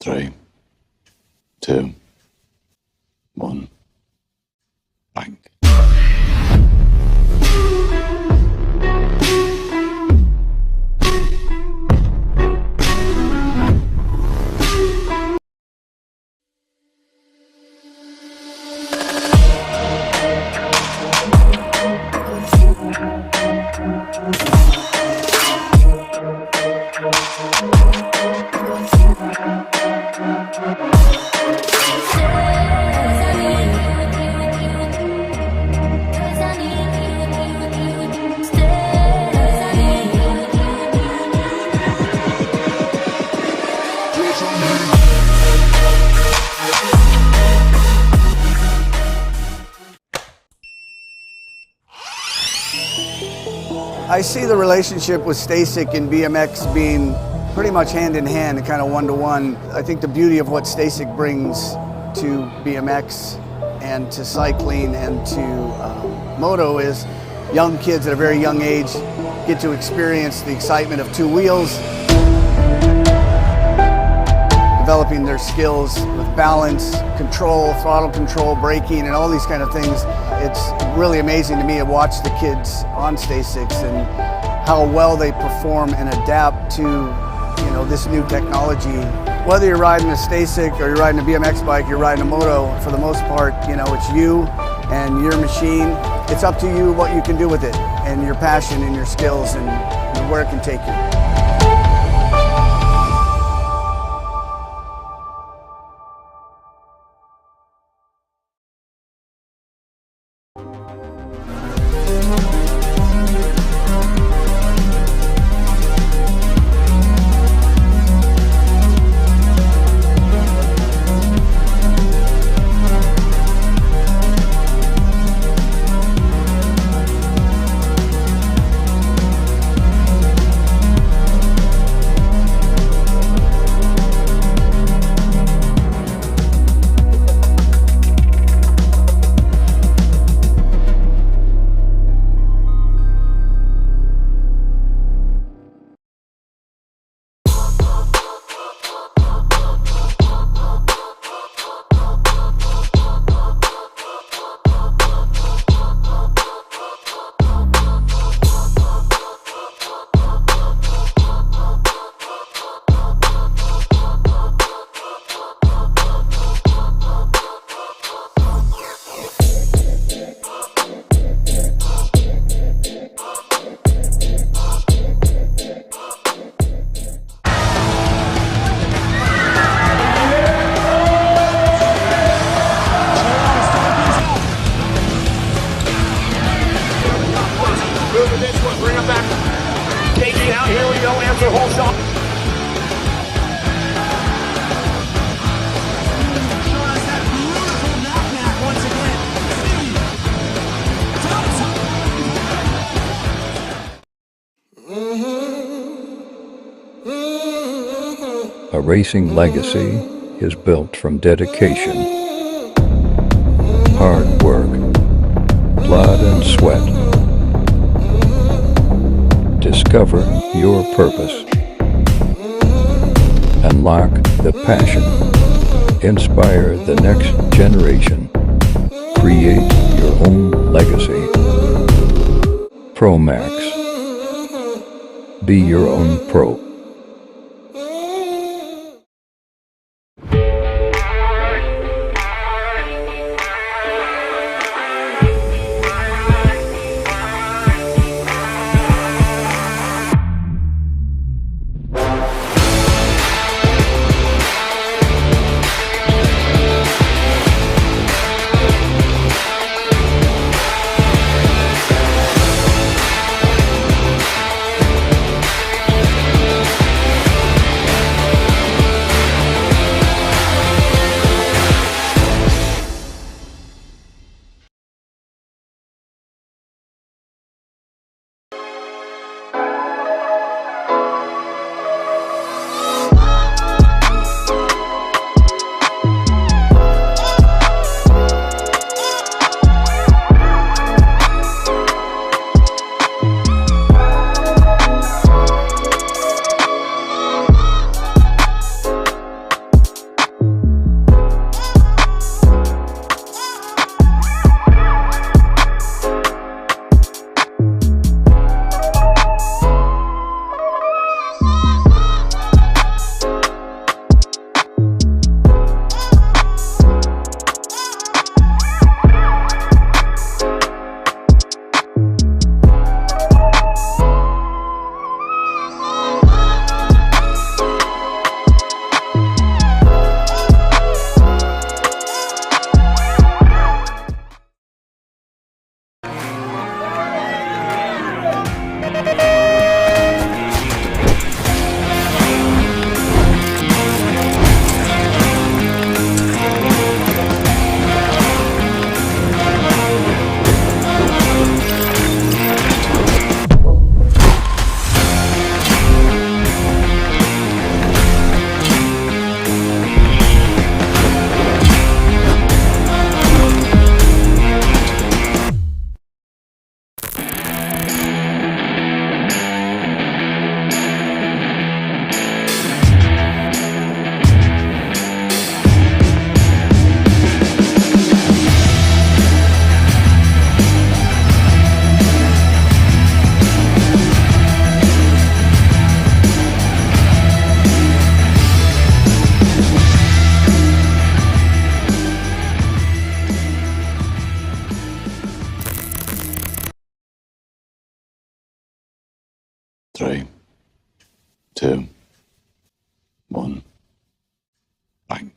3, 2, 1, bang. I see the relationship with Stacyc and BMX being pretty much hand in hand and kind of one-to-one. I think the beauty of what Stacyc brings to BMX and to cycling and to moto is young kids at a very young age get to experience the excitement of two wheels, developing their skills with balance, control, throttle control, braking, and all these kind of things. It's really amazing to me to watch the kids on Stacycs and how well they perform and adapt to, this new technology. Whether you're riding a Stacyc or you're riding a BMX bike, you're riding a moto, for the most part, it's you and your machine. It's up to you what you can do with it and your passion and your skills and where it can take you. Bring him back. Take it out. Here we go. Answer whole shot. Show us that beautiful knockback once again. A racing legacy is built from dedication, hard work, blood and sweat. Discover your purpose. Unlock the passion. Inspire the next generation. Create your own legacy. ProMax. Be your own pro. 2, 1, bang.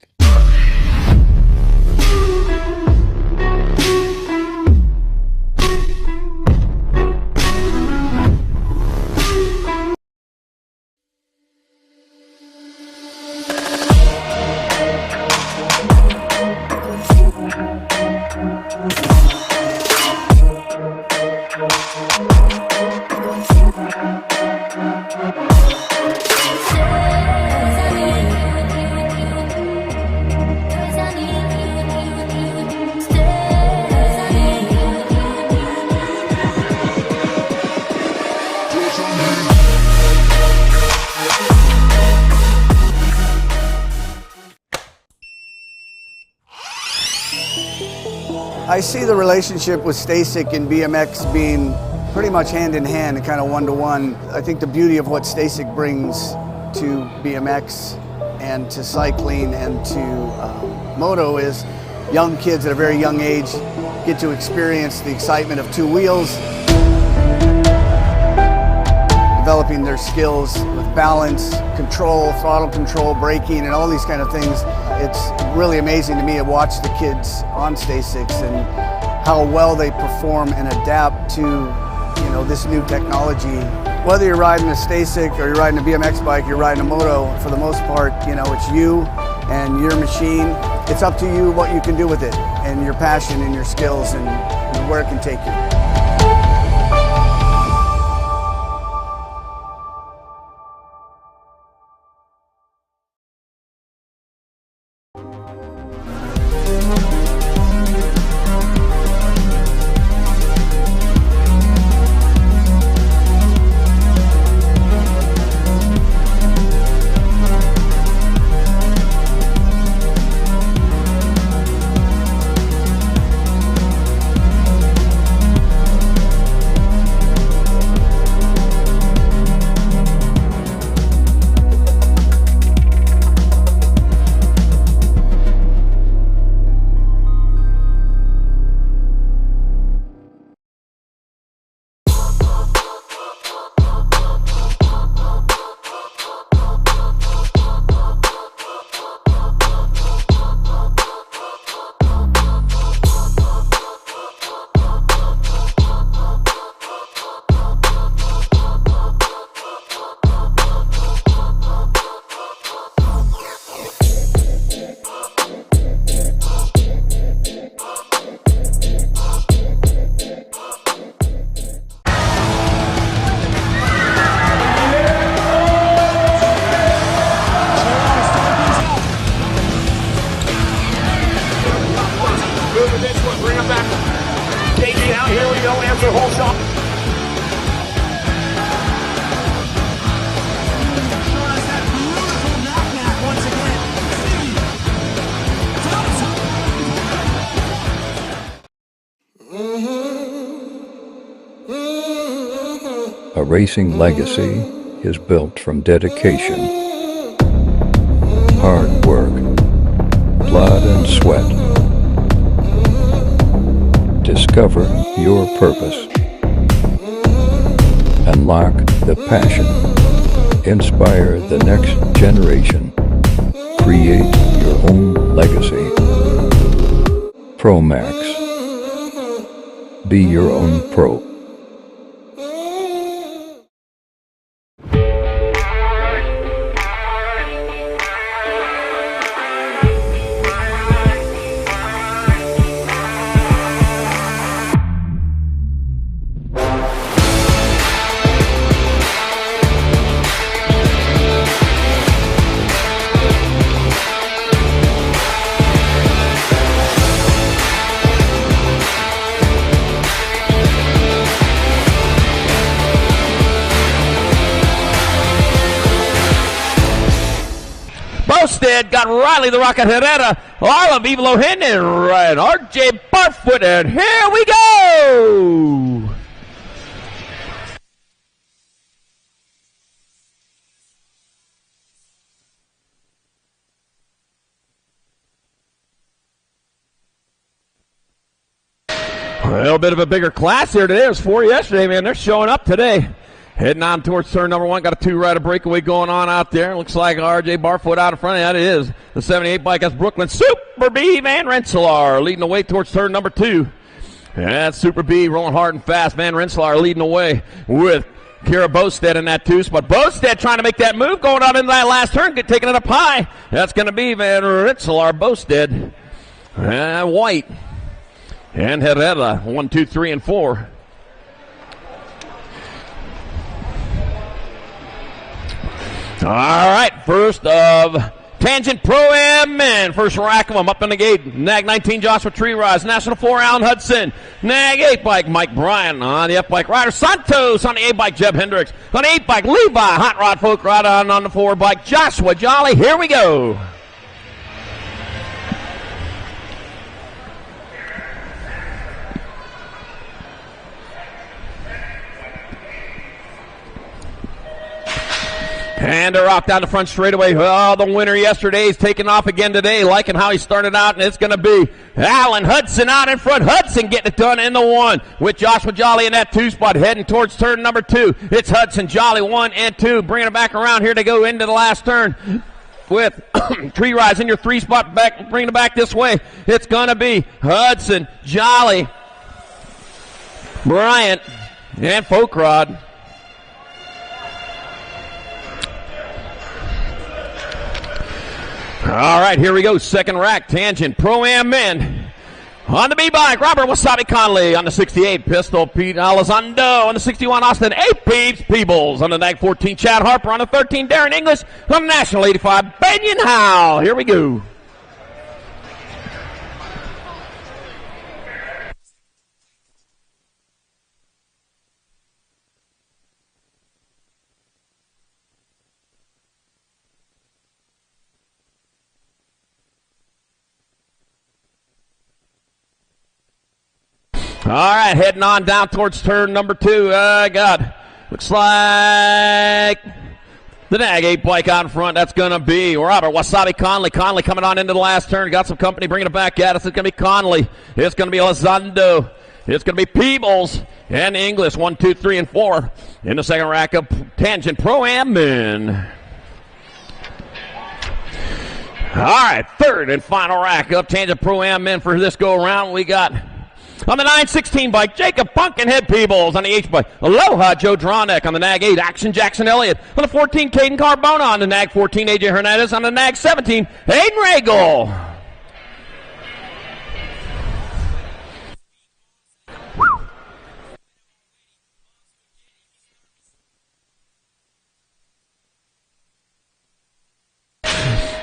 I see the relationship with Stacyc and BMX being pretty much hand in hand and kind of one-to-one. I think the beauty of what Stacyc brings to BMX and to cycling and to moto is young kids at a very young age get to experience the excitement of two wheels, developing their skills with balance, control, throttle control, braking, and all these kind of things. It's really amazing to me to watch the kids on Stacyc and how well they perform and adapt to, this new technology. Whether you're riding a Stacyc or you're riding a BMX bike, you're riding a moto, for the most part, it's you and your machine. It's up to you what you can do with it and your passion and your skills and where it can take you. Bring him back. Daisy out, here we go, answer whole shot. A racing legacy is built from dedication, hard work, blood and sweat. Discover your purpose. Unlock the passion. Inspire the next generation. Create your own legacy. ProMax. Be your own pro. Bosted got Riley the Rocket Herrera, Arlen Vivolo Henry, and RJ Barfoot, and here we go! A little bit of a bigger class here today. There's 4 yesterday, man. They're showing up today. Heading on towards turn number 1. Got a 2-rider breakaway going on out there. Looks like R.J. Barfoot out in front of that. It is the 78 bike. That's Brooklyn Super B Van Rensselaer leading the way towards turn number 2. And that's Super B rolling hard and fast. Van Rensselaer leading the way with Kira Bosted in that 2 spot. Bosted trying to make that move going on into that last turn, taking it up high. That's going to be Van Rensselaer, Bosted, and White, and Herrera, 1, 2, 3, and 4. All right, first of Tangent Pro-Am men. First rack of them up in the gate. Nag 19, Joshua Tree Rise. National 4, Alan Hudson. Nag 8 bike, Mike Bryan. On the F bike, Ryder Santos. On the A bike, Jeb Hendricks. On the 8 bike, Levi. Hot Rod Folk Ride on the 4 bike, Joshua Jolly. Here we go. And they're off down the front straightaway. Oh, the winner yesterday is taking off again today. Liking how he started out, and it's going to be Alan Hudson out in front. Hudson getting it done in the 1 with Joshua Jolly in that 2 spot, heading towards turn number 2. It's Hudson, Jolly 1 and 2, bringing it back around here to go into the last turn with Tree Rise in your 3 spot, back, bringing it back this way. It's going to be Hudson, Jolly, Bryant, and Folk Rod. All right, here we go. Second rack, Tangent Pro-Am men. On the B-bike, Robert Wasabi Conley. On the 68, Pistol Pete Elizondo. On the 61, Austin A. Peeps Peebles. On the Nag 14, Chad Harper. On the 13, Darren English. On the National 85, Banyan Howe. Here we go. All right, heading on down towards turn number 2. Looks like the Nag 8 bike out in front. That's going to be Robert Wasabi Conley. Conley coming on into the last turn. Got some company bringing it back at us. It's going to be Conley. It's going to be Elizondo. It's going to be Peebles and English. 1, 2, 3, and 4 in the second rack of Tangent Pro-Am men. All right, third and final rack of Tangent Pro-Am men for this go-around. We got on the 916 bike, Jacob Pumpkinhead Peebles. On the H bike, Aloha Joe Dronek. On the Nag 8, Action Jackson Elliott. On the 14, Caden Carbona. On the Nag 14, AJ Hernandez. On the Nag 17, Hayden Regal.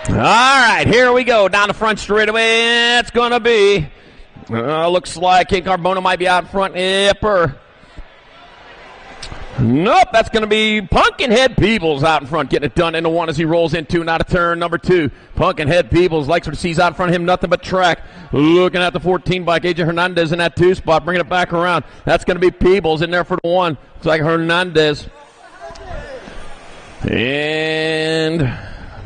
All right, here we go. Down the front straightaway, it's going to be looks like King Carbona might be out in front. Yepper. Nope, that's going to be Pumpkinhead Peebles out in front, getting it done in the 1 as he rolls into and out of turn number 2. Pumpkinhead Peebles likes what he sees out in front of him, nothing but track. Looking at the 14 bike, AJ Hernandez in that 2 spot, bringing it back around. That's going to be Peebles in there for the 1. Looks like Hernandez. And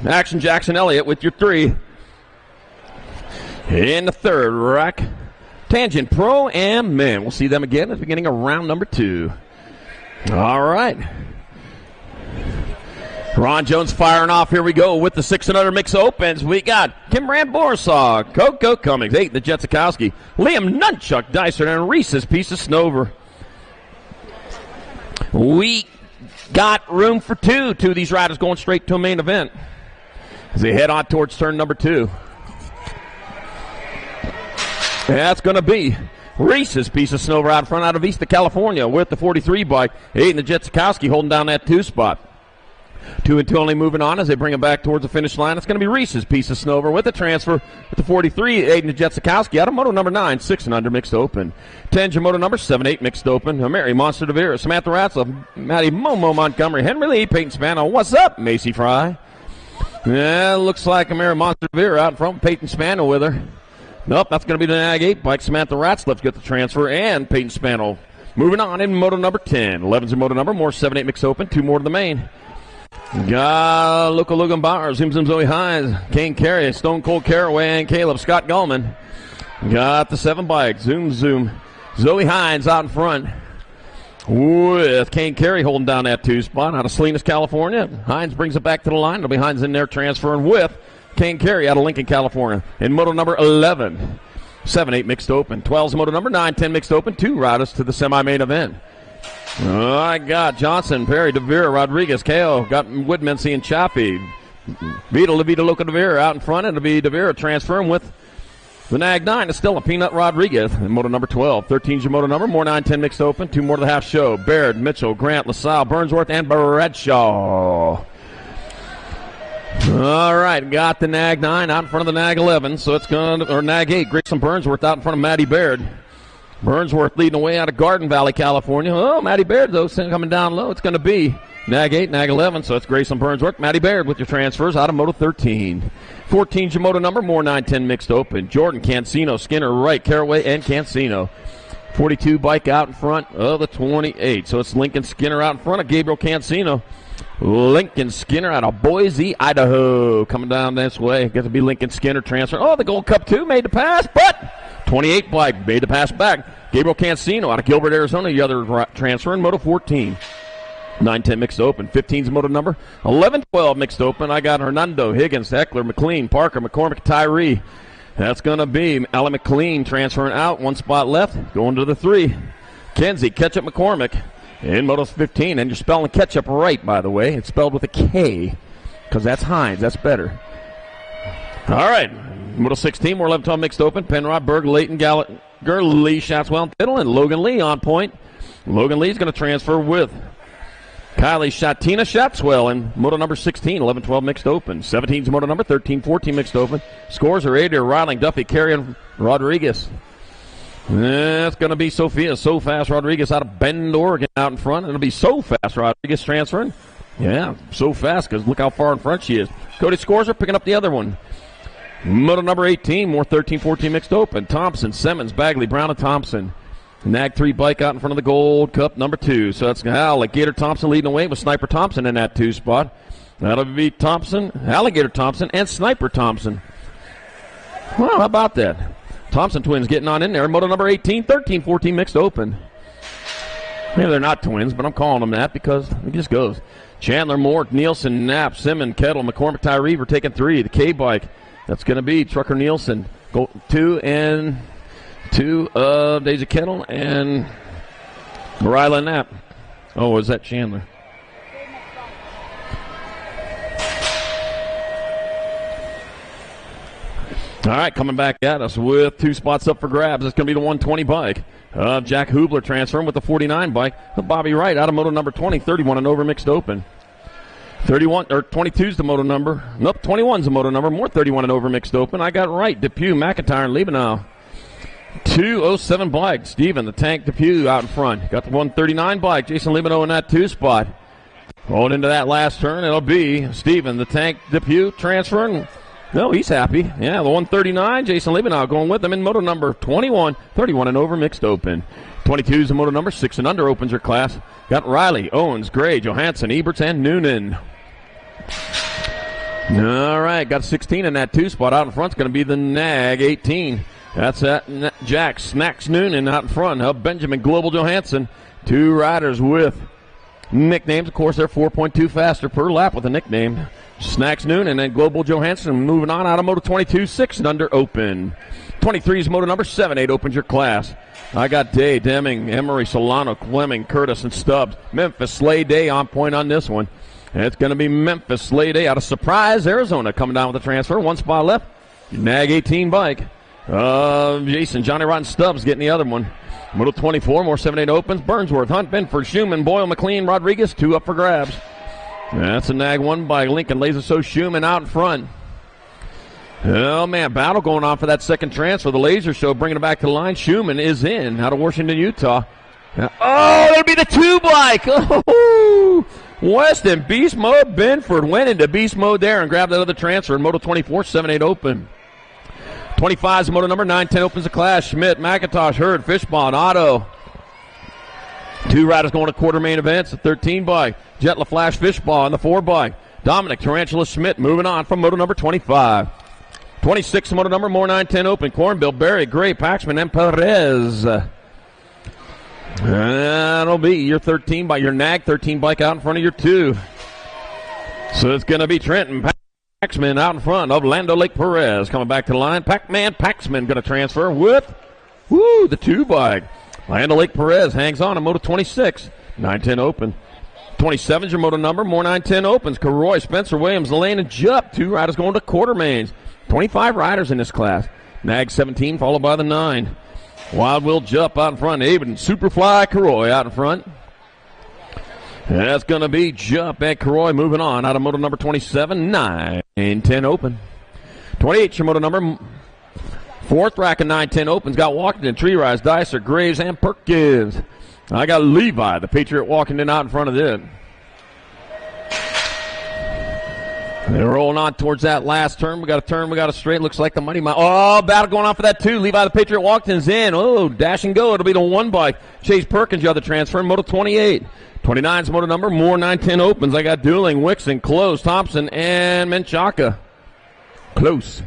Action Jackson Elliott with your 3. In the third rack, Tangent Pro-Am men. We'll see them again at the beginning of round number 2. All right. Ron Jones firing off. Here we go with the 6 and under mix opens. We got Kim Rand Borsaw, Coco Cummings, 8, the Jetsikowski, Liam Nunchuck Dyson, and Reese's Piece of Snover. We got room for 2 of these riders going straight to a main event as they head on towards turn number 2. That's going to be Reese's Piece of Snow out front out of Vista, California with the 43 bike. Hayden the Jetsikowski holding down that 2 spot. 2 and 2 only moving on as they bring him back towards the finish line. It's going to be Reese's Piece of Snow with the transfer with the 43. Hayden the Jetsikowski out of moto number 9, 6 and under mixed open. 10 moto number 7, 8 mixed open. Mary Monster DeVera, Samantha Ratzlaff, Maddie Momo Montgomery, Henry Lee, Peyton Spano. What's up, Macy Fry? Yeah, looks like Mary Monster DeVera out in front, Peyton Spano with her. Nope, that's going to be the Nag 8 bike. Samantha Ratzlaff get the transfer, and Peyton Spano moving on in moto number 10. 11's in moto number, more 7-8 mix open, 2 more to the main. Got Luca Logan Bauer, Zoom Zoe Hines, Kane Carey, Stone Cold Caraway, and Caleb Scott Gullman. Got the 7 bike, Zoom Zoe Hines out in front. with Kane Carey holding down that 2 spot out of Salinas, California. Hines brings it back to the line. It'll be Hines in there transferring with Kane Carey out of Lincoln, California. In moto number 11, 7-8 mixed open. 12's moto number 9-10 mixed open. 2 riders to the semi-main event. I got Johnson, Perry, DeVere, Rodriguez, KO. Got Woodmansey and Chappie. Vita Loca DeVere out in front. It'll be DeVere transferring with the Nag 9 is still a Peanut Rodriguez in moto number 12. 13's your moto number. More 9-10 mixed open. 2 more to the half show. Baird, Mitchell, Grant, LaSalle, Burnsworth, and Bradshaw. All right, got the Nag 9 out in front of the Nag 11. So it's going to, or Nag 8, Grayson Burnsworth out in front of Matty Baird. Burnsworth leading away out of Garden Valley, California. Oh, Matty Baird, though, coming down low. It's going to be Nag 8, Nag 11. So it's Grayson Burnsworth, Matty Baird with your transfers out of moto 13. 14's your moto number. More 9-10 mixed open. Jordan, Cancino, Skinner, Wright, Caraway, and Cancino. 42 bike out in front of the 28. So it's Lincoln Skinner out in front of Gabriel Cancino. Lincoln Skinner out of Boise, Idaho. Coming down this way. Gets to be Lincoln Skinner transfer. Oh, the Gold Cup 2 made the pass, but 28 bike made the pass back. Gabriel Cancino out of Gilbert, Arizona. The other transfer in moto 14. 9-10 mixed open. 15's moto number. 11-12 mixed open. I got Hernando, Higgins, Eckler, McLean, Parker, McCormick, Tyree. That's going to be Allie McLean transferring out. 1 spot left. Going to the 3. Kenzie, Ketchup, McCormick in moto 15. And you're spelling Ketchup right, by the way. It's spelled with a K because that's Heinz. That's better. All right. Moto 16, more 11-12 mixed open. Penrod, Berg, Leighton, Gallagher, Lee, Shatswell, and Fiddle, and Logan Lee on point. Logan Lee's going to transfer with Kylie Shatina Shatswell in moto number 16, 11-12 mixed open. 17's moto number, 13-14 mixed open. Scores are Adair, Riling, Duffy, Carey, and Rodriguez. That's going to be Sophia So Fast Rodriguez out of Bend, Oregon out in front. It'll be So Fast Rodriguez transferring. Yeah, so fast because look how far in front she is. Cody Scores are picking up the other one. Moto number 18, more 13-14 mixed open. Thompson, Simmons, Bagley, Brown, and Thompson. Nag 3 bike out in front of the Gold Cup number 2. So that's Alligator Thompson leading away with Sniper Thompson in that 2 spot. That'll be Thompson, Alligator Thompson, and Sniper Thompson. Well, how about that? Thompson twins getting on in there. Moto number 18, 13-14 mixed open. Maybe they're not twins, but I'm calling them that because it just goes. Chandler, Moore, Nielsen, Knapp, Simmons, Kettle, McCormick, Tyree. We're taking 3. The K bike. That's going to be Trucker Nielsen. 2 and 2 of Daisy Kettle and Ryla Knapp. Oh, is that Chandler? All right, coming back at us with 2 spots up for grabs. It's going to be the 120 bike. Jack Hubler transferring with the 49 bike. Bobby Wright out of moto number 20, 31 and over mixed open. 31 or 22's the moto number. Nope, 21's the moto number. More 31 and over mixed open. I got Wright, Depew, McIntyre, and Liebenau. 207 bike. Steven, the Tank Depew out in front. Got the 139 bike. Jason Liebenau in that 2 spot. Going into that last turn, it'll be Steven, the Tank Depew transferring. No, he's happy. Yeah, the 139, Jason Liebenau going with him in moto number 21, 31 and over mixed open. 22's the moto number, 6 and under opens her class. Got Riley, Owens, Gray, Johansson, Eberts, and Noonan. All right, got 16 in that 2 spot. Out in front is going to be the Nag 18. That's that Jack Snacks Noonan out in front. Benjamin Global Johansson. 2 riders with nicknames. Of course, they're 4.2 faster per lap with a nickname. Snacks Noonan and Global Johansson moving on out of moto 22, 6 and under open. 23's moto number 7-8 opens your class. I got Day, Deming, Emery, Solano, Fleming, Curtis, and Stubbs. Memphis Slade Day on point on this one. And it's going to be Memphis Slade Day out of Surprise, Arizona, coming down with the transfer. 1 spot left. Nag 18 bike. Jason, Johnny Rotten, Stubbs getting the other one. Moto 24, more 7-8 opens. Burnsworth, Hunt, Benford, Schumann, Boyle, McLean, Rodriguez, 2 up for grabs. That's a Nag 1 by Lincoln. Laser So Schumann out in front. Oh, man, battle going on for that second transfer. The Laser Show bringing it back to the line. Schumann is in out of Washington, Utah. Oh, it'll be the 2 bike. Oh, Weston, beast mode. Benford went into beast mode there and grabbed that other transfer in Moto 24, 7-8 open. 25 is moto number 9-10 opens the class. Schmidt, McIntosh, Hurd, Fishbone, Otto. 2 riders going to quarter main events. The 13 bike. Jet LaFlash Fishball on the 4 bike. Dominic Tarantula Schmidt moving on from moto number 25. 26 moto number, more 9-10 open. Cornbill, Barry, Gray, Paxman, and Perez. That'll be your 13 bike, your NAG 13 bike out in front of your 2. So it's going to be Trenton Paxman out in front of Lando Lake Perez. Coming back to the line, Pac-Man Paxman going to transfer with, the 2 bike. Lando Lake Perez hangs on Moto 26, 910 open. 27's your moto number, more 910 opens. Caroy, Spencer Williams, Elaine, and Jupp. 2 riders going to Quartermains. 25 riders in this class. NAG 17 followed by the 9. Wild Will Jupp out in front. Aben Superfly Caroy out in front. And that's going to be Jupp and Caroy moving on out of moto number 27, 910 open. 28's your moto number. 4th rack of 910 opens. Got Walkington, Tree Rise, Dicer, Graves, and Perkins. I got Levi, the Patriot Walkington, out in front of it. They're rolling on towards that last turn. We got a turn, we got a straight. Looks like the money mile. Oh, battle going on for that 2. Levi, the Patriot Walkington's in. Oh, dash and go. It'll be the 1 bike. Chase Perkins, the other transfer. Moto 28. 29's moto number. More 910 opens. I got Dooling, Wixon, Close, Thompson, and Menchaca. Close.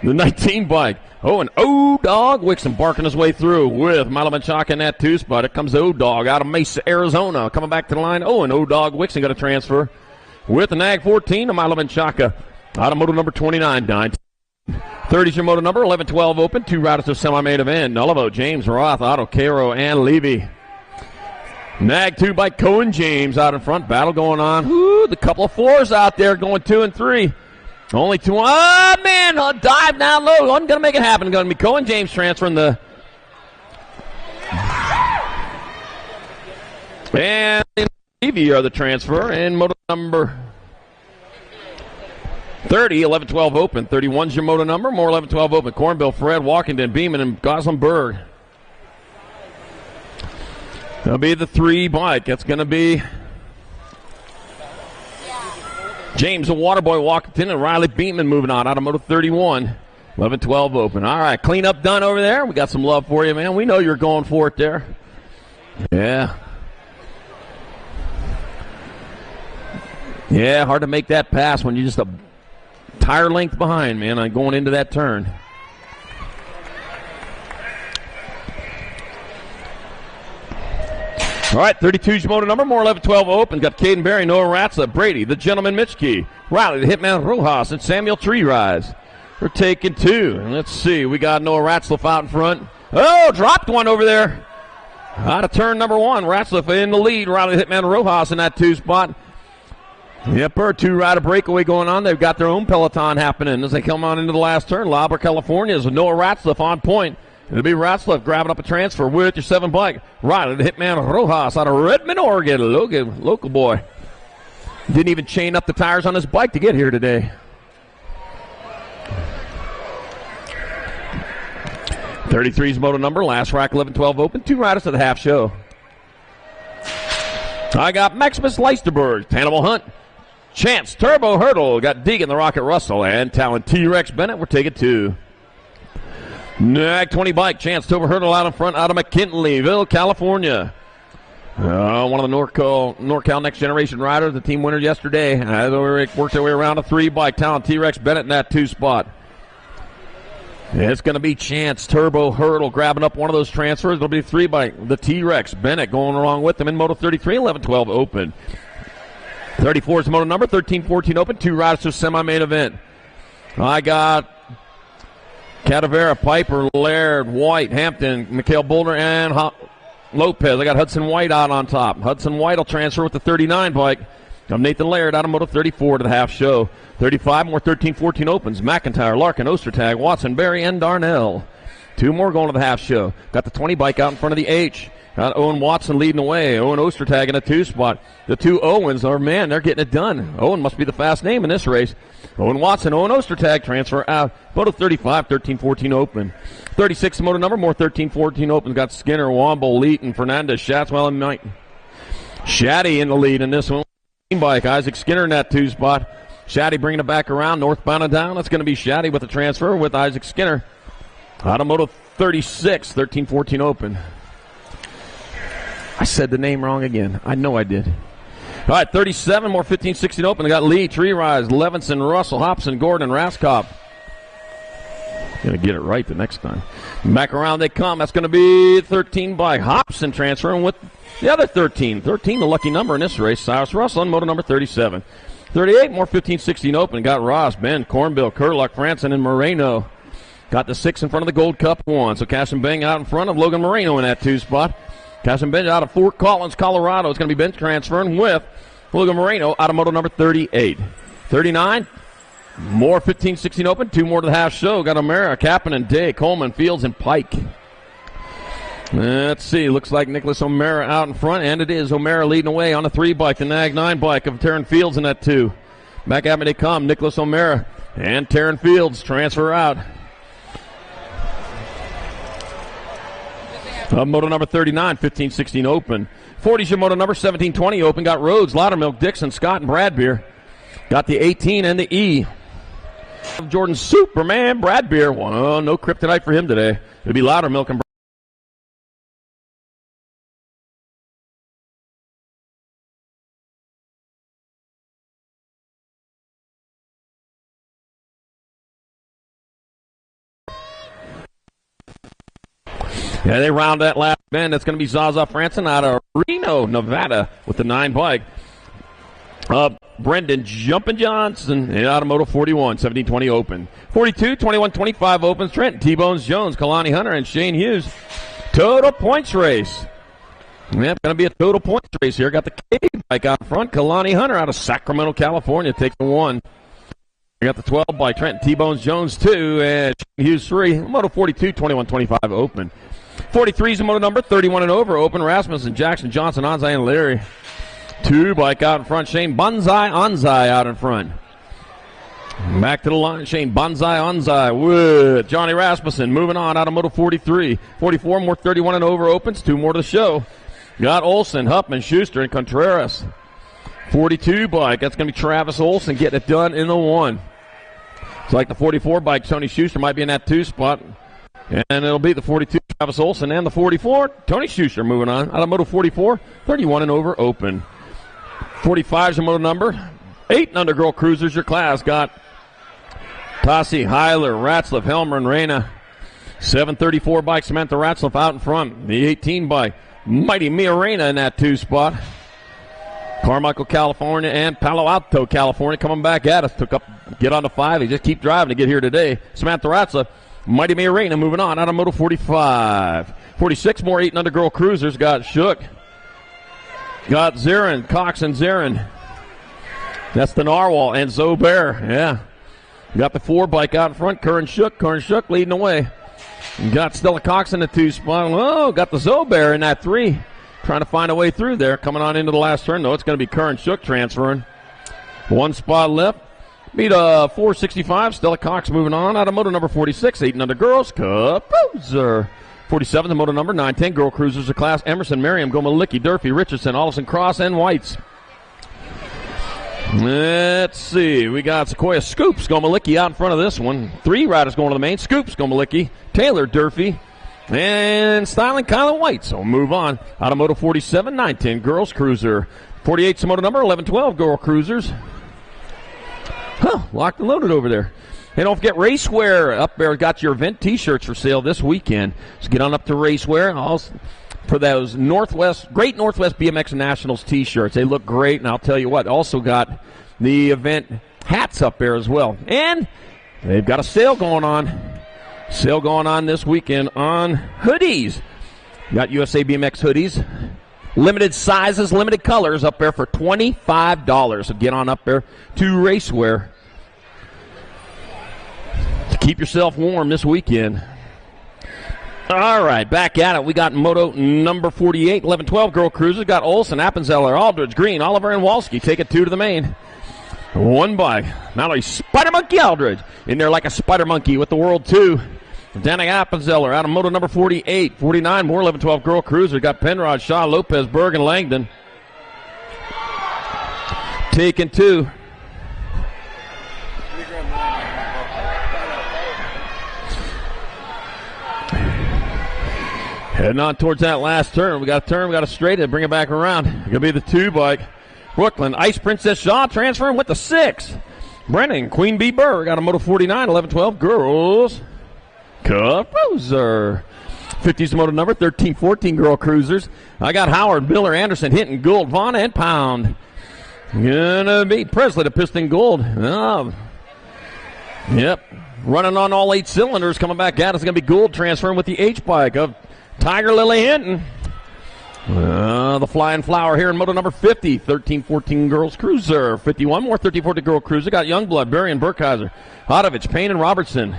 The 19 bike. Oh, and O-Dog Wixon barking his way through with Milo Menchaca in that 2 spot. It comes O-Dog out of Mesa, Arizona. Coming back to the line. Oh, and O-Dog Wixon got a transfer with the NAG 14 of Milo Menchaca out of moto number 29. 30's your moto number. 11-12 open. 2 riders to semi-main event. Nullivo, James Roth, Otto Caro, and Levy. NAG 2 by Cohen James out in front. Battle going on. Ooh, the couple of 4s out there going 2 and 3. Only 2. Oh, man, a dive down low. Wasn't going to make it happen. Going to be Cohen James transferring the. And Levy are the transfer. And moto number 30, 11-12 open. 31's your moto number. More 11-12 open. Cornbill, Fred, Walkington, Beeman, and Goslenberg. That'll be the 3 bike. That's going to be James, the Waterboy, Walkington, and Riley Beeman moving on out of moto 31. 11-12 open. All right, cleanup done over there. We got some love for you, man. We know you're going for it there. Yeah. Yeah, hard to make that pass when you're just a tire length behind, man, on going into that turn. All right, 32's your moto number, more 11-12 open. Got Caden Berry, Noah Ratzla, Brady, the Gentleman Mitchkey, Riley, the Hitman Rojas, and Samuel Tree Rise. We're taking 2. And let's see, we got Noah Ratzlaff out in front. Oh, dropped one over there. Out of turn number 1, Ratzlaff in the lead. Riley, the Hitman Rojas in that 2 spot. Yep, 2-rider breakaway going on. They've got their own peloton happening as they come on into the last turn. Lauber, California, is Noah Ratzlaff on point. It'll be Ratzlaff grabbing up a transfer with your 7 bike. Riley, the Hitman Rojas out of Redmond, Oregon. Local boy. Didn't even chain up the tires on his bike to get here today. 33's moto number. Last rack, 11-12 open. 2 riders to the half show. I got Maximus Leisterberg, Hannibal Hunt, Chance Turbo Hurdle. Got Deegan, the Rocket Russell, and Talon T-Rex Bennett. We're taking 2. NAG 20 bike, Chance Turbo Hurdle out in front out of McKinleyville, California. One of the NorCal Next Generation riders, the team winner yesterday. Worked their way around a 3 bike. Talon T-Rex Bennett in that 2 spot. It's going to be Chance Turbo Hurdle grabbing up one of those transfers. It'll be 3 bike. The T-Rex Bennett going along with them in Moto 33, 11-12 open. 34 is the moto number, 13-14 open. 2 riders to semi-main event. I got Cadavera, Piper, Laird, White, Hampton, Mikhail Boulder, and Lopez. I got Hudson White out on top. Hudson White will transfer with the 39 bike. I'm Nathan Laird out of Moto 34 to the half show. 35 more 13-14 opens. McIntyre, Larkin, Ostertag, Watson, Berry, and Darnell. 2 more going to the half show. Got the 20 bike out in front of the H. Got Owen Watson leading the way. Owen Ostertag in a 2 spot. The 2 Owens are, man, they're getting it done. Owen must be the fast name in this race. Owen Watson, Owen Ostertag transfer out. Moto 35, 13-14 open. 36 moto number, more 13-14 opens. Got Skinner, Womble, Leeton, Fernandez, Shatswell, and Mike Shaddy in the lead in this one. Bike, Isaac Skinner in that 2 spot. Shaddy bringing it back around, northbound and down. That's going to be Shaddy with the transfer with Isaac Skinner. Out of Moto 36, 13-14 open. I said the name wrong again. I know I did. All right, 37, more 15-16 open. They got Lee, Tree Rise, Levinson, Russell, Hobson, Gordon, Raskop. Going to get it right the next time. Back around they come. That's going to be 13 by Hobson transferring with the other 13. 13, the lucky number in this race. Cyrus Russell on moto number 37. 38, more 15-16 open. Got Ross, Ben, Cornbill, Kurluck, Franson, and Moreno. Got the 6 in front of the Gold Cup 1. So Cash and Bang out in front of Logan Moreno in that 2 spot. Cash and Bang out of Fort Collins, Colorado. It's going to be Ben transferring with Logan Moreno out of moto number 38. 39, more 15-16 open. 2 more to the half show. Got O'Mara, Kapanen, Day, Coleman, Fields, and Pike. Let's see. Looks like Nicholas O'Mara out in front, and it is O'Mara leading away on the 3 bike, the Nag 9 bike of Taryn Fields in that 2. Back at me they come. Nicholas O'Mara and Taryn Fields transfer out. Moto number 39, 15-16 open. 40's your moto number 17-20 open. Got Rhodes, Loudermilk, Dixon, Scott, and Bradbeer. Got the 18 and the E. Jordan Superman Bradbeer. Well, no kryptonite for him today. It'll be Loudermilk and yeah, they round that last bend. That's going to be Zaza Franson out of Reno, Nevada with the 9 bike. Brendan Jumpin' Johnson out of Moto 41, 17-20 open. 42, 21-25 opens. Trent T-Bones Jones, Kalani Hunter, and Shane Hughes. Total points race. Yep, going to be a total points race here. Got the K bike out front. Kalani Hunter out of Sacramento, California takes the 1. We got the 12 by Trent T-Bones Jones 2 and Shane Hughes 3. Moto 42, 21-25 open. 43 is the moto number, 31 and over, open. Rasmussen, Jackson, Johnson, Anzai, and Larry. 2 bike out in front. Shane Banzai, Anzai out in front. Back to the line. Shane Banzai, Anzai with Johnny Rasmussen. Moving on out of moto 43. 44 more 31 and over opens. 2 more to the show. Got Olson, Huffman, Schuster, and Contreras. 42 bike. That's going to be Travis Olson getting it done in the 1. It's like the 44 bike. Tony Schuster might be in that 2 spot. And it'll be the 42, Travis Olson, and the 44, Tony Schuster moving on. Out of moto 44, 31 and over open. 45 is your moto number. 8 and under girl cruisers, your class. Got Tassi, Heiler, Ratzlaff, Helmer, and Reyna. 734 bike, Samantha Ratzlaff out in front. The 18 bike, Mighty Mia Reyna in that 2 spot. Carmichael, California, and Palo Alto, California coming back at us. Get on the 5. They just keep driving to get here today. Samantha Ratzlaff. Mighty May Arena moving on out of moto 45. 46 more 8 and under girl cruisers. Got Shook. Got Zarin, Cox and Zarin. That's the Narwhal and Zobear. Yeah. Got the 4 bike out in front. Curran Shook leading the way. Got Stella Cox in the 2 spot. Oh, got the Zobear in that 3. Trying to find a way through there. Coming on into the last turn, though. It's going to be Curran Shook transferring. 1 spot left. Beat 465. Stella Cox moving on out of moto number 46. 8 and under girls. Kaposer. 47, the moto number 910. Girl cruisers of class. Emerson, Merriam, Gomalicki, Durfee, Richardson, Allison Cross, and Whites. Let's see. We got Sequoia Scoops, Gomalicki out in front of this one. 3 riders going to the main. Scoops, Gomalicki, Taylor, Durfee, and Styling, Kylan White. So move on. Out of moto 47, 910. Girls cruiser. 48, the moto number 1112. Girl cruisers. Locked and loaded over there. And don't forget Racewear up there. Got your event T-shirts for sale this weekend. So get on up to Racewear for those Great Northwest BMX Nationals T-shirts. They look great, and I'll tell you what. Also got the event hats up there as well. And they've got a sale going on. Sale going on this weekend on hoodies. Got USA BMX hoodies. Limited sizes, limited colors up there for $25. So get on up there to Racewear to keep yourself warm this weekend. All right, back at it. We got moto number 48, 11-12 girl cruisers. Got Olson, Appenzeller, Aldridge, Green, Oliver, and Walski. Take it 2 to the main. 1 bike. Not only Spider Monkey Aldridge in there like a spider monkey with the World 2. Danny Appenzeller out of moto number 48. 49 more 11-12 girl cruiser. Got Penrod, Shaw, Lopez, Berg, and Langdon. Taking 2. Heading on towards that last turn. We got a turn, we got a straight, and bring it back around. It's going to be the 2 bike. Brooklyn, Ice Princess Shaw transferring with the 6. Brennan, Queen Bee Burr got a moto 49, 11-12 girls. Cruiser. 50's the moto number, 13-14 girl cruisers. I got Howard, Miller, Anderson, Hinton, Gould, Vaughn, and Pound. Gonna be Presley to Piston Gold. Yep. Running on all 8 cylinders. Coming back at us. Going to be Gould transferring with the H-bike of Tiger Lily Hinton. The Flying Flower here in moto number 50. 13-14 girls cruiser. 51 more 13-14 girl cruiser. Got Youngblood, Berry, and Burkheiser. Hodovich, Payne, and Robertson.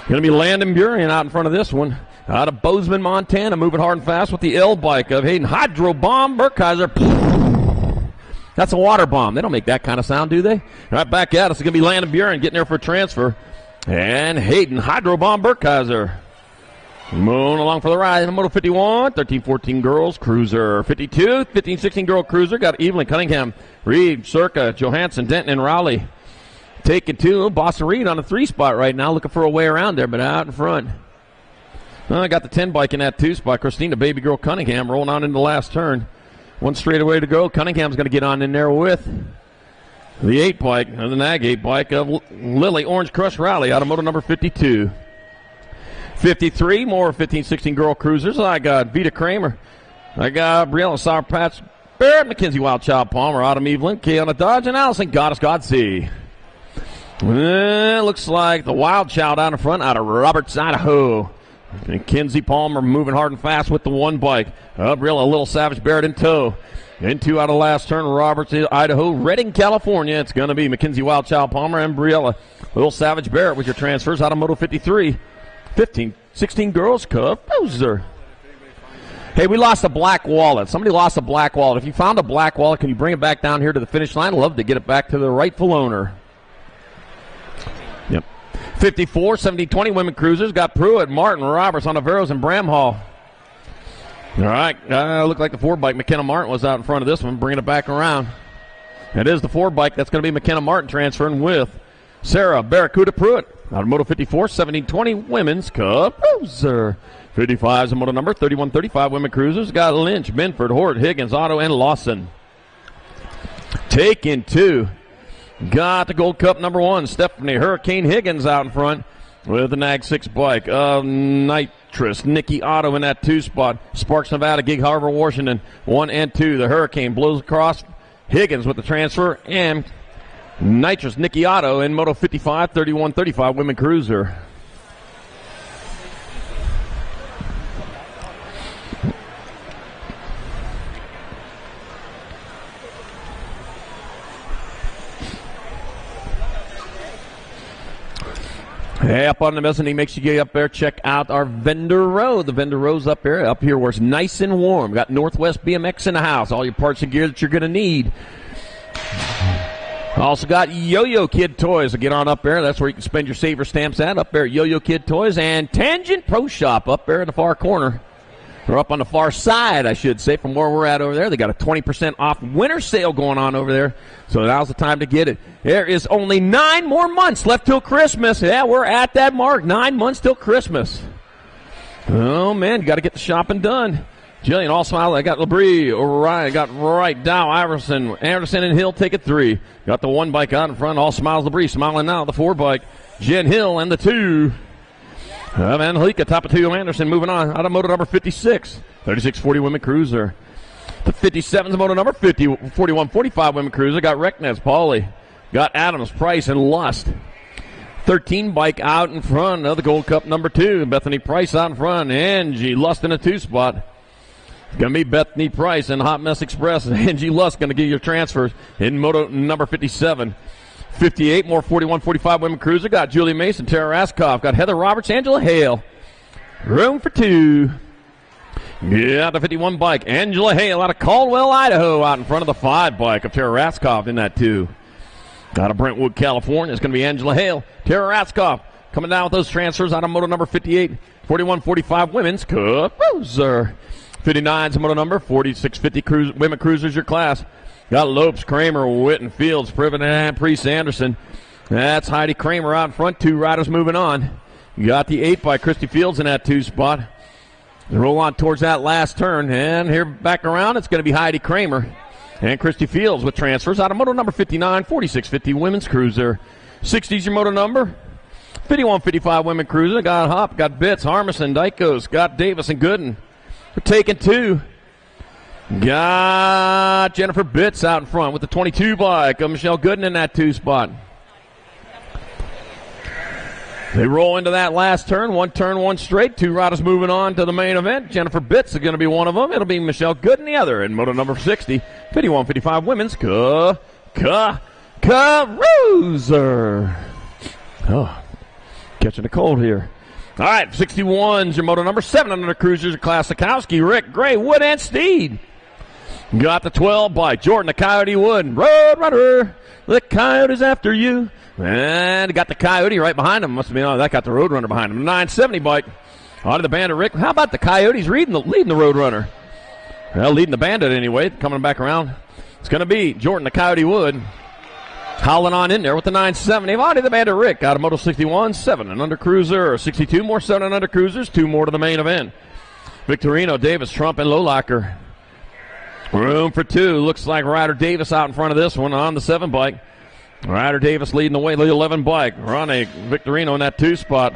Going to be Landon Burien out in front of this one. Out of Bozeman, Montana. Moving hard and fast with the L-bike of Hayden. Hydro Bomb, Burkheiser. That's a water bomb. They don't make that kind of sound, do they? Right back at us. It's going to be Landon Buren getting there for a transfer. And Hayden, Hydro Bomb, Burkheiser. Moving along for the ride in Moto 51. 13-14 girls cruiser. 52, 15-16 girl cruiser. Got Evelyn, Cunningham, Reed, Circa, Johansson, Denton, and Rowley. Taking 2. Boston Reed on the 3 spot right now. Looking for a way around there, but out in front. I got the 10 bike in that 2 spot. Christina, Baby Girl, Cunningham rolling on into the last turn. 1 straightaway to go. Cunningham's going to get on in there with the 8 bike, the Nag 8 bike of Lily Orange Crush Rally out of moto number 52. 53, more 15-16 girl cruisers. I got Vita Kramer. I got Briella Sour Patch Barrett, Mackenzie Wildchild Palmer, Autumn Evelyn, Kiana Dodge, and Allison Goddess Godsey. Looks like the Wild Child out in front out of Roberts, Idaho. Mackenzie Palmer moving hard and fast with the 1 bike. Briella Little Savage Barrett in tow. In 2 out of last turn, Roberts, Idaho, Redding, California. It's going to be Mackenzie Wildchild Palmer and Briella Little Savage Barrett with your transfers out of Moto 53. 15-16 girls, Cruiser. Hey, we lost a black wallet. Somebody lost a black wallet. If you found a black wallet, can you bring it back down here to the finish line? I'd love to get it back to the rightful owner. Yep. 54, 70-20 women cruisers. Got Pruitt, Martin, Roberts, Onaveros, and Bramhall. All right. Looked like the 4 bike. McKenna Martin was out in front of this one, bringing it back around. It is the 4 bike. That's going to be McKenna Martin transferring with Sarah Barracuda Pruitt. Out of Moto 54, 70-20 women's cruiser. 55 is the moto number. 31-35 women cruisers. Got Lynch, Binford, Hort, Higgins, Otto, and Lawson. Taking 2. Got the Gold Cup number 1. Stephanie Hurricane Higgins out in front with the Nag 6 bike. Nitrous, Nikki Otto in that 2 spot. Sparks, Nevada, Gig Harbor, Washington, 1 and 2. The Hurricane blows across. Higgins with the transfer. And Nitrous, Nikki Otto in Moto 55, 31-35 women cruiser. Hey, up on the mezzanine, make sure you get up there, check out our vendor row. The vendor row's up here where it's nice and warm. Got Northwest BMX in the house, all your parts and gear that you're going to need. Also got Yo-Yo Kid Toys. So get on up there. That's where you can spend your saver stamps at. Up there at Yo-Yo Kid Toys and Tangent Pro Shop up there in the far corner. Or up on the far side, I should say, from where we're at over there. They got a 20% off winter sale going on over there. So now's the time to get it. There is only 9 more months left till Christmas. Yeah, we're at that mark. 9 months till Christmas. Oh, man, you got to get the shopping done. Jillian, all smile. I got Labrie, O'Ryan, got Wright, Dow, Iverson, Anderson, and Hill take it 3. Got the 1 bike out in front. All smiles, Labrie. Smiling now, the 4 bike. Jen Hill and the 2. Van Halika, top of 2. Anderson moving on. Out of moto number 56. 36-40 women cruiser. The 57's moto number 50. 41-45 women cruiser. Got Reckness, Pauly. Got Adams, Price, and Lust. 13 bike out in front of the Gold Cup number 2. Bethany Price out in front. Angie Lust in a 2 spot. Going to be Bethany Price and Hot Mess Express. And Angie Lust going to get your transfers in moto number 57. 58, more 41-45 women cruiser. Got Julie Mason, Tara Raskoff. Got Heather Roberts, Angela Hale. Room for 2. Yeah, the 51 bike. Angela Hale out of Caldwell, Idaho, out in front of the 5 bike of Tara Raskoff in that 2. Out of Brentwood, California, it's going to be Angela Hale. Tara Raskoff coming down with those transfers out of moto number 58. 41-45 women's cruiser. 59's moto number. 46-50 women cruisers your class. Got Lopes, Kramer, Witten, Fields, Privet, and Priest Anderson. That's Heidi Kramer out in front. 2 riders moving on. You got the 8 by Christy Fields in that 2 spot. They roll on towards that last turn. And here back around, it's going to be Heidi Kramer and Christy Fields with transfers out of moto number 59, 46-50 women's cruiser. 60's your moto number. 51-55 women cruiser. Got Hop, got Bitts, Harmison, Dykos, got Davis and Gooden. We're taking 2. Got Jennifer Bitts out in front with the 22 bike of Michelle Gooden in that 2 spot. They roll into that last turn, one straight. 2 riders moving on to the main event. Jennifer Bitts is going to be one of them. It'll be Michelle Gooden the other in moto number 60. 51-55 women's cruiser. Oh, catching a cold here. All right, 61's your moto number 7 under cruisers. Klassikowski, Rick, Gray, Wood, and Steed. Got the 12 by Jordan, the Coyote Wood. Road Runner, the Coyote's after you. And got the Coyote right behind him. Must have been, that got the Road Runner behind him. 970 bike. Out of the Bandit, Rick. How about the Coyotes leading the Road Runner? Well, leading the Bandit anyway. Coming back around. It's going to be Jordan, the Coyote Wood. Howling on in there with the 970. Out of the Bandit, Rick. Out of Moto 61, 7 and under cruiser. 62 more 7 and under cruisers. 2 more to the main event. Victorino, Davis, Trump, and Lowlocker. Room for 2. Looks like Ryder Davis out in front of this one on the 7 bike. Ryder Davis leading the way, the 11 bike. Ronnie Victorino in that 2 spot.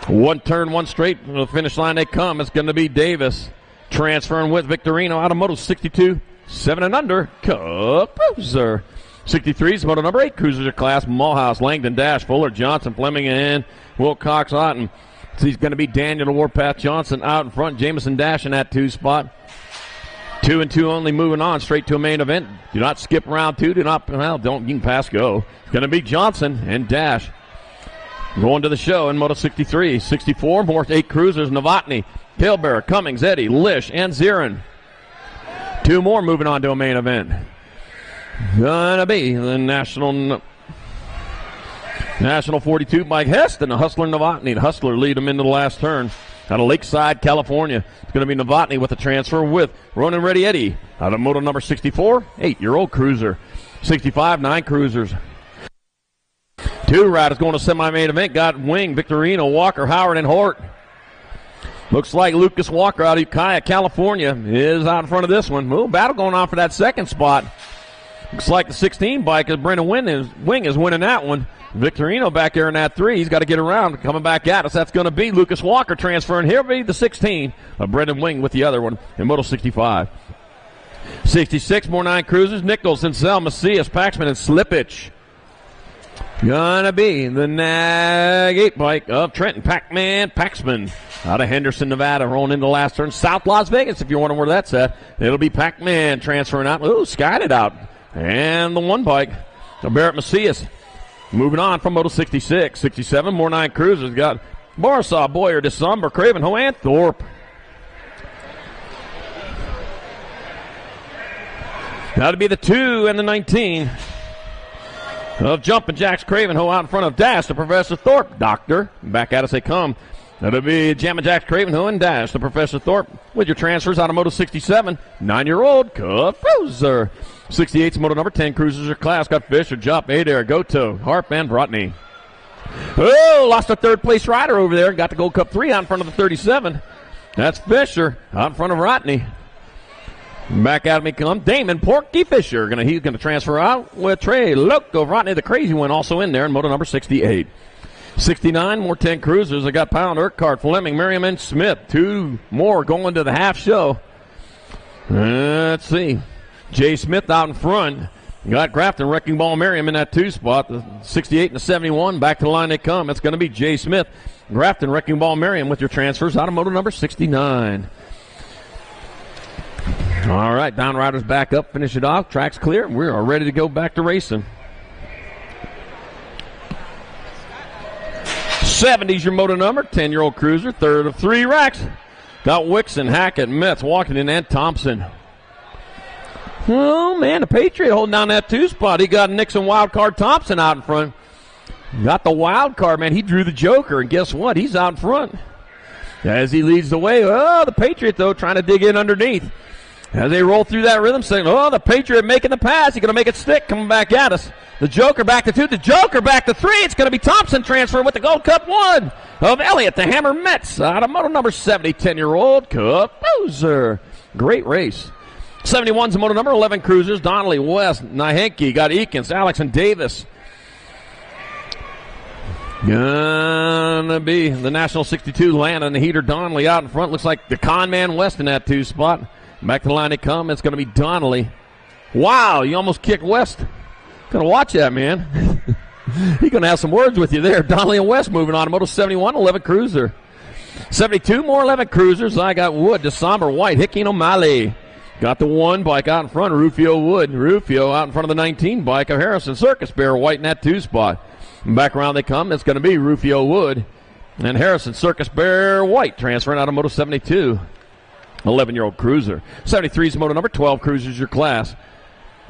1 turn, 1 straight. To the finish line they come. It's going to be Davis transferring with Victorino out of Moto 62. 7 and under. Cruiser. 63's Moto number 8 cruiser class. Mulhouse, Langdon, Dash, Fuller, Johnson, Fleming, and Wilcox Otten. He's going to be Daniel Warpath Johnson out in front. Jameson Dash in that 2 spot. 2 and 2 only, moving on straight to a main event. Do not skip round 2. You can pass go. It's going to be Johnson and Dash. Going to the show in Moto 63. 64, more 8 cruisers. Novotny, Tailbearer, Cummings, Eddie, Lish, and Zirin. 2 more moving on to a main event. Gonna be the National 42 bike Hest and the Hustler Novotny. The Hustler lead them into the last turn. Out of Lakeside, California. It's going to be Novotny with the transfer with Ronan Ready Eddie. Out of moto number 64, 8-year-old cruiser. 65, 9 cruisers. 2 riders going to semi-main event. Got Wing, Victorino, Walker, Howard, and Hort. Looks like Lucas Walker out of Ukiah, California is out in front of this one. Ooh, battle going on for that 2nd spot. Looks like the 16 bike is Brendan Wing is winning that one. Victorino back there in that 3. He's got to get around. Coming back at us. That's going to be Lucas Walker transferring. He'll be the 16 of Brendan Wing with the other one in Moto 65. 66, more 9 cruisers. Nichols, Insel, Macias, Paxman, and Slippage. Gonna be the Nag 8 bike of Trenton Paxman out of Henderson, Nevada, rolling into the last turn. South Las Vegas, if you're wondering where that's at. It'll be Pac-Man transferring out. Ooh, skied it out. And the 1 bike of Barrett Macias. Moving on from Moto 66. 67, more 9 cruisers. Got Barsaw, Boyer, December, Cravenho, and Thorpe. That'll be the 2 and the 19 of Jumpin' Jacks Cravenho out in front of Dash, the Professor Thorpe. Doctor, back at us they come. That'll be Jammin' Jacks Cravenho and Dash, the Professor Thorpe, with your transfers out of Moto 67. 9-year-old cruiser. 68's Moto number 10 cruisers or class. Got Fisher, Jump, Adair, Goto, Harp, and Brotney. Oh, lost a 3rd place rider over there. Got the Gold Cup 3 out in front of the 37. That's Fisher out in front of Rodney. Back at me come Damon Porky Fisher. He's gonna transfer out with Trey Loco. Rodney, the crazy one, also in there in moto number 68. 69, more 10 cruisers. I got Pound, Urquhart, Fleming, Merriam, and Smith. 2 more going to the half show. Let's see. Jay Smith out in front. Got Grafton, Wrecking Ball, Merriam in that 2 spot. The 68 and the 71. Back to the line they come. It's going to be Jay Smith, Grafton, Wrecking Ball, Merriam with your transfers out of moto number 69. All right, Down Riders back up, finish it off. Track's clear. We are ready to go back to racing. 70's your moto number, 10-year-old cruiser, 3rd of 3 racks. Got Wixon, Hackett, Metz, Walkington, and Thompson. Oh, man, the Patriot holding down that 2 spot. He got Nixon Wildcard Thompson out in front. Got the wild card, man. He drew the Joker, and guess what? He's out in front as he leads the way. Oh, the Patriot, though, trying to dig in underneath. As they roll through that rhythm, saying, oh, the Patriot making the pass. He's going to make it stick, coming back at us. The Joker back to 2. The Joker back to 3. It's going to be Thompson transfer with the Gold Cup 1 of Elliott, the Hammer Metz, out of moto number 70, 10-year-old cruiser. Great race. 71's moto number 11 cruisers. Donnelly, West, Nahenke, got Eakins, Alex, and Davis. Gonna be the National 62 Landon, the heater Donnelly out in front. Looks like the con man West in that 2 spot. Back to the line they come. It's going to be Donnelly. Wow, you almost kicked West. Gonna watch that, man. He's going to have some words with you there. Donnelly and West moving on. Moto 71, 11 Cruiser. 72 more 11 Cruisers. I got Wood, DeSomber, White, Hickey, and O'Malley. Got the 1 bike out in front, Rufio Wood. Rufio out in front of the 19 bike of Harrison Circus Bear, White in that 2 spot. And back around they come. It's going to be Rufio Wood and Harrison Circus Bear, White, transferring out of Moto 72. 11-year-old Cruiser. 73 is Moto number 12 Cruisers your class.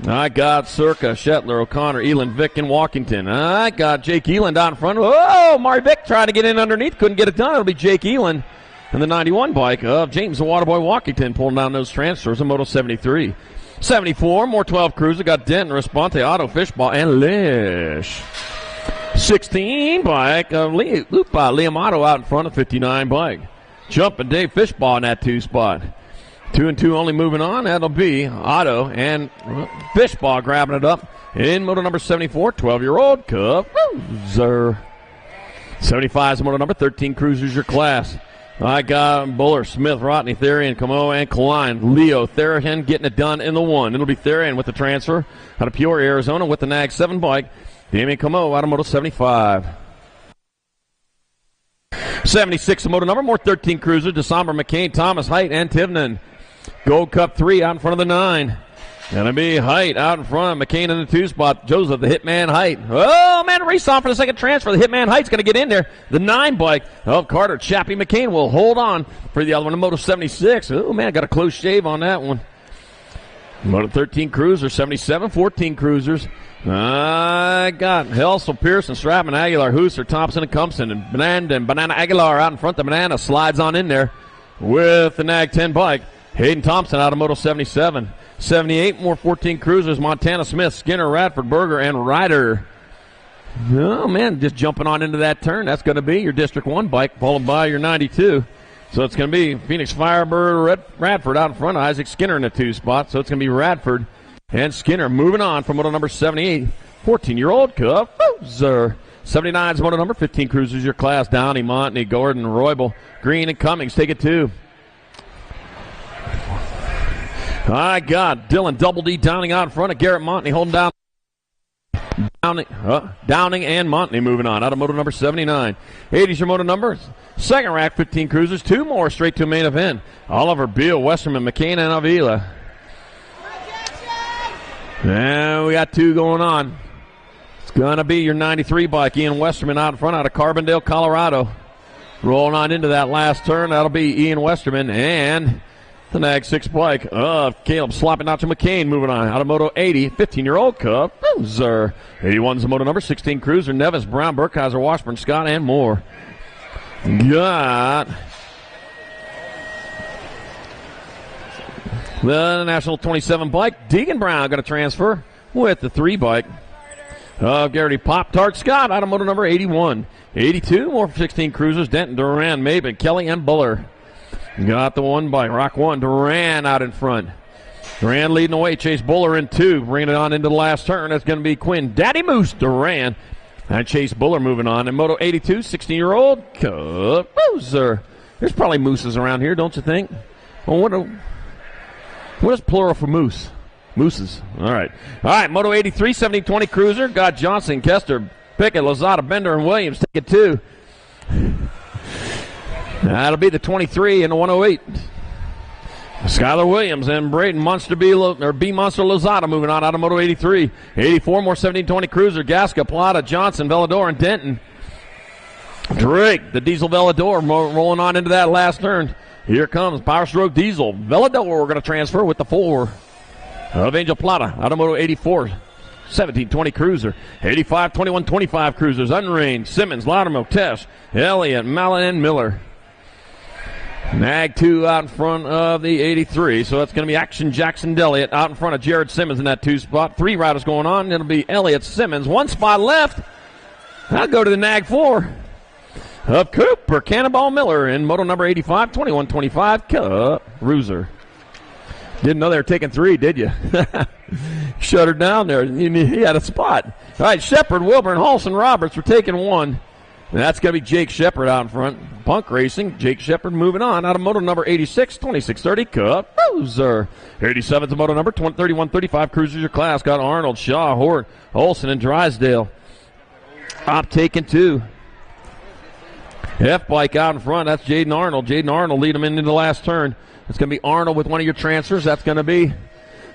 I got Circa, Shetler, O'Connor, Eland, Vick, and Walkington. I got Jake Eland out in front. Oh, Mari Vick trying to get in underneath. Couldn't get it done. It'll be Jake Eland. And the 91 bike of James the Waterboy Walkington pulling down those transfers in Moto 73. 74, more 12 Cruiser. Got Denton, Responte, Otto, Fishball, and Lish. 16 bike of Liamato out in front of 59 bike. Jumping Dave Fishball in that 2 spot. 2 and 2 only moving on. That'll be Otto and Fishball grabbing it up in Moto number 74, 12-year-old Cruiser. 75 is Moto number 13 Cruisers your class. I got Buller, Smith, Rodney, Therian, Camo, and Klein. Leo, Therian getting it done in the 1. It'll be Therian with the transfer out of Peoria, Arizona with the NAG 7 bike. Damien Camo out of Moto 75. 76 Moto number, more 13 Cruisers. DeSomber, McCain, Thomas, Height, and Tivnan. Gold Cup 3 out in front of the 9. Gonna be Height out in front of McCain in the 2 spot. Joseph, the Hitman Height. Oh, man, race on for the second transfer. The Hitman Height's going to get in there. The 9 bike of Carter. Chappie McCain will hold on for the other one in Moto 76. Oh, man, got a close shave on that one. Moto 13 Cruiser, 77, 14 Cruisers. I got Helsel, Pearson, Stratman, Aguilar, Hooser, Thompson, and Cumpson, and Banana Aguilar out in front. The Banana slides on in there with the NAG 10 bike. Hayden Thompson out of Moto 77. 78, more 14 Cruisers. Montana Smith, Skinner, Radford, Berger, and Ryder. Oh, man, just jumping on into that turn. That's going to be your District 1 bike, followed by your 92. So it's going to be Phoenix Firebird, Radford out in front of Isaac Skinner in the 2 spot. So it's going to be Radford and Skinner moving on from Moto number 78. 14-year-old Cruiser. 79 is Moto number 15 Cruisers your class. Downey, Montney, Gordon, Roybal, Green, and Cummings. Take it 2. I got Dylan Double D Downing out in front of Garrett Montney holding down. Downing and Montney moving on out of Moto number 79. 80's your Moto numbers. Second rack, 15 Cruisers. 2 more straight to main event. Oliver, Beal, Westerman, McCain, and Avila. And we got 2 going on. It's going to be your 93 bike. Ian Westerman out in front out of Carbondale, Colorado. Rolling on into that last turn. That'll be Ian Westerman and the NAG 6 bike of Caleb Sloppy Nacho McCain moving on out of Moto 80. 15-year-old Cruiser. 81's the Moto number 16 Cruiser. Nevis, Brown, Burkheiser, Washburn, Scott, and more. Got the National 27 bike. Deegan Brown going to transfer with the 3 bike of Garrity Pop-Tart Scott out of Moto number 81. 82, more 16 Cruisers. Denton, Duran, Maben, Kelly, and Buller. Got the 1 bike. Rock 1. Duran out in front. Duran leading the way. Chase Buller in 2. Bringing it on into the last turn. That's going to be Quinn Daddy Moose Duran. And Chase Buller moving on. And Moto 82, 16-year-old Cruiser. There's probably mooses around here, don't you think? Well, what is plural for moose? Mooses. All right. Moto 83, 70-20 Cruiser. Got Johnson, Kester, Pickett, Lozada, Bender, and Williams. Take it 2. That'll be the 23 and the 108. Skylar Williams and Braden Monster B Monster Lozada moving on out of Moto 83. 84, more 17-20 Cruiser. Gasca, Plata, Johnson, Velador, and Denton. Drake, the Diesel Velador, rolling on into that last turn. Here comes Power Stroke Diesel. Velador, we're going to transfer with the 4 of Angel Plata out of Moto 84. 17-20 Cruiser. 85, 21, 25 Cruisers. Unrained, Simmons, Loudermilk, Tesh, Elliott, Mallon, and Miller. NAG 2 out in front of the 83. So that's going to be Action Jackson Elliott out in front of Jared Simmons in that 2 spot. 3 riders going on. It'll be Elliott, Simmons. 1 spot left. I'll go to the NAG 4 of Cooper Cannonball Miller in Moto number 85, 21-25 Cruiser. Didn't know they were taking 3, did you? Shut her down there. He had a spot. All right, Shepard, Wilburn, Halson, Roberts were taking 1. And that's going to be Jake Shepard out in front. Punk Racing, Jake Shepard moving on out of moto number 86, 2630, Cup Cruiser. 87's the moto number, 3135, Cruisers your class. Got Arnold, Shaw, Hort, Olson, and Drysdale. Up taking 2. F-Bike out in front, that's Jaden Arnold. Jaden Arnold lead him into the last turn. It's going to be Arnold with one of your transfers. That's going to be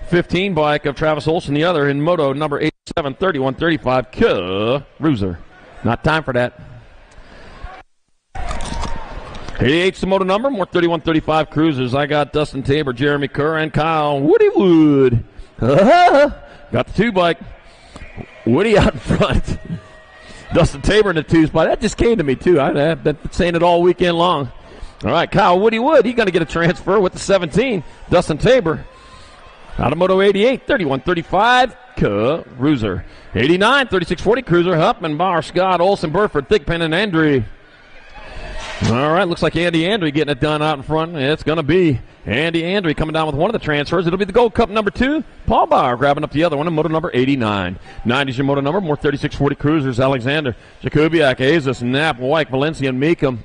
15 bike of Travis Olson, the other in moto number 87, 3135, Cruiser. Not time for that. 88's the moto number, more 3135 Cruisers. I got Dustin Tabor, Jeremy Kerr, and Kyle Woody Wood. Got the 2 bike. Woody out in front. Dustin Tabor in the 2 spot. That just came to me, too. I've been saying it all weekend long. All right, Kyle Woody Wood. He's going to get a transfer with the 17. Dustin Tabor out of moto 88, 3135 Cruiser. 89, 3640 Cruiser. Huffman, Bauer, Scott, Olson, Burford, Thigpen, and Andre. All right, looks like Andy Andre getting it done out in front. It's going to be Andy Andre coming down with one of the transfers. It'll be the Gold Cup number 2. Paul Bauer grabbing up the other one in moto number 89. 90's your moto number, more 3640 Cruisers. Alexander, Jakubiak, Azus, Knapp, White, Valencia, and Meekum.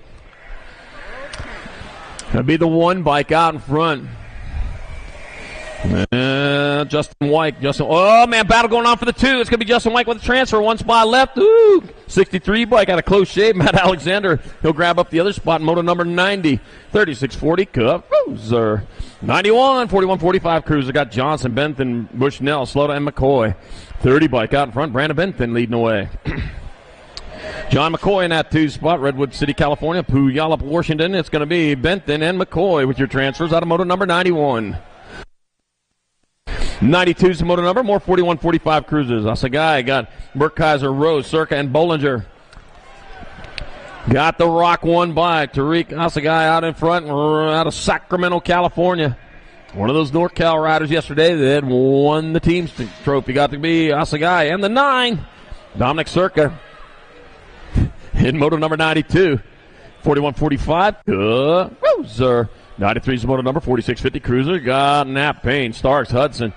That'll be the 1 bike out in front. Justin White. Oh, man, battle going on for the 2. It's going to be Justin White with a transfer. 1 spot left. Ooh, 63 bike out of close shave. Matt Alexander, he'll grab up the other spot in moto number 90. 3640 Cup Cruiser. 91, 4145 Cruiser. Got Johnson, Benton, Bushnell, Slota, and McCoy. 30 bike out in front. Brandon Benton leading the way. John McCoy in that 2 spot. Redwood City, California. Puyallup, Washington. It's going to be Benton and McCoy with your transfers out of moto number 91. 92's the moto number, more 4145 Cruisers. Asagai got Burkheiser, Rose, Circa, and Bollinger. Got the Rock 1 bike. Tariq Asagai out in front, out of Sacramento, California. One of those NorCal riders yesterday that had won the team's trophy. Got to be Asagai. And the 9, Dominic Circa in moto number 92. 4145 Cruiser. 93's the moto number, 4650 Cruiser. Got Knapp, Payne, Starks, Hudson,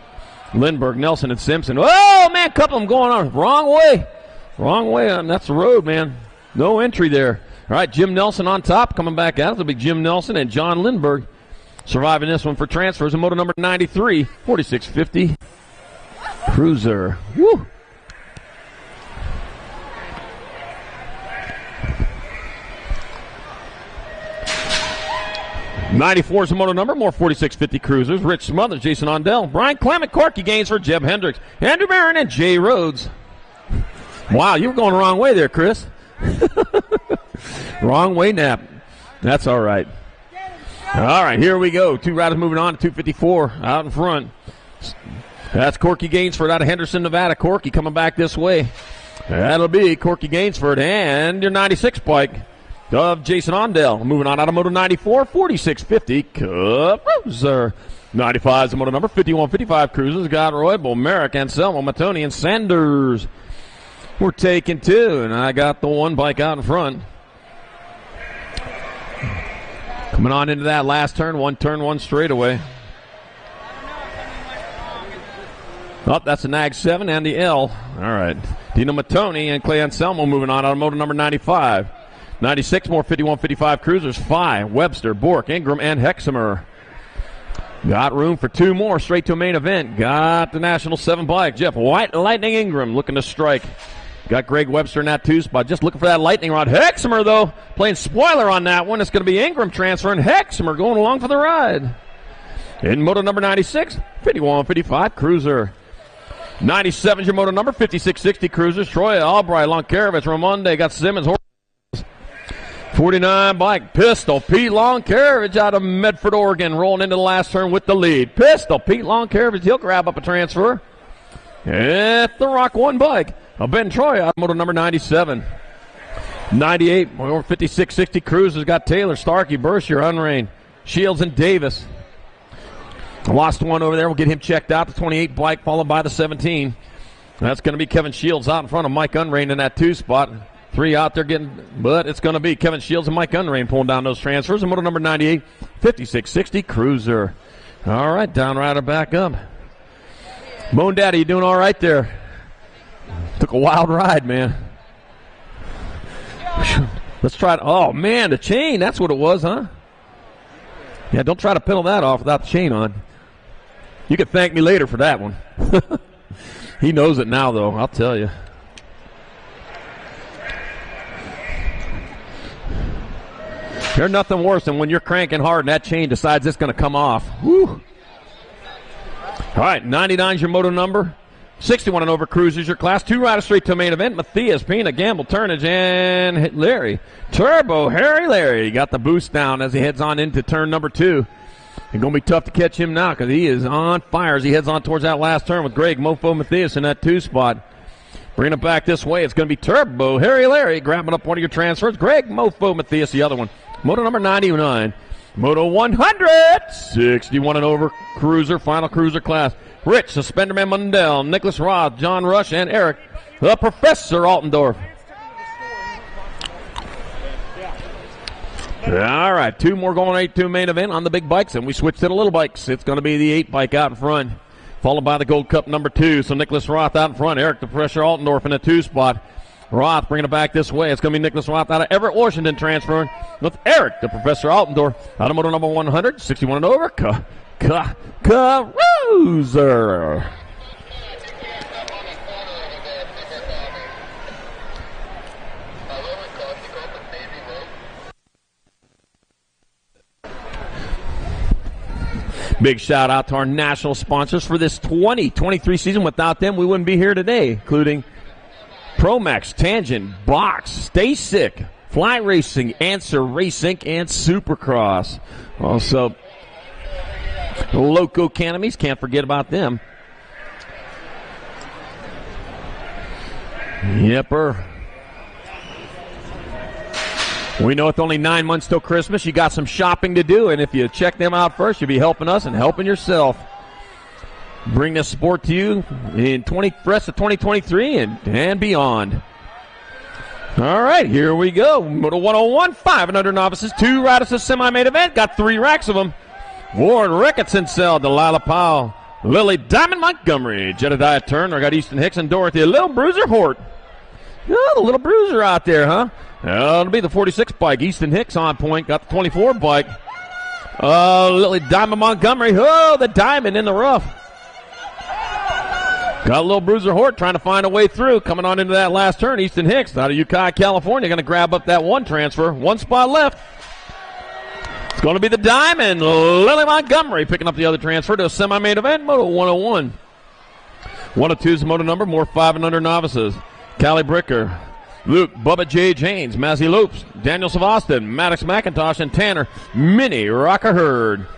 Lindbergh, Nelson, and Simpson. Oh, man, a couple of them going on. Wrong way. Wrong way. That's the road, man. No entry there. All right, Jim Nelson on top, coming back out. It'll be Jim Nelson and John Lindbergh surviving this one for transfers in moto number 93, 4650 Cruiser. Woo. 94 is the moto number, more 4650 Cruisers. Rich Smothers, Jason Ondell, Brian Clement, Corky Gainsford, Jeb Hendricks, Andrew Barron, and Jay Rhodes. Wow, you were going the wrong way there, Chris. Wrong way, Knapp. That's all right. All right, here we go. 2 riders moving on to 254 out in front. That's Corky Gainsford out of Henderson, Nevada. Corky coming back this way. That'll be Corky Gainsford and your 96 bike of Jason Ondell. Moving on out of moto 94, 4650 Cruiser. 95 is the moto number, 5155 Cruisers. Got Roybal, Merrick, Anselmo, Matoni, and Sanders. We're taking 2, and I got the 1 bike out in front. Coming on into that last turn, 1 turn, 1 straightaway. Oh, that's the NAG 7 and the L. All right. Dino Matoni and Clay Anselmo moving on out of moto number 95. 96 more 5155 Cruisers. 5, Webster, Bork, Ingram, and Hexamer. Got room for 2 more straight to a main event. Got the National 7 bike. Jeff White, Lightning Ingram looking to strike. Got Greg Webster in that 2 spot. Just looking for that lightning rod. Hexamer, though, playing spoiler on that one. It's going to be Ingram transferring. Hexamer going along for the ride. In moto number 96, 5155 Cruiser. 97 is your moto number, 5660 Cruisers. Troy Albright, Lonkarovich, Ramonde. Got Simmons. 49 bike, Pistol Pete Lonkarovich out of Medford, Oregon, rolling into the last turn with the lead. Pistol Pete Lonkarovich, he'll grab up a transfer. At the Rock 1 bike, Ben Troy out of moto number 97. 98, or 5660 Cruisers. Got Taylor, Starkey, Berkshire, Unrain, Shields, and Davis. Lost 1 over there. We'll get him checked out. The 28 bike, followed by the 17. That's going to be Kevin Shields out in front of Mike Unrain in that 2 spot. 3 out there getting, but it's going to be Kevin Shields and Mike Unrain pulling down those transfers. And moto number 98, 5660 Cruiser. All right, down rider back up. Moan Daddy, you doing all right there? Took a wild ride, man. Let's try it. Oh, man, the chain. That's what it was, huh? Yeah, don't try to pedal that off without the chain on. You can thank me later for that one. He knows it now, though, I'll tell you. There's nothing worse than when you're cranking hard and that chain decides it's going to come off. Woo. All right, 99 is your moto number. 61 and over cruisers your class. 2 riders straight to the main event. Matthias, Pena, Gamble, Turnage, and Larry. Turbo, Harry Larry got the boost down as he heads on into turn number 2. It's going to be tough to catch him now because he is on fire as he heads on towards that last turn with Greg Mofo Matthias in that 2 spot. Bringing it back this way, it's going to be Turbo, Harry Larry grabbing up one of your transfers. Greg Mofo Matthias, the other one. Moto number 99. Moto 100. 61 and over cruiser, final cruiser class. Rich, Suspenderman Mundell, Nicholas Roth, John Rush, and Eric, the Professor Altendorf. All right, 2 more going 8-2 main event on the big bikes, and we switch to the little bikes. It's going to be the 8 bike out in front, followed by the Gold Cup number 2. So Nicholas Roth out in front, Eric, the Professor Altendorf in the 2 spot. Roth bringing it back this way. It's going to be Nicholas Roth out of Everett, Washington, transferring with Eric, the Professor Altendorf, out of moto number 100, 61 and over. Cruiser. Big shout out to our national sponsors for this 2023 season. Without them, we wouldn't be here today, including Promax, Tangent, Box, Stacyc, Fly Racing, Answer Racing, and Supercross. Also, Loco Canamies, can't forget about them. Yepper. We know it's only 9 months till Christmas. You got some shopping to do, and if you check them out first, you'll be helping us and helping yourself. Bring this sport to you in rest of 2023 and beyond. All right, here we go. Moto 101, 5 and under novices, 2 riders to semi-main event. Got 3 racks of them. Warren Ricketson, Delilah Powell, Lily Diamond Montgomery, Jedediah Turner. Got Easton Hicks and Dorothy, a little bruiser Hort. Oh, the little bruiser out there, huh? It'll be the 46 bike. Easton Hicks on point. Got the 24 bike. Lily Diamond Montgomery. Oh, the diamond in the rough. Got a little bruiser Hort trying to find a way through. Coming on into that last turn. Easton Hicks out of Ukiah, California. Going to grab up that 1 transfer. 1 spot left. It's going to be the diamond. Lily Montgomery picking up the other transfer to a semi-main event. Moto 101. 102 is the moto number. More 5 and under novices. Callie Bricker, Luke, Bubba J. James, Mazzy Lopes, Daniel Savastin, Maddox McIntosh, and Tanner Minnie Rocker Hurd.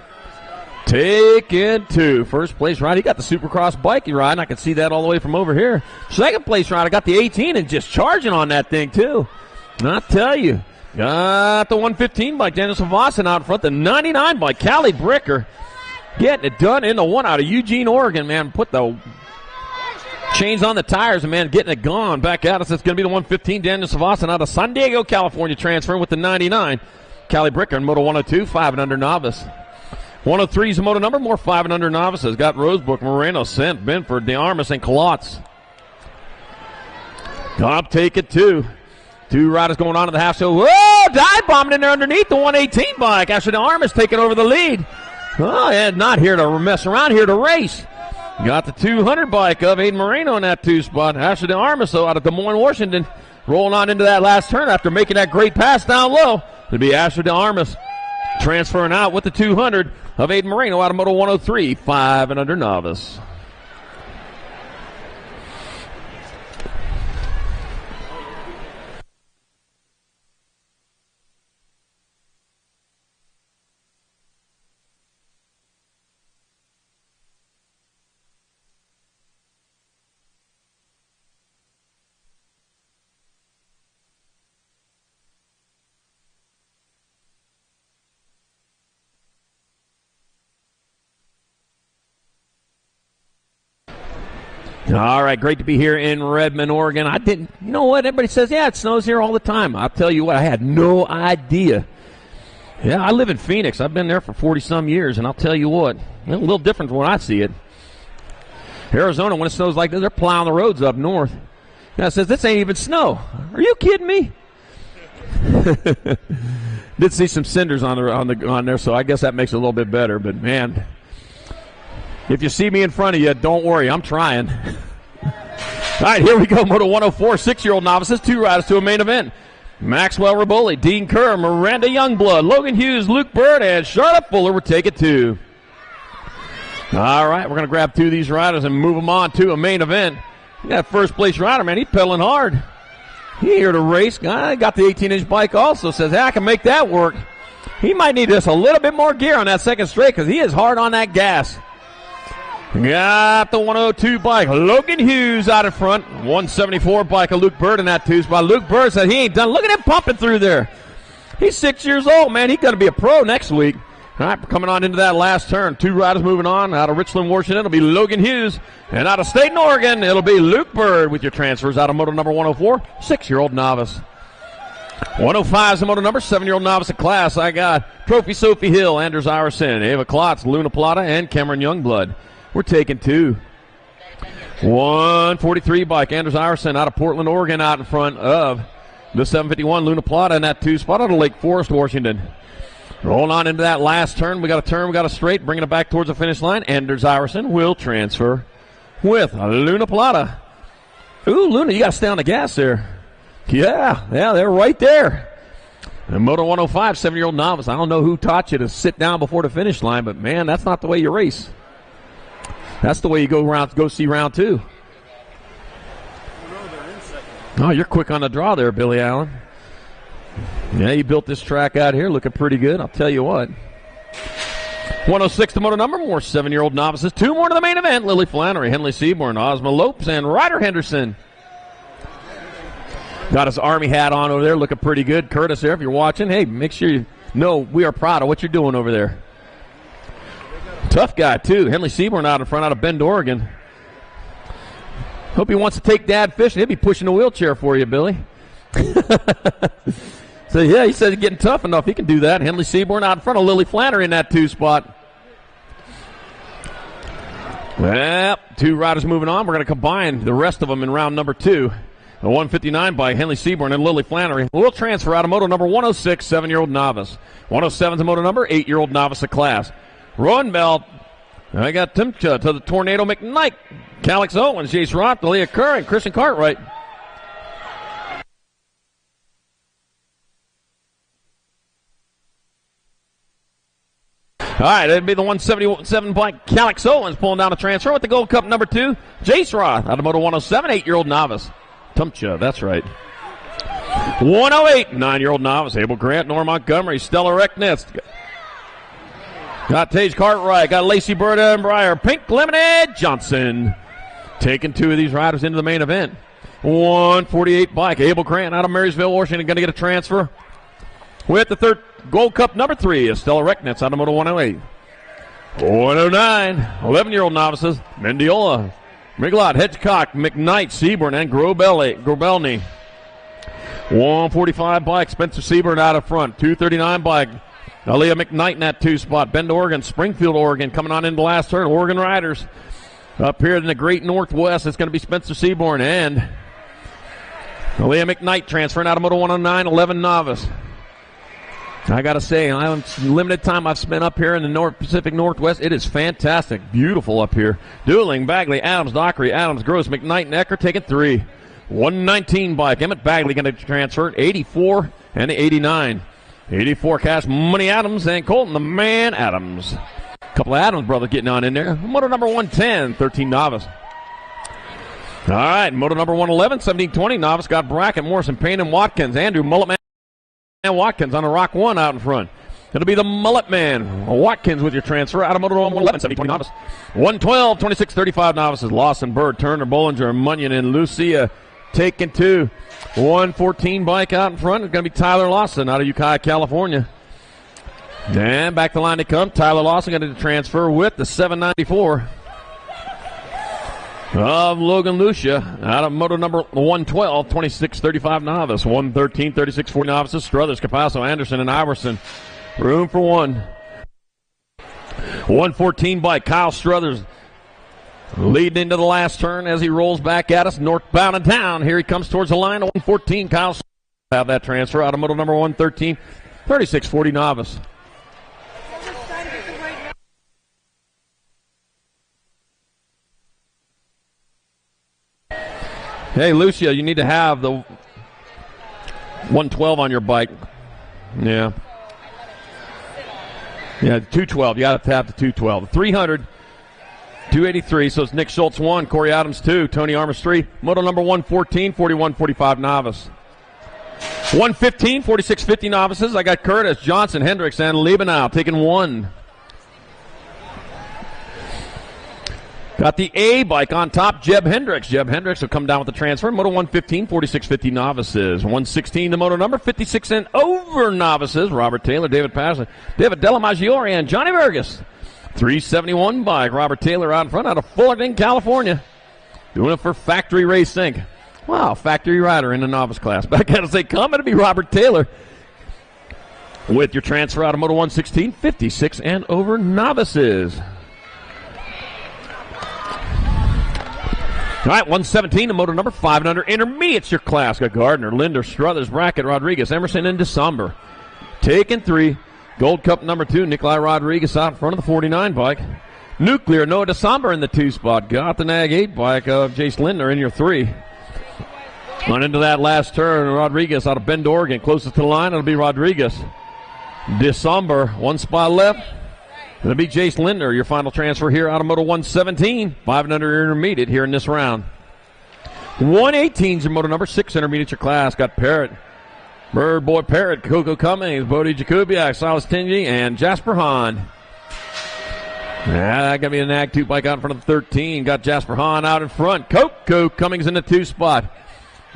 Taking 2. First place ride. He got the Supercross bike he riding. I can see that all the way from over here. Second place ride. I got the 18 and just charging on that thing too. And I tell you, got the 115 bike. Daniel Savastin out in front. The 99 bike. Callie Bricker getting it done in the 1 out of Eugene, Oregon. Man, put the chains on the tires and, man, getting it gone back at us. It's going to be the 115. Daniel Savastin out of San Diego, California, transferring with the 99. Callie Bricker in Moto 102, 5 and under novice. 103 is the moto number. More 5 and under novices. Got Rosebrook, Moreno, Sent, Benford, DeArmas, and Klotz. Top take it 2. 2 riders going on to the half show. Whoa! Dive bombing in there underneath the 118 bike. Ashley DeArmas taking over the lead. Oh, yeah, not here to mess around, here to race. Got the 200 bike of Aiden Moreno in that 2 spot. Ashley DeArmas, though, out of Des Moines, Washington, rolling on into that last turn after making that great pass down low. It'll be Ashley DeArmas transferring out with the 200 of Aiden Moreno out of Moto 103, 5 and under novice. All right, great to be here in Redmond, Oregon. You know what? Everybody says, yeah, it snows here all the time. I'll tell you what, I had no idea. Yeah, I live in Phoenix. I've been there for 40-some years, and I'll tell you what, a little different from when I see it. Arizona, when it snows like this, they're plowing the roads up north. And I says, this ain't even snow. Are you kidding me? Did see some cinders on there, so I guess that makes it a little bit better. But man, if you see me in front of you, don't worry, I'm trying. All right, here we go. Moto 104, 6-year-old novices, 2 riders to a main event. Maxwell Raboli, Dean Kerr, Miranda Youngblood, Logan Hughes, Luke Bird, and Charlotte Fuller will take it 2. All right, we're going to grab 2 of these riders and move them on to a main event. That first place rider, man, he's pedaling hard. He here to race. Guy got the 18-inch bike also. Says, hey, I can make that work. He might need just a little bit more gear on that second straight because he is hard on that gas. Got the 102 bike. Logan Hughes out in front. 174 bike of Luke Bird in that 2 spot. Luke Bird said he ain't done. Look at him pumping through there. He's 6 years old, man. He's going to be a pro next week. All right, coming on into that last turn. 2 riders moving on. Out of Richland, Washington, it'll be Logan Hughes. And out of Staten, Oregon, it'll be Luke Bird with your transfers out of moto number 104, 6-year-old novice. 105 is the moto number, 7-year-old novice at class. I got Trophy Sophie Hill, Anders Iverson, Ava Klotz, Luna Plata, and Cameron Youngblood. We're taking 2. 143 bike, Anders Iverson out of Portland, Oregon, out in front of the 751 Luna Plata in that 2 spot out of Lake Forest, Washington. Rolling on into that last turn. We got a straight, bringing it back towards the finish line. Anders Iverson will transfer with Luna Plata. Ooh, Luna, you got to stay on the gas there. Yeah, they're right there. And Moto 105, 7-year-old novice. I don't know who taught you to sit down before the finish line, but man, that's not the way you race. That's the way you go see round 2. Oh, you're quick on the draw there, Billy Allen. Yeah, you built this track out here looking pretty good, I'll tell you what. 106 the moto number, more 7-year-old novices. 2 more to the main event. Lily Flannery, Henley Seaborn, Ozma Lopes, and Ryder Henderson. Got his Army hat on over there, looking pretty good. Curtis there, if you're watching, hey, make sure you know we are proud of what you're doing over there. Tough guy, too. Henley Seaborn out in front, out of Bend, Oregon. Hope he wants to take Dad fishing. He'll be pushing a wheelchair for you, Billy. So, yeah, he says he's getting tough enough. He can do that. Henley Seaborn out in front of Lily Flannery in that 2 spot. Well, 2 riders moving on. We're going to combine the rest of them in round number 2. The 159 by Henley Seaborn and Lily Flannery. We'll transfer out of moto number 106, 7-year-old novice. 107 is moto number, 8-year-old novice of class. Rowan Bell. I got Timcha to the Tornado McKnight. Calix Owens, Jace Roth, Leah Kerr, and Christian Cartwright. All right, that'd be the 177 bike. Calix Owens pulling down a transfer with the Gold Cup number 2. Jace Roth out of moto 107, 8-year-old novice. Tumcha, that's right. 108, 9-year-old novice. Abel Grant, Norm Montgomery, Stella Recknitz. Got Tage Cartwright, got Lacey Berta and Breyer. Pink Lemonade Johnson. Taking 2 of these riders into the main event. 148 bike. Abel Grant out of Marysville, Washington, going to get a transfer. With the third Gold Cup number 3 is Stella Recknitz out of moto 108. 109, 11-year-old novices. Mendiola, Miglot, Hedgecock, McKnight, Seaborn, and Grobelny. 145 bike, Spencer Seaborn out of front. 239 bike, Aaliyah McKnight in that 2 spot. Bend, Oregon, Springfield, Oregon, coming on into the last turn. Oregon Riders. Up here in the great Northwest, it's going to be Spencer Seaborn and Aaliyah McKnight transferring out of moto 109, 11 novice. I got to say, limited time I've spent up here in the Pacific Northwest, it is fantastic. Beautiful up here. Dueling, Bagley, Adams, Dockery, Adams, Gross, McKnight, and Ecker taking 3. 119 bike. Emmett Bagley going to transfer 84 and 89. 84 Cash Money Adams and Colton the Man Adams. A couple of Adams brothers getting on in there. Moto number 110, 13 novice. All right, moto number 111, 1720 novice. Got Brackett, Morrison, Payne, and Watkins. Andrew Mulletman and Watkins on a Rock 1 out in front. It'll be the Mullet Man. Watkins with your transfer out of moto 111, 1720 novice. 112, 26, 35 novices. Lawson, Bird, Turner, Bollinger, Munyon, and Lucia taking 2. 114 bike out in front. It's going to be Tyler Lawson out of Ukiah, California. And back the line they come. Tyler Lawson going to transfer with the 794 of Logan Lucia out of moto number 112, 26-35 novice. 113, 36-40 novices. Struthers, Capasso, Anderson, and Iverson. Room for 1. 114 bike. Kyle Struthers leading into the last turn as he rolls back at us. Northbound and down. Here he comes towards the line. 114, Kyle have that transfer out of model number 113, 3640 novice. Hey, Lucia, you need to have the 112 on your bike. Yeah. Yeah, 212. You got to have the 212. 300, 283. So it's Nick Schultz 1, Corey Adams 2, Tony Armas 3. Model number 114, 4145 novice. 115, 4650 novices. I got Curtis, Johnson, Hendricks, and Liebenau taking 1. Got the A bike on top, Jeb Hendricks. Jeb Hendricks will come down with the transfer. Moto 115, 4650 novices. 116, the moto number, 56 and over novices. Robert Taylor, David Pasley, David Delamagiore, and Johnny Burgess. 371 bike. Robert Taylor out in front out of Fullerton, California. Doing it for Factory Race Inc. Wow, factory rider in the novice class. But I got to say, coming to be Robert Taylor with your transfer out of Moto 116, 56 and over novices. All right, 117, the motor number 5 and under intermediates, your class. Got Gardner, Linder, Struthers, Brackett, Rodriguez, Emerson, and December. Taking 3, Gold Cup number 2, Nikolai Rodriguez out in front of the 49 bike. Nuclear, Noah December in the 2 spot. Got the Nag 8 bike of Jace Lindner in your 3. On into that last turn, Rodriguez out of Bend, Oregon. Closest to the line, it'll be Rodriguez. December, 1 spot left. It'll be Jace Lindner, your final transfer here out of Moto 117. 5 and under intermediate here in this round. 118's your Moto number 6 intermediate your class. Got Parrott, Bird Boy Parrott, Coco Cummings, Bodie Jakubiak, Silas Tingy, and Jasper Hahn. That got to be a Nag 2 bike out in front of the 13. Got Jasper Hahn out in front. Coco Cummings in the 2 spot.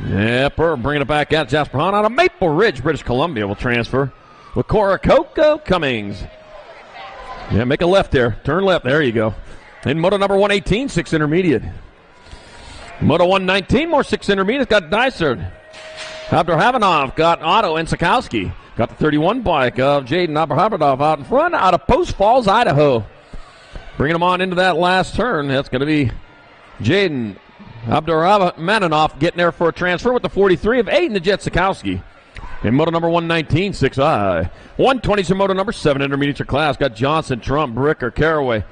Yep, we're bringing it back out. Jasper Hahn out of Maple Ridge, British Columbia will transfer with Cora Coco Cummings. Yeah, make a left there. Turn left. There you go. In Moto number 118, 6 intermediate. Moto 119, more 6 intermediate. Got Dysert. Abderhavanov got Otto and Sikowski. Got the 31 bike of Jaden Abderhavanov out in front out of Post Falls, Idaho. Bringing him on into that last turn. That's going to be Jaden Abderhavanov getting there for a transfer with the 43 of Aiden the Jet Sikowski. In Moto number 119, 6I. 120's your Moto number 7 intermediate your class. Got Johnson, Trump, Bricker, Caraway,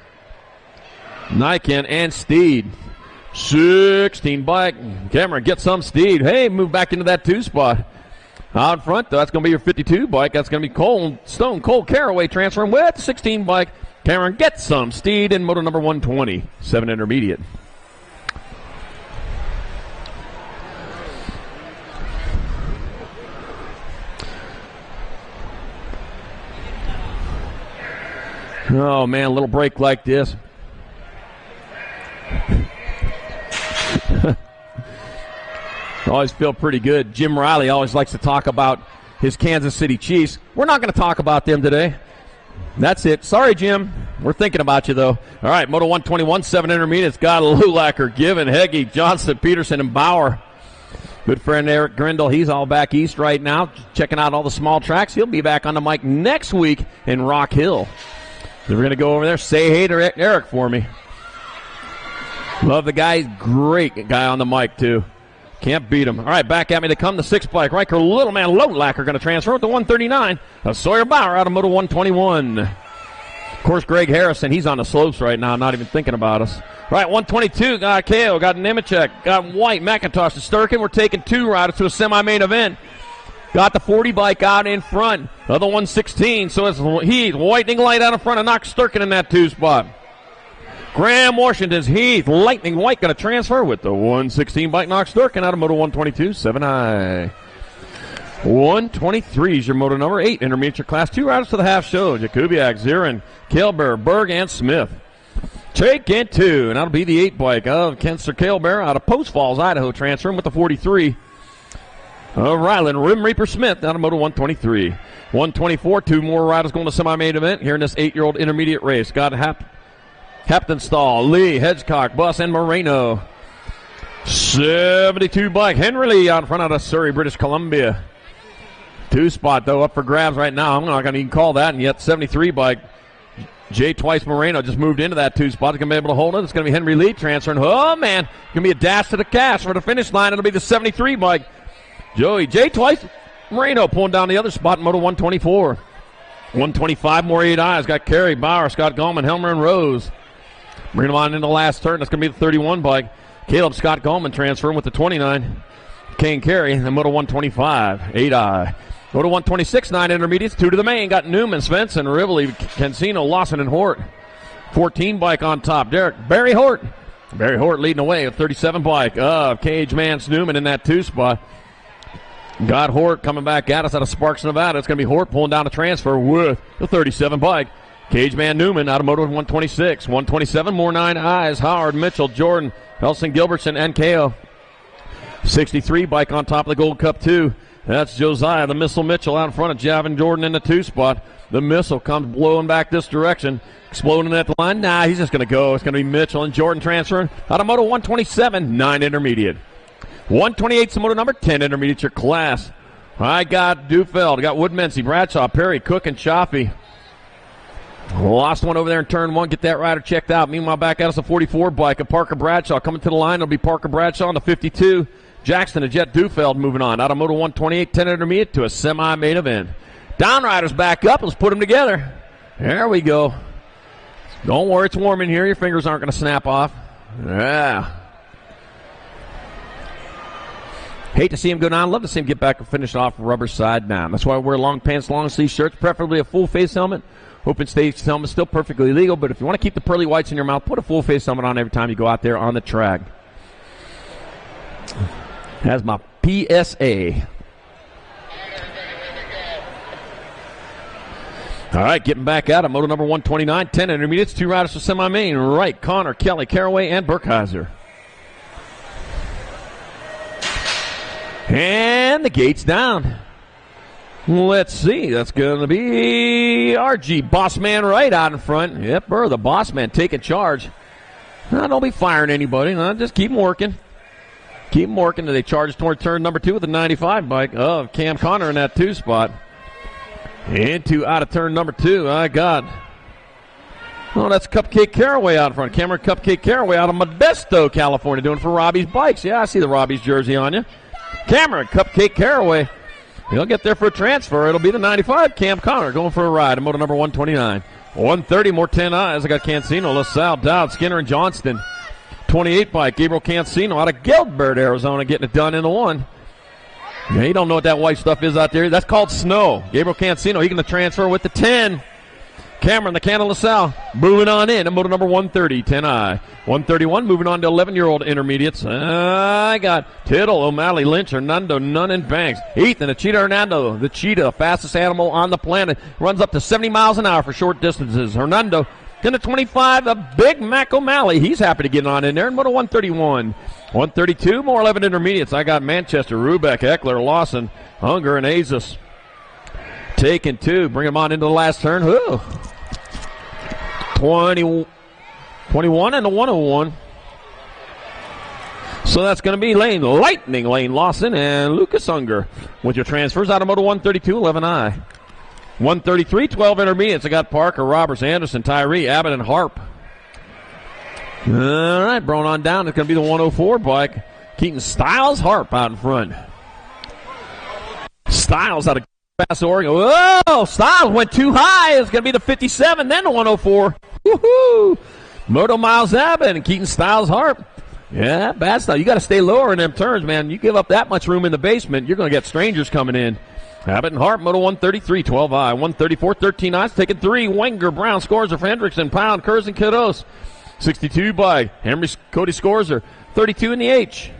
Niken, and Steed. 16 bike. Cameron, get some Steed. Hey, move back into that 2 spot. Out in front, though, that's going to be your 52 bike. That's going to be Cole Caraway transferring with the 16 bike. Cameron, get some Steed in Moto number 120. 7 intermediate. Oh, man, a little break like this. Always feel pretty good. Jim Riley always likes to talk about his Kansas City Chiefs. We're not going to talk about them today. That's it. Sorry, Jim. We're thinking about you, though. All right, Moto 121, 7 intermediates. Got Lulacher, Given, Heggie, Johnson, Peterson, and Bauer. Good friend Eric Grindle, he's all back east right now, checking out all the small tracks. He'll be back on the mic next week in Rock Hill. So we're going to go over there. Say hey to Eric for me. Love the guy. He's great guy on the mic, too. Can't beat him. All right, back at me to come the 6 bike. Riker Little Man Lolacher going to transfer with the 139. Sawyer Bauer out of Moto 121. Of course, Greg Harrison, he's on the slopes right now, not even thinking about us. All right, 122, got Kale, got Nemechek, got White, McIntosh, and Sturkin. We're taking 2 riders to a semi-main event. Got the 40 bike out in front of the 116, so it's Heath, Lightning Light out in front of Knox Sturkin in that 2 spot. Graham Washington's Heath, Lightning White going to transfer with the 116 bike. Knox Sturkin out of Moto 122, 7I. 123 is your Moto number 8, intermediate class. 2 riders to the half show. Jakubiak, Zirin, Kilber, Berg, and Smith. Taking 2, and that'll be the 8 bike of Kenster Kilber out of Post Falls, Idaho, transferring with the 43. Ryland Rim Reaper Smith out of Moto 123. 124, 2 more riders going to semi-main event here in this 8-year-old intermediate race. Got Haptonstall, Lee, Hedgecock, Buss, and Moreno. 72 bike, Henry Lee out in front out of Surrey, British Columbia. 2 spot, though, up for grabs right now. I'm not going to even call that, and yet 73 bike. Jay Twice Moreno just moved into that 2 spot. He's going to be able to hold it. It's going to be Henry Lee transferring. Oh, man, going to be a dash to the cash for the finish line. It'll be the 73 bike. Jay Twice Moreno pulling down the other spot in Moto 124. 125 more 8 eyes. Got Carey, Bauer, Scott Gallman, Helmer, and Rose. Bring them on into the last turn. That's going to be the 31 bike. Caleb Scott Gallman transferring with the 29. Kane Carey in Moto 125. 8 eye. Moto 126, 9 intermediates. 2 to the main. Got Newman, Svensson, Rivoli, Cancino, Lawson, and Hort. 14 bike on top. Barry Hort. Barry Hort leading away with 37 bike of Cage Mance Newman in that 2 spot. Got Hort coming back at us out of Sparks, Nevada. It's going to be Hort pulling down a transfer with the 37 bike. Cage Man Newman out of Moto 126. 127, more 9 eyes. Howard, Mitchell, Jordan, Helson, Gilbertson, and KO. 63 bike on top of the Gold Cup 2. That's Josiah, the Missile Mitchell out in front of Javin Jordan in the 2 spot. The Missile comes blowing back this direction. Exploding at the line. Nah, he's just going to go. It's going to be Mitchell and Jordan transferring out of Moto 127. 9 intermediate. 128's the moto number, 10 intermediate your class. I got Dufeld, got Woodmansey, Bradshaw, Perry, Cook, and Chaffee. Lost one over there in turn 1. Get that rider checked out. Meanwhile, back out us a 44 bike of Parker Bradshaw. Coming to the line, it'll be Parker Bradshaw on the 52. Jackson and Jet Dufeld moving on. Out of Moto 128, 10 intermediate to a semi-main event. Downriders back up. Let's put them together. There we go. Don't worry, it's warm in here. Your fingers aren't going to snap off. Yeah. Hate to see him go down. Love to see him get back and finish off rubber side down. That's why I wear long pants, long sleeve shirts, preferably a full face helmet. Open stage helmet still perfectly legal, but if you want to keep the pearly whites in your mouth, put a full face helmet on every time you go out there on the track. That's my PSA. All right, getting back out of Moto number 129, 10 intermediates, 2 riders for semi-main. Wright, Connor, Kelly, Caraway, and Burkheiser. And the gate's down. Let's see. That's going to be RG, Boss Man Wright out in front. Yep, the Boss Man taking charge. No, don't be firing anybody. No, just keep them working. Keep them working. They charge toward turn number 2 with the 95 bike of Cam Connor in that 2 spot. Into out of turn number 2. I got. Oh, that's Cupcake Caraway out in front. Cameron Cupcake Caraway out of Modesto, California, doing for Robbie's Bikes. Yeah, I see the Robbie's jersey on you. Cameron Cupcake Caraway. He'll get there for a transfer. It'll be the 95. Cam Connor going for a ride in moto number 129. 130 more 10 eyes. I got Cancino, LaSalle, Dowd, Skinner, and Johnston. 28 bike. Gabriel Cancino out of Gilbert, Arizona, getting it done in the 1. Yeah, you don't know what that white stuff is out there. That's called snow. Gabriel Cancino, he going to transfer with the 10. Cameron, the can of LaSalle, moving on in moto number 130, 10I. 131, moving on to 11-year-old intermediates. I got Tittle, O'Malley, Lynch, Hernando, Nunn, and Banks. Ethan, the Cheetah Hernando, the Cheetah, fastest animal on the planet. Runs up to 70 miles an hour for short distances. Hernando, then the 25, the Big Mac O'Malley. He's happy to get on in there in moto 131. 132, more 11 intermediates. I got Manchester, Rubeck, Eckler, Lawson, Hunger, and Azus. Taking 2, bring him on into the last turn. Ooh. 21 and the 101. So that's going to be Lightning Lane Lawson and Lucas Unger with your transfers out of moto 132, 11I. 133, 12 intermediates. I got Parker, Roberts, Anderson, Tyree, Abbott, and Harp. All right, brought on down. It's going to be the 104 bike. Keaton Styles, Harp out in front. Styles out of Paso, Oregon. Whoa! Styles went too high. It's going to be the 57, then the 104. Woohoo! Moto Miles Abbott and Keaton Styles Harp. Yeah, bad stuff. You got to stay lower in them turns, man. You give up that much room in the basement, you're going to get strangers coming in. Abbott and Harp, moto 133, 12I. 134, 13 eyes, taking 3. Wenger, Brown, Scorzer for Hendrickson, Pound, Kurz, and Kiddos. 62 by Henry, Cody Scorzer. 32 in the H.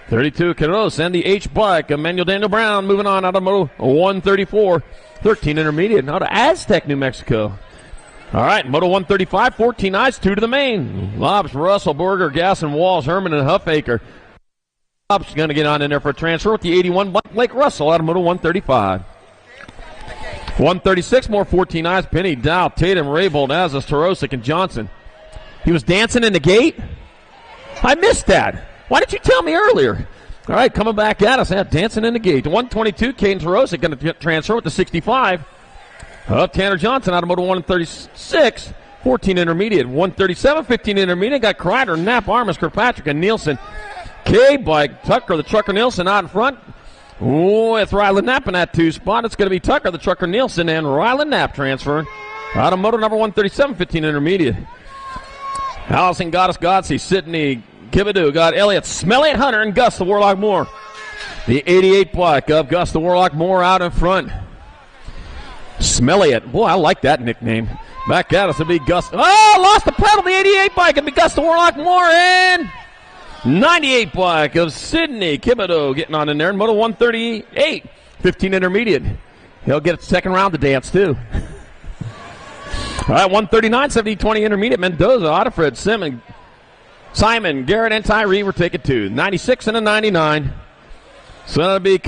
32 Kiddos and the H bike. Emmanuel Daniel Brown moving on out of moto 134. 13 intermediate out of Aztec, New Mexico. All right, moto 135, 14 eyes, 2 to the main. Lobs, Russell, Berger, Gasson, Walls, Herman, and Huffaker. Lobs going to get on in there for a transfer with the 81 Blake Russell out of moto 135. 136, more 14 eyes. Penny, Dow, Tatum, Raybold, Azaz, Tarosic, and Johnson. He was dancing in the gate? I missed that. Why didn't you tell me earlier? All right, coming back at us. Dancing in the gate. 122, Caden Tarosic going to transfer with the 65. Tanner Johnson out of moto 136. 14 intermediate. 137, 15 intermediate. Got Kreider, Knapp, Armas, Kirkpatrick, and Nielsen. K-Bike, Tucker, the Trucker Nielsen out in front. Oh, it's Ryland Knapp in that 2 spot. It's going to be Tucker, the trucker Nielsen, and Ryland Knapp transferring out of moto number 137, 15 intermediate. Allison Goddess Godsey, Sydney Kibidoo got Elliott Smelly Hunter and Gus the Warlock Moore. The 88 black of Gus the Warlock Moore out in front. Smelliot. Boy, I like that nickname. Back at us, it'll be Gus. Oh, lost the pedal. The 88 bike. It'll be Gus the Warlock Moore and 98 bike of Sydney Kibidoo getting on in there in moto 138, 15 intermediate. He'll get a second round to dance too. All right, 139, 70, 20 intermediate. Mendoza, Otterfred, Simon, Garrett, and Tyree were taking 2. 96 and a 99. So that'll be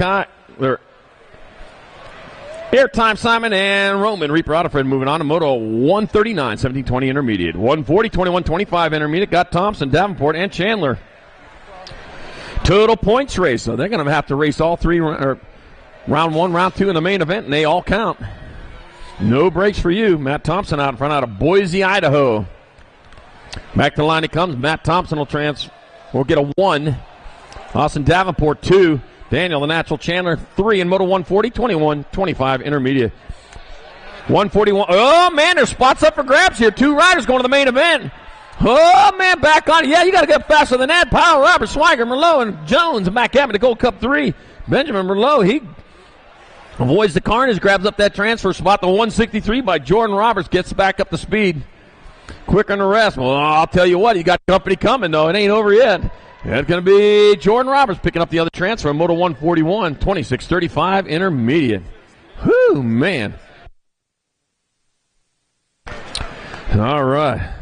Airtime, Simon, and Roman. Reaper, Otterfred moving on to moto 139, 17, 20 intermediate. 140, 21, 25 intermediate. Got Thompson, Davenport, and Chandler. Total points race. So they're going to have to race all 3, round 1, round 2 in the main event, and they all count. No breaks for you. Matt Thompson out in front out of Boise, Idaho. Back to the line he comes. Matt Thompson will get a 1. Austin Davenport 2. Daniel the Natural Chandler 3 in moto 140, 21, 25 intermediate. 141. Oh man, there's spots up for grabs here. 2 riders going to the main event. Oh man, back on it. Yeah, you got to get faster than that. Powell, Roberts, Swiger, Merlot, and Jones. And back at me to Gold Cup 3. Benjamin Merlot, he avoids the carnage, grabs up that transfer spot. The 163 by Jordan Roberts gets back up to speed. Quicker than the rest. Well, I'll tell you what, you got company coming, though. It ain't over yet. It's going to be Jordan Roberts picking up the other transfer in moto 141, 26-35 intermediate. Whew, man. All right.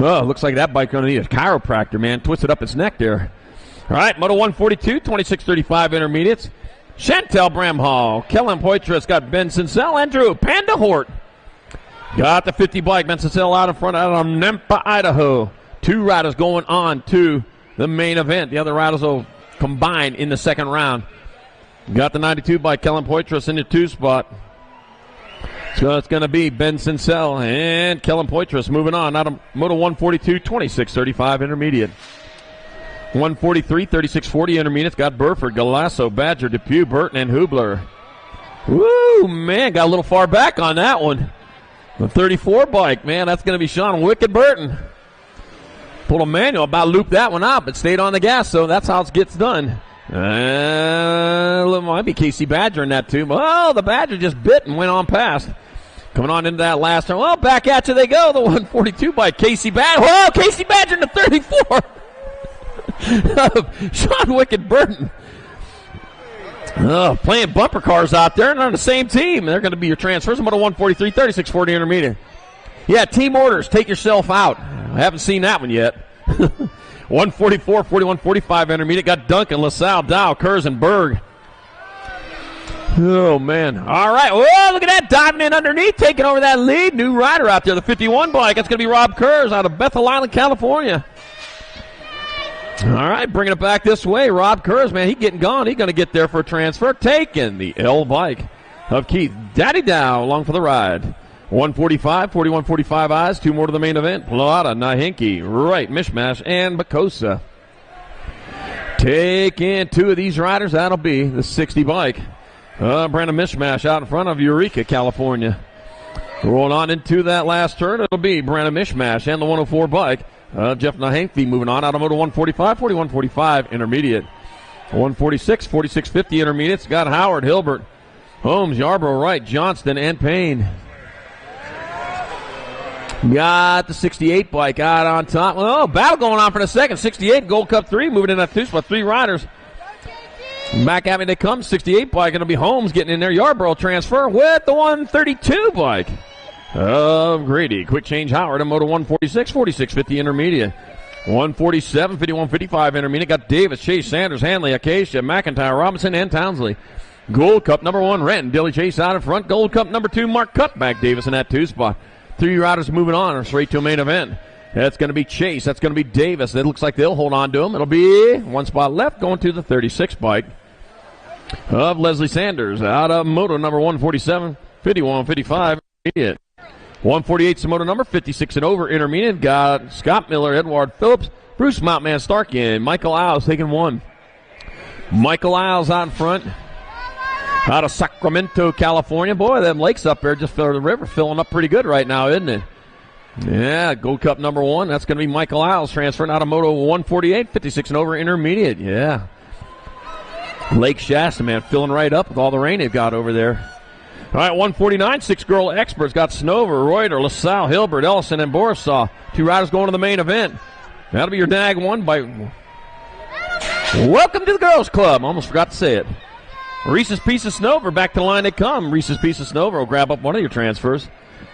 Well, looks like that bike going to need a chiropractor, man. Twisted up its neck there. All right, moto 142, 26-35 intermediates. Chantel Bramhall, Kellen Poitras got Ben Sincel, and Drew Pandahort. Got the 50 bike. Ben Sincel out in front out of Nampa, Idaho. 2 riders going on to the main event. The other riders will combine in the second round. Got the 92 bike, Kellen Poitras in the 2 spot. So it's going to be Ben Sincel and Kellen Poitras moving on out of moto 142, 26-35 intermediate. 143, 36-40 intermediates. Got Burford, Galasso, Badger, Depew, Burton, and Hubler. Woo, man, got a little far back on that one. The 34 bike, man, that's going to be Sean Wicked Burton. Pulled a manual, about looped that one out, but stayed on the gas, so that's how it gets done. Might be Casey Badger in that too. Oh, the Badger just bit and went on past. Coming on into that last turn. Well, back at you they go. The 142 by Casey Badger. Whoa, Casey Badger in the 34. Sean Wicked Burton. Oh, playing bumper cars out there and on the same team. They're going to be your transfers. Moto 143, 36-40 intermediate. Yeah, team orders. Take yourself out. I haven't seen that one yet. 144, 41, 45 intermediate. Got Duncan, LaSalle, Dow, Kurz, and Berg. Oh, man. All right. Whoa, look at that. Diving in underneath, taking over that lead. New rider out there, the 51 bike. That's going to be Rob Kurz out of Bethel Island, California. All right, bringing it back this way. Rob Kurz, man, he's getting gone. He's going to get there for a transfer. Taking the L bike of Keith Daddy Dow along for the ride. 145, 41, 45 eyes. 2 more to the main event. Plata, Nahinki, Wright, Mishmash, and Bacosa. Taking 2 of these riders. That'll be the 60 bike. Brandon Mishmash out in front of Eureka, California. Rolling on into that last turn, it'll be Brandon Mishmash and the 104 bike. Jeff Nahinki moving on out of moto 145, 41, 45 intermediate. 146, 46, 50 intermediates. Got Howard, Hilbert, Holmes, Yarborough, Wright, Johnston, and Payne. Got the 68 bike out on top. Oh, battle going on for the second. 68, Gold Cup 3, moving in that 2 spot. 3 riders. Back at me they come. 68 bike. It'll be Holmes getting in there. Yarborough transfer with the 132 bike of Grady. Quick change Howard in moto 146, 46, 50 intermediate. 147, 51, 55 intermediate. Got Davis, Chase, Sanders, Hanley, Acacia, McIntyre, Robinson, and Townsley. Gold Cup number 1, Renton, Dilly Chase out in front. Gold Cup number 2, Mark Cutback, Davis in that 2 spot. 3 riders moving on straight to a main event. That's going to be Chase. That's going to be Davis. It looks like they'll hold on to him. It'll be 1 spot left going to the 36 bike of Leslie Sanders out of moto number 147, 51, 55. 148 Moto number 56 and over intermediate. Got Scott Miller, Edward Phillips, Bruce Mountain Stark, Michael Isles taking 1. Michael Isles out in front. Out of Sacramento, California. Boy, them lakes up there, just the river filling up pretty good right now, isn't it? Yeah, Gold Cup number 1. That's going to be Michael Isles transferring out of Moto 148, 56 and over intermediate. Yeah. Lake Shasta, man, filling right up with all the rain they've got over there. All right, 149, 6 girl experts. Got Snover, Reuter, LaSalle, Hilbert, Ellison, and Borisaw. 2 riders going to the main event. That'll be your nag 1 by... Welcome to the Girls Club. Almost forgot to say it. Reese's Piece of Snover, back to the line they come. Reese's Piece of Snover will grab up one of your transfers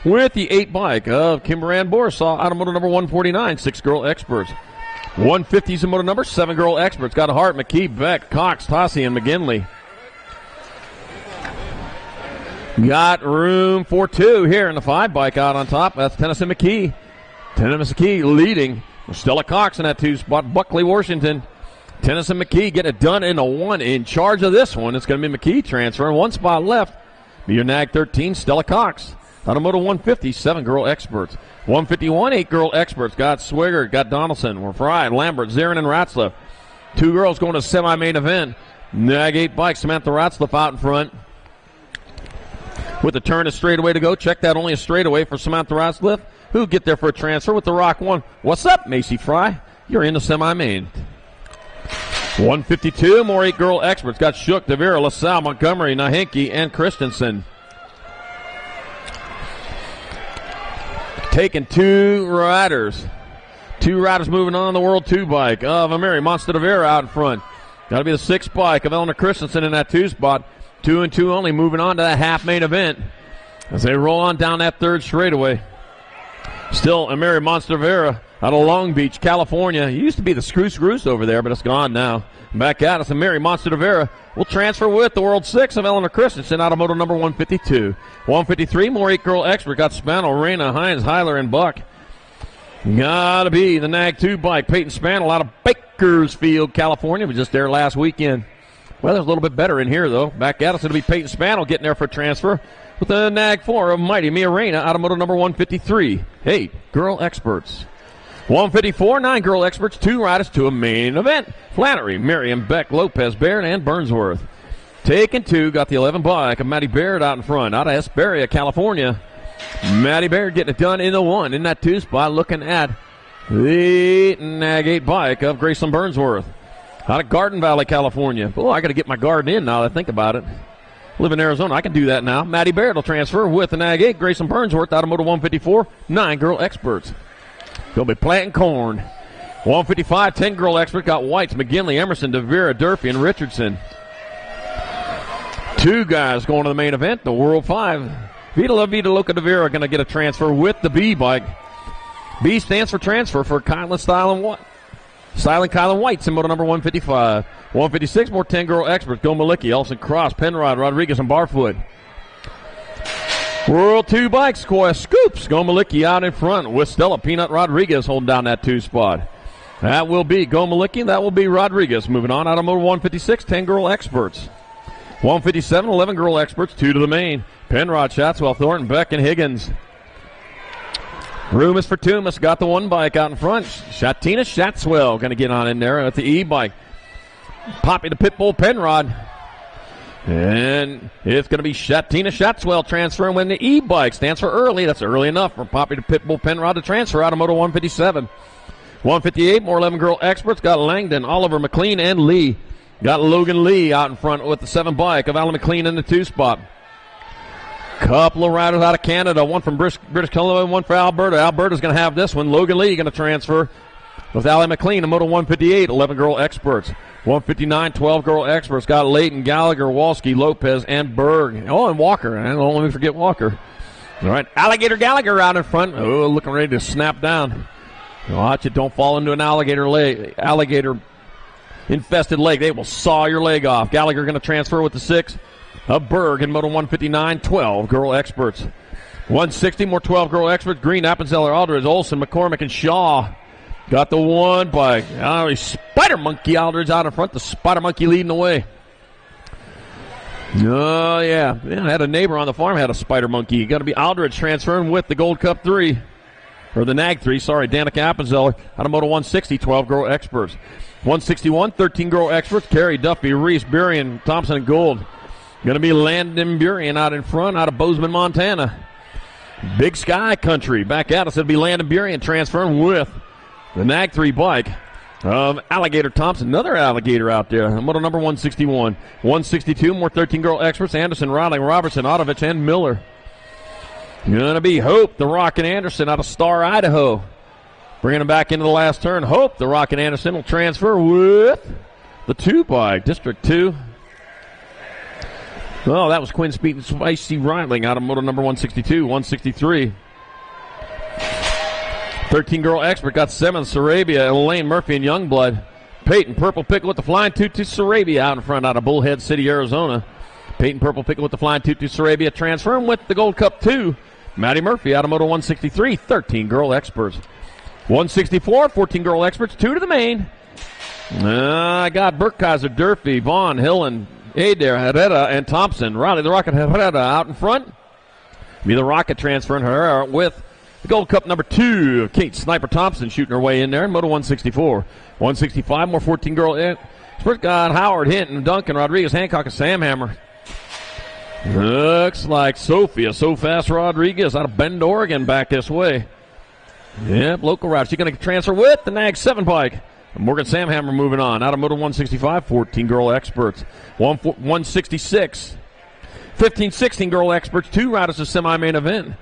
with the 8 bike of Kimberan Borisaw out of motor number 149, 6 girl experts. 150's in motor number 7 girl experts. Got a Hart, McKee, Beck, Cox, Tossie, and McGinley. Got room for 2 here in the 5 bike out on top. That's Tennyson McKee. Tennyson McKee leading. Stella Cox in that 2 spot. Buckley, Washington. Tennyson McKee get it done in a 1. In charge of this one, it's going to be McKee transferring 1 spot left. Be your nag 13, Stella Cox. Out of moto 150, 7 girl experts. 151, 8 girl experts. Got Swigert, got Donaldson, we're fried, Lambert, Zarin, and Ratzlaff. 2 girls going to semi-main event. Nag 8 bike, Samantha Ratzlaff out in front. With the turn of straightaway to go. Check that, only a straightaway for Samantha Ratzlaff. Who'll get there for a transfer with the Rock 1. What's up, Macy Fry? You're in the semi-main. 152, more 8 girl experts. Got Shook, DeVera, LaSalle, Montgomery, Nahinki, and Christensen. Taking 2 riders. 2 riders moving on the World 2 bike of Mary Monster DeVera out in front. Got to be the 6 bike of Eleanor Christensen in that 2 spot. 2 and 2 only, moving on to that half main event as they roll on down that 3rd straightaway. Still Mary Monster DeVera out of Long Beach, California. It used to be the Screws over there, but it's gone now. Back at us, and Mary Monster DeVera will transfer with the World 6 of Eleanor Christensen out of moto number 152. 153, more 8 girl expert. Got Spanel, Reyna, Hines, Heiler, and Buck. Gotta be the Nag 2 bike. Peyton Spanel out of Bakersfield, California. Was just there last weekend. Weather's a little bit better in here, though. Back at us, it'll be Peyton Spanel getting there for a transfer with the Nag 4 of Mighty Mia Reyna out of moto number 153. 8 girl experts. 154, 9 girl experts, 2 riders to a main event. Flannery, Miriam, Beck, Lopez, Barrett, and Burnsworth. Taking 2, got the 11 bike of Maddie Barrett out in front, out of Hesperia, California. Maddie Barrett getting it done in the 1, in that 2 spot, looking at the Nag 8 bike of Graceland Burnsworth. Out of Garden Valley, California. Oh, I got to get my garden in now that I think about it. Live in Arizona, I can do that now. Maddie Barrett will transfer with the Nag 8. Grayson Burnsworth out of moto 154. 9 girl experts. They'll be planting corn. 155, 10 girl expert. Got Whites, McGinley, Emerson, DeVera, Durfee, and Richardson. 2 guys going to the main event. The World 5. Vita La Vida Loca DeVera going to get a transfer with the B bike. B stands for transfer for Kylan Style and what? Silent Kylan White's in moto number 155. 156, more 10 girl experts. Go Malicki, Elson Cross, Penrod, Rodriguez, and Barfoot. World 2 bike squad scoops. Go Malicki out in front with Stella Peanut Rodriguez holding down that 2 spot. That will be Go Malicki. That will be Rodriguez. Moving on out of moto 156, 10 girl experts. 157, 11 girl experts, 2 to the main. Penrod, Shatswell, Thornton, Beck, and Higgins. Rumus for Tumas got the 1 bike out in front. Shatina Shatswell going to get on in there at the E-bike. Poppy the Pitbull Penrod. And it's going to be Shatina Shatswell transferring when the E-bike stands for early. That's early enough for Poppy the Pitbull Penrod to transfer out of moto 157. 158, more 11 girl experts. Got Langdon, Oliver, McLean, and Lee. Got Logan Lee out in front with the 7 bike of Alan McLean in the 2 spot. Couple of riders out of Canada, 1 from British Columbia, 1 for Alberta. Alberta's going to have this one. Logan Lee going to transfer with Allie McLean in moto 158, 11 girl experts. 159, 12 girl experts. Got Leighton, Gallagher, Walski, Lopez, and Berg. Oh, and Walker. And don't let me forget Walker. All right, Alligator Gallagher out in front. Oh, looking ready to snap down. Watch it, don't fall into an alligator infested leg. They will saw your leg off. Gallagher going to transfer with the 6. Of Berg in moto 159, 12 girl experts. 160, more 12 girl experts. Green, Appenzeller, Aldridge, Olson, McCormick, and Shaw. Got the 1 bike. Spider Monkey Aldridge out in front. The Spider Monkey leading the way. Oh, yeah. I had a neighbor on the farm had a spider monkey. Got to be Aldridge transferring with the Gold Cup 3. Or the NAG 3, sorry. Danica Appenzeller out of Moto 160, 12 girl experts. 161, 13 girl experts. Carey, Duffy, Reese, Burien, Thompson, and Gold. Going to be Landon Burien out in front out of Bozeman, Montana. Big Sky Country. Back at us, it'll be Landon Burien transferring with the NAG 3 bike of Alligator Thompson. Another alligator out there. Moto number 161. 162, more 13 girl experts. Anderson, Riley, Robertson, Otovich, and Miller. Going to be Hope, the Rocket Anderson out of Star, Idaho. Bringing him back into the last turn. Hope, the Rocket Anderson, will transfer with the 2 bike, District 2. Oh, that was Quinn Speed and Spicy Riley out of Moto number 162, 163. 13 girl expert got 7th, Sarabia, Elaine Murphy, and Youngblood. Peyton Purple Pickle with the flying tutu, Sarabia out in front out of Bullhead City, Arizona. Peyton Purple Pickle with the flying tutu, Sarabia transferring with the Gold Cup 2. Maddie Murphy out of Moto 163, 13 girl experts. 164, 14 girl experts, 2 to the main. I got Burkheiser, Durfee, Vaughn, Hillen, Adair, Herrera, and Thompson. Riley the Rocket Herrera out in front. Be the Rocket transferring Herrera with the Gold Cup number 2. Kate Sniper Thompson shooting her way in there in Moto 164. 165, more 14 girl experts. Got Howard, Hinton, Duncan, Rodriguez, Hancock, and Sam Hammer. Looks like Sophia So Fast Rodriguez out of Bend, Oregon, back this way. Yep, local route. She's going to transfer with the NAG 7 bike. Morgan Samhammer moving on. Out of Moto 165, 14 girl experts. 166. 15, 16 girl experts. 2 riders to semi-main event.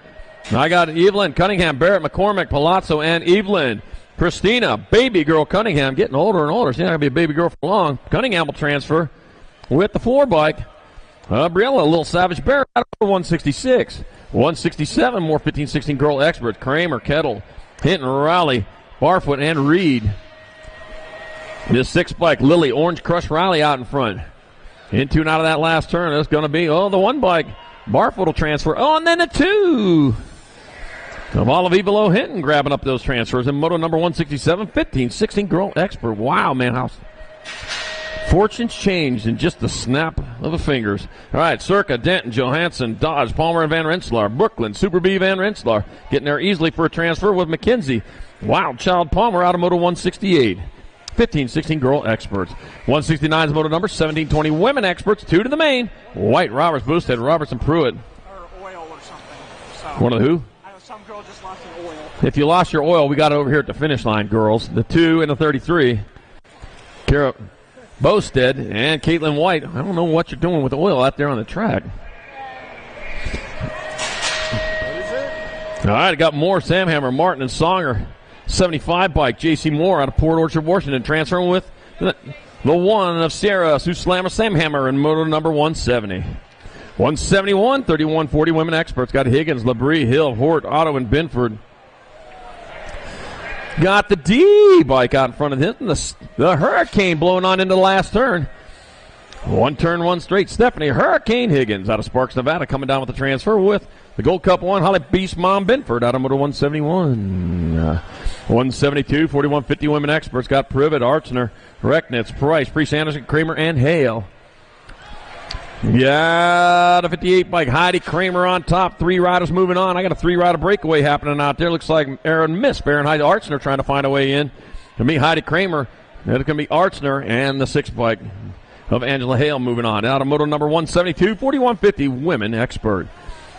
I got Evelyn, Cunningham, Barrett, McCormick, Palazzo, and Evelyn. Christina, baby girl Cunningham, getting older and older. She's not going to be a baby girl for long. Cunningham will transfer with the 4 bike. Briella, Little Savage Barrett out of 166. 167, more 15, 16 girl experts. Kramer, Kettle, Hinton, Raleigh, Barfoot, and Reed. This 6 bike, Lily, Orange Crush Riley out in front. Into and out of that last turn. It's going to be, the 1 bike. Barfoot will transfer. And then the 2. Of Olive below Hinton grabbing up those transfers. In Moto number 167, 15, 16 girl expert. Wow, man, how fortunes changed in just the snap of the fingers. All right, Circa, Denton, Johansson, Dodge, Palmer, and Van Rensselaer. Brooklyn, Super B, Van Rensselaer. Getting there easily for a transfer with McKenzie. Wild Child Palmer out of Moto 168. 15, 16 girl experts. 169 is Moto number 17, 20 women experts. 2 to the main. White, Roberts, Boosted, Robertson, Pruitt. Or oil or something. So, one of the who? I know some girl just lost an oil. If you lost your oil, we got it over here at the finish line, girls. The 2 and the 33. Kara Bosted and Caitlin White. I don't know what you're doing with the oil out there on the track. All right, I got more. Sam Hammer, Martin, and Songer. 75 bike, J.C. Moore out of Port Orchard, Washington, transferring with the 1 of Sierra Sue Slammer, Sam Hammer, in Moto number 170. 171, 3140 women experts. Got Higgins, Labrie, Hill, Hort, Otto, and Binford. Got the D bike out in front of him. The Hurricane blowing on into the last turn. 1 turn, 1 straight. Stephanie Hurricane Higgins out of Sparks, Nevada, coming down with the transfer with the Gold Cup 1. Holly Beast Mom Binford out of Moto 171. 172, 4150 women experts. Got Privet, Archner, Recknitz, Price, Priest Anderson, Kramer, and Hale. Yeah, the 58 bike, Heidi Kramer on top. 3 riders moving on. I got a 3-rider breakaway happening out there. Looks like Aaron missed. Baron Heidi Archner trying to find a way in. To me, Heidi Kramer. It's going to be Archner and the 6 bike of Angela Hale moving on. Out of Moto number 172, 4150 women expert.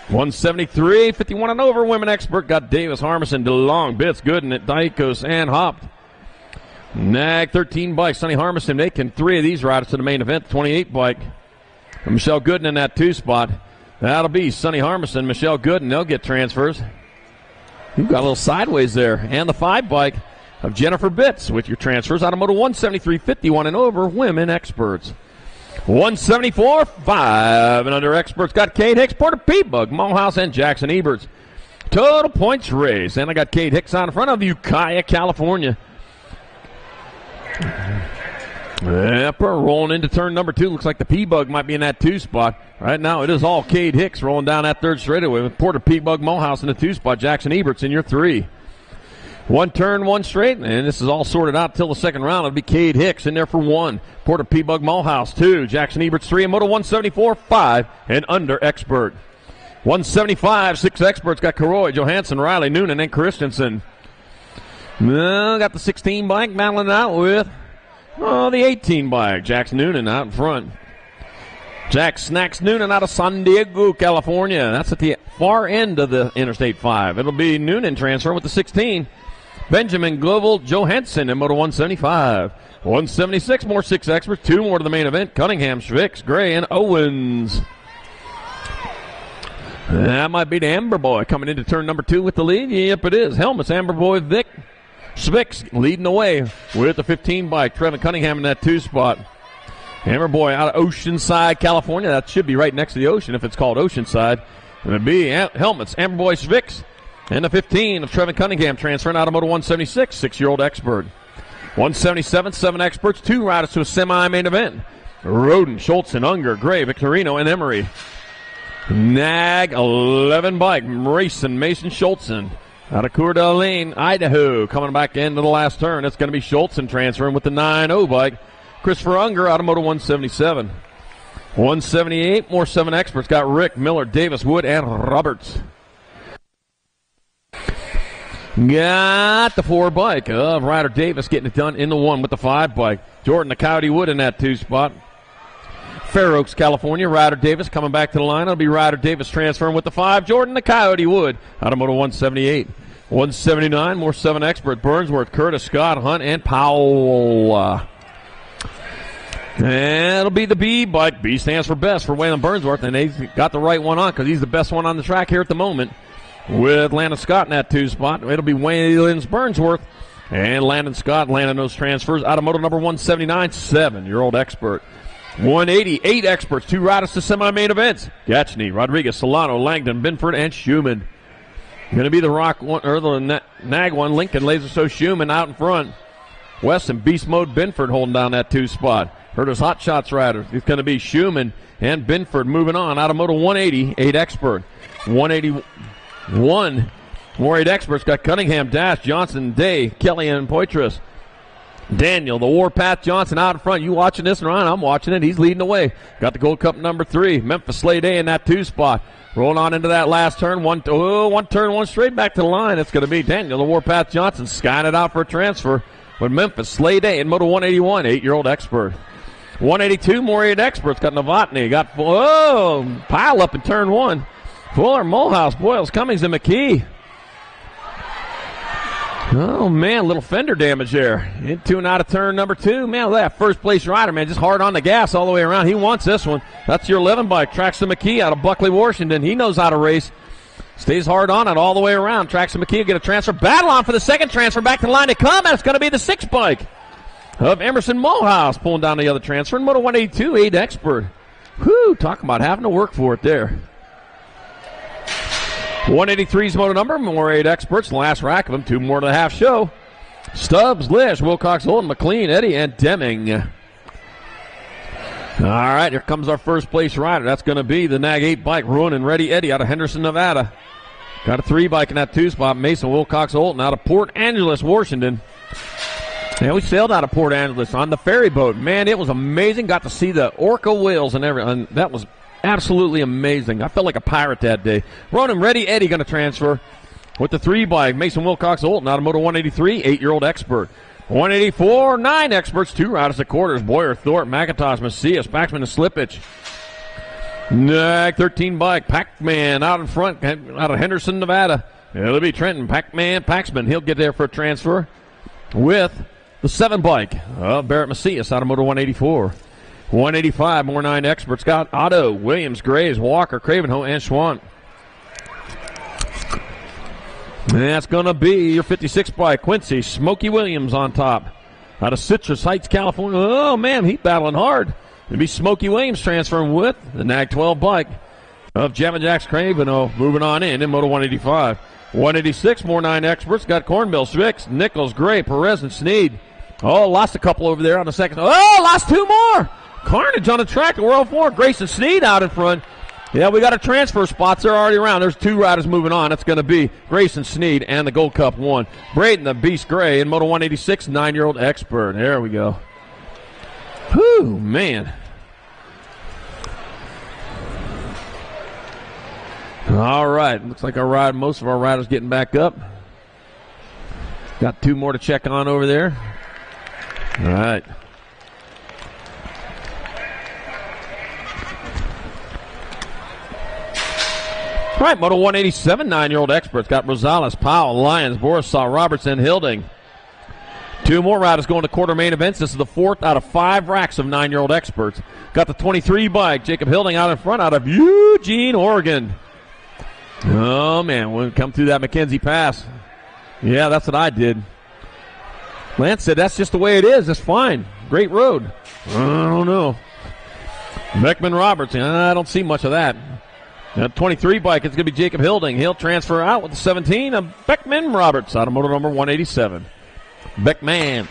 173, 51 and over women expert. Got Davis, Harmison, DeLong, Bitts, Gooden at Dykos, and Hopped. NAG 13 bike, Sonny Harmison making 3 of these riders to the main event. 28 bike. Michelle Gooden in that 2 spot. That'll be Sonny Harmison, Michelle Gooden. They'll get transfers. You've got a little sideways there. And the 5 bike of Jennifer Bitts with your transfers out of Moto 173, 51 and over women experts. 174, 5 and under experts. Got Kate Hicks, Porter P-Bug, Mulhouse, and Jackson Eberts. Total points raised. And I got Kate Hicks on in front of Ukiah, California. Yep, we're rolling into turn number 2. Looks like the P-Bug might be in that 2 spot. Right now it is all Cade Hicks rolling down that 3rd straightaway with Porter P-Bug, Mulhouse in the 2 spot. Jackson Eberts in your 3. One turn, one straight, and this is all sorted out till the second round. It'll be Cade Hicks in there for 1. Porter P-Bug Mulhouse 2. Jackson Eberts 3. And Moto 174, 5 and under expert. 175, 6 experts. Got Karoy, Johansson, Riley, Noonan, and Christensen. Got the 16 bike battling it out with the 18 bike. Jax Noonan out in front. Jack Snacks Noonan out of San Diego, California. That's at the far end of the Interstate 5. It'll be Noonan transferring with the 16. Benjamin Global Johansson in Moto 175. 176, more 6 experts. 2 more to the main event. Cunningham, Schvicks, Gray, and Owens. That might be the Amber Boy coming into turn number 2 with the lead. Yep, it is. Helmets, Amber Boy, Vic. Schvicks leading the way with the 15 bike. Trevin Cunningham in that 2 spot. Amber Boy out of Oceanside, California. That should be right next to the ocean if it's called Oceanside. It would be Helmets, Amber Boy, Schvicks. And the 15 of Trevin Cunningham transferring out of Moto 176, 6-year-old expert. 177, 7 experts, 2 riders to a semi-main event. Roden, Schultz, and Unger, Gray, Victorino, and Emery. Nag 11 bike, Mason Schultzen out of Coeur d'Alene, Idaho, coming back into the last turn. It's going to be Schultzen transferring with the 9-0 bike. Christopher Unger out of Moto 177. 178, more 7 experts. Got Rick, Miller, Davis, Wood, and Roberts. Got the 4 bike of Ryder Davis getting it done in the 1 with the 5 bike. Jordan the Coyote Wood in that 2 spot. Fair Oaks, California, Ryder Davis coming back to the line. It'll be Ryder Davis transferring with the 5. Jordan the Coyote Wood out of Moto 178. 179, more 7 experts. Burnsworth, Curtis, Scott, Hunt, and Powell. And it'll be the B bike. B stands for best for Waylon Burnsworth, and they've got the right one on because he's the best one on the track here at the moment. With Landon Scott in that 2 spot. It'll be Waylon Burnsworth and Landon Scott. Landon those transfers out of Moto number 179, 7-year-old expert. 180, 8 experts, 2 riders to semi-main events. Gatchney, Rodriguez, Solano, Langdon, Binford, and Schumann. Going to be the Rock one, or the Nag one. Lincoln, Laser So Schumann out in front. Weston, Beast Mode, Binford holding down that 2 spot. Herders Hot Shots riders. It's going to be Schumann and Binford moving on out of Moto 180, 8 expert. 181, more 8 experts. Got Cunningham, Dash, Johnson, Day, Kelly, and Poitras. Daniel, the Warpath Johnson out in front. You watching this, Ryan? I'm watching it. He's leading the way. Got the Gold Cup number 3. Memphis Slay Day in that 2 spot. Rolling on into that last turn. One turn, one straight back to the line. It's going to be Daniel, the Warpath Johnson, skying it out for a transfer with Memphis Slay Day in Moto 181, 8-year-old expert. 182, more 8 experts. Got Novotny. Got, pile up in turn 1. Fuller, Mulhouse, Boyles, Cummings, and McKee. Oh, man, little fender damage there. Into and out of turn number 2. Man, that first place rider, man, just hard on the gas all the way around. He wants this one. That's your 11 bike. Traxton McKee out of Buckley, Washington. He knows how to race. Stays hard on it all the way around. Traxton McKee will get a transfer. Battle on for the second transfer. Back to the line to come. That's going to be the 6 bike of Emerson Mulhouse pulling down the other transfer. In Moto 182, 8 expert. Whew, talking about having to work for it there. 183's moto number, more 8 experts. The last rack of them, 2 more to the half show. Stubbs, Lish, Wilcox, Holden, McLean, Eddie, and Deming. All right, here comes our first place rider. That's going to be the Nag 8 bike, Ruin and Ready Eddie out of Henderson, Nevada. Got a 3 bike in that 2 spot. Mason Wilcox Holton out of Port Angeles, Washington. Yeah, we sailed out of Port Angeles on the ferry boat. Man, it was amazing. Got to see the orca whales and everything. That was absolutely amazing. I felt like a pirate that day. Ronan Ready Eddie going to transfer with the 3 bike. Mason Wilcox Holton out of Moto 183, 8-year-old expert. 184, 9 experts, 2 riders at quarters. Boyer, Thorpe, McIntosh, Macias, Paxman, and Slippage. Nag 13 bike. Pac-Man out in front, out of Henderson, Nevada. It'll be Trenton, Pac-Man, Paxman. He'll get there for a transfer with the 7 bike of Barrett Macias out of Moto 184. 185, more 9 experts. Got Otto, Williams, Graves, Walker, Cravenho, and Schwant. And that's going to be your 56 bike, Quincy, Smokey Williams on top. Out of Citrus Heights, California. Oh, man, he's battling hard. It'll be Smokey Williams transferring with the Nag 12 bike of Javin Jacks Cravenho moving on in Moto 185. 186, more 9 experts. Got Cornbill, Schvicks, Nichols, Gray, Perez, and Sneed. Oh, lost a couple over there on the second. Oh, lost 2 more. Carnage on the track at World 4. Grayson Sneed out in front. Yeah, we got our transfer spots. They're already around. There's 2 riders moving on. It's going to be Grayson Sneed and the Gold Cup 1. Braden, the Beast Gray, in Moto 186, 9-year-old expert. There we go. Whew, man. All right. Looks like most of our riders getting back up. Got 2 more to check on over there. All right. All right, Moto 187, 9-year-old experts. Got Rosales, Powell, Lyons, Borisov, Robertson, Hilding. 2 more riders going to quarter main events. This is the 4th out of 5 racks of 9-year-old experts. Got the 23 bike, Jacob Hilding out in front out of Eugene, Oregon. Oh, man, when we come through that McKenzie Pass. Yeah, that's what I did. Lance said that's just the way it is. That's fine. Great road. I don't know. Beckman Roberts, I don't see much of that. That 23 bike, it's going to be Jacob Hilding. He'll transfer out with the 17 of Beckman Roberts out of motor number 187. Beckman.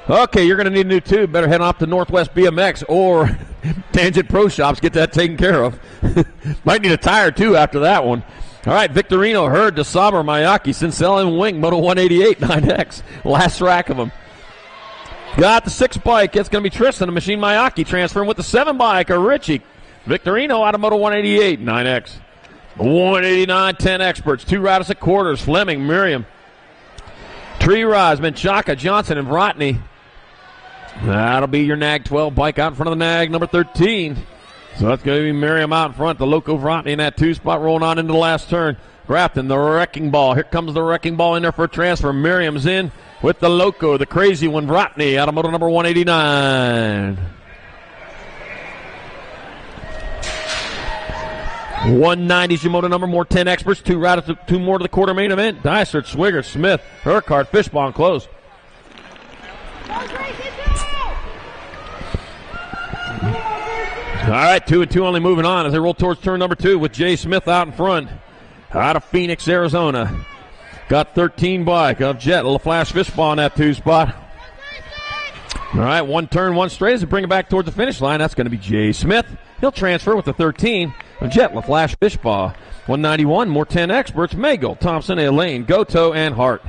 Okay, you're going to need a new tube. Better head off to Northwest BMX or Tangent Pro Shops. Get that taken care of. Might need a tire, too, after that one. All right, Victorino, Hurd, DeSaber, Mayaki, Sincel, and Wing, Moto 188, 9X. Last rack of them. Got the 6 bike. It's going to be Tristan, the Machine Mayaki, transferring with the 7 bike, or Richie. Victorino out of Moto 188, 9X. 189, 10 experts. 2 riders at quarters. Fleming, Miriam. Tree Rise, Menchaca, Johnson, and Vrotny. That'll be your NAG 12 bike out in front of the NAG number 13. So that's going to be Miriam out in front. The Loco Vrotny in that 2 spot rolling on into the last turn. Grafton, the Wrecking Ball. Here comes the Wrecking Ball in there for a transfer. Miriam's in with the Loco, the crazy one, Vrotny out of moto number 189. 190 is your moto number, more 10 experts, 2 riders, 2 more to the quarter main event. Dysert, Swigert, Smith, Urquhart, Fishbone, close. All right, 2 and 2 only moving on as they roll towards turn number 2 with Jay Smith out in front. Out of Phoenix, Arizona. Got 13 bike of Jet LaFlash Fishbone that 2 spot. All right, 1 turn, 1 straight as they bring it back towards the finish line. That's going to be Jay Smith. He'll transfer with the 13 of Jet LaFlash Fishbone. 191, more 10 experts. Magel, Thompson, Elaine, Goto, and Hart.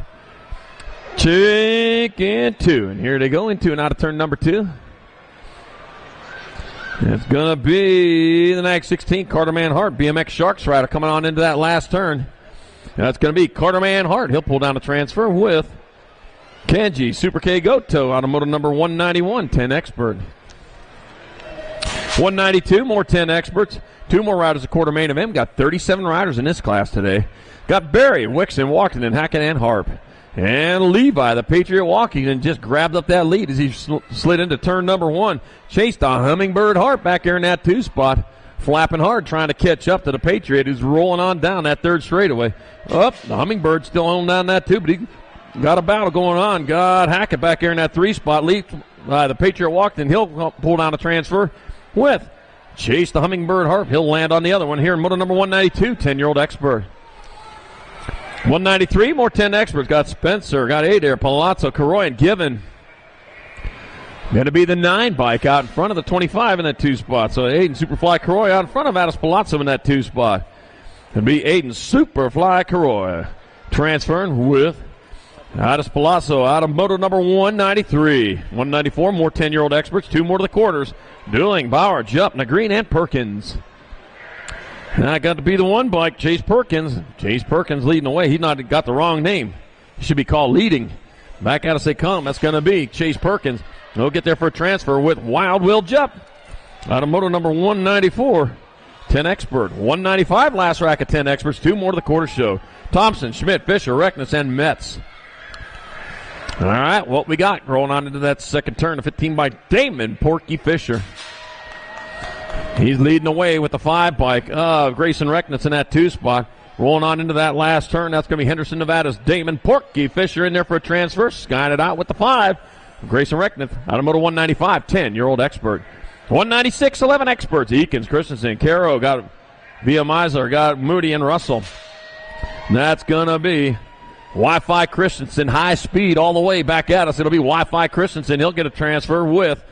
Chicken 2. And here they go into and out of turn number 2. It's going to be the NAG 16, Carterman Hart, BMX Sharks rider coming on into that last turn. That's going to be Carterman Hart. He'll pull down the transfer with Kenji, Super K Goto out of moto number 191, 10 expert. 192, more 10 experts. 2 more riders a quarter main event. Got 37 riders in this class today. Got Barry, Wixon, Walkington, Hacken, and Harp. And Levi, the Patriot Walkington, just grabbed up that lead as he slid into turn number 1. Chased a Hummingbird Harp back there in that 2 spot. Flapping hard, trying to catch up to the Patriot, who's rolling on down that 3rd straightaway. The Hummingbird still on down that 2, but he got a battle going on. Got Hackett back there in that 3 spot. Lead the Patriot Walkington. He'll pull down a transfer with Chase the Hummingbird Harp. He'll land on the other one here in moto number 192, 10-year-old expert. 193, more 10 experts. Got Spencer, got Adair, Palazzo, Caroy, and Given. Going to be the 9 bike out in front of the 25 in that 2 spot. So Aiden Superfly Caroy out in front of Addis Palazzo in that 2 spot. It'll be Aiden Superfly Caroy transferring with Addis Palazzo out of moto number 193. 194, more 10-year-old experts. 2 more to the quarters. Dueling, Bauer, Jupp, Nagreen, and Perkins. Now got to be the 1 bike, Chase Perkins. Chase Perkins leading the way. He's not got the wrong name. He should be called leading. Back out as they come. That's going to be Chase Perkins. He'll get there for a transfer with Wild Will Jupp out of moto number 194. 10 expert. 195 last rack of 10 experts. 2 more to the quarter show. Thompson, Schmidt, Fisher, Reckness, and Metz. All right, what we got rolling on into that 2nd turn. A 15 by Damon Porky Fisher. He's leading the way with the 5 bike. Grayson Reckness in that 2 spot. Rolling on into that last turn. That's going to be Henderson, Nevada's Damon Porky Fisher in there for a transfer. Skying it out with the 5. Grayson Reckness out of moto 195, 10-year-old expert. 196, 11 experts. Eakins, Christensen, Caro, got Via Meisler, got Moody and Russell. That's going to be Wi-Fi Christensen, high speed all the way back at us. It'll be Wi-Fi Christensen. He'll get a transfer with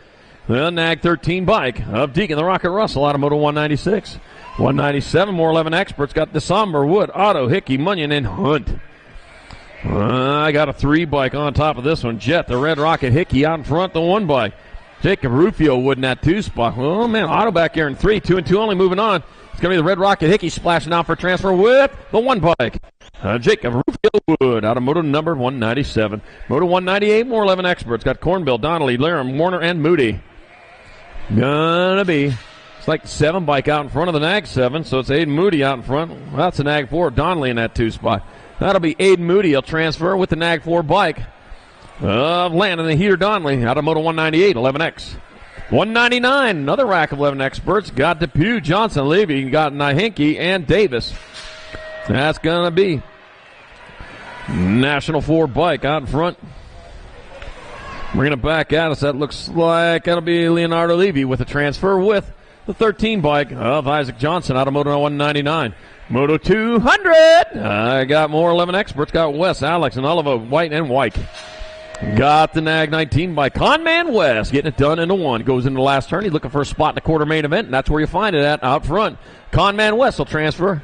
the NAG 13 bike of Deacon, the Rocket Russell out of moto 196. 197, more 11 experts. Got DeSomber, Wood, Otto, Hickey, Munyon, and Hunt. I got a 3 bike on top of this one. Jet, the Red Rocket, Hickey out in front, the 1 bike. Jacob Rufio Wood in that 2 spot. Oh, man, Otto back here in 3. 2 and 2 only moving on. It's going to be the Red Rocket Hickey splashing out for transfer with the 1 bike. Jacob Rufio Wood out of moto number 197. Moto 198, more 11 experts. Got Cornbill, Donnelly, Laram, Warner, and Moody. Gonna be, it's like the 7 bike out in front of the Nag 7, so it's Aiden Moody out in front. Well, that's the Nag 4, Donnelly in that 2 spot. That'll be Aiden Moody. He'll transfer with the Nag 4 bike. Landon the Heater Donnelly out of moto 198, 11X. 199, another rack of 11 experts. Got Depew, Johnson, Levy, got Nahinke, and Davis. That's going to be National 4 bike out in front. Bringing it back at us. That looks like that'll be Leonardo Levy with a transfer with the 13 bike of Isaac Johnson out of moto 199. Moto 200. I got more 11 experts. Got Wes, Alex, and Oliver, White, and White. Got the Nag 19 by Conman West, getting it done into 1. Goes into the last turn. He's looking for a spot in the quarter main event, and that's where you find it at, out front. Conman West will transfer.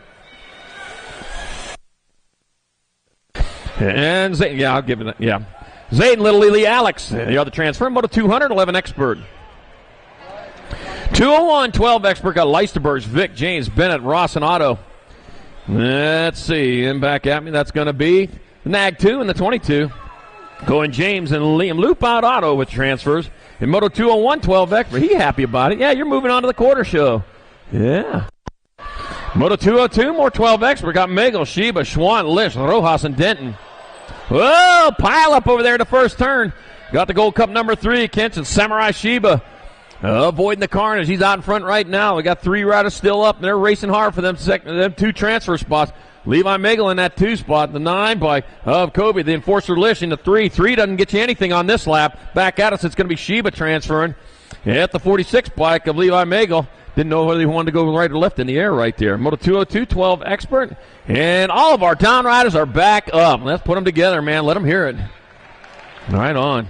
And Zayden, I'll give it that, Zayden Little Lily Alex, the other transfer. Moto 200, 11 expert. 201, 12 expert. Got Leisterbergs, Vic, James, Bennett, Ross, and Otto. Let's see. And back at me, that's going to be the Nag 2 and the 22. Going James and Liam. Loop out Otto with transfers. In Moto 201, 12 expert. He happy about it. Yeah, you're moving on to the quarter show. Yeah. Moto 202, more 12 expert. Got Megal, Sheba, Schwann, Lish, Rojas, and Denton. Whoa, pile up over there to first turn. Got the Gold Cup number 3, Kenton, Samurai Sheba. Avoiding the carnage. He's out in front right now. We got 3 riders still up, and they're racing hard for them 2 transfer spots. Levi Megal in that 2 spot, the 9 bike of Kobe, the Enforcer Lish in the 3. 3 doesn't get you anything on this lap. Back at us, it's going to be Sheba transferring at the 46 bike of Levi Megal. Didn't know whether he wanted to go right or left in the air right there. Moto 202, 12 expert. And all of our down riders are back up. Let's put them together, man. Let them hear it. Right on.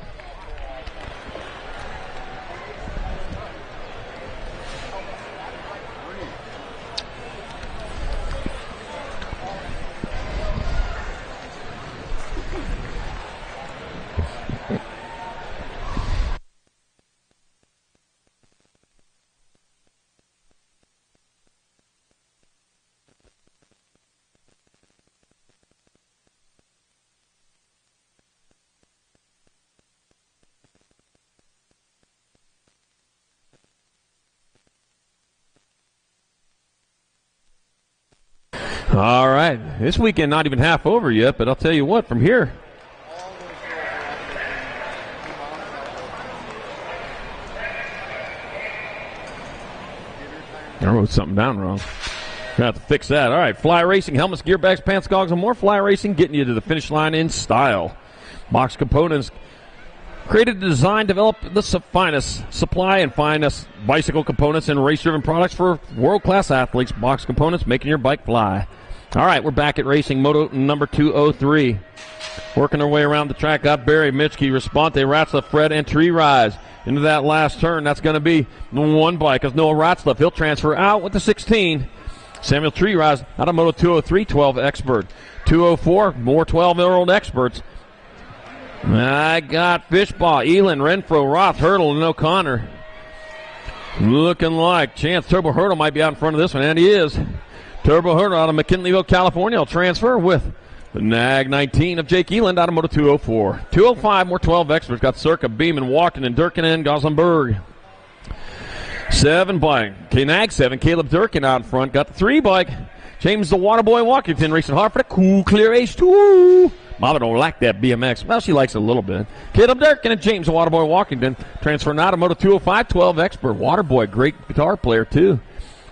All right. This weekend not even half over yet, but I'll tell you what, from here. I wrote something down wrong. Gonna have to fix that. All right. Fly Racing, helmets, gear bags, pants, goggles, and more. Fly Racing getting you to the finish line in style. Box Components. Created, designed, developed the finest supply and finest bicycle components and race-driven products for world-class athletes. Box Components, making your bike fly. All right, we're back at racing moto number 203. Working their way around the track. Got Barry, Mitchke, Responte, Ratzlaff, Fred, and Tree Rise. Into that last turn, that's going to be the 1 bike of Noah Ratzlaff. He'll transfer out with the 16. Samuel Tree Rise out of moto 203, 12 expert. 204, more 12-year-old experts. I got Fishbaugh, Elin, Renfro, Roth, Hurdle, and O'Connor. Looking like Chance Turbo Hurdle might be out in front of this one, and he is. Turbo Hurdle out of McKinleyville, California will transfer with the Nag 19 of Jake Eland out of moto 204. 205, more 12 experts. Got Circa, Beeman, Walken, and Durkin and Gossenberg. 7 bike. Nag 7, Caleb Durkin out in front. Got the 3 bike. James the Waterboy Walkington racing hard for the cool, clear H2. Mama don't like that BMX. Well, she likes it a little bit. Caleb Durkin and James the Waterboy Walkington transferring out of moto 205, 12 expert. Waterboy, great guitar player too.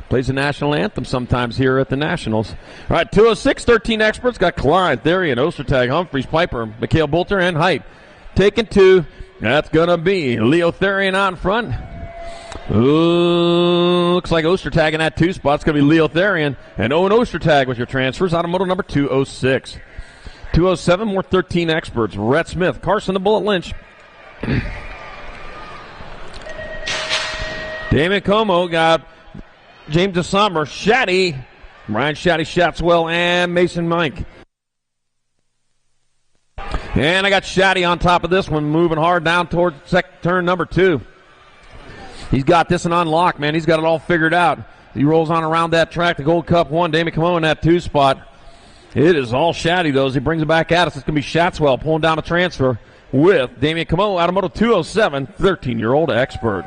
Plays the national anthem sometimes here at the Nationals. All right, 206, 13 experts. Got Klein, Therian, Ostertag, Humphreys, Piper, Mikhail Bolter, and Height. Taking 2. That's going to be Leo Therian out in front. Ooh, looks like Ostertag in that 2 spot. It's going to be Leo Therian and Owen Ostertag with your transfers out of moto number 206. 207, more 13 experts. Rhett Smith, Carson the Bullet Lynch. Damon Como got James DeSommer, Shaddy, Brian Shaddy, Shatswell, and Mason Mike. And I got Shaddy on top of this one, moving hard down towards turn number 2. He's got this one unlocked, man. He's got it all figured out. He rolls on around that track, the Gold Cup 1. Damien Camo in that 2 spot. It is all Shaddy, though, as he brings it back at us. It's going to be Shatswell pulling down a transfer with Damien Camo out of Moto 207, 13-year-old expert.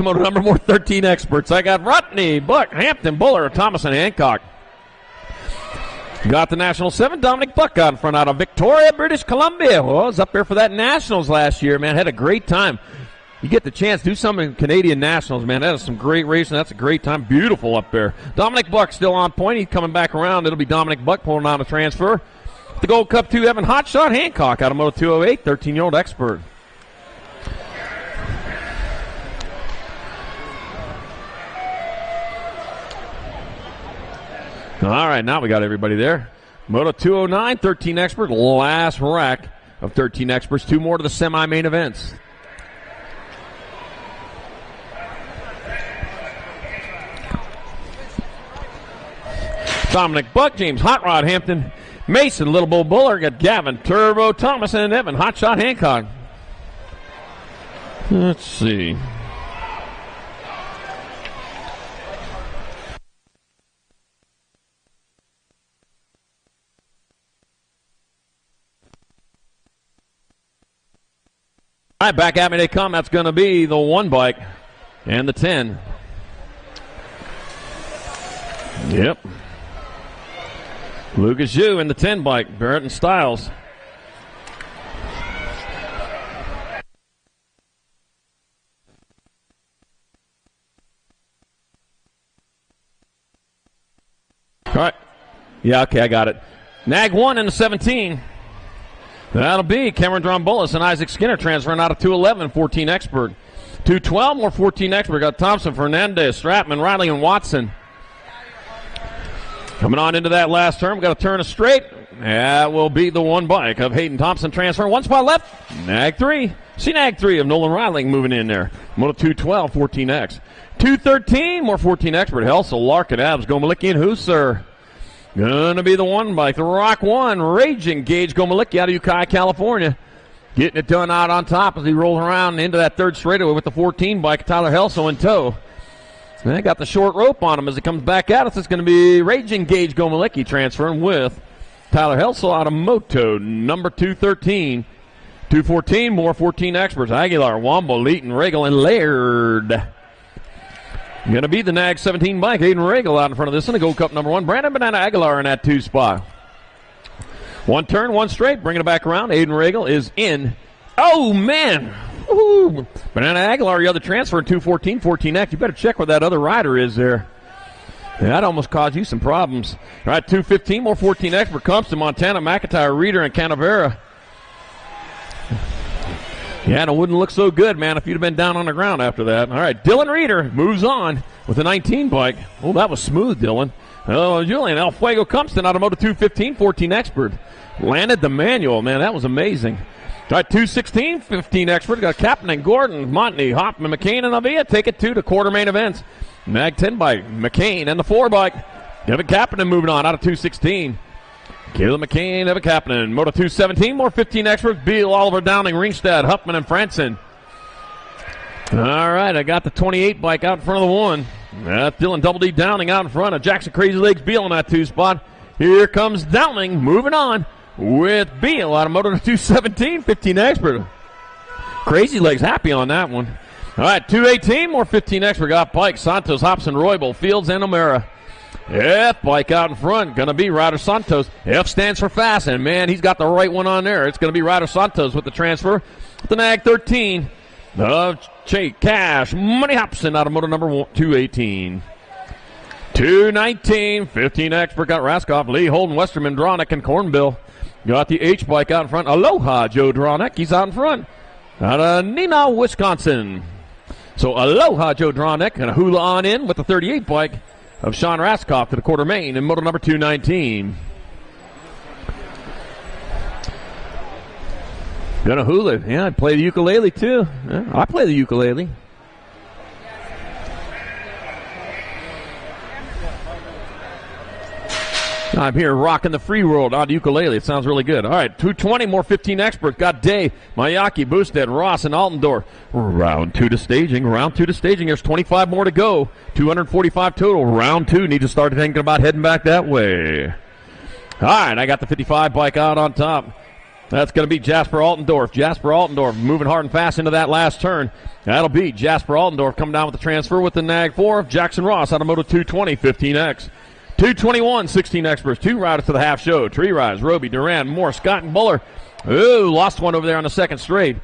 Moto number 4, 13 experts. I got Rutney, Buck, Hampton, Buller, Thomas, and Hancock. Got the National 7, Dominic Buck out in front out of Victoria, British Columbia. Well, I was up there for that Nationals last year, man. Had a great time. You get the chance to do some in Canadian Nationals, man. That is some great racing. That's a great time. Beautiful up there. Dominic Buck still on point. He's coming back around. It'll be Dominic Buck pulling on a transfer. The Gold Cup 2, Evan Hotshot Hancock out of Moto 208, 13-year-old expert. All right, now we got everybody there. Moto 209, 13 expert, last rack of 13 experts. 2 more to the semi-main events. Dominic Buck, James Hot Rod Hampton, Mason Little Bull Buller, got Gavin Turbo Thomas, and Evan Hotshot Hancock. Let's see. All right, back at me they come. That's going to be the 1 bike and the 10. Yep. Lucas Yu in the 10 bike. Barrett and Styles. All right. Yeah, okay, I got it. Nag 1 in the 17. That'll be Cameron Drombolis and Isaac Skinner transferring out of 211, 14 expert. 212, more 14 expert. Got Thompson, Fernandez, Stratman, Riley, and Watson. Coming on into that last turn, we got a turn of straight. That will be the 1 bike of Hayden Thompson transferring. 1 spot left. Nag 3. See Nag 3 of Nolan Riley moving in there. Moto 212, 14X. 213, more 14 expert. Helsel, Larkin, Abs, Gomalicki, and Husser. Gonna be the 1 bike, the Rock 1, Raging Gage Gomalicki out of Ukiah, California. Getting it done out on top as he rolls around into that 3rd straightaway with the 14 bike, Tyler Helsel in tow. And they got the short rope on him as it comes back at us. It's going to be Raging Gage Gomalicki transferring with Tyler Helsel out of Moto number 213. 214, more 14 experts. Aguilar, Wombo, Leeton, Regal, and Laird. Going to be the Nag 17 bike. Aiden Regal out in front of this one. The Gold Cup number 1. Brandon Banana Aguilar in that 2 spot. 1 turn, 1 straight. Bringing it back around. Aiden Regal is in. Oh, man. Woo-hoo. Banana Aguilar, the other transfer in 214, 14X. You better check where that other rider is there. Yeah, that almost caused you some problems. All right, 215, more 14X for Compton, Montana, McIntyre, Reeder, and Canavera. Yeah, and it wouldn't look so good, man, if you'd have been down on the ground after that. All right, Dylan Reeder moves on with a 19 bike. Oh, that was smooth, Dylan. Oh, Julian El Fuego Compton out of Moto 215, 14 expert. Landed the manual, man, that was amazing. All right, 216, 15 expert. Got Captain and Gordon, Montney, Hoffman, McCain, and Avia. Take it to quarter main events. Mag 10 bike, McCain, and the 4 bike. Devin Kapanen moving on out of 216. Caleb McCain, Evan Kapanen. Moto 217, more 15 experts. Beal, Oliver, Downing, Ringstad, Huffman, and Franson. All right, I got the 28 bike out in front of the 1. That's Dylan Double D Downing out in front of Jackson Crazy Legs Beal in that 2 spot. Here comes Downing moving on with Beal out of Moto 217, 15 expert. Crazy Legs happy on that one. All right, 218, more 15 expert. Got Pike, Santos, Hobson, Roybal, Fields, and O'Mara. F bike out in front, going to be Ryder Santos. F stands for fast, and man, he's got the right one on there. It's going to be Ryder Santos with the transfer. The Nag 13 of Cash, Money Hobson out of Moto number 218. 219, 15 expert. Got Raskoff, Lee, Holden, Westerman, Dronick, and Cornbill. Got the H bike out in front. Aloha, Joe Dronick. He's out in front. Out of Neenah, Wisconsin. So Aloha, Joe Dronick, and a hula on in with the 38 bike of Sean Raskoff to the quarter main in Moto number 219. Gonna hula. Yeah, I play the ukulele too. Yeah, I play the ukulele. I'm here rocking the free world on ukulele. It sounds really good. All right, 220, more 15 experts. Got Day, Mayaki, Boosted, Ross, and Altendorf. Round 2 to staging. Round 2 to staging. There's 25 more to go. 245 total. Round 2. Need to start thinking about heading back that way. All right, I got the 55 bike out on top. That's going to be Jasper Altendorf. Jasper Altendorf moving hard and fast into that last turn. That'll be Jasper Altendorf coming down with the transfer with the Nag 4 of Jackson Ross out of Moto 220, 15X. 221, 16 experts, 2 riders to the half show. Tree Rise, Roby, Duran, Moore, Scott, and Buller. Ooh, lost one over there on the second straight.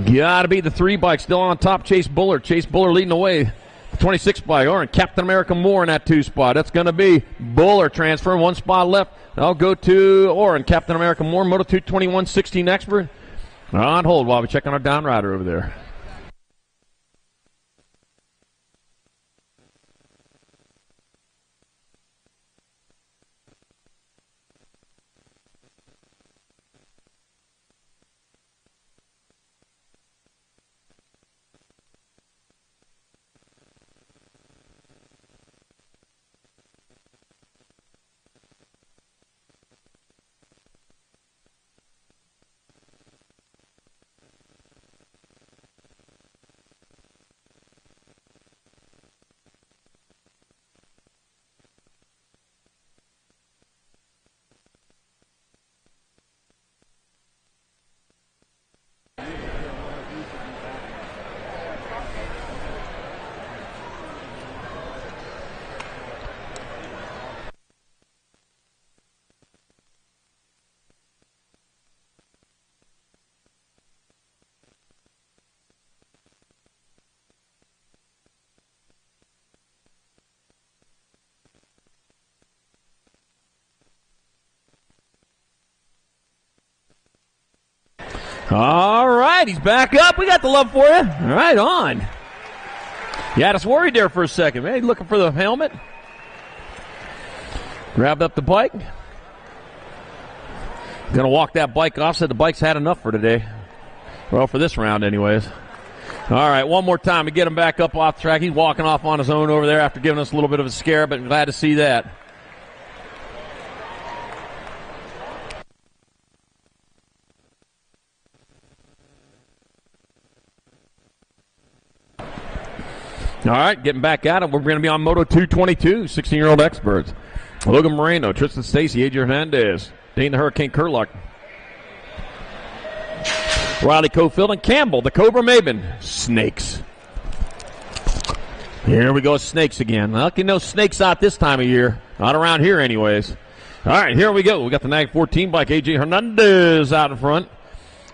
Gotta be the 3 bike still on top. Chase Buller leading the way. The 26 bike, or Captain America Moore in that 2 spot. That's gonna be Buller transferring 1 spot left. I'll go to Oren, Captain America Moore, Moto 221, 16 expert. On hold while we check on our down rider over there. All right, he's back up. We got the love for you. Right on. You had us worried there for a second, man. Looking for the helmet. Grabbed up the bike. Gonna walk that bike off. Said the bike's had enough for today. Well, for this round anyways. All right, one more time to get him back up off track. He's walking off on his own over there after giving us a little bit of a scare, but glad to see that. All right, getting back at it. We're going to be on Moto 222, 16-year-old experts. Logan Moreno, Tristan Stacy, AJ Hernandez, Dane the Hurricane Kurluck, Riley Cofield, and Campbell, the Cobra Maven. Snakes. Here we go, snakes again. Lucky no snakes out this time of year. Not around here anyways. All right, here we go. We got the Nag 14 bike, AJ Hernandez out in front.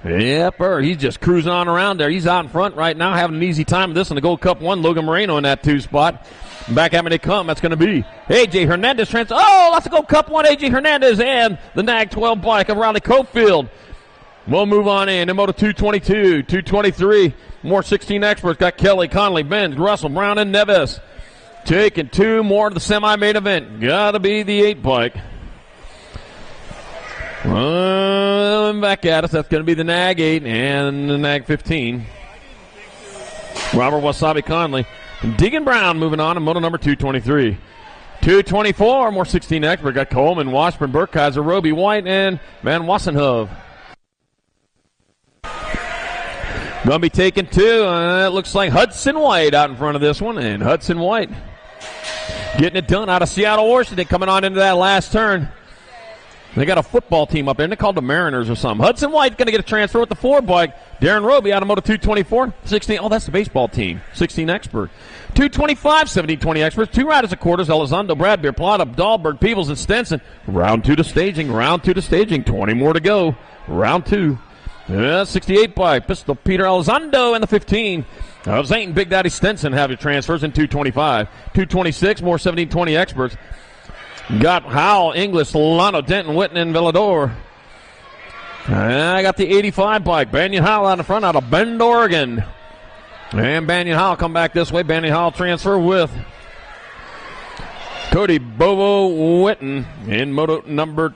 Yep, he's just cruising on around there. He's out in front right now, having an easy time with this in the Gold Cup 1. Logan Moreno in that 2 spot. Back at me they come. That's going to be AJ Hernandez. Oh, that's a Gold Cup 1. AJ Hernandez and the Nag 12 bike of Riley Cofield. We'll move on in Moto 222, 223. More 16 experts. Got Kelly, Conley, Benz, Russell, Brown, and Nevis. Taking 2 more to the semi-main event. Got to be the 8 bike. Back at us. That's going to be the Nag 8 and the Nag 15. Robert Wasabi Conley. Deegan Brown moving on to Moto number 223. 224, more 16 expert. Got Coleman, Washburn, Burkheiser, Roby White, and Van Wassenhove. Going to be taking 2. It looks like Hudson White out in front of this one. And Hudson White getting it done out of Seattle, Washington, coming on into that last turn. They got a football team up there. They're called the Mariners or something. Hudson White's going to get a transfer with the 4 bike. Darren Roby out of Moto 224. 16. Oh, that's the baseball team. 16 expert. 225, 17-20 experts. 2 riders of quarters. Elizondo, Bradbeer, Plata, Dahlberg, Peebles, and Stenson. Round 2 to staging. Round 2 to staging. 20 more to go. Round 2. 68 bike. Pistol Peter Elizondo and the 15. Zayton Big Daddy Stenson have your transfers in 225. 226, more 17-20 experts. Got Howell, Inglis, Solano, Denton, Whitten, and Villador. I got the 85 bike. Banyan Howell out in front out of Bend, Oregon. And Banyan Howell come back this way. Banyan Howell transfer with Cody Bobo Whitten in Moto number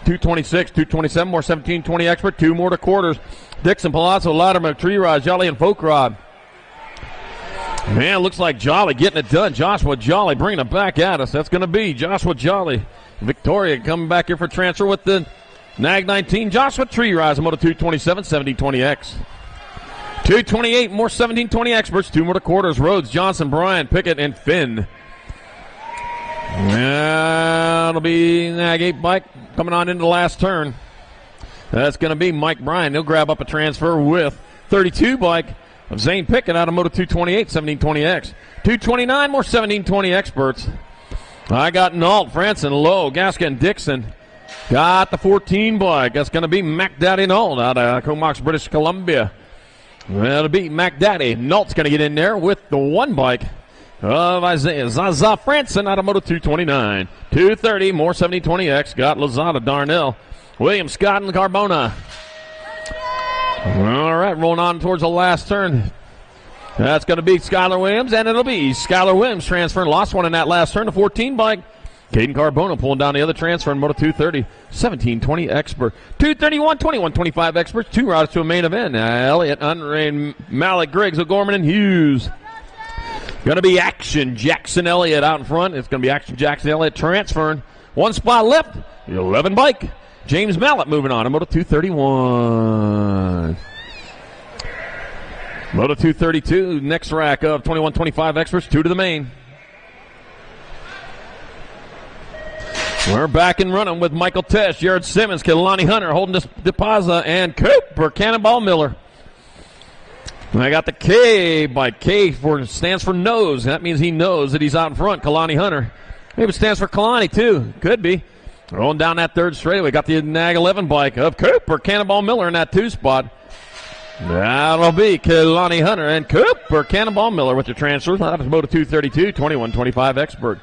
226, 227 more, 17-20 expert, 2 more to quarters. Dixon, Palazzo, Latimer, Tree Rod, Jolly, and Folk Rod. Man, looks like Jolly getting it done. Joshua Jolly bringing it back at us. That's going to be Joshua Jolly. Victoria coming back here for transfer with the Nag 19. Joshua Tree Rise, Moto 227, 1720X. 228 more, 1720 experts. 2 more to quarters. Rhodes, Johnson, Bryan, Pickett, and Finn. That'll be Nag 8 bike coming on into the last turn. That's going to be Mike Bryan. He'll grab up a transfer with 32 bike of Zane Pickett out of Moto 228, 1720X. 229 more, 1720 experts. I got Nault, Franson, Lowe, Gaskin, Dixon. Got the 14 bike. That's going to be Mac Daddy Nault out of Comox, British Columbia. That'll be Mac Daddy. Nault's going to get in there with the 1 bike of Isaiah Zaza Franson out of Moto 229. 230 more, 1720X. Got Lozada, Darnell, William Scott, and Carbona. All right, rolling on towards the last turn. That's going to be Skylar Williams, and it'll be Skylar Williams transferring. Lost one in that last turn, the 14 bike. Caden Carbona pulling down the other transfer in Moto 230, 1720 expert. 231, 2125 experts, 2 routes to a main event. Elliott, Unrain, Malik, Griggs, O'Gorman, and Hughes. Going to be Action Jackson Elliott out in front. It's going to be Action Jackson Elliott transferring. 1 spot left, 11 bike. James Mallett moving on to Moto 231. Moto 232, next rack of 2125 experts, 2 to the main. We're back and running with Michael Tesh, Jared Simmons, Kehlani Hunter, Holden DePaza, and Cooper Cannonball Miller. I got the K by K stands for nose. That means he knows that he's out in front, Kehlani Hunter. Maybe it stands for Kehlani too. Could be. Rolling down that third straightaway. Got the Nag 11 bike of Cooper Cannonball Miller in that 2 spot. That'll be Kehlani Hunter and Cooper Cannonball Miller with your transfers. That is Moto 232, 2125 expert.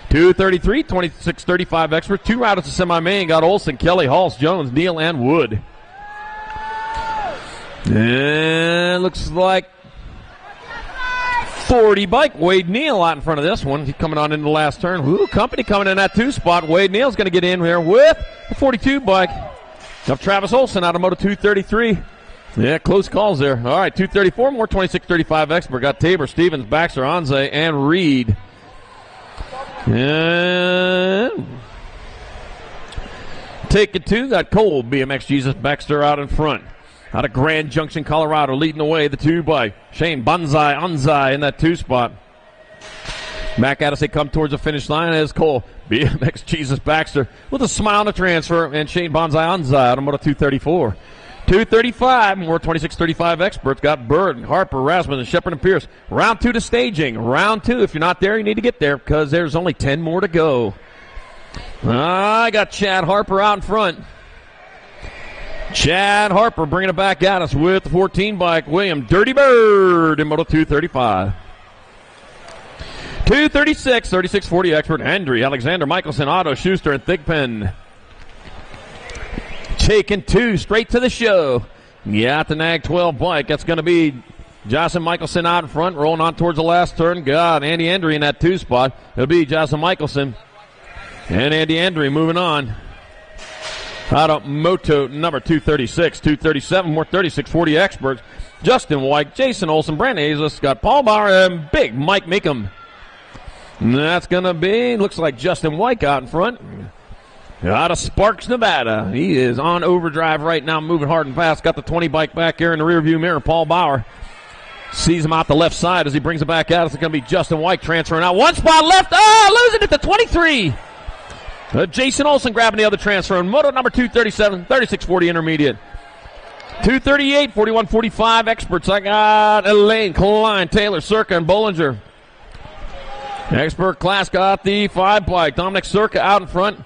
233, 2635 expert. 2 routers to semi-main. Got Olson, Kelly, Halls, Jones, Neal, and Wood. And looks like 40 bike. Wade Neal out in front of this one. He's coming on into the last turn. Ooh, company coming in that 2 spot. Wade Neal's going to get in here with the 42 bike of Travis Olson out of Moto 233. Yeah, close calls there. All right, 234 more, 2635 expert. Got Tabor, Stevens, Baxter, Anze, and Reed. And take it 2. Got Cole, BMX Jesus Baxter out in front. Out of Grand Junction, Colorado, leading the way, the 2 bike. Shane Banzai, Anzai in that 2 spot. Back at us, they come towards the finish line as Cole, BMX Jesus Baxter, with a smile on the transfer, and Shane Banzai, Anzai out of Moto 234. 235, more 2635 experts. Got Bird, Harper, Rasmussen, Shepard, and Pierce. Round 2 to staging. Round 2, if you're not there, you need to get there because there's only 10 more to go. I got Chad Harper out in front. Chad Harper bringing it back at us with the 14 bike. William Dirty Bird in Moto 235. 236, 3640 expert. Hendry, Alexander, Michelson, Otto, Schuster, and Thigpen. Taking 2 straight to the show. Yeah, the Nag 12 bike. That's going to be Jocelyn Michelson out in front, rolling on towards the last turn. God, Andy Hendry in that 2 spot. It'll be Jocelyn Michelson and Andy Hendry moving on. Out of Moto number 236, 237, more 3640 experts. Justin White, Jason Olson, Brandon Azus, got Paul Bauer, and Big Mike Meekum. And that's going to be, looks like Justin White out in front. Out of Sparks, Nevada. He is on overdrive right now, moving hard and fast. Got the 20 bike back here in the rearview mirror. Paul Bauer sees him out the left side as he brings it back out. It's going to be Justin White transferring out. 1 spot left. Oh, losing it to 23. Jason Olson grabbing the other transfer. And Moto number 237, 3640 intermediate. 238, 4145 experts. I got Elaine, Klein, Taylor, Circa, and Bollinger. Expert class got the 5 bike. Dominic Circa out in front.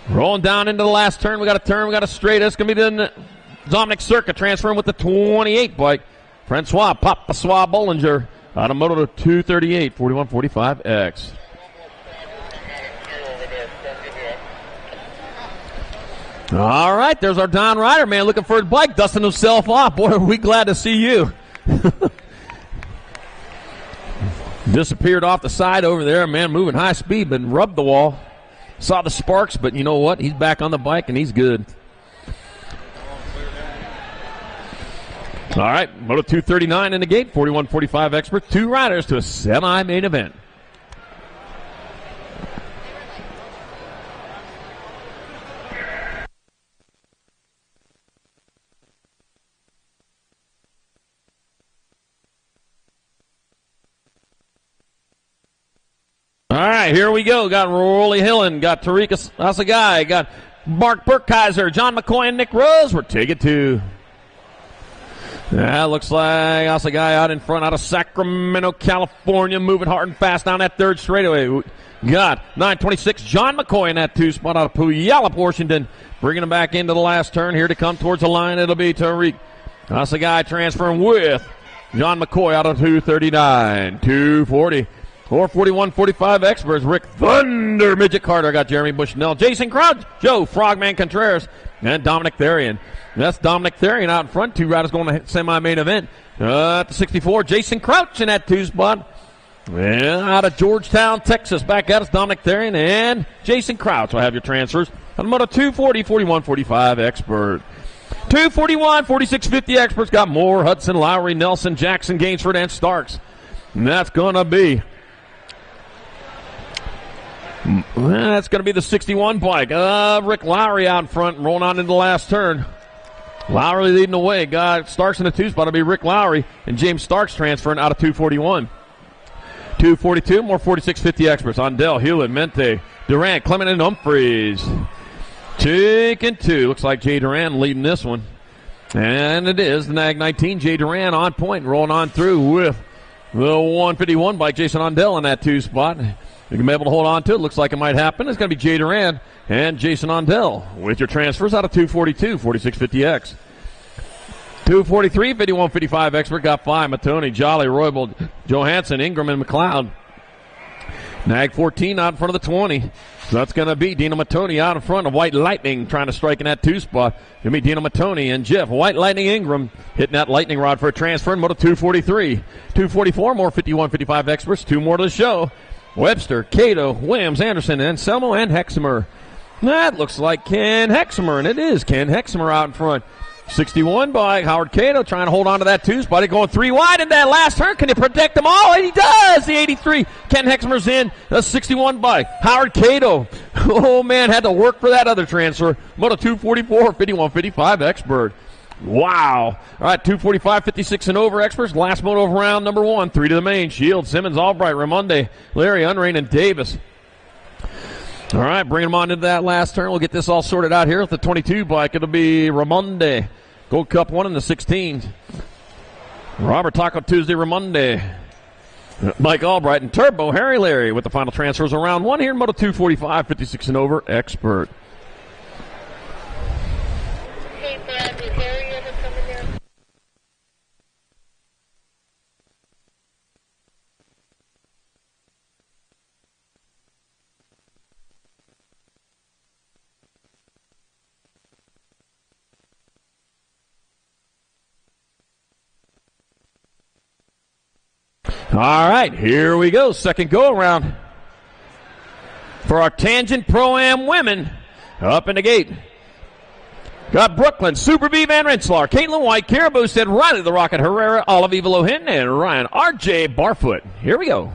Rolling down into the last turn. We got a turn. We got a straight. It's going to be the Dominic Circa transferring with the 28 bike. Francois Papassois Bollinger out of Moto 238, 4145X. All right, there's our Don Ryder, man, looking for his bike, dusting himself off. Boy, are we glad to see you. Disappeared off the side over there, man, moving high speed, but rubbed the wall. saw the sparks, but you know what? He's back on the bike, and he's good. All right, Moto 239 in the gate, 41-45 expert. 2 riders to a semi-main event. All right, here we go. Got Rolly Hillen, got Tariq Asagai, got Mark Burkheiser, John McCoy, and Nick Rose. We're taking 2. Yeah, looks like Asagai out in front out of Sacramento, California, moving hard and fast down that 3rd straightaway. Got 926 John McCoy in that 2 spot out of Puyallup, Washington. Bringing him back into the last turn. Here to come towards the line, it'll be Tariq Asagai transferring with John McCoy out of 239, 240. 441-45 experts. Rick Thunder Midget Carter got Jeremy Bushnell, Jason Crouch, Joe Frogman Contreras, and Dominic Therian. That's Dominic Therian out in front. 2 riders going to semi-main event. At the 64, Jason Crouch in that 2 spot. And out of Georgetown, Texas, back at us, Dominic Therian and Jason Crouch will have your transfers. On the Moto 240, 41-45 expert. 241, 46-50 experts got Moore, Hudson, Lowry, Nelson, Jackson, Gainsford, and Starks. And that's going to be the 61 bike. Rick Lowry out in front, rolling on into the last turn. Lowry leading the way. Got Starks in the 2 spot. It'll be Rick Lowry and James Starks transferring out of 241. 242, more 46-50 experts. Ondell, Hewlett, Mente, Durant, Clement, and Humphreys. Taking 2. Looks like Jay Durant leading this one. And it is the NAG 19. Jay Durant on point, rolling on through with the 151 bike. Jason Ondell in that 2 spot. You can be able to hold on to it. Looks like it might happen. It's going to be Jay Durant and Jason Ondell with your transfers out of 242, 46-50X. 243, 51-55 expert got 5. Matoni, Jolly, Roybal, Johansson, Ingram, and McLeod. Nag 14 out in front of the 20. So that's going to be Dino Matoni out in front of White Lightning trying to strike in that 2 spot. Going to be Dino Matoni and Jeff White Lightning Ingram hitting that lightning rod for a transfer in Moto 243. 244, more 51-55 experts. 2 more to the show. Webster, Cato, Williams, Anderson, Anselmo, and Hexamer. That looks like Ken Hexamer, and it is Ken Hexamer out in front. 61 by Howard Cato trying to hold on to that 2 spot. He's going 3 wide in that last turn. Can he protect them all? And he does. The 83. Ken Hexamer's in. The 61 by Howard Cato. Oh, man, had to work for that other transfer. Moto 244, 51-55 expert. Wow. All right, 245, 56 and over experts. Last moto of round number 1. 3 to the main. Shields, Simmons, Albright, Ramonde, Larry, Unrain, and Davis. All right, bringing them on into that last turn. We'll get this all sorted out here with the 22 bike. It'll be Ramonde. Gold Cup 1 in the 16. Robert Taco Tuesday, Ramonde. Mike Albright and Turbo Harry Larry with the final transfers of round 1 here in Moto 245, 56 and over expert. Hey, Brad, is Harry ever coming down? All right, here we go. Second go around for our Tangent Pro-Am women up in the gate. Got Brooklyn, Super B Van Rensselaer, Caitlin White, Kara Boosted, Riley the Rocket Herrera, Olive Eva Lohin, and Ryan R.J. Barfoot. Here we go.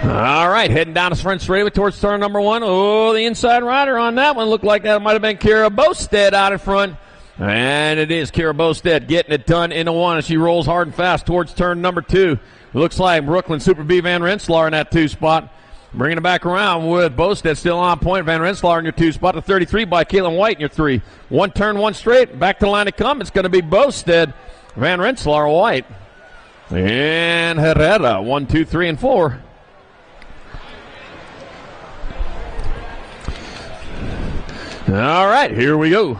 All right, heading down the front straightaway towards turn number 1. Oh, the inside rider on that one looked like that might have been Kara Bostead out in front. And it is Kara Bostead getting it done in the 1 as she rolls hard and fast towards turn number 2. Looks like Brooklyn Super B Van Rensselaer in that 2 spot. Bringing it back around with Bostead still on point. Van Rensselaer in your 2 spot. The 33 by Caitlin White in your 3. 1 turn, 1 straight. Back to the line to come. It's going to be Bostead, Van Rensselaer, White, and Herrera. 1, 2, 3, and 4. All right, here we go.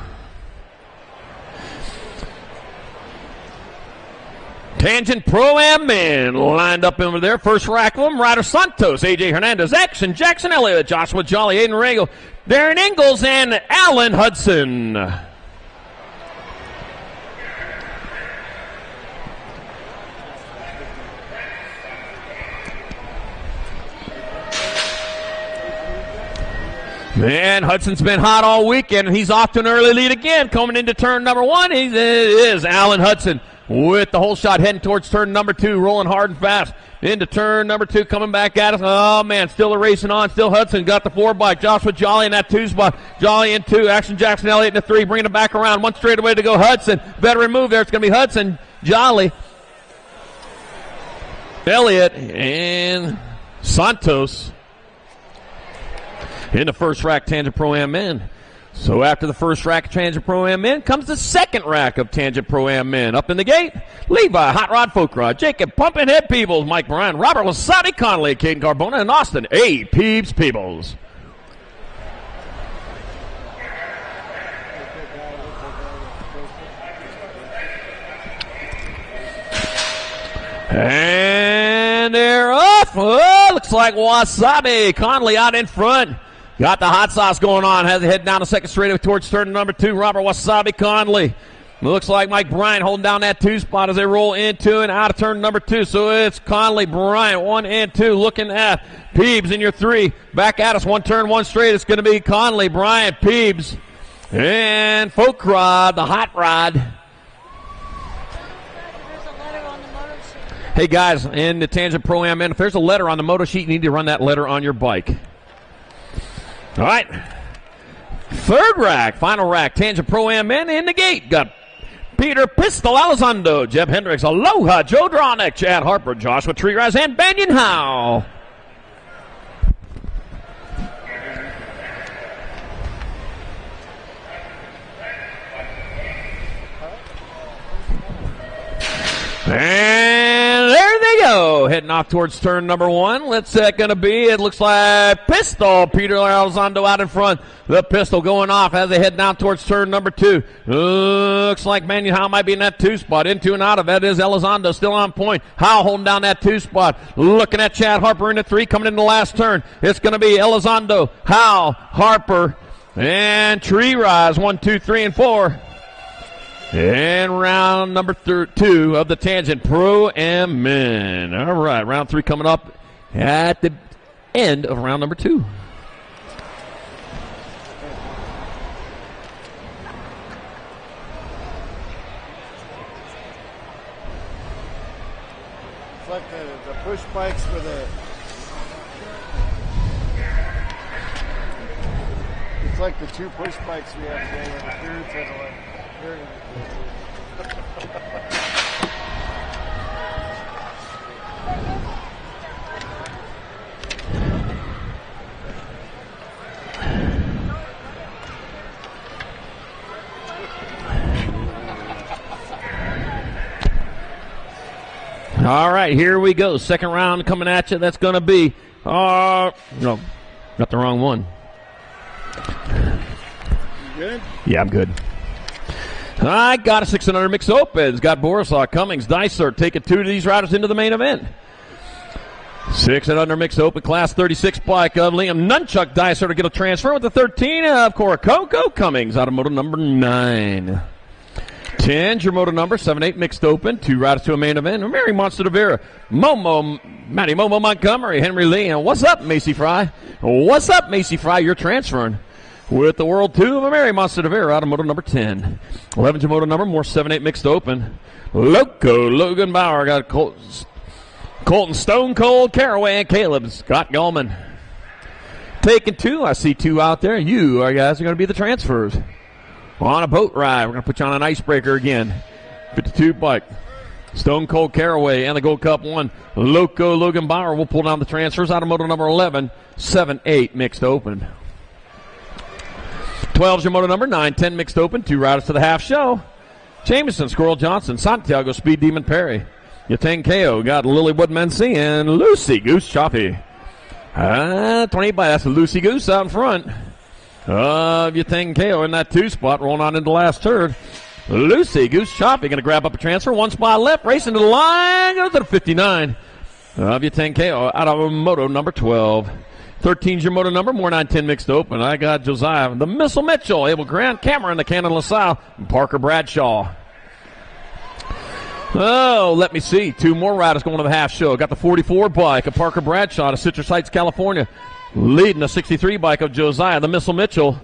Tangent Pro-Am men lined up over there. First rack of them, Ryder Santos, AJ Hernandez, Action, Jackson Elliott, Joshua Jolly, Aiden Regal, Darren Ingalls, and Alan Hudson. Man, Hudson's been hot all weekend, and he's off to an early lead again. Coming into turn number 1, it is Alan Hudson with the whole shot heading towards turn number 2, rolling hard and fast. Into turn number 2, coming back at us. Oh, man, still a racing on. Still Hudson got the 4 bike. Joshua Jolly in that 2 spot. Jolly in 2. Action Jackson Elliott in the 3, bringing it back around. One straight away to go Hudson. Veteran move there. It's going to be Hudson, Jolly, Elliott, and Santos in the first rack Tangent Pro-Am men. So after the first rack of Tangent Pro-Am men comes the second rack of Tangent Pro-Am men. Up in the gate, Levi, Hot Rod Folk Rod, Jacob, Pumpin' Head Peebles, Mike Bryan, Robert Lasati Conley, Caden Carbona, and Austin A. Peeps Peebles. And they're off. Oh, looks like Wasabi Conley out in front. Got the hot sauce going on. Has it head down the second straightaway towards turn number 2. Robert Wasabi Conley. Looks like Mike Bryan holding down that 2 spot as they roll into and out of turn number 2. So it's Conley, Bryan, 1 and 2. Looking at Peebs in your 3. Back at us, 1 turn, 1 straight. It's going to be Conley, Bryan, Peebs, and Folk Rod, the hot rod. Hey guys, in the Tangent Pro-Am, if there's a letter on the moto sheet, you need to run that letter on your bike. All right. Third rack, final rack, Tangent Pro-Am men in the gate. Got Peter Pistol, Elizondo, Jeb Hendricks, Aloha, Joe Dronick, Chad Harper, Joshua Treerise, and Banyan Howe. And there they go, heading off towards turn number 1. What's that going to be? It looks like Pistol, Peter Elizondo out in front. The Pistol going off as they head down towards turn number 2. Looks like Banyan Howe might be in that 2 spot. Into and out of that is Elizondo still on point. Howe holding down that 2 spot. Looking at Chad Harper in the 3, coming in the last turn. It's going to be Elizondo, Howe, Harper, and Tree Rise. 1, 2, 3, and 4. And round number 2 of the Tangent Pro-Am men. All right, round 3 coming up at the end of round number 2. It's like the push bikes for the... It's like the 2 push bikes we have today. The thirds and the All right, here we go. Second round coming at you. That's going to be, no, got the wrong one. You good? Yeah, I'm good. I got a 600 mixed opens. Got Borislaw, Cummings, Dysart taking 2 of these riders into the main event. 600 mixed open class 36 bike of Liam Nunchuck Dysart to get a transfer with the 13 of Coco Cummings out of moto number 9. 10's your moto number 7-8 mixed open. 2 riders to a main event. Mary Monster de Vera, Matty Momo Montgomery, Henry Lee, and what's up, Macy Fry? What's up, Macy Fry? You're transferring with the World 2 of a Mary Monster de Vera out of moto number 10. 11's your moto number, more 7-8 mixed open. Logan Bauer got Colton Stone Cold Caraway and Caleb Scott Gallman. Taking 2, I see 2 out there. You guys are going to be the transfers. On a boat ride, we're going to put you on an icebreaker again. 52 bike. Stone Cold Caraway and the Gold Cup 1. Logan Bauer will pull down the transfers out of moto number 11. 7-8 mixed open. 12's your moto number, 9-10 mixed open. 2 riders to the half show. Jameson, Squirrel Johnson, Santiago, Speed Demon Perry. Yatang Ko got Lilywood Mency and Lucy Goose Choppy. 28 by that's Lucy Goose out in front. Yatang Ko in that 2 spot, rolling on into the last turn. Lucy Goose Choppy going to grab up a transfer. 1 spot left, racing to the line. Goes to the 59. Yatang Ko out of moto number 12. 13's your moto number, more 9-10 mixed open. I got Josiah, the Missile Mitchell, Abel Grant, Cameron, the Cannon LaSalle, and Parker Bradshaw. Oh, let me see. 2 more riders going to the half show. Got the 44 bike of Parker Bradshaw to Citrus Heights, California. leading the 63 bike of Josiah, the Missile Mitchell.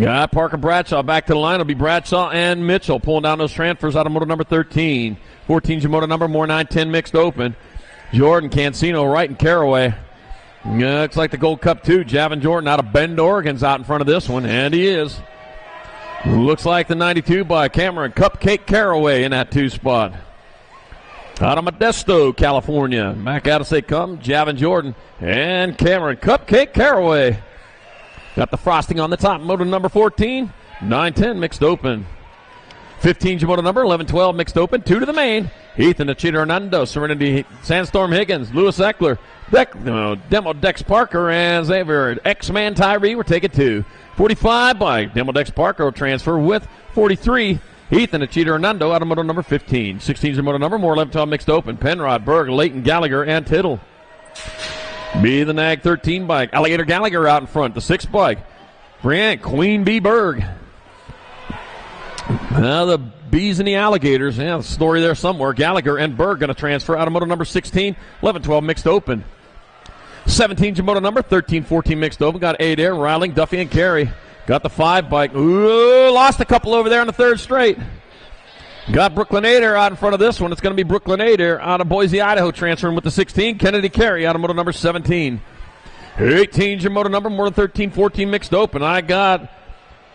Got Parker Bradshaw back to the line. It'll be Bradshaw and Mitchell pulling down those transfers out of moto number 13. 14's your moto number, more 9-10 mixed open. Jordan, Cancino, Wright, and Caraway. Looks like the Gold Cup 2. Javin Jordan out of Bend, Oregon's out in front of this one, and he is. Looks like the 92 by Cameron Cupcake Caraway in that 2 spot. Out of Modesto, California. Back out as they come, Javin Jordan and Cameron Cupcake Caraway. Got the frosting on the top. Moto number 14, 9-10 mixed open. 15's your moto number, 11-12 mixed open. 2 to the main. Ethan Achita Hernando, Serenity Sandstorm Higgins, Lewis Eckler, Demo Dex Parker, and Xavier X-Man Tyree. We're taking 2. 45 by Demo Dex Parker will transfer with 43. Ethan Achita Hernando out of moto number 15. 16's your moto number, more 11-12 mixed open. Penrod, Berg, Leighton Gallagher, and Tittle. Be the Nag 13 bike. Alligator Gallagher out in front. The 6 bike. Brian Queen Bee Berg. Now the bees and the alligators. Yeah, the story there somewhere. Gallagher and Berg going to transfer out of moto number 16. 11-12 mixed open. 17's your moto number. 13-14 mixed open. Got 8 there. Riling, Duffy, and Carey. Got the 5 bike. Ooh, lost a couple over there on the 3rd straight. Got Brooklyn Adair out in front of this one. It's going to be Brooklyn Adair out of Boise, Idaho, transferring with the 16. Kennedy Carey out of moto number 17. 18's your moto number, more than 13-14 mixed open. I got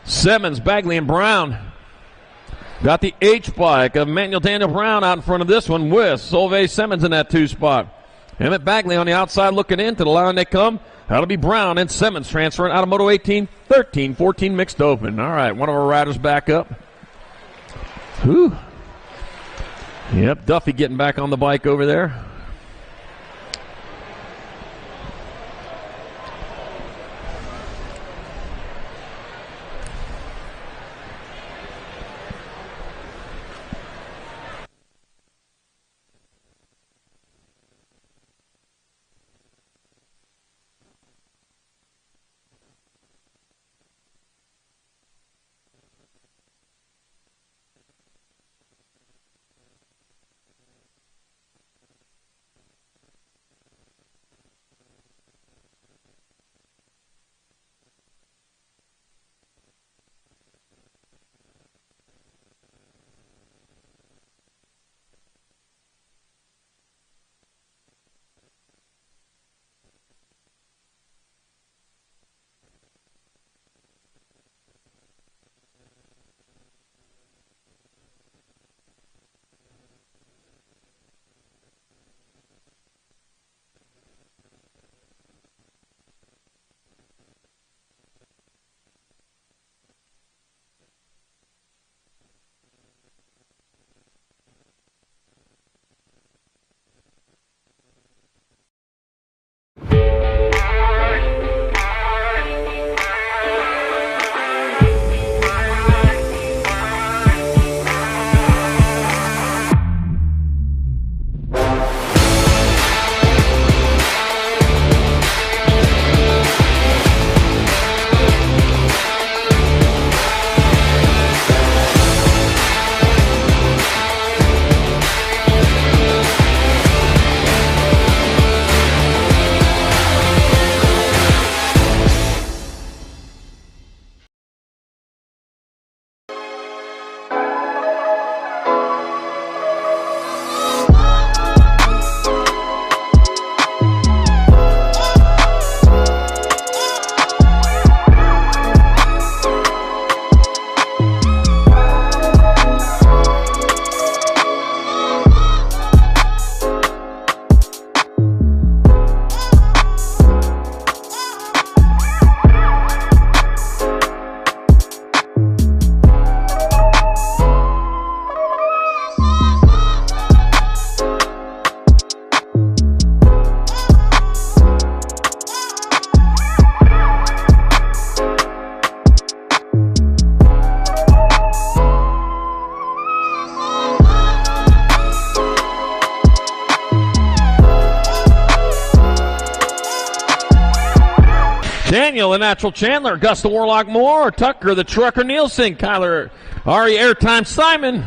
Simmons, Bagley, and Brown. Got the H bike of Manuel Daniel Brown out in front of this one with Solveig Simmons in that 2 spot. Emmett Bagley on the outside looking in to the line they come. That'll be Brown and Simmons transferring out of moto 18. 13-14 mixed open. All right, one of our riders back up. Whew. Yep, Duffy getting back on the bike over there. Daniel, the Natural Chandler, Augusta Warlock Moore, Tucker, the Trucker Nielsen, Kyler, Ari Airtime Simon.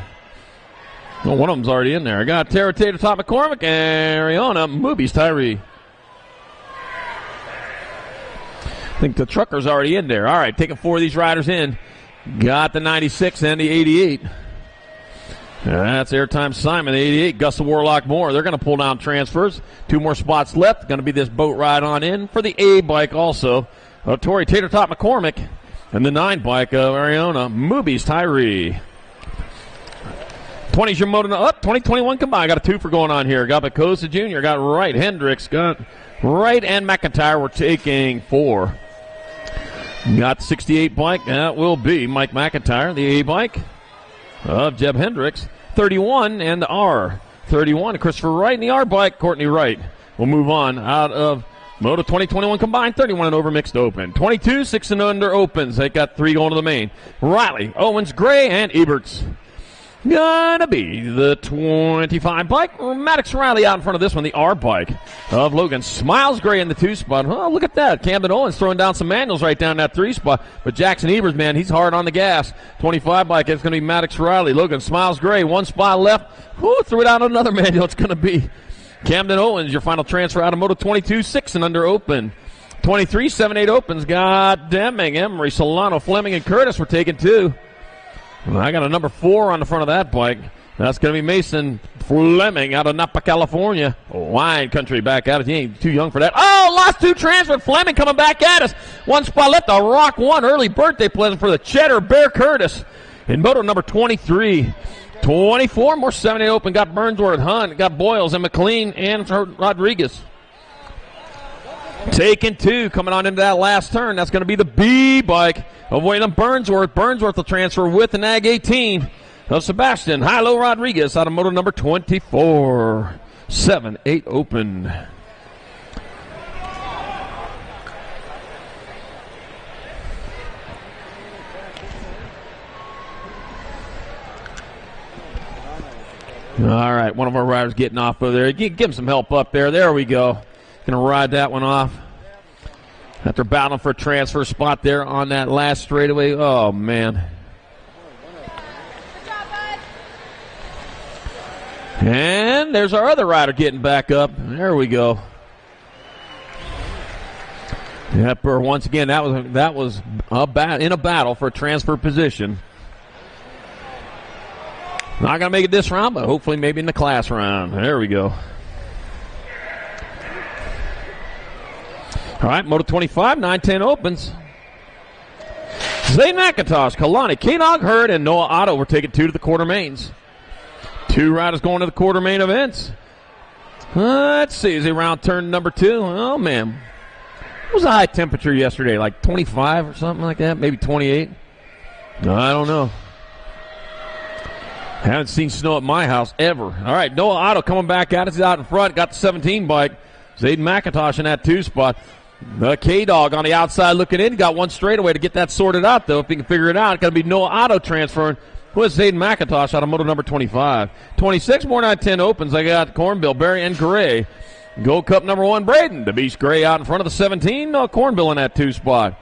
Well, one of them's already in there. I got Tara Tater, Top McCormick, and Ariana Moobies Tyree. think the trucker's already in there. All right, taking 4 of these riders in. Got the 96 and the 88. That's Airtime Simon, the 88. Gus the Warlock Moore. They're going to pull down transfers. 2 more spots left. Going to be this boat ride on in for the A bike also. Tori Tater Tot McCormick. And the 9 bike of Ariona, Moobies Tyree. 20's your motor up. 2021 combined. Got a 2 for going on here. Got Bacosa Jr. Got Wright. Hendricks. Got Wright and McIntyre. We're taking 4. Got the 68 bike. That will be Mike McIntyre. The A bike of Jeb Hendricks. 31 and the R. 31, Christopher Wright. And the R bike, Courtney Wright. We'll move on out of Moto 2021 combined, 31 and over mixed open. 22, 6 and under opens. They got 3 going to the main. Riley, Owens, Gray, and Eberts. Gonna be the 25 bike. Maddox Riley out in front of this one, the R bike of Logan. Smiles Gray in the 2 spot. Oh, look at that. Camden Owens throwing down some manuals right down that 3 spot. But Jackson Eberts, man, he's hard on the gas. 25 bike, it's going to be Maddox Riley. Logan Smiles Gray, 1 spot left. Whoo, threw it out on another manual. It's going to be Camden Owens, your final transfer out of Moto 22, 6 and under open. 23, 7-8 opens. Got Deming, Emery, Solano, Fleming, and Curtis. We're taking 2. Well, I got a number 4 on the front of that bike. That's going to be Mason Fleming out of Napa, California. Wine country back at it. He ain't too young for that. Oh, lost 2 transfer. Fleming coming back at us. 1 spot left. A Rock 1 early birthday present for the Cheddar Bear Curtis. In Moto number 23. 24, more 7-8 open. Got Burnsworth, Hunt, got Boyles and McLean and Rodriguez. Taking 2, coming on into that last turn. That's going to be the B bike of Waylon Burnsworth. Burnsworth will transfer with the NAG 18 of Sebastian Hilo Rodriguez out of Moto number 24. 7-8 open. All right, one of our riders getting off over there. Give him some help up there. There we go. Going to ride that one off. After battling for a transfer spot there on that last straightaway. Oh, man. And there's our other rider getting back up. There we go. Yep, once again, that was in a battle for a transfer position. Not going to make it this round, but hopefully maybe in the class round. There we go. All right, Moto 25, 9-10 opens. Zay McIntosh, Kalani, K-Dog Hurd, and Noah Otto. We're taking 2 to the quarter mains. 2 riders going to the quarter main events. Let's see, is he around turn number 2? Oh, man. What was the high temperature yesterday? Like 25 or something like that? Maybe 28? No, I don't know. Haven't seen snow at my house ever. All right, Noah Otto coming back at us. He's out in front. Got the 17 bike. Zayden McIntosh in that 2 spot. The K-Dog on the outside looking in. Got 1 straightaway to get that sorted out, though. If he can figure it out, it's going to be Noah Otto transferring with Zayden McIntosh out of Moto number 25. 26, more 9-10 opens. I got Cornbill, Barry, and Gray. Gold Cup number 1, Braden. The Beast Gray out in front of the 17. No, Cornbill in that 2 spot.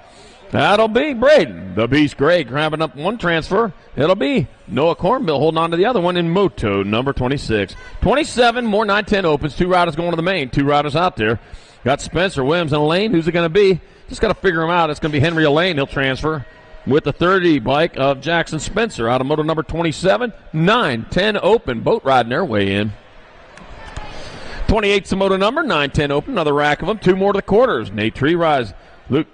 That'll be Braden. The Beast Gray grabbing up 1 transfer. It'll be Noah Cornbill holding on to the other one in Moto number 26. 27, more 9-10 opens. 2 riders going to the main. 2 riders out there. Got Spencer, Williams, and Lane. Who's it going to be? Just got to figure him out. It's going to be Henry Lane. He'll transfer with the 30 bike of Jackson Spencer out of Moto number 27. 9-10 open. Boat riding their way in. 28's the Moto number. 9-10 open. Another rack of them. 2 more to the quarters. Nate Treerise. Luke.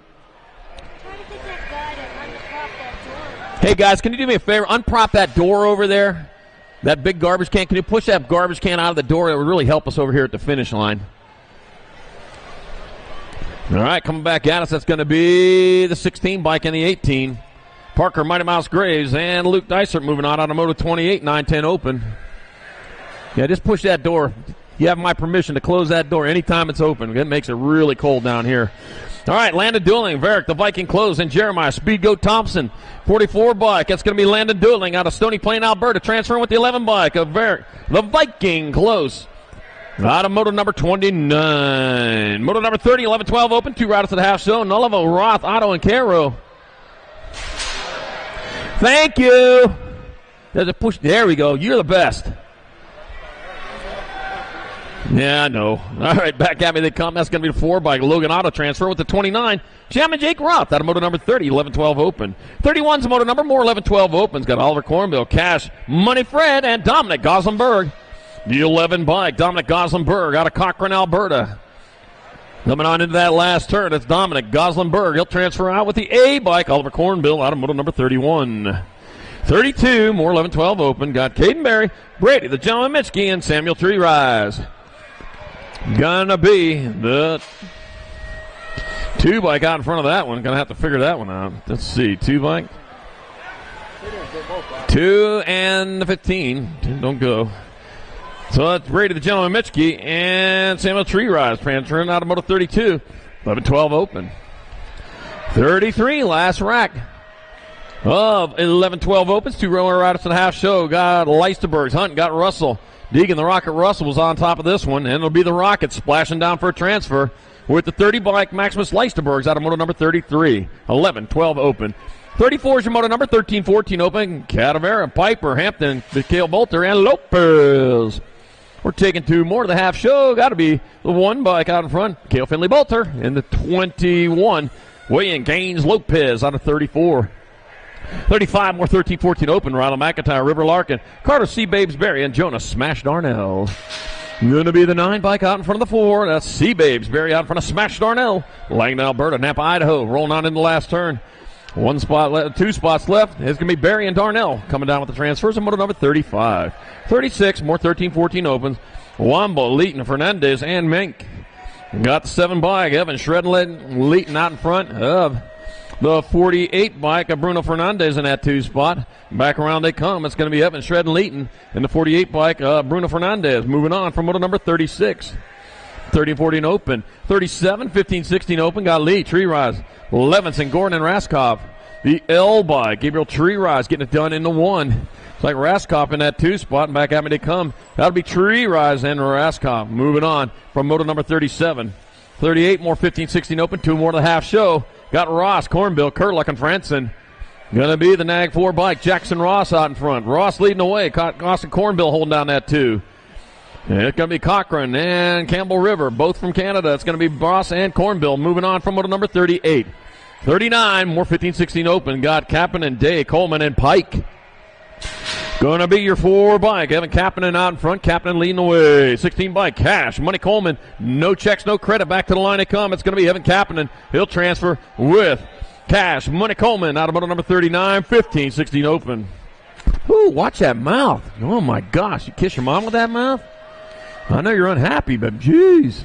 Hey, guys, can you do me a favor? Unprop that door over there. That big garbage can. Can you push that garbage can out of the door? It would really help us over here at the finish line. All right, coming back at us, that's going to be the 16 bike and the 18. Parker, Mighty Mouse Graves, and Luke Dysert moving on out of Moto 28, 9-10 open. Yeah, just push that door. You have my permission to close that door anytime it's open. It makes it really cold down here. All right, Landon Dueling, Varick, the Viking close, and Jeremiah, Speed Goat Thompson, 44 bike. That's going to be Landon Dueling out of Stony Plain, Alberta, transferring with the 11 bike of Varick, the Viking close. Out of Moto number 29. Moto number 30, 11-12 open. 2 riders to the half zone. Nullivo, Roth, Otto, and Caro. Thank you. There's a push. There we go. You're the best. Yeah, I know. All right, back at me they come. That's going to be the 4 by Logan Auto transfer with the 29. Jamin Jake Roth out of moto number 30, 11-12 open. 31's moto number, more 11-12 opens. Got Oliver Cornbill, Cash, Money Fred, and Dominic Goslenberg. The 11 bike, Dominic Goslenberg out of Cochrane, Alberta. Coming on into that last turn, it's Dominic Goslenberg. He'll transfer out with the A bike, Oliver Cornbill out of moto number 31. 32, more 11-12 open. Got Caden Berry, Brady, the gentleman Mitchke, and Samuel Tree Rise. Gonna be the 2 bike out in front of that one. Gonna have to figure that one out. Let's see, 2 bike. 2 and the 15. Don't go. So that's Brady, the gentleman Mitchke, and Samuel Tree Rise transferring out of moto 32. 11-12 open. 33, last rack of 11-12 opens. 2 rower riders to the half show. Got Leisterbergs. Hunt got Russell. Deegan, the Rocket Russell, was on top of this one, and it'll be the Rocket splashing down for a transfer with the 30 bike Maximus Leisterbergs out of moto number 33. 11-12 open. 34 is your moto number, 13-14 open. Cadavera, Piper, Hampton, Mikhail Bolter, and Lopez. We're taking 2 more to the half show. Got to be the 1 bike out in front. Cale Finley Bolter in the 21. William Gaines Lopez out of 34. 35 more 13-14 open. Ronald McIntyre, River Larkin, Carter C. Babes Berry, and Jonas Smash Darnell. Going to be the 9 bike out in front of the 4. That's C. Babes Berry out in front of Smash Darnell. Langdon, Alberta, Napa, Idaho, rolling on in the last turn. 1 spot, 2 spots left. It's going to be Berry and Darnell coming down with the transfers. And moto number 35. 36 more 13-14 opens. Wombo, Leeton, Fernandez, and Mink. Got the 7 bike. Evan Shredden, Leeton out in front of the 48 bike of Bruno Fernandez in that 2 spot. Back around they come. It's going to be Evan Shredden Leeton in the 48 bike Bruno Fernandez. Moving on from moto number 36. 30-14 open. 37, 15-16 open. Got Lee, Tree Rise, Levinson, Gordon, and Raskov. The L bike. Gabriel Tree Rise getting it done in the 1. It's like Raskov in that 2 spot. And back at me they come. That'll be Tree Rise and Raskov. Moving on from moto number 37. 38 more 15-16 open. 2 more to the half show. Got Ross, Cornbill, Kurluck, and Franson. Going to be the Nag 4 bike. Jackson Ross out in front. Ross leading the way. Austin Cornbill holding down that 2. And it's going to be Cochran and Campbell River, both from Canada. It's going to be Ross and Cornbill. Moving on from moto number 38. 39, more 15-16 open. Got Kapanen, Day, Coleman, and Pike. Going to be your 4 bike. Evan Kapanen out in front. Kapanen leading the way. 16 bike. Cash. Money Coleman. No checks, no credit. Back to the line they come. It's going to be Evan Kapanen. He'll transfer with Cash. Money Coleman out of moto number 39. 15-16 open. Ooh, watch that mouth. Oh, my gosh. You kiss your mom with that mouth? I know you're unhappy, but jeez.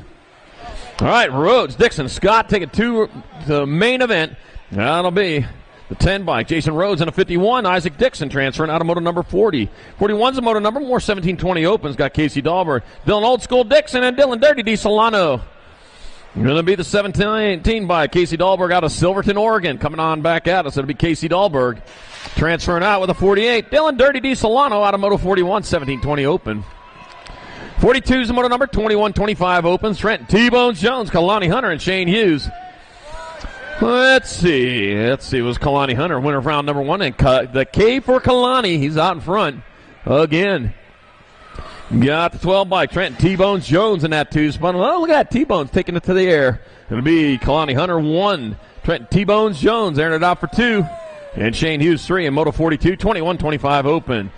All right, Rhodes, Dixon, Scott taking 2 to the main event. That'll be the 10 bike. Jason Rhodes in a 51. Isaac Dixon transferring out of moto number 40. 41's a moto number. More 17-20 opens. Got Casey Dahlberg, Dylan Old School Dixon, and Dylan Dirty D. Solano. Going to be the 17 bike. Casey Dahlberg out of Silverton, Oregon. Coming on back at us. It'll be Casey Dahlberg transferring out with a 48. Dylan Dirty D. Solano out of moto 41. 17-20 open. 42's the moto number, 21-25 opens. Trent T-Bones Jones, Kalani Hunter, and Shane Hughes. Let's see. It was Kalani Hunter, winner of round number 1. And the K for Kalani. He's out in front again. Got the 12 bike. Trent T-Bones Jones in that 2 spot. Oh, look at that. T-Bones taking it to the air. It'll be Kalani Hunter 1. Trent T-Bones Jones airing it out for 2. And Shane Hughes 3 in moto 42, 21-25 open.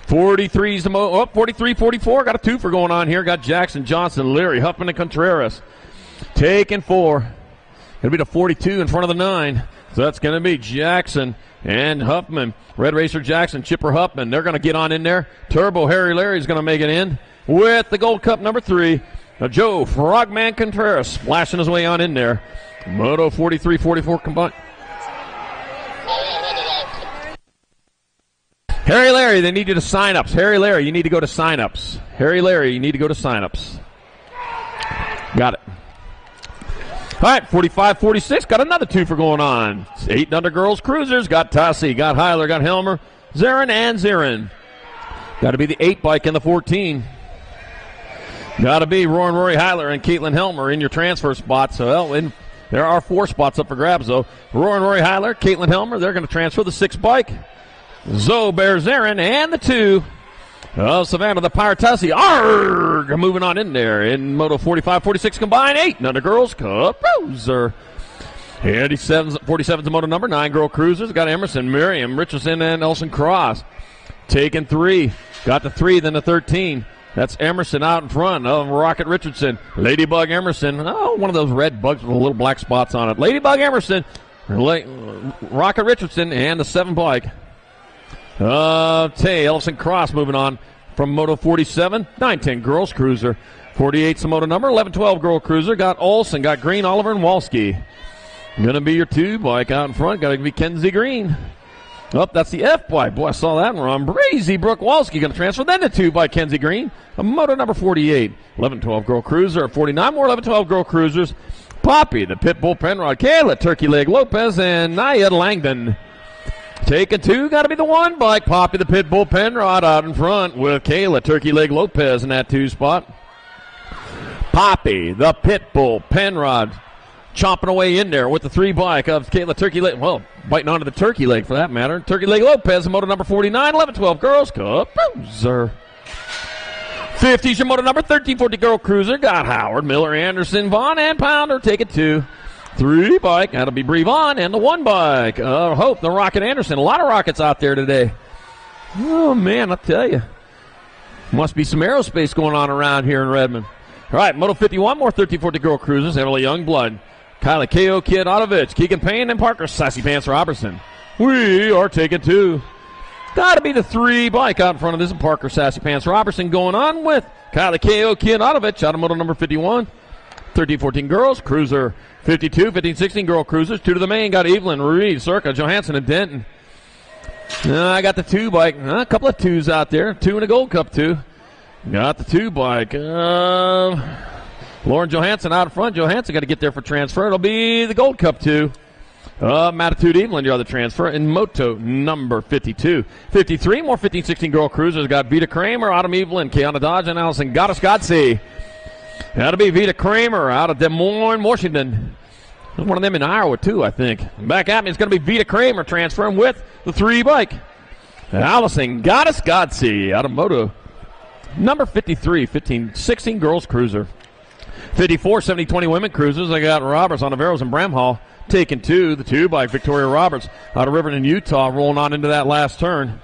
43's the 43-44. Got a 2 for going on here. Got Jackson, Johnson, Leary, Huffman, and Contreras. Taking 4. Going to be the 42 in front of the 9. So that's going to be Jackson and Huffman. Red Racer Jackson, Chipper Huffman. They're going to get on in there. Turbo Harry Larry's going to make it in with the Gold Cup number 3. Joe Frogman Contreras splashing his way on in there. Moto 43-44 combined. Harry Larry, they need you to sign-ups. Harry Larry, you need to go to sign-ups. Harry Larry, you need to go to sign-ups. Got it. All right, 45-46, got another 2 for going on. 8 under girls cruisers, got Tassi, got Heiler, got Helmer, Zarin, and Zarin. Got to be the 8 bike in the 14. Got to be Roy and Rory Heiler and Caitlin Helmer in your transfer spots. So, there are 4 spots up for grabs, though. Roy and Rory Heiler, Caitlin Helmer, they're going to transfer the 6 bike. Zoe Bear Zarin and the 2. Savannah, the Pyrotassi. Arg! Moving on in there. In Moto 45, 46 combined. 8 under girls. Cup Cruiser. 47's the moto number. 9 girl cruisers. Got Emerson, Miriam, Richardson, and Elson Cross. Taking 3. Got the 3, then the 13. That's Emerson out in front of Rocket Richardson. Ladybug Emerson. Oh, one of those red bugs with little black spots on it. Ladybug Emerson. Rocket Richardson, and the 7 bike. Elson Cross moving on from Moto 47. 9-10 girls cruiser. 48's the moto number. 11-12 girl cruiser. Got Olson, got Green, Oliver, and Walski. Gonna be your 2 bike out in front. Gotta be Kenzie Green. Oh, that's the F bike. Boy, I saw that one wrong. Breezy Brooke Walski going to transfer. Then the 2 by Kenzie Green. A moto number 48. 11-12 girl cruiser. 49 more 11-12 girl cruisers. Poppy, the Pitbull Penrod. Kayla, Turkey Leg Lopez, and Naya Langdon. Taking 2. Got to be the 1 bike. Poppy, the Pitbull Penrod out in front with Kayla, Turkey Leg Lopez in that 2 spot. Poppy, the Pitbull Penrod. Chomping away in there with the 3 bike of Kayla Turkey Leg. Well, biting onto the turkey leg for that matter. Turkey Leg Lopez, moto number 49, 11-12 girls. Cup Cruiser. 50's your moto number 13-40 girl cruiser. Got Howard, Miller, Anderson, Vaughn, and Pounder. Take it 2. 3 bike. That'll be Bree Vaughn and the 1 bike. Hope, the Rocket Anderson. A lot of rockets out there today. Oh, man, I'll tell you. Must be some aerospace going on around here in Redmond. All right, moto 51, more 13-40 girl cruisers. Emily Youngblood. Kylie K.O. Kid Otovich, Keegan Payne, and Parker Sassy Pants Robertson. We are taking 2. Got to be the 3 bike out in front of this. Parker Sassy Pants Robertson going on with Kylie K.O. Kid Otovich out of moto number 51. 13-14 girls cruiser. 52, 15-16 girl cruisers. 2 to the main. Got Evelyn, Reed, Circa, Johansson, and Denton. I got the 2 bike. A couple of 2s out there. 2 in a Gold Cup 2. Got the 2 bike. Lauren Johansson out in front. Johansson got to get there for transfer. It'll be the Gold Cup 2. Matitude Evelyn, your other transfer. In moto number 52. 53, more 15-16 girl cruisers. Got Vita Kramer, Autumn Evelyn, Kiana Dodge, and Allison Goddess. That'll be Vita Kramer out of Des Moines, Washington. There's one of them in Iowa, too, I think. Back at me, it's going to be Vita Kramer transferring with the 3 bike. Allison Goddess out of moto number 53, 15-16 girls cruiser. 54, 70-20 women cruisers. I got Roberts, Ontiveros, and Bramhall taking 2. The 2 by Victoria Roberts out of Riverton, Utah, rolling on into that last turn.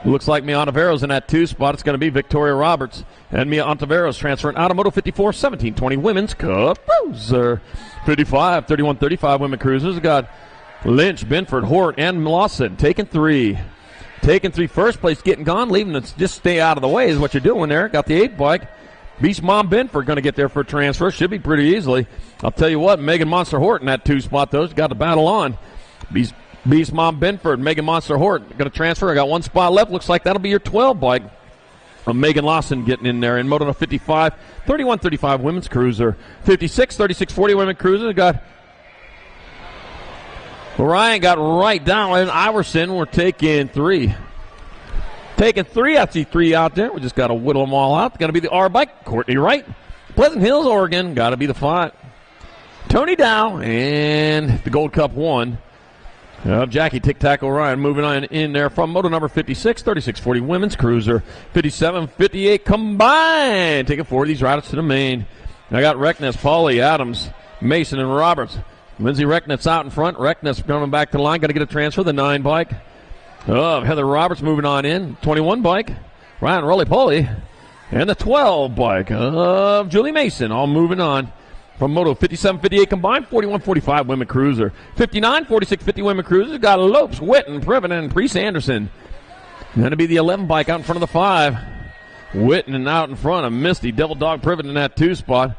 Looks like Mia Ontiveros in that 2 spot. It's going to be Victoria Roberts and Mia Ontiveros transferring out of Moto 54, 17-20 women's cup cruiser. 55, 31-35 women cruisers. Got Lynch, Binford, Hort, and Lawson taking 3. Taking 3 first place, getting gone, leaving it. Just stay out of the way is what you're doing there. Got the 8 bike. Beast Mom Binford going to get there for a transfer. Should be pretty easily. I'll tell you what, Megan Monster Hort in that 2 spot, though. Got to battle on. Beast Mom Binford, Megan Monster Hort going to transfer. I got 1 spot left. Looks like that'll be your 12 bike. Megan Lawson getting in there in moto 55, 31-35 women's cruiser. 56, 36-40 women cruiser. Got Ryan got right down. And Iverson, we're taking 3. Taking 3. I see 3 out there. We just got to whittle them all out. Got to be the R bike. Courtney Wright. Pleasant Hills, Oregon. Got to be the 5. Tony Dow and the Gold Cup 1. Jackie Tic Tac O'Ryan moving on in there from moto number 56, 36-40 women's cruiser. 57-58 combined. Taking 4 of these riders to the main. I got Reckness, Pauly, Adams, Mason, and Roberts. Lindsay Reckness out in front. Reckness coming back to the line. Got to get a transfer. The 9 bike. Heather Roberts moving on in. 21 bike. Ryan Rowley-Polly. And the 12 bike of Julie Mason. All moving on from moto 57-58 combined. 41-45 women cruiser. 59, 46-50 women cruisers. Got Lopes, Witten, Priven, and Priest Anderson. Going to be the 11 bike out in front of the 5. Witten out in front of Misty. Devil Dog Privet in that 2 spot.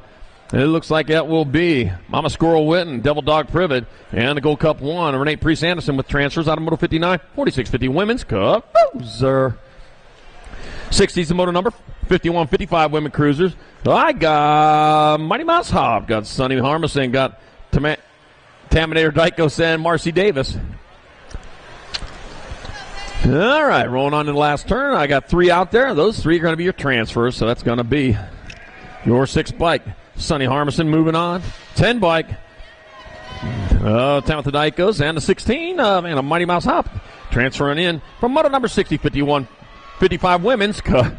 And it looks like that will be Mama Squirrel Witten, Devil Dog Privet, and the Gold Cup 1. Renee Priest Anderson with transfers out of moto 59, 46-50 women's cup cruiser. 60's the moto number. 51-55 women cruisers. I got Mighty Mouse Hop. Got Sonny Harmison. Got Taminator Dykos and Marcy Davis. All right, rolling on to the last turn. I got 3 out there. Those 3 are going to be your transfers, so that's going to be your 6 bike. Sonny Harmison moving on. 10 bike. Tamitha Dykos and the 16 and a Mighty Mouse Hop transferring in from moto number 60-51. 55 women's cruiser.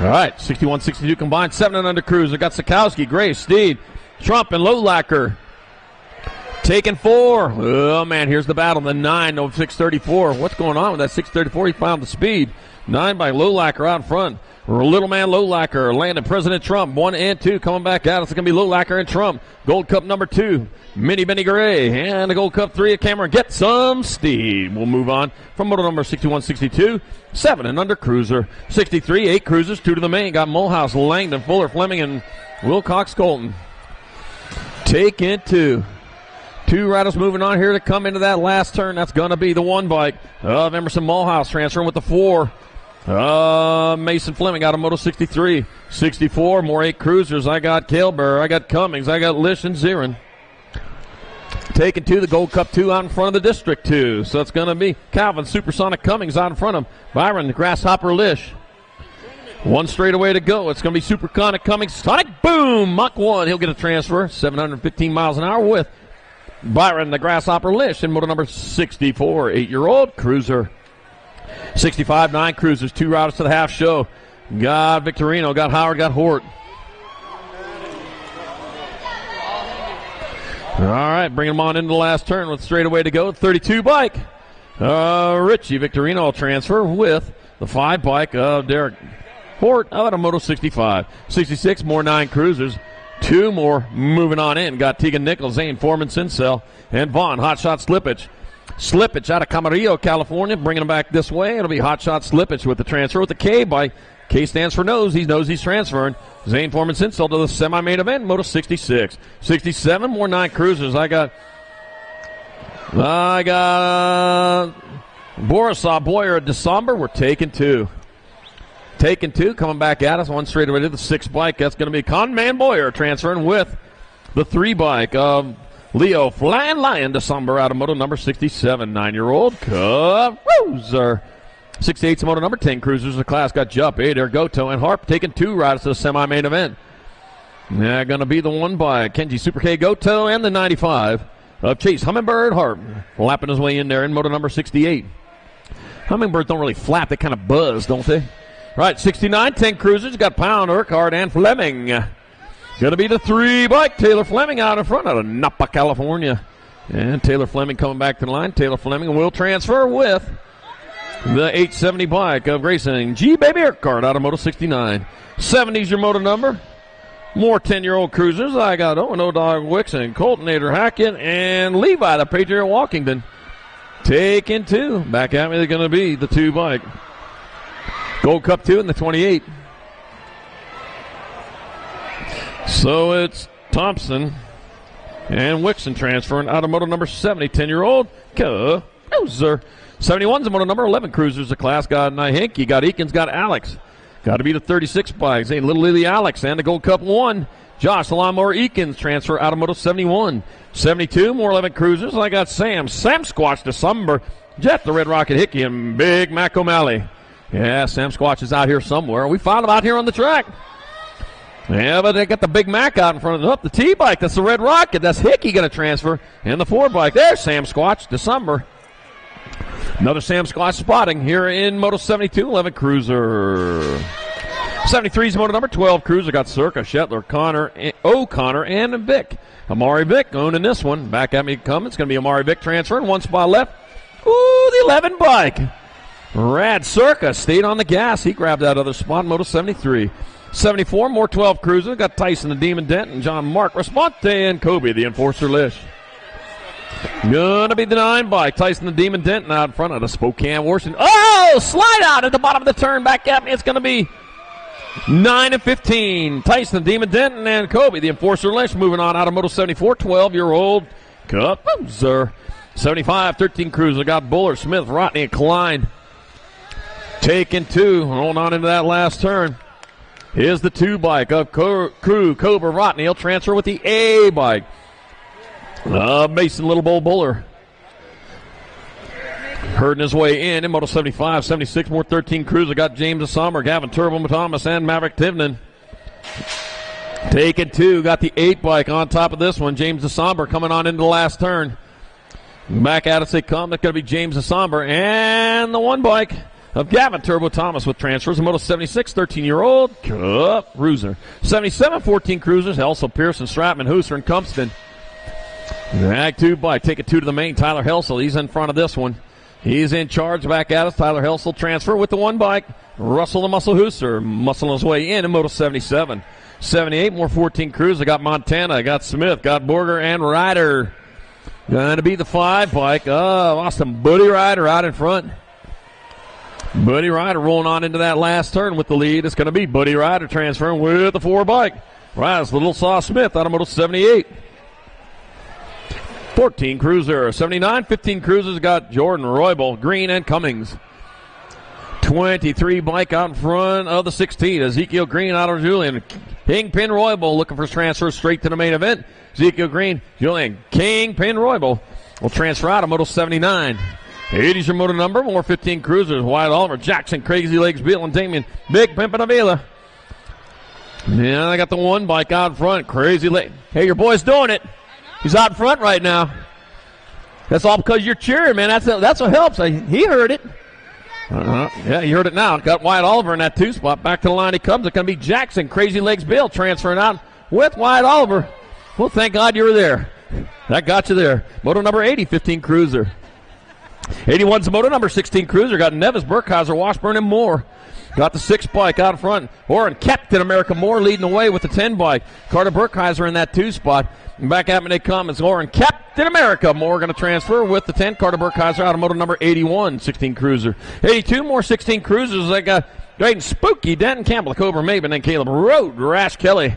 All right, 61-62 combined, 7 and under cruiser. Got Sikowski, Gray, Steed, Trump, and Lowlacker. Taking 4. Oh, man, here's the battle. The 9, no 634. What's going on with that 634? He found the speed. 9 by Lowlacker out in front. Little man Lowlacker landing President Trump. 1 and 2 coming back out. It's going to be Lowlacker and Trump. Gold Cup number 2, Minnie Benny Gray. And the Gold Cup 3 at Cameron. Get some speed. We'll move on from motor number 61-62. 7 and under cruiser. 63, 8 cruisers, 2 to the main. Got Mulhouse, Langdon, Fuller, Fleming, and Wilcox Colton. Taking 2. 2 riders moving on here to come into that last turn. That's going to be the 1 bike of Emerson Mulhouse transferring with the 4. Mason Fleming out of Moto 63. 64, more 8 cruisers. I got Kailber, I got Cummings, I got Lish and Zirin. Taking 2, the Gold Cup 2 out in front of the District 2. So it's going to be Calvin, Supersonic Cummings out in front of him. Byron, the Grasshopper Lish. 1 straightaway to go. It's going to be Supersonic Cummings. Sonic Boom! Mach 1. He'll get a transfer. 715 miles an hour with Byron, the Grasshopper Lish, in motor number 64, 8-year-old cruiser. 65, 9 cruisers, 2 riders to the half show. Got Victorino, got Howard, got Hort. All right, bringing them on into the last turn with straightaway to go. 32 bike. Richie Victorino will transfer with the 5 bike of Derek Hort out of Moto 65. 66, more 9 cruisers. 2 more moving on in. Got Tegan Nichols, Zane Foreman, Sincel, and Vaughn. Hot Shot Slippage. Slippage out of Camarillo, California, bringing him back this way. It'll be Hot Shot Slippage with the transfer with the K bike. K stands for nose. He knows he's transferring. Zane Foreman, Sincel to the semi-main event, Moto 66. 67, more 9 cruisers. I got Borisov, Boyer, December. We're taking 2. Taking 2, coming back at us. 1 straight away to the 6 bike. That's going to be Conman Boyer transferring with the 3 bike of Leo Flying Lion December out of moto number 67. 9-year-old cruiser. 68's moto number 10 cruisers. The class got Jupp, Adair, Goto, and Harp taking 2 riders to the semi-main event. They're going to be the 1 by Kenji Super K Goto and the 95 of Chase Hummingbird Harp. Flapping his way in there in moto number 68. Hummingbirds don't really flap. They kind of buzz, don't they? Right, 69, 10 cruisers. Got Pound, Urquhart, and Fleming. Going to be the 3 bike. Taylor Fleming out in front out of Napa, California. And Taylor Fleming coming back to the line. Taylor Fleming will transfer with the 870 bike of Grayson G. Baby Urquhart out of Moto 69. 70's your moto number. More 10-year-old cruisers. I got Owen O'Dog Wixon, Colton Nader Hackett, and Levi, the Patriot Walkington. Taking 2. Back at me, they're going to be the 2 bike. Gold Cup 2 in the 28. So it's Thompson and Wixon transferring out of moto number 70. 10-year-old cruiser. 71's a moto number 11 cruisers. The class got Nahinky, got Eakins, got Alex. Got to be the 36 bikes. Hey, Little Lily Alex and the Gold Cup 1. Josh Lawnmower Eakins transfer out of moto 71. 72, more 11 cruisers. I got Sam Squatch December, Jet the Red Rocket Hickey, and Big Mac O'Malley. Yeah, Sam Squatch is out here somewhere. We found him out here on the track. Yeah, but they got the Big Mac out in front of them. The T-bike, that's the Red Rocket. That's Hickey going to transfer. And the 4 bike, there's Sam Squatch, December. Another Sam Squatch spotting here in Moto 72, 11 Cruiser. 73's moto number 12 Cruiser. Got Circa, Shetler, O'Connor, and Vic. Amari Vic owning this one. Back at me come. It's going to be Amari Vic transferring. 1 spot left. Ooh, the 11 bike. Rad Circa stayed on the gas. He grabbed that other spot in Moto 73. 74, more 12 Cruiser. Got Tyson the Demon Dent and John Mark Responte and Kobe the Enforcer Lish. Gonna be the 9 bike. Tyson the Demon Dent out in front of the Spokane Washington. Oh, slide out at the bottom of the turn. Back at me. It's gonna be 9 and 15. Tyson the Demon Dent and Kobe the Enforcer Lish moving on out of Moto 74. 12-year-old Cruiser. 75, 13 Cruiser. Got Buller, Smith, Rodney, and Klein. Taking 2, rolling on into that last turn. Here's the 2 bike of Crew, Cobra, Rodney. He'll transfer with the A bike. Mason Little Bull Buller. Herding his way in Moto 75, 76, more 13 Cruiser. Got James Sommer, Gavin Turbo Thomas, and Maverick Tivnan. Taking 2, got the 8 bike on top of this one. James Sommer coming on into the last turn. Back at us they come. That's going to be James Asomber and the one bike of Gavin Turbo Thomas with transfers. Moto 76, 13-year-old Cup Cruiser. 77, 14 cruisers. Also Pearson, Stratman, Hooser, and Cumpston. Ag 2 bike. Take it 2 to the main. Tyler Helsel. He's in front of this one. He's in charge. Back at us. Tyler Helsel transfer with the one bike. Russell the Muscle Hooser muscling his way in Moto 77. 78, more 14 crews. I got Montana, I got Smith, got Borger, and Ryder. Going to be the 5 bike. Austin Buddy Ryder out in front. Buddy Ryder rolling on into that last turn with the lead. It's going to be Buddy Ryder transferring with the 4 bike. Right, it's Little Saw Smith out of Moto 78. 14 cruiser. 79, 15 cruisers got Jordan Roybal, Green, and Cummings. 23 bike out in front of the 16. Ezekiel Green out of Julian. Kingpin Roybal looking for transfer straight to the main event. Ezekiel Green, Julian Kingpin Roybal will transfer out of Moto 79. 80's your moto number. More 15 cruisers. Wyatt Oliver, Jackson, Crazy Legs, Bill, and Damien. Big Pimpin' Avila. Yeah, I got the 1 bike out in front. Crazy Legs. Hey, your boy's doing it. He's out in front right now. That's all because you're cheering, man. That's what helps. He heard it. Yeah, you heard it now. Got Wyatt Oliver in that 2 spot. Back to the line he comes. It's going to be Jackson. Crazy Legs Bill transferring out with Wyatt Oliver. Well, thank God you were there. That got you there. Moto number 80, 15 cruiser. 81's the moto number 16 cruiser. Got Nevis, Burkhauser, Washburn, and Moore. Got the 6 bike out in front. Oren Captain America Moore leading the way with the 10 bike. Carter Burkhauser in that 2 spot. And back at me they come. It's Oren Captain America Moore going to transfer with the 10. Carter Burkhauser out of moto number 81, 16 cruiser. 82 more 16 cruisers. They got Drayton Spooky, Denton Campbell, Cobra Maven, and Caleb Road, Rash Kelly.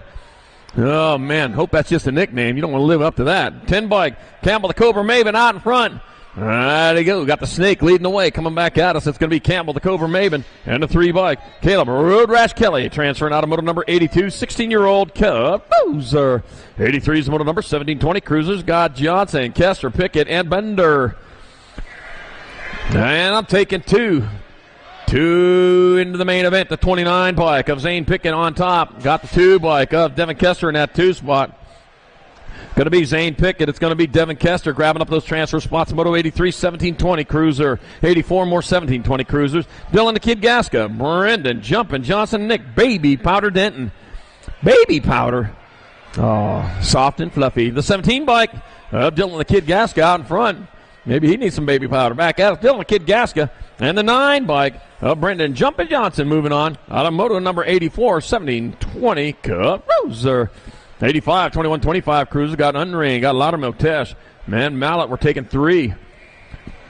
Oh, man, hope that's just a nickname. You don't want to live up to that. 10 bike, Campbell the Cobra Maven out in front. There you go. Got the Snake leading the way. Coming back at us. It's going to be Campbell the Cobra Maven and the 3 bike. Caleb Road Rash Kelly transferring out of moto number 82. 16-year-old Cruiser. 83 is the moto number 1720 cruisers. Got Johnson, Kester, Pickett, and Bender. And I'm taking 2. 2 into the main event. The 29 bike of Zane Pickett on top. Got the 2 bike of Devin Kester in that 2 spot. Going to be Zane Pickett. It's going to be Devin Kester grabbing up those transfer spots. Moto 83, 1720 cruiser. 84 more 1720 cruisers. Dylan the Kid Gasca. Brendan, Jumpin', Johnson, Nick, Baby Powder Denton. Baby Powder. Oh, soft and fluffy. The 17 bike of Dylan the Kid Gasca out in front. Maybe he needs some baby powder. Back at us, Dylan the Kid Gasca. And the 9 bike of Brendan Jumpin' Johnson moving on. Out of moto number 84, 1720 cruiser. 85, 21, 25 cruiser. Got Unring. Got Loudermilk Tesh. Man, Mallet, we're taking 3.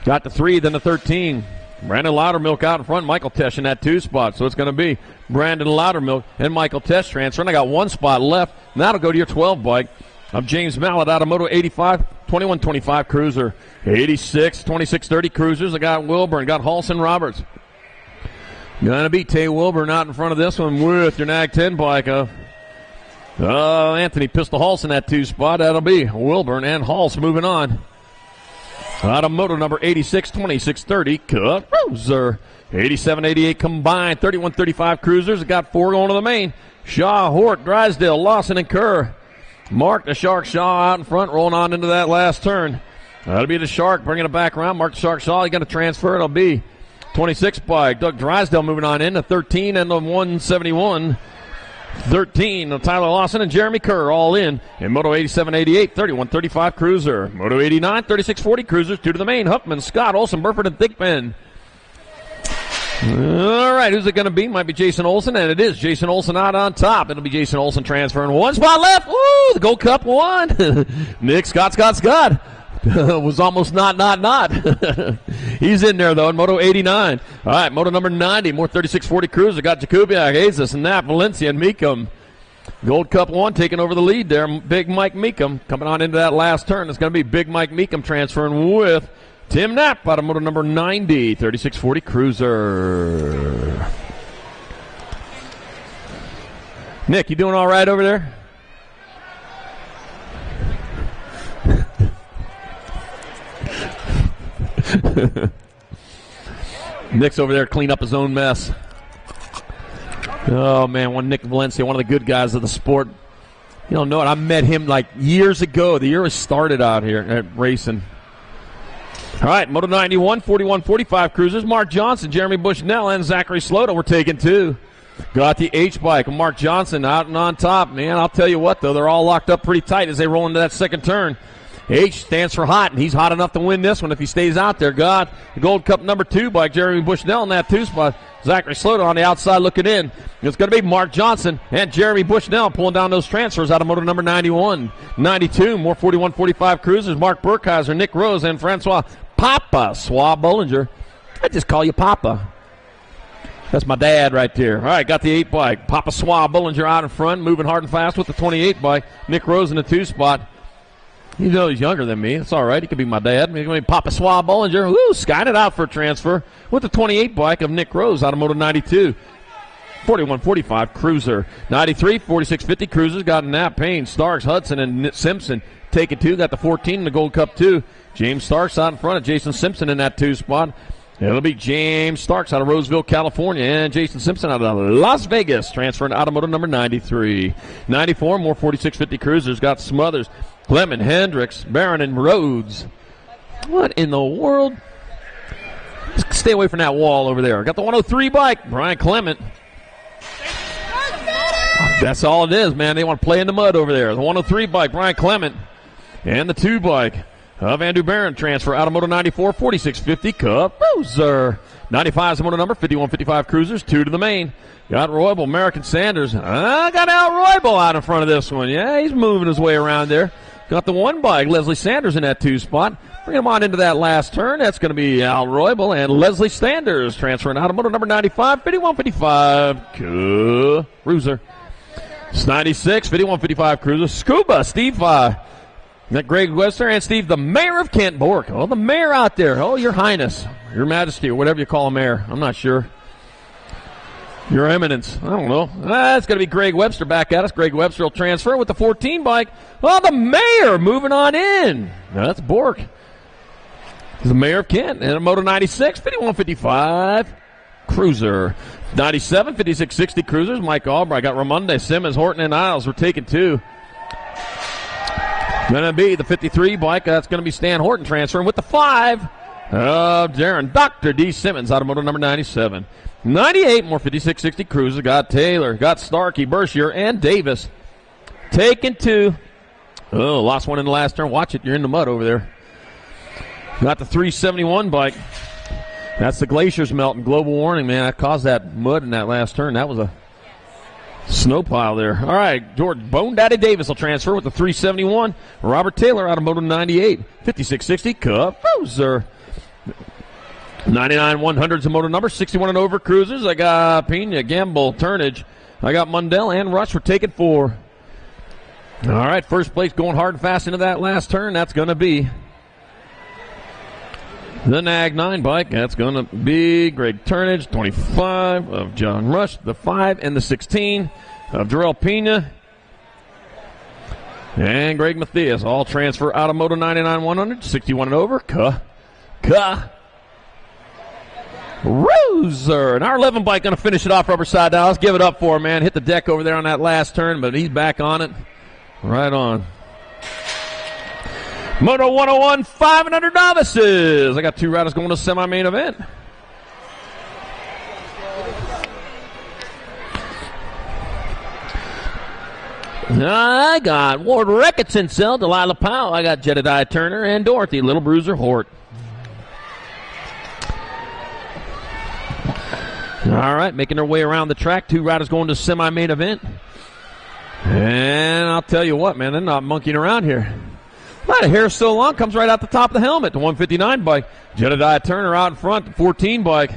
Got the 3, then the 13. Brandon Loudermilk out in front. Michael Tesh in that 2 spot. So it's going to be Brandon Loudermilk and Michael Tesh transferring. I got 1 spot left. And that'll go to your 12 bike of James Mallet out of moto 85, 21, 25 cruiser. 86, 26, 30 cruisers. I got Wilburn. Got Halson Roberts. Going to be Tay Wilburn out in front of this one with your NAG 10 bike of Anthony Pistol Halls in that 2 spot. That'll be Wilburn and Halls moving on. Out of moto number 86, 26, 30 cruiser. 87, 88 combined. 31, 35 cruisers. Got 4 going to the main. Shaw, Hort, Drysdale, Lawson, and Kerr. Mark the Shark Shaw out in front, rolling on into that last turn. That'll be the Shark bringing it back around. Mark the Shark Shaw, he's going to transfer. It'll be 26 bike. Doug Drysdale moving on in. The 13 and the 171. 13 Tyler Lawson and Jeremy Kerr all in Moto 87, 88, 31, 35 cruiser. Moto 89, 36, 40 cruisers. 2 to the main. Huffman, Scott, Olson, Burford, and Thigpen. All right, who's it going to be? Might be Jason Olson, and it is Jason Olson out on top. It'll be Jason Olson transferring. 1 spot left. Woo! The Gold Cup won. Nick Scott. Was almost not. He's in there, though, in Moto 89. All right, Moto number 90, more 36-40 cruiser. Got Jakubiak, Jesus, Knapp, Valencia, and Meekum. Gold Cup 1 taking over the lead there. Big Mike Meekum coming on into that last turn. It's going to be Big Mike Meekum transferring with Tim Knapp out of Moto number 90, 36-40 cruiser. Nick, you doing all right over there? Nick's over there cleaning up his own mess. Oh, man, Nick Valencia, one of the good guys of the sport. You don't know it. I met him like years ago. The year we started out here at racing. All right, Moto 91, 41-45 cruisers. Mark Johnson, Jeremy Bushnell, and Zachary Slota were taking 2. Got the H bike. Mark Johnson out and on top. Man, I'll tell you what, though, they're all locked up pretty tight as they roll into that second turn. H stands for hot, and he's hot enough to win this one if he stays out there. Got the Gold Cup number 2 bike, Jeremy Bushnell in that 2 spot. Zachary Slota on the outside looking in. It's going to be Mark Johnson and Jeremy Bushnell pulling down those transfers out of moto number 91. 92, more 41-45 cruisers. Mark Burkheiser, Nick Rose, and Francois Papa Swab Bollinger. I just call you Papa. That's my dad right there. All right, got the 8 bike. Papa Swab Bollinger out in front, moving hard and fast with the 28 bike. Nick Rose in the 2 spot. You know he's younger than me. It's all right. He could be my dad. Maybe Papa Swab Bollinger. Woo, skying it out for a transfer with the 28 bike of Nick Rose out of moto 92. 41-45 cruiser. 93, 46-50 cruisers. Got Nat Payne, Starks, Hudson, and Simpson taking 2. Got the 14 in the Gold Cup 2. James Starks out in front of Jason Simpson in that 2 spot. It'll be James Starks out of Roseville, California, and Jason Simpson out of Las Vegas, transferring out of moto number 93. 94, more 46-50 cruisers. Got Smothers, Clement, Hendricks, Barron, and Rhodes. What in the world? Just stay away from that wall over there. Got the 103 bike, Brian Clement. That's all it is, man. They want to play in the mud over there. The 103 bike, Brian Clement, and the 2 bike of Andrew Barron, transfer out of moto 94, 46-50 Cup Cruiser. 95 is the moto number, 51-55 cruisers, 2 to the main. Got Roybal, American Sanders. Got Al Roybal out in front of this one. Yeah, he's moving his way around there. Got the 1 bike, Leslie Sanders in that 2 spot. Bring him on into that last turn. That's going to be Al Roybal and Leslie Sanders, transferring out of moto number 95, 51-55 Cruiser. It's 96, 51-55 cruiser. Scuba, Steve, got Greg Webster and Steve, the mayor of Kent Bork. Oh, the mayor out there. Oh, your highness, your majesty, or whatever you call a mayor. I'm not sure. Your eminence. I don't know. It's going to be Greg Webster back at us. Greg Webster will transfer with the 14 bike. Oh, the mayor moving on in. That's Bork. He's the mayor of Kent. And a moto 96, 51-55 cruiser. 97, 56-60 cruisers. Mike Albright. Got Ramonde, Simmons, Horton, and Isles. We're taking 2. Going to be the 53 bike. That's going to be Stan Horton transferring with the 5 of Darren Dr. D. Simmons out of moto number 97. 98, more 56-60 cruisers. Got Taylor, got Starkey, Berkshire, and Davis. Taking 2. Oh, lost one in the last turn. Watch it. You're in the mud over there. Got the 371 bike. That's the glaciers melting. Global warning, man. That caused that mud in that last turn. That was a snow pile there. All right, George Bone Daddy Davis will transfer with the 371. Robert Taylor out of moto 98. 56-60 Cup Cruiser. 99 100s a moto number. 61 and over cruisers. I got Pena, Gamble, Turnage. I got Mundell and Rush for taking 4. All right, first place going hard and fast into that last turn. That's going to be the Nag 9 bike. That's going to be Greg Turnage, 25 of John Rush, the 5 and the 16 of Jarrell Pena. And Greg Mathias, all transfer out of moto 99 100, 61 and over. Roser. And our 11 bike going to finish it off rubber side down. Let's give it up for him, man. Hit the deck over there on that last turn, but he's back on it. Right on. Moto 101, 500 novices. I got 2 riders going to semi-main event. I got Ward Ricketson, Delilah Powell. I got Jedediah Turner and Dorothy, Little Bruiser Hort. All right, making their way around the track. 2 riders going to semi-main event. And I'll tell you what, man, they're not monkeying around here. That hair so long, comes right out the top of the helmet. The 159 bike. Jedediah Turner out in front. The 14 bike.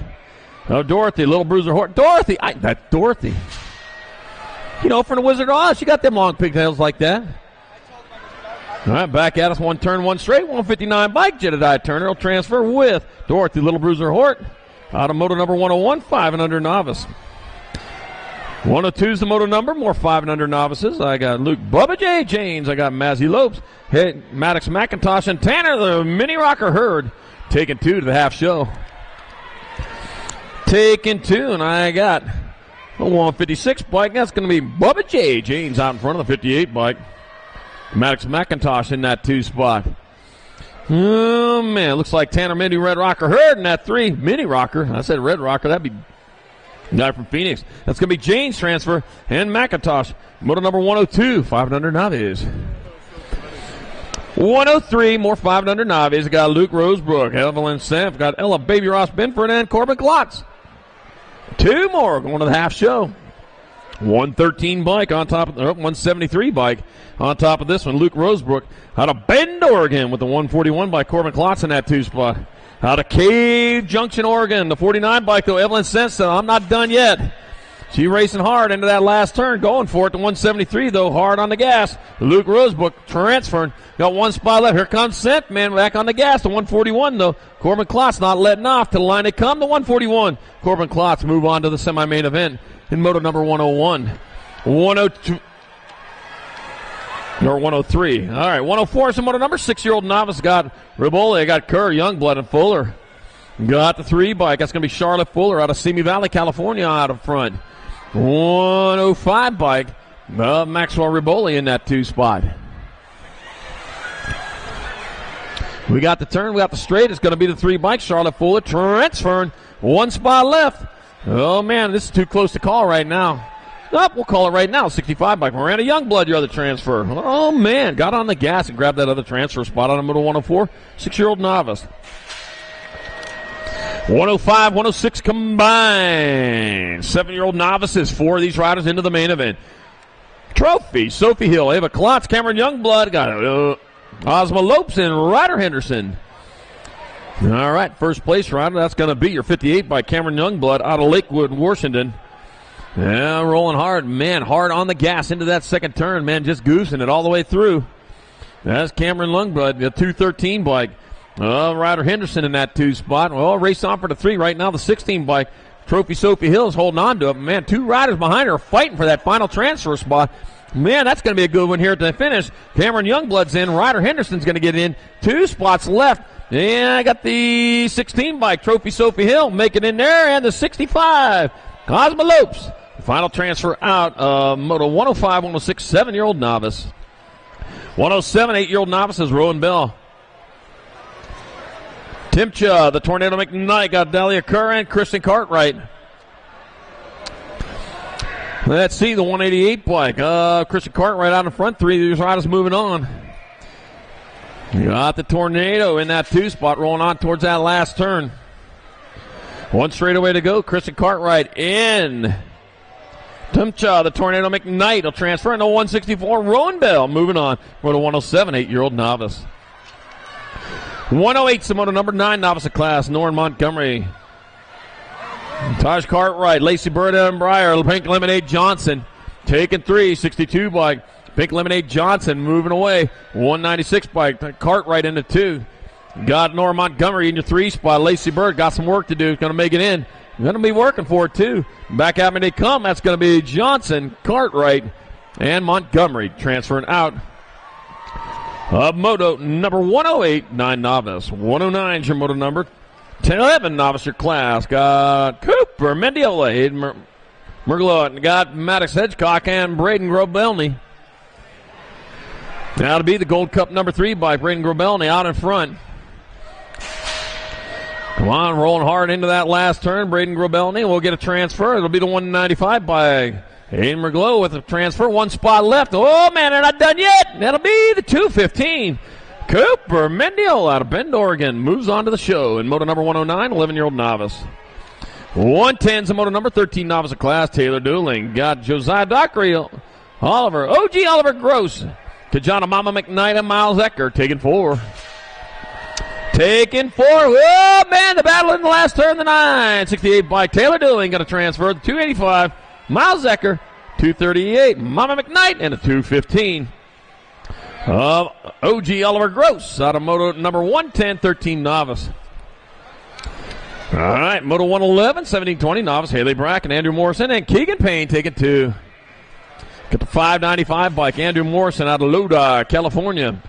Oh, Dorothy, Little Bruiser Hort. Dorothy. That's Dorothy. You know, from the Wizard of Oz, she got them long pigtails like that. All right, back at us. 1 turn, 1 straight. 159 bike. Jedediah Turner will transfer with Dorothy, Little Bruiser Hort. Out of moto number 101, 5 and under novice. 102 is the moto number, more 5 and under novices. I got Luke Bubba J. James. I got Mazzy Lopes, Maddox McIntosh, and Tanner, the Mini Rocker Herd, taking 2 to the half show. Taking 2, and I got a 156 bike. That's going to be Bubba J. James out in front of the 58 bike. Maddox McIntosh in that 2 spot. Oh, man, looks like Tanner Mini Red Rocker Hurd in that 3. Mini Rocker. I said Red Rocker. That'd be guy from Phoenix. That's going to be Jane's transfer. And McIntosh. Moto number 102, 500 Novice. 103, more 500 Novice. Got Luke Rosebrook, Evelyn Senf, got Ella Baby Ross Benford, and Corbin Klotz. 2 more going to the half show. 113 bike on top of 173 bike on top of this one. Luke Rosebrook out of Bend, Oregon with the 141 by Corbin Klotz in that 2 spot. Out of Cave Junction, Oregon, the 49 bike though, Evelyn Senf, I'm not done yet. She racing hard into that last turn, going for it. The 173, though, hard on the gas. Luke Rosebrook transferring. Got 1 spot left. Here comes Sent, man, back on the gas. The 141, though. Corbin Klotz not letting off. To the line they come. The 141. Corbin Klotz move on to the semi-main event in moto number 101. 102. Or 103. All right, 104 is the moto number 6-year-old novice. Got Riboli, got Kerr, Youngblood, and Fuller. Got the 3 bike. That's going to be Charlotte Fuller out of Simi Valley, California, out of front. 105 bike, Maxwell Riboli in that 2 spot. We got the turn, we got the straight. It's going to be the 3 bike. Charlotte Fuller transferring. 1 spot left. Oh, man, this is too close to call right now. Nope, we'll call it right now. 65 bike. Miranda Youngblood, your other transfer. Oh, man, got on the gas and grabbed that other transfer spot on a middle 104. 6-year-old novice. 105, 106 combined. 7-year-old novices. 4 of these riders into the main event. Trophy, Sophie Hill, Ava Klotz, Cameron Youngblood, got Ozma Lopes, and Ryder Henderson. All right, first place rider, that's going to be your 58 by Cameron Youngblood out of Lakewood, Washington. Yeah, rolling hard, man, hard on the gas into that second turn, man, just goosing it all the way through. That's Cameron Youngblood, the 213 bike. Ryder Henderson in that 2 spot. Well, race on for the 3 right now. The 16 bike. Trophy Sophie Hill is holding on to it. Man, 2 riders behind her are fighting for that final transfer spot. Man, that's going to be a good one here at the finish. Cameron Youngblood's in. Ryder Henderson's going to get in. 2 spots left. And I got the 16 bike. Trophy Sophie Hill making in there. And the 65. Cosma Lopes. Final transfer out. Moto 105, 106, 7-year-old novice. 107, 8-year-old novice is Rowan Bell. Timcha, the Tornado McKnight, got Dahlia Kerr and Kristen Cartwright. Let's see, the 188 bike. Kristen Cartwright out in front. 3 of these riders moving on. You got the Tornado in that 2 spot, rolling on towards that last turn. 1 straightaway to go. Kristen Cartwright in. Timcha, the Tornado McKnight will transfer into 164. Rowan Bell moving on for the 107, 8-year-old novice. 108, Moto number 9, novice of class, Norrin Montgomery. Taj Cartwright, Lacey Bird, and Breyer, Pink Lemonade Johnson. Taking 3, 62 bike. Pink Lemonade Johnson moving away. 196 bike. Cartwright into 2. Got Norrin Montgomery in your 3 spot. Lacey Bird got some work to do. Going to make it in. Going to be working for it, too. Back at me they come. That's going to be Johnson, Cartwright, and Montgomery transferring out. Moto number 108, 9 novice. 109 is your moto number. 11 novice your class. Got Cooper, Mendiola, Hayden Merglot. Got Maddox Hedgecock and Braden Grobelny. That'll be the Gold Cup number 3 by Braden Grobelny out in front. Come on, rolling hard into that last turn. Braden Grobelny will get a transfer. It'll be the 195 by Hayden Merglot with a transfer. 1 spot left. Oh, man, they're not done yet. That'll be the 215. Cooper Mendiola out of Bend, Oregon, moves on to the show in moto number 109, 11-year-old novice. 110's the moto number 13 novice of class, Taylor Dooling. Got Josiah Dockery, Oliver, OG Oliver Gross, Kajana Mama McKnight, and Miles Ecker taking 4. Taking 4. Oh, man, the battle in the last turn, the 968 bike. Taylor Dooling got a transfer, the 285. Miles Ecker, 238. Mama McKnight, and a 215. OG Oliver Gross out of moto number 110, 13 novice. All right, moto 111, 1720 novice. Haley Bracken, Andrew Morrison, and Keegan Payne taking 2. Got the 595 bike. Andrew Morrison out of Lodi, California.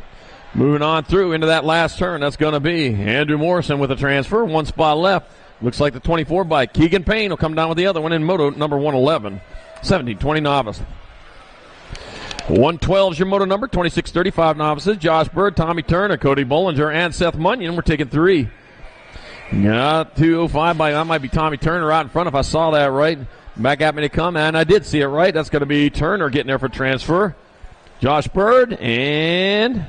Moving on through into that last turn. That's going to be Andrew Morrison with a transfer. 1 spot left. Looks like the 24 bike. Keegan Payne will come down with the other one in moto number 111. 1720 novice. 112 is your moto number. 2635 novices. Josh Bird, Tommy Turner, Cody Bollinger, and Seth Munyon. We're taking 3. Got 205 by, that might be Tommy Turner out in front if I saw that right. Back at me to come, and I did see it right. That's going to be Turner getting there for transfer. Josh Bird and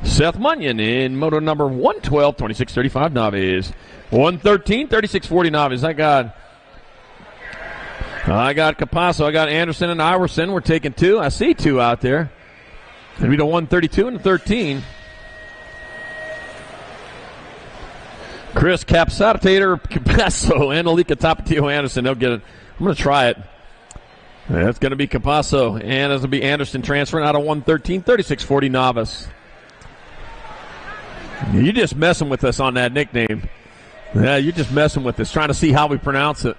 Seth Munyon in moto number 112, 2635 novice. 113, 3640 novice. I got Capasso. I got Anderson and Iverson. We're taking 2. I see 2 out there. It'll be the 132 and the 13. Chris Capsatator, Capasso, and Alika Tapatio Anderson. They'll get it. I'm going to try it. That's going to be Capasso, and this will be Anderson transferring out of 113, 3640 novice. You're just messing with us on that nickname. Yeah, you're just messing with us, trying to see how we pronounce it.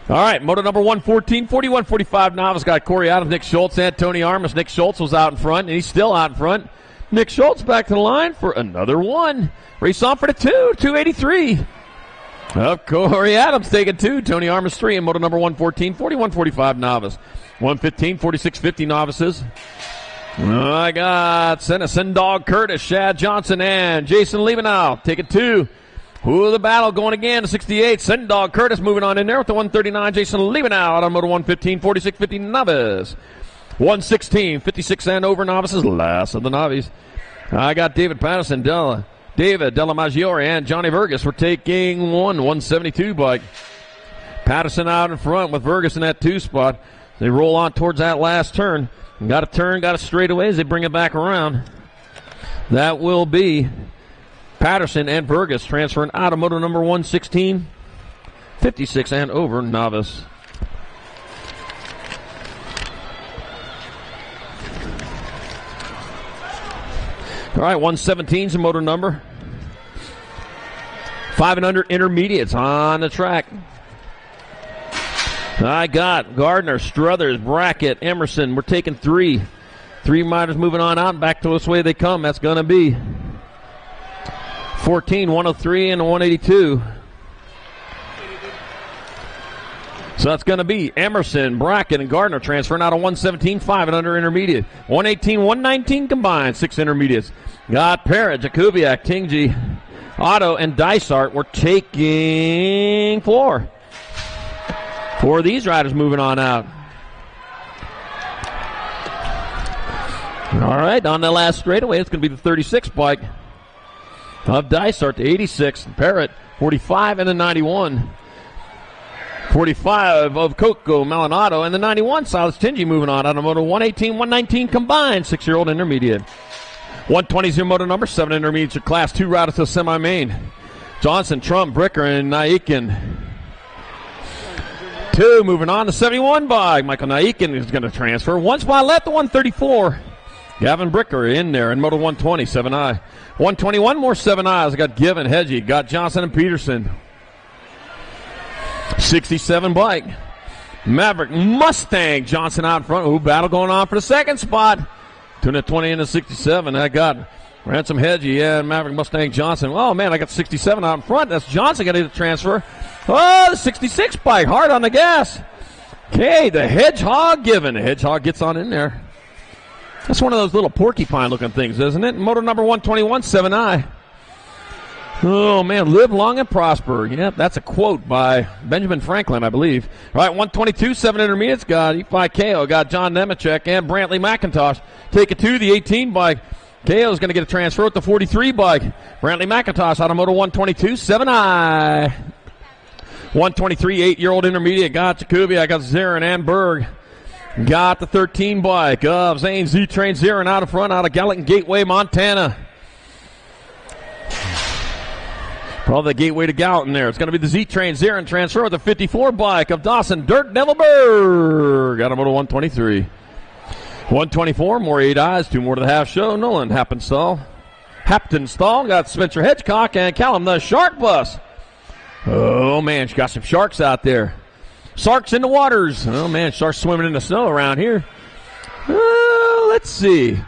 All right, moto number 114, 4145 novice. Got Corey Adams, Nick Schultz, and Tony Armas. Nick Schultz was out in front, and he's still out in front. Nick Schultz back to the line for another 1. Race on for the 2, 283. Corey Adams taking 2. Tony Armas 3 in moto number 114, 4145 novice. 115, 4650 novices. I got Sendog Curtis, Shad Johnson, and Jason Liebenow taking 2. Who the battle going again to 68. Sendog Curtis moving on in there with the 139. Jason Liebenow out on moto 115, 4650 novice. 116, 56 and over novices, last of the novice. I got David Patterson, David Delamagiore, and Johnny Vergas. We're taking 172 bike. Patterson out in front with Vergas in that 2 spot. They roll on towards that last turn. Got a turn, got a straightaway as they bring it back around. That will be Patterson and Vergas transferring out of moto number 116, 56 and over novice. All right, 117 is the motor number. 5 and under intermediates on the track. I got Gardner, Struthers, Brackett, Emerson. We're taking 3. 3 riders moving on out and back to this way they come. That's going to be 14, 103, and 182. So that's going to be Emerson, Brackett, and Gardner transferring out of 117, 5 and under intermediate. 118, 119 combined, 6 intermediates. Got Parrott, Jakubiak, Tingji, Otto, and Dysart. We're taking 4. 4 of these riders moving on out. All right, on the last straightaway, it's going to be the 36 bike of Dysart, the 86, Parrott, 45, and the 91. 45 of Coco Malinato, and the 91, Silas Tingy moving on out of moto 118, 119 combined, 6-year-old intermediate. 120 is your moto number, 7 intermediates, your class 2 route to semi-main. Johnson, Trump, Bricker, and Naikin. 2 moving on to 71 by Michael Naikin is going to transfer. 1 spot left to 134. Gavin Bricker in there in moto 120, 7I. 121 more 7Is. I got Given, Hedgie, got Johnson and Peterson. 67 bike. Maverick Mustang Johnson out in front. Ooh, battle going on for the 2nd spot. 220 into 67. I got Ransom Hedgie and Maverick Mustang Johnson. Oh, man, I got 67 out in front. That's Johnson got to transfer. Oh, the 66 bike. Hard on the gas. Okay, the Hedgehog Given. The Hedgehog gets on in there. That's one of those little porcupine-looking things, isn't it? Motor number 121, 7I. Oh, man, live long and prosper. Yep, that's a quote by Benjamin Franklin, I believe. All right, 122, 7 intermediates. Got Ipai Ko, got John Nemechek, and Brantley McIntosh. Take it to the 18 bike. Ko's going to get a transfer with the 43 bike. Brantley McIntosh out of motor 122, 7I. 123, 8-year-old intermediate. Got Jacoby, I got Zarin and Berg. Got the 13 bike of Zane Z-Train Zarin out in front out of Gallatin Gateway, Montana. Probably the gateway to Gallatin there. It's going to be the Z-Train Zarin transfer with the 54 bike of Dawson Dirt Devil Berg. Got him to 123. 124, more 8 eyes, 2 more to the half show. Nolan Happenstall. Got Spencer Hedgecock and Callum the Shark Bus. Oh, man, she got some sharks out there. Sharks in the waters. Oh, man, sharks swimming in the snow around here. Let's see.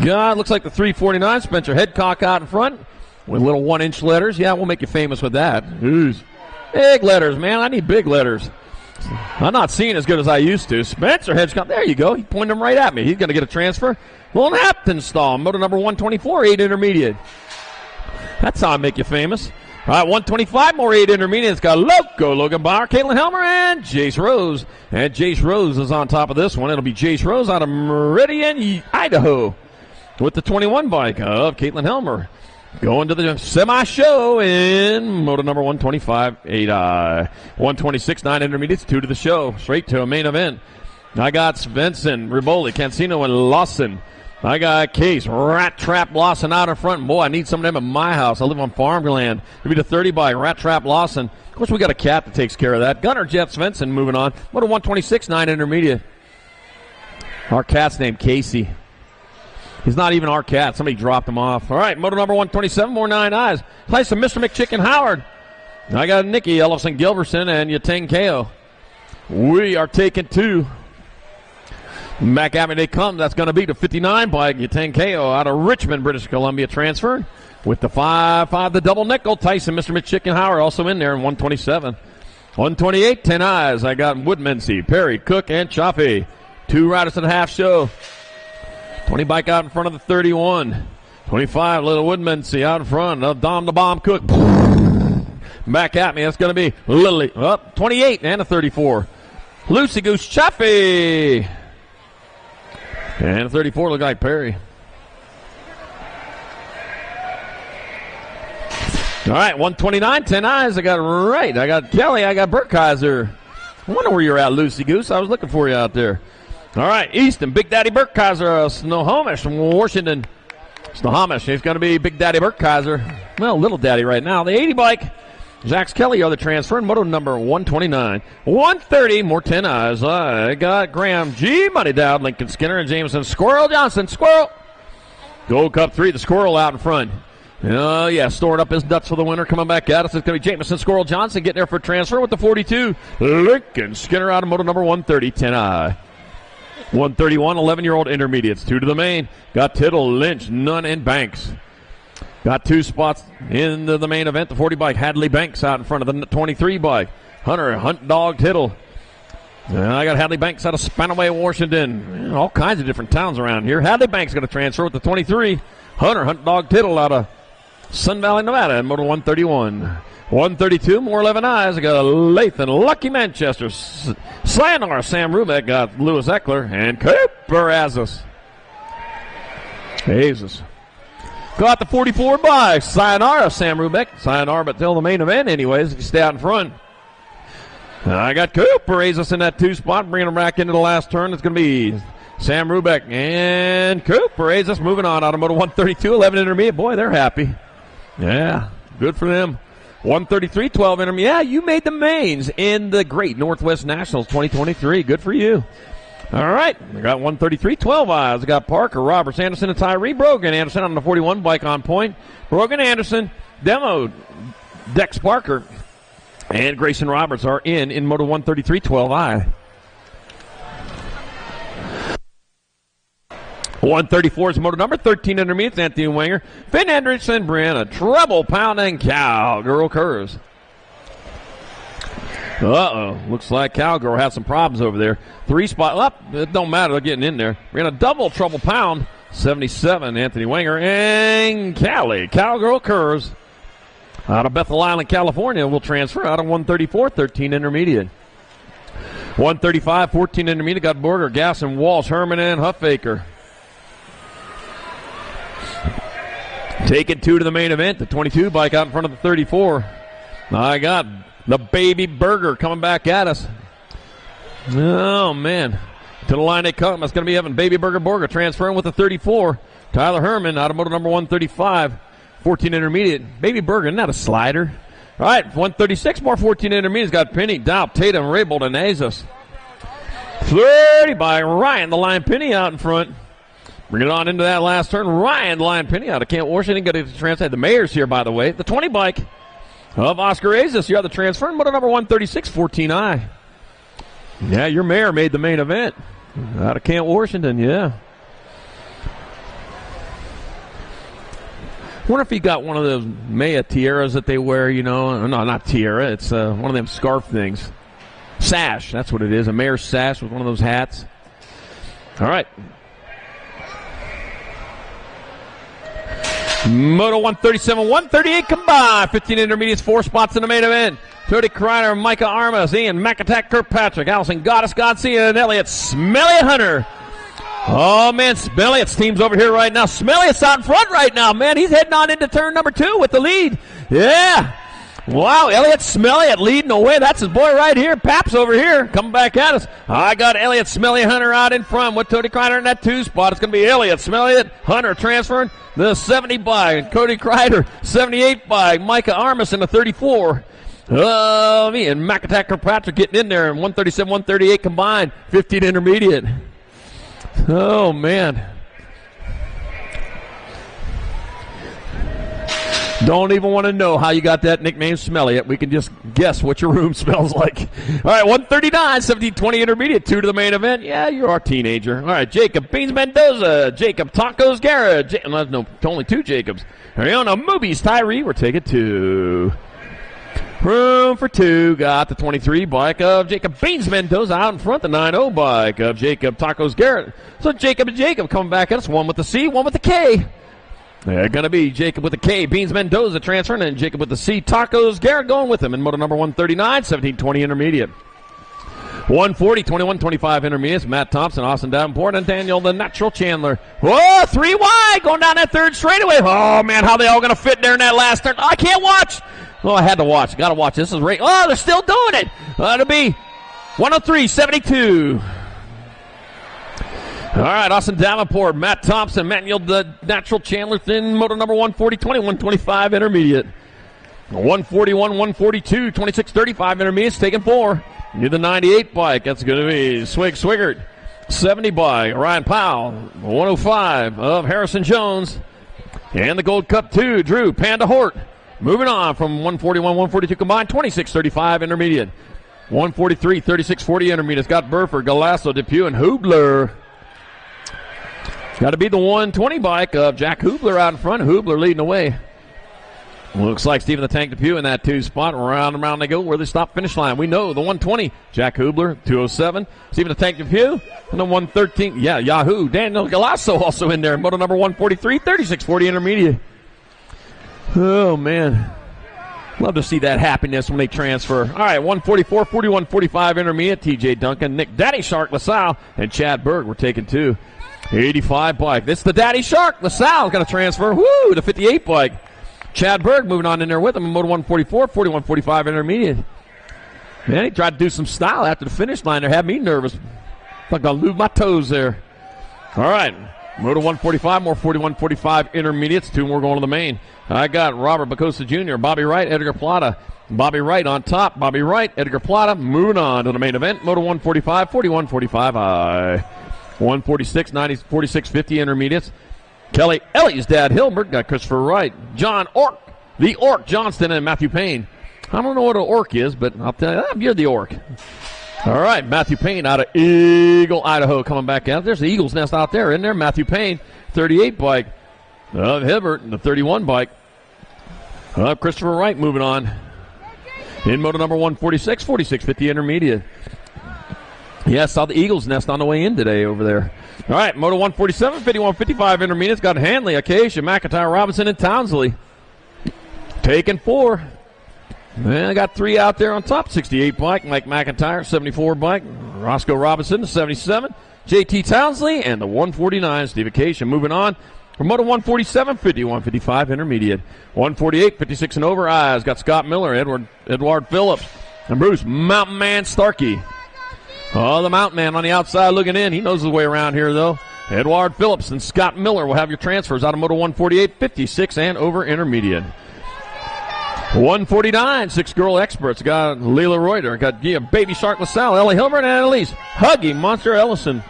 God, looks like the 349. Spencer Hedgecock out in front with little 1-inch letters. Yeah, we'll make you famous with that. Big letters, man. I need big letters. I'm not seeing as good as I used to. Spencer Hedgecomb, there you go. He pointed him right at me. He's going to get a transfer. Lone Aptonstall, motor number 124, 8 intermediate. That's how I make you famous. All right, 125 more 8 intermediate. It's got Loco, Logan Bauer, Caitlin Helmer, and Jace Rose. And Jace Rose is on top of this one. It'll be Jace Rose out of Meridian, Idaho, with the 21 bike of Caitlin Helmer. Going to the semi-show in motor number 125, 8I. 126, 9 intermediates, 2 to the show. Straight to a main event. I got Svensson, Riboli, Cancino, and Lawson. I got Case, Rat Trap Lawson out in front. Boy, I need some of them at my house. I live on farmland. It'll be the 30 by Rat Trap Lawson. Of course, we got a cat that takes care of that. Gunnar Jeff Svensson moving on. Motor 126, 9 intermediate. Our cat's named Casey. He's not even our cat. Somebody dropped him off. All right, motor number 127, more 9 eyes. Place of Mr. McChicken Howard. I got Nikki Ellison Gilbertson and Yateng Ko. We are taking 2. Back at me they come. That's going to be the 59 bike. Yateng Ko out of Richmond, British Columbia, transferred. With the 5-5, the double nickel. Tyson, Mr. McChicken Howard also in there in 127. 128, 10 eyes. I got Woodmansey, Perry, Cook, and Chaffee. 2 riders and a half show. 20 bike out in front of the 31. 25, Little Woodmansey out in front of Dom the Bomb Cook. Back at me, that's going to be Lily. 28 and a 34. Lucy Goose Chaffee. And a 34 look like Perry. All right, 129, 10 eyes. I got right. I got Kelly. I got Burkheiser. I wonder where you're at, Lucy Goose. I was looking for you out there. All right, Easton, Big Daddy Burkheiser, Snohomish from Washington. Snohomish, he's going to be Big Daddy Burkheiser. Well, Little Daddy right now. The 80 bike, Jax Kelly are the transfer, and motor number 129. 130, more 10 eyes. I got Graham G. Money Dowd, Lincoln Skinner, and Jameson Squirrel Johnson. Squirrel! Gold Cup 3, the Squirrel out in front. Oh, yeah, storing up his nuts for the winter. Coming back at us, it's going to be Jameson Squirrel Johnson getting there for transfer with the 42. Lincoln Skinner out of motor number 130, 10I. 131, 11-year-old intermediates. 2 to the main. Got Tittle, Lynch, Nunn, and Banks. Got 2 spots into the main event. The 40 bike, Hadley Banks out in front of the 23 bike. Hunter, Hunt Dog, Tittle. I got Hadley Banks out of Spanaway, Washington. All kinds of different towns around here. Hadley Banks going to transfer with the 23. Hunter, Hunt Dog, Tittle out of Sun Valley, Nevada, and motor 131. 132, more 11 eyes. I got Lathan, Lucky Manchester, Sayonara, Sam Rubeck, got Lewis Eckler, and Cooper Azis. Jesus. Got the 44 by Sayonara, Sam Rubeck. Sayonara, but till the main event anyways, if you stay out in front. I got Cooper Azis in that 2 spot, bringing him back into the last turn. It's going to be Sam Rubeck and Cooper Azis moving on out of motor 132, 11 intermediate. Boy, they're happy. Yeah, good for them. 133, 12 intermediate. Yeah, you made the mains in the Great Northwest Nationals 2023. Good for you. All right, we got 133, 12 eyes. I got Parker, Roberts, Anderson, and Tyree Brogan. Anderson on the 41 bike on point. Brogan, Anderson, Demo, Dex Parker, and Grayson Roberts are in motor 133, 12I. 134 is motor number 13 intermediate. Anthony Wenger, Finn Hendrickson, Brianna, Treble Pounding, Cowgirl Curves. Looks like Cowgirl has some problems over there. 3 spot up. It don't matter. They're getting in there. We're going to double Treble Pound. 77, Anthony Wenger, and Callie, Cowgirl Curves. Out of Bethel Island, California, will transfer out of 134, 13 intermediate. 135, 14 intermediate. Got Borger, Gasson, Walsh, Herman, and Huffaker. Taking 2 to the main event. The 22 bike out in front of the 34. I got the Baby Burger coming back at us. Oh, man. To the line they come. That's going to be Evan Baby Burger Borger transferring with the 34. Tyler Herman out of motor number 135. 14 intermediate. Baby Burger, isn't that a slider? All right, 136 more 14 intermediates. Got Penny, Dow, Tatum, Raybold, and Azis. 30 by Ryan, the line Penny out in front. Bring it on into that last turn. Ryan, the line Penny out of Kent Washington. Got to translate. The mayor's here, by the way. The 20 bike of Oscar Azis. You have the transfer. Motor number 136, 14I. Yeah, your mayor made the main event. Out of Kent Washington, yeah. Wonder if he got one of those Maya tiaras that they wear, you know. No, not tiara. It's one of them scarf things. sash. That's what it is, a mayor's sash with one of those hats. All right. Moto 137, 138 combined. 15 intermediates, 4 spots in the main event. Cody Kreiner, Micah Armas, Ian McAtack, Kirkpatrick, Allison Goddess, Garcia, and Elliott Smelly Hunter. Oh, man, Smelliott's team's over here right now. Smelliott's out in front right now, man. He's heading on into turn number 2 with the lead. Yeah. Wow, Elliott Smelliott leading the way. That's his boy right here. Pap's over here coming back at us. I got Elliott Smelly Hunter out in front with Cody Kreiner in that 2 spot. It's going to be Elliott Smelliott Hunter transferring the 70 by Cody Kreiner, 78 by Micah Armas in the 34. Me and McAtack Kirkpatrick getting in there, and 137, 138 combined, 15 intermediate. Oh, man. Don't even want to know how you got that nickname Smelliott. We can just guess what your room smells like. All right, 139, 17-20 intermediate, 2 to the main event. Yeah, you're our teenager. All right, Jacob Beans Mendoza, Jacob Tacos Garrett. No, only 2 Jacobs. Ariana Movies, Tyree, we're taking 2. Room for 2. Got the 23 bike of Jacob Beans Mendoza out in front. The 9-0 bike of Jacob Tacos Garrett. So Jacob and Jacob coming back at us. One with the C, one with the K. They're going to be Jacob with the K, Beans Mendoza transferring, and Jacob with the C, Tacos Garrett going with him in moto number 139, 17-20 intermediate. 140, 21-25 intermediates, Matt Thompson, Austin Davenport, and Daniel the Natural Chandler. Whoa, 3 wide going down that 3rd straightaway. Oh, man, how they all going to fit there in that last turn? I can't watch. Oh, I had to watch. Got to watch. This is right. Oh, they're still doing it. It'll be 103, 72. All right, Austin Davenport, Matt Thompson, Manuel the Natural Chandler, thin motor number 140, 21-25 intermediate. 141, 142, 26-35 intermediates, taking 4. Near the 98 bike, that's going to be Swigert. 70 by Ryan Powell. 105 of Harrison Jones. And the Gold Cup 2, Drew Panda Hort. Moving on from 141, 142 combined, 26-35 intermediate. 143, 36-40 intermediate. Scott Burford, Galasso, Depew, and Hubler. Got to be the 120 bike of Jack Hubler out in front. Hubler leading the way. Looks like Stephen the Tank Depew in that 2 spot. Round and round they go where they stop finish line. We know the 120, Jack Hubler, 207. Stephen the Tank Depew, and the 113, yeah, Yahoo. Daniel Galasso also in there. Moto number 143, 36-40 intermediate. Oh, man. Love to see that happiness when they transfer. All right, 144, 41, 45 intermediate. TJ Duncan, Nick Daddy Shark LaSalle, and Chad Berg. We're taking 2. 85 bike. This is the Daddy Shark. LaSalle's got to transfer. Woo, the 58 bike. Chad Berg moving on in there with him in Moto 144, 41, 45 intermediate. Man, he tried to do some style after the finish line there. Had me nervous. I'm going to lose my toes there. All right. Moto 145, more 41, 45 intermediates. 2 more going to the main. I got Robert Bacosa Jr., Bobby Wright, Edgar Plata. Bobby Wright on top. Bobby Wright, Edgar Plata moving on to the main event. Moto 145, 41, 45 high. 146, 90, 46, 50 intermediates. Kelly Ellie's dad, Hilbert, got Christopher Wright. John Ork, the Ork Johnston, and Matthew Payne. I don't know what an Ork is, but I'll tell you, you're the Ork. All right, Matthew Payne out of Eagle, Idaho, coming back out. There's the Eagle's Nest out there, in there. Matthew Payne, 38 bike of Hilbert, and the 31 bike of Christopher Wright moving on. In moto number 146, 46, 50 intermediate. Yeah, saw the Eagle's Nest on the way in today over there. All right, Moto 147, 51, 55 intermediates. Got Hanley, Acacia, McIntyre, Robinson, and Townsley. Taking 4. Man, I got 3 out there on top. 68 bike, Mike McIntyre, 74 bike. Roscoe Robinson, 77. JT Townsley, and the 149, Steve Acacia. Moving on from Moto 147, 51, 55 intermediate. 148, 56 and over. Eyes got Scott Miller, Edward Phillips, and Bruce Mountain Man Starkey. Oh, the Mountain Man on the outside looking in. He knows his way around here, though. Edward Phillips and Scott Miller will have your transfers out of Moto 148, 56 and over intermediate. 149, 6 girl experts. Got Leila Reuter. Got Baby Shark LaSalle, Ellie Hilbert, and Annalise Huggy Monster Ellison.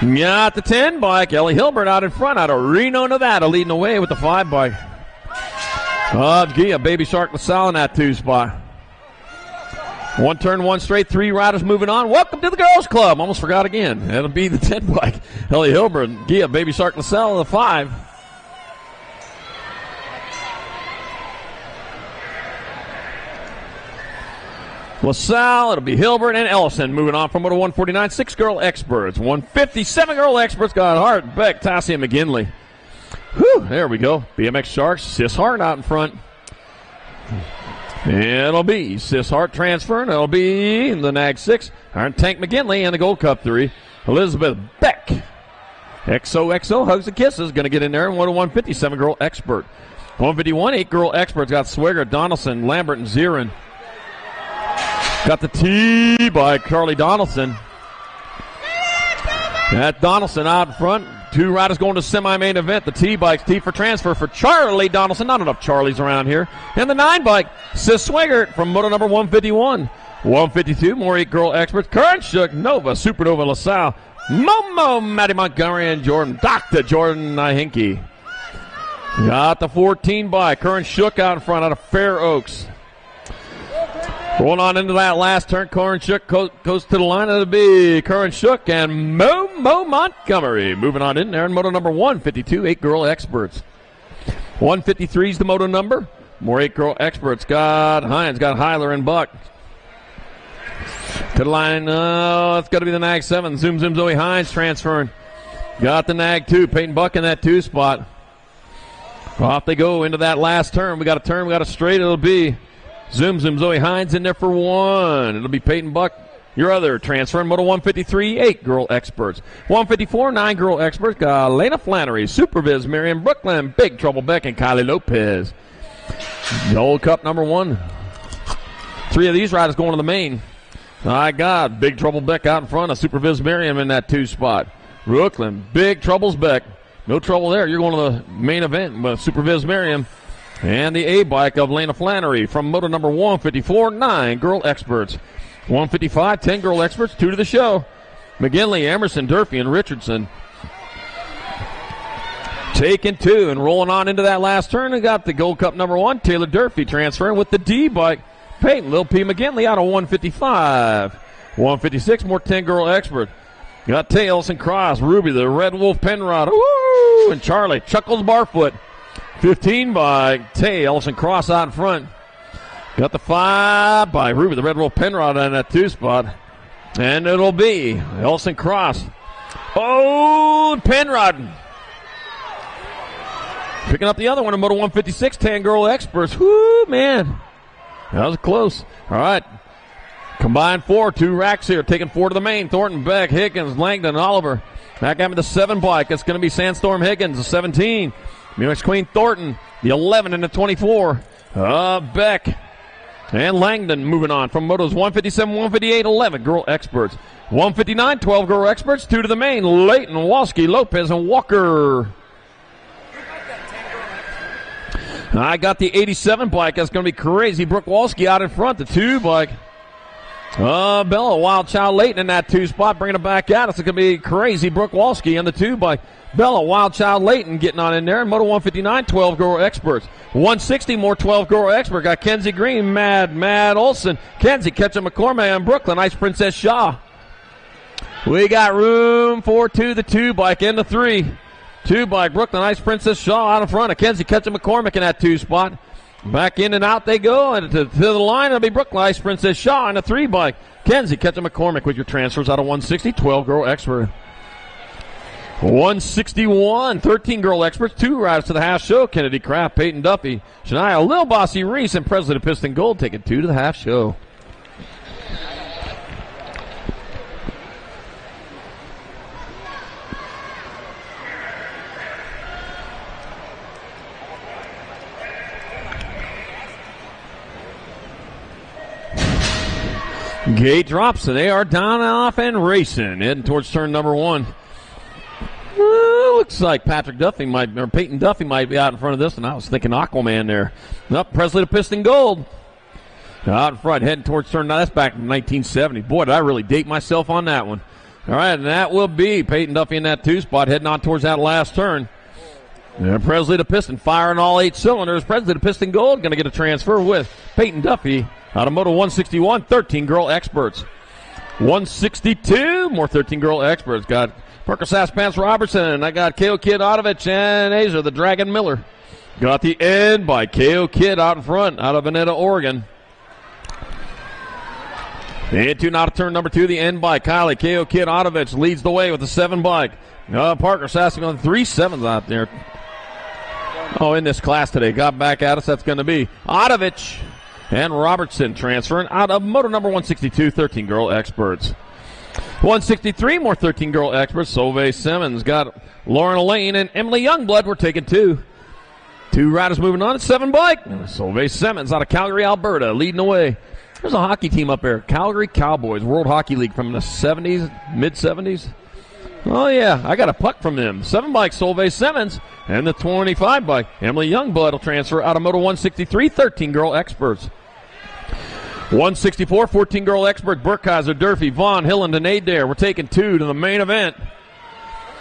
Got the 10 bike. Ellie Hilbert out in front out of Reno, Nevada, leading the way with the 5 bike. Baby Shark LaSalle in that 2 spot. 1 turn, 1 straight, 3 riders moving on. Welcome to the girls' club. Almost forgot again. That'll be the 10 bike. Ellie Hilbert, Baby Shark LaSalle, the 5. LaSalle, it'll be Hilbert and Ellison moving on from Moto 149. 6 girl experts. 157 girl experts got Hart, Beck, Tassie, and McGinley. Whew, there we go. BMX Sharks, Sis Hart out in front. It'll be Sis Hart transferring. It'll be the NAG 6. Iron Tank McGinley and the Gold Cup 3. Elizabeth Beck. XOXO hugs and kisses. Going to get in there and 157 girl expert. 151, 8 girl experts. Got Swigert, Donaldson, Lambert, and Zirin. Got the T by Carly Donaldson. That Donaldson out in front. 2 riders going to semi-main event. The T-bikes, T for transfer for Charlie Donaldson. Not enough Charlies around here. And the 9-bike, Sis Swigert from moto number 151. 152, more 8 girl experts. Current Shook, Nova, Supernova, LaSalle, Momo, Maddie Montgomery, and Jordan, Dr. Jordan Nahinke. Got the 14-bike, Current Shook out in front out of Fair Oaks. Rolling on into that last turn, Current Shook goes to the line. It'll be Current Shook and Momo Montgomery. Moving on in there in moto number 152, 8 girl experts. 153 is the moto number. More 8 girl experts. Got Hines, got Heiler and Buck. To the line, it's got to be the NAG 7. Zoom Zoe Hines transferring. Got the NAG 2. Peyton Buck in that 2 spot. Off they go into that last turn. We got a turn, we got a straight. It'll be Zoom Zoe Hines in there for 1. It'll be Peyton Buck, your other transfer in moto 153, 8 girl experts. 154, 9 girl experts. Got Lena Flannery, Superviz, Miriam Brooklyn, Big Trouble Beck, and Kylie Lopez. Gold Cup number 1. 3 of these riders going to the main. I got Big Trouble Beck out in front of Superviz Miriam in that 2 spot. Brooklyn, Big Troubles Beck. No trouble there. You're going to the main event with Superviz Miriam. And the A-bike of Lena Flannery from moto number 154, 9 girl experts. 155, 10 girl experts, 2 to the show. McGinley, Emerson, Durfee, and Richardson. Taking 2 and rolling on into that last turn. And got the Gold Cup number 1, Taylor Durfee transferring with the D-bike. Peyton, Lil P. McGinley out of 155. 156, more 10 girl expert. Got Tails and Cross, Ruby, the Red Wolf Penrod. Woo! And Charlie, Chuckles Barfoot. 15 by Tails and Cross out in front. Got the 5 by Ruby, the Red Wolf Penrod in that 2 spot. And it'll be Elson Cross. Oh, Penrod. Picking up the other one in moto 156, 10 girl experts. Whoo, man. That was close. All right. Combined 4, 2 racks here. Taking 4 to the main. Thornton, Beck, Higgins, Langdon, Oliver. Back at the 7 bike. It's going to be Sandstorm Higgins, the 17. BMX Queen Thornton, the 11 and the 24. Beck and Langdon moving on from motos 157, 158, 11 girl experts. 159, 12 girl experts, 2 to the main. Leighton, Walski, Lopez, and Walker. I got the 87 bike. That's going to be crazy. Brooke Walski out in front. The 2 bike. Bella, Wild Child Leighton in that 2 spot. Bringing it back out. It's going to be crazy. Brooke Walski on the 2 bike. Bella, Wild Child Leighton getting on in there. Moto 159, 12 girl experts. 160, more 12 girl expert. Got Kenzie Green, Mad Olson. Kenzie, Ketchum McCormick, and Brooklyn. Ice Princess Shaw. We got room for 2, the 2 bike, and the 3. 2 bike, Brooklyn Ice Princess Shaw out in front of Kenzie Ketchum McCormick in that 2 spot. Back in and out they go, and to the line it'll be Brooklyn Ice Princess Shaw in a 3 bike. Kenzie Ketchum McCormick with your transfers out of 160, 12 girl expert. 161, 13 girl experts, 2 riders to the half show. Kennedy Kraft, Peyton Duffy, Shania, Lil Bossy Reese, and Presley the Piston Gold taking 2 to the half show. Gate drops, and they are down off and racing, heading towards turn number 1. Looks like Peyton Duffy might be out in front of this, and I was thinking Aquaman there. Up, Presley the Piston Gold. Out in front, heading towards turn. Now that's back in 1970. Boy, did I really date myself on that one. All right, and that will be Peyton Duffy in that 2 spot, heading on towards that last turn. And Presley the Piston firing all 8 cylinders. Presley the Piston Gold going to get a transfer with Peyton Duffy out of Moto 161, 13 girl experts. 162, more 13 girl experts. Got Parker Sass-Pants Robertson. I got KO Kid Otovich and Azer, the Dragon Miller. Got the end by KO Kid out in front, out of Veneta, Oregon. Into now to turn number 2, the end bike. Kylie Ko Kid Otovich leads the way with the 7 bike. Parker Sassing on 3 7s out there. Oh, in this class today. Got back at us. That's going to be Otovich and Robertson transferring out of moto number 162, 13 girl experts. 163, more 13 girl experts. Solveig Simmons got Lauren Lane and Emily Youngblood. We're taking 2. 2 riders moving on at 7 bike. Solveig Simmons out of Calgary, Alberta, leading the way. There's a hockey team up there, Calgary Cowboys, World Hockey League from the 70s, mid-70s. Oh, yeah, I got a puck from them. 7 bike, Solveig Simmons, and the 25 bike, Emily Youngblood will transfer out of moto 163, 13 girl experts. 164, 14 girl experts, Burkheiser, Durfee, Vaughn, Hilland, and Adair. We're taking 2 to the main event.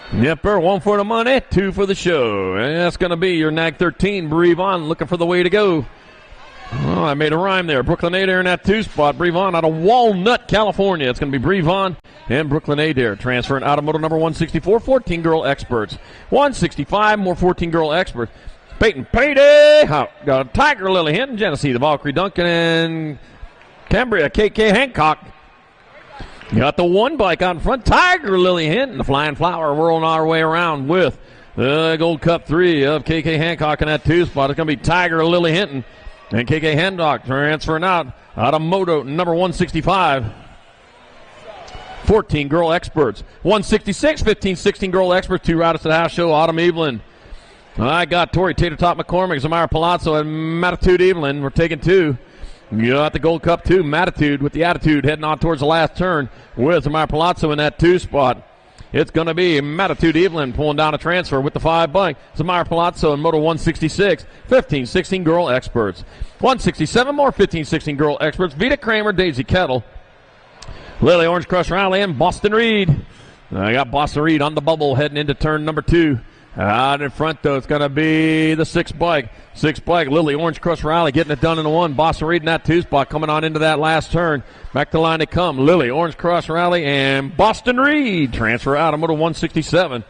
Yepper, 1 for the money, 2 for the show. And that's going to be your NAG 13, Bree Vaughn, looking for the way to go. Oh, I made a rhyme there. Brooklyn Adair in that 2 spot. Bree Vaughn out of Walnut, California. It's going to be Bree Vaughn and Brooklyn Adair transferring out of moto number 164, 14 girl experts. 165, more 14 girl experts. Peyton Payday, got Tiger Lily Hinton, Genesee, the Valkyrie Duncan, and Cambria, KK Hancock. Got the 1 bike out in front, Tiger Lily Hinton, the Flying Flower, whirling our way around with the Gold Cup 3 of KK Hancock in that 2 spot. It's going to be Tiger Lily Hinton and KK Hancock transferring out of moto number 165. 14 girl experts. 166, 15, 16 girl experts. 2 riders to the house show, Autumn Evelyn. I got Tori Tater Top McCormick, Zamira Palazzo, and Matitude Evelyn. We're taking 2. You got the Gold Cup 2, Matitude with the attitude heading on towards the last turn with Zamira Palazzo in that 2 spot. It's going to be Matitude Evelyn pulling down a transfer with the 5 bike. Zamira Palazzo in moto 166. 15, 16 girl experts. 167 more 15, 16 girl experts. Vita Kramer, Daisy Kettle, Lily Orange Crush Riley, and Boston Reed. I got Boston Reed on the bubble heading into turn number 2. Out in front, though, it's going to be the 6 bike. 6 bike, Lily Orange Crush Riley getting it done in the 1. Boston Reed in that 2 spot coming on into that last turn. Back to the line they come. Lily Orange Crush Riley and Boston Reed transfer out of moto 167.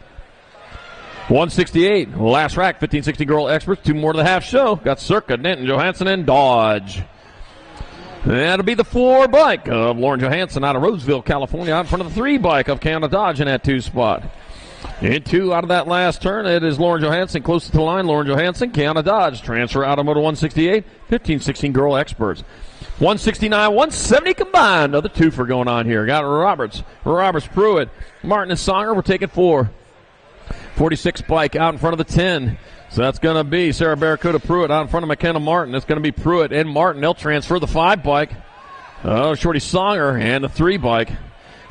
168, last rack, 15, 16 girl experts. 2 more to the half show. Got Circa, Denton, Johansson, and Dodge. That'll be the 4 bike of Lauren Johansson out of Roseville, California, out in front of the 3 bike of Canada Dodge in that 2 spot. In 2 out of that last turn, it is Lauren Johansson closest to the line. Lauren Johansson, Kiana Dodge, transfer out of moto 168, 15, 16 girl experts. 169, 170 combined. Another 2 for going on here. Got Roberts Pruitt, Martin and Songer. We're taking 4. 46 bike out in front of the 10. So that's going to be Sarah Barracuda Pruitt out in front of McKenna Martin. That's going to be Pruitt and Martin. They'll transfer the 5 bike. Shorty Songer and the 3 bike.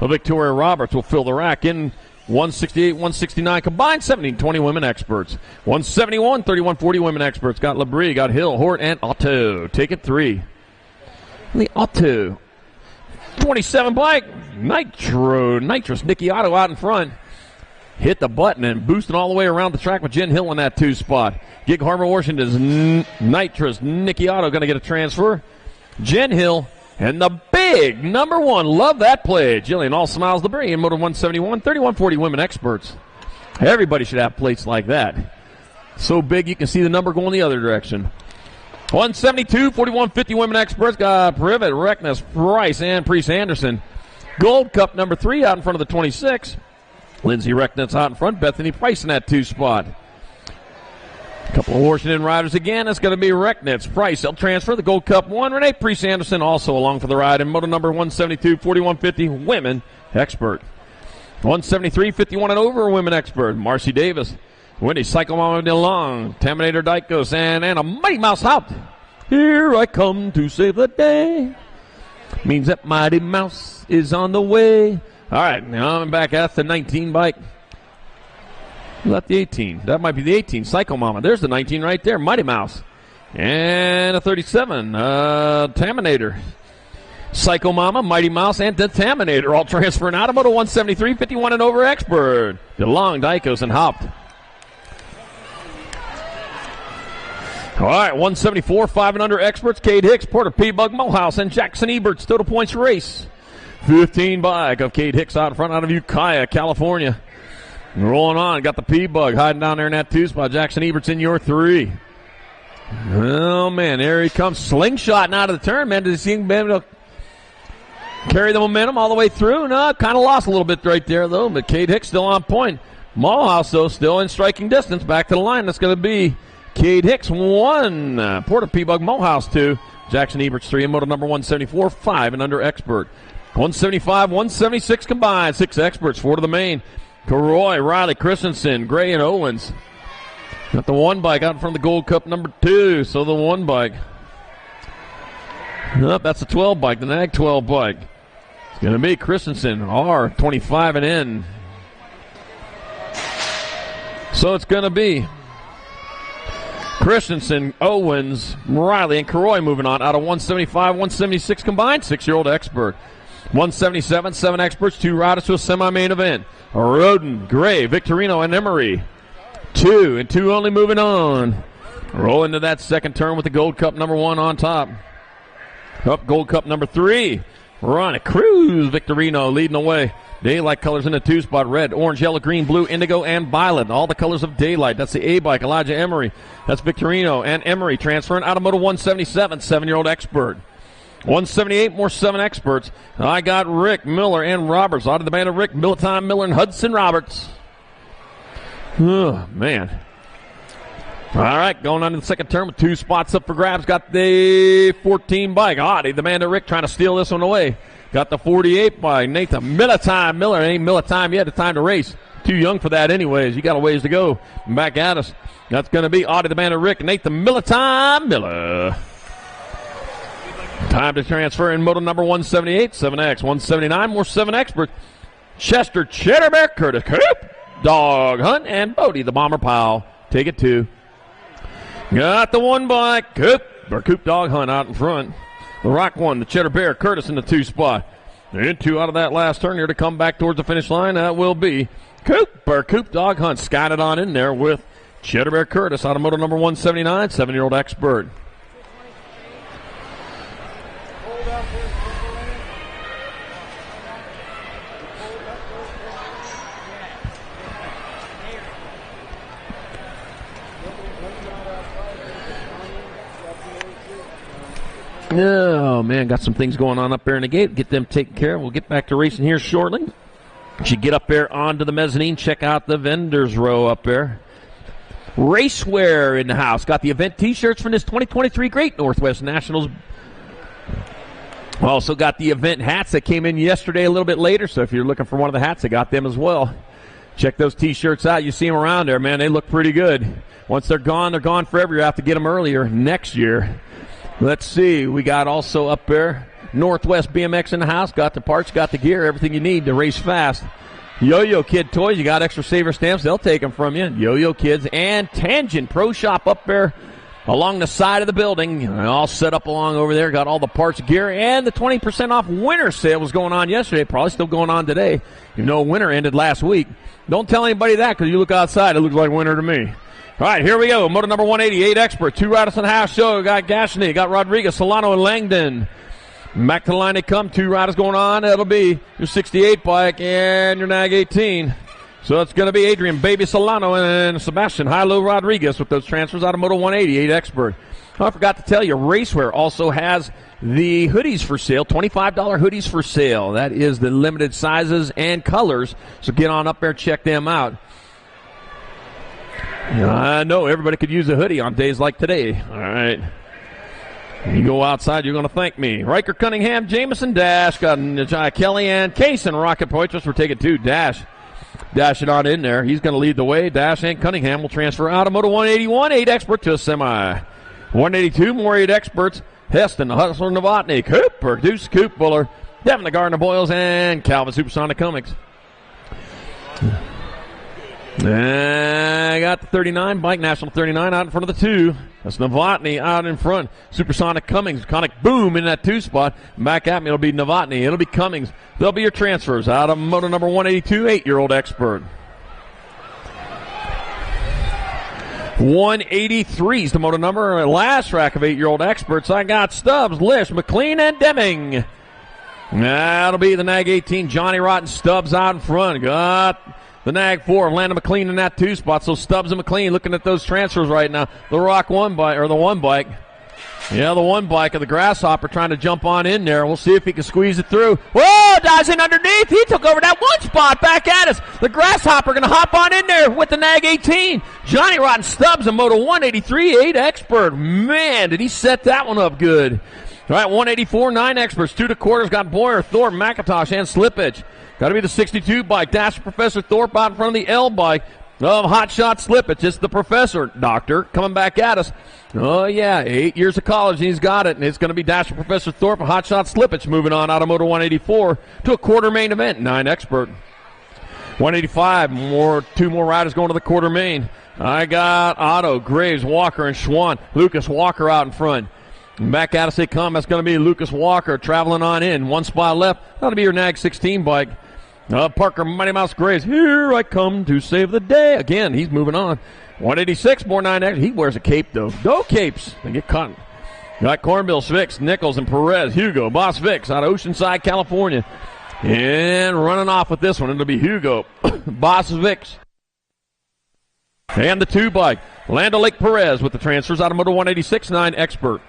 Victoria Roberts will fill the rack in 168, 169 combined, 17-20 women experts. 171, 31-40 women experts. Got Labrie, got Hill, Hort, and Otto. Take it 3. The Otto. 27 bike, Nitrous. Nikki Otto out in front. Hit the button and boosting all the way around the track with Jen Hill in that 2 spot. Gig Harbor, Washington's Nitrous. Nikki Otto going to get a transfer. Jen Hill and the big number 1. Love that play. Jillian All Smiles Labrie in moto 171, 31-40 women experts. Everybody should have plates like that. So big you can see the number going the other direction. 172, 41-50 women experts. Got Privet, Reckness, Price, and Priest Anderson. Gold Cup number 3 out in front of the 26. Lindsay Reckness out in front. Bethany Price in that 2 spot. A couple of Washington riders again. It's going to be Reckness. Price, they'll transfer the Gold Cup 1. Renee Priest Anderson also along for the ride in moto number 172, 41-50 women expert. 173, 51 and over women expert. Marcy Davis, Wendy Cycle Mama DeLong, Taminator Dykos, and Anna Mighty Mouse Haupt. Here I come to save the day. Means that Mighty Mouse is on the way. All right, now I'm back at the 19 bike. Not the 18. That might be the 18. Psycho Mama. There's the 19 right there. Mighty Mouse. And a 37. Taminator. Psycho Mama, Mighty Mouse, and the Taminator all transferring out of moto 173, 51 and over expert. DeLong, Dykos, and Haupt. All right, 174, 5 and under experts. Cade Hicks, Porter P-Bug, Mohouse, and Jackson Eberts. Total points race. 15 bike of Cade Hicks out in front out of Ukiah, California. Rolling on. Got the P-Bug hiding down there in that 2 spot. Jackson Eberts in your 3. Oh, man. There he comes. Slingshotting out of the turn, man. Does he see him? carry the momentum all the way through. No, kind of lost a little bit right there, though, but Cade Hicks still on point. Mulhouse, though, still in striking distance. Back to the line. That's going to be Cade Hicks 1, Porter P-Bug Mulhouse 2, Jackson Eberts 3, and moto number 174, 5 and under expert. 175, 176 combined, 6 experts, 4 to the main. Caroy, Riley, Christensen, Gray, and Owens. Got the one bike out in front of the Gold Cup number 2, so the one bike. Nope, that's the 12 bike, the NAG 12 bike. It's going to be Christensen, R25 and N. So it's going to be Christensen, Owens, Riley, and Caroy moving on out of 175, 176 combined, 6-year-old expert. 177, 7 experts, 2 riders to a semi-main event. Roden, Gray, Victorino, and Emery. 2 and 2 only moving on. Roll into that second turn with the Gold Cup number 1 on top. Up Gold Cup number 3. Ronnie Cruz, Victorino leading the way. Daylight colors in the 2 spot. Red, orange, yellow, green, blue, indigo, and violet. All the colors of Daylight. That's the A bike. Elijah Emery. That's Victorino and Emery transferring out of moto 177. 7-year-old expert. 178, more 7 experts. I got Rick, Miller, and Roberts. Out of the band of Rick, Milton, Miller, and Hudson Roberts. Oh, man. All right, going on to the second turn with 2 spots up for grabs. Got the 14 bike. Audie, the man of Rick, trying to steal this one away. Got the 48 by Nathan Militime Miller. Ain't Militime yet. The time to race. Too young for that anyways. You got a ways to go. Back at us. That's going to be Audie, the man of Rick, and Nathan Militime Miller. Time to transfer in moto number 178, 7X. 179, more 7 experts. Chester, Cheddar Bear, Curtis, Coop, Dog Hunt, and Bodie, the Bomber Powell. Take it 2. Got the one bike, Coop Dog Hunt out in front. The Rock 1, the Cheddar Bear, Curtis in the 2 spot. And 2 out of that last turn here to come back towards the finish line. That will be Coop Dog Hunt. Skied it on in there with Cheddar Bear Curtis out of moto number 179, 7-year-old expert. Oh, man, got some things going on up there in the gate. Get them taken care of. We'll get back to racing here shortly. Should get up there onto the mezzanine. Check out the vendors row up there. Racewear in the house. Got the event T-shirts from this 2023 Great Northwest Nationals. Also got the event hats that came in yesterday a little bit later. So if you're looking for one of the hats, I got them as well. Check those T-shirts out. You see them around there, man. They look pretty good. Once they're gone forever. You have to get them earlier next year. Let's see. We got also up there Northwest BMX in the house. Got the parts, got the gear, everything you need to race fast. Yo-Yo Kid Toys. You got extra saver stamps. They'll take them from you. Yo-Yo Kids and Tangent Pro Shop up there along the side of the building. All set up along over there. Got all the parts, gear, and the 20% off winter sale was going on yesterday. Probably still going on today. You know, winter ended last week. Don't tell anybody that because you look outside. It looks like winter to me. All right, here we go. Moto number 188 expert. 2 riders on the house show. Got Gashny, got Rodriguez, Solano, and Langdon. Back to the line they come. 2 riders going on. It'll be your 68 bike and your NAG 18. So it's going to be Adrian Baby Solano and Sebastian Hilo Rodriguez with those transfers out of Moto 188 expert. Oh, I forgot to tell you, Racewear also has the hoodies for sale, $25 hoodies for sale. That is the limited sizes and colors. So get on up there, check them out. I know everybody could use a hoodie on days like today. All right. You go outside, you're going to thank me. Riker, Cunningham, Jameson, Dash, got Kelly and Case and Rocket Poitras. We're taking 2. Dash it on in there. He's going to lead the way. Dash and Cunningham will transfer out of Moto 181, 8 expert to a semi. 182, more 8 experts. Heston, Hustler, Novotny, Cooper, Deuce, Coop, Buller, Devin, the Gardner Boyles, and Calvin Supersonic Cummings. I got the 39, Bike National 39 out in front of the 2. That's Novotny out in front. Supersonic Cummings, Conic Boom in that 2 spot. Back at me, it'll be Novotny. It'll be Cummings. They'll be your transfers out of moto number 182, 8-year-old expert. 183 is the moto number. Last rack of 8-year-old experts. I got Stubbs, Lish, McLean, and Deming. That'll be the NAG 18. Johnny Rotten, Stubbs out in front. Got the NAG 4, Landon McLean in that 2 spot. So Stubbs and McLean looking at those transfers right now. The Rock 1 bike, or the 1 bike. Yeah, the one bike of the Grasshopper trying to jump on in there. We'll see if he can squeeze it through. Whoa, dives in underneath. He took over that one spot. Back at us. The Grasshopper going to hop on in there with the Nag 18. Johnny Rotten Stubbs in Moto 183, 8 Expert. Man, did he set that one up good. All right, 184, 9 Experts. 2 2/4 got Boyer, Thorpe, McIntosh, and Slippage. Got to be the 62 bike. Dasher Professor Thorpe out in front of the L bike. Hot Shot Slippage. It's the Professor, Doctor, coming back at us. Oh, yeah, 8 years of college, and he's got it. And it's going to be Dasher Professor Thorpe and Hot Shot Slippage moving on out of Moto 184 to a quarter main event, 9 Expert. 185, 2 more riders going to the quarter main. I got Otto, Graves, Walker, and Schwann. Lucas Walker out in front. Back at us they come. That's going to be Lucas Walker traveling on in. 1 spot left. That'll be your Nag 16 bike. Parker Mighty Mouse Graves. Here I come to save the day. Again, he's moving on. 186, more 9 Expert. He wears a cape, though. No capes. They get caught. Got Cornbill, Svix, Nichols, and Perez. Hugo, Boss Vix out of Oceanside, California. And running off with this one, it'll be Hugo, Boss Vix. And the 2 bike. Lando Lake Perez with the transfers out of Moto 186, 9 Expert.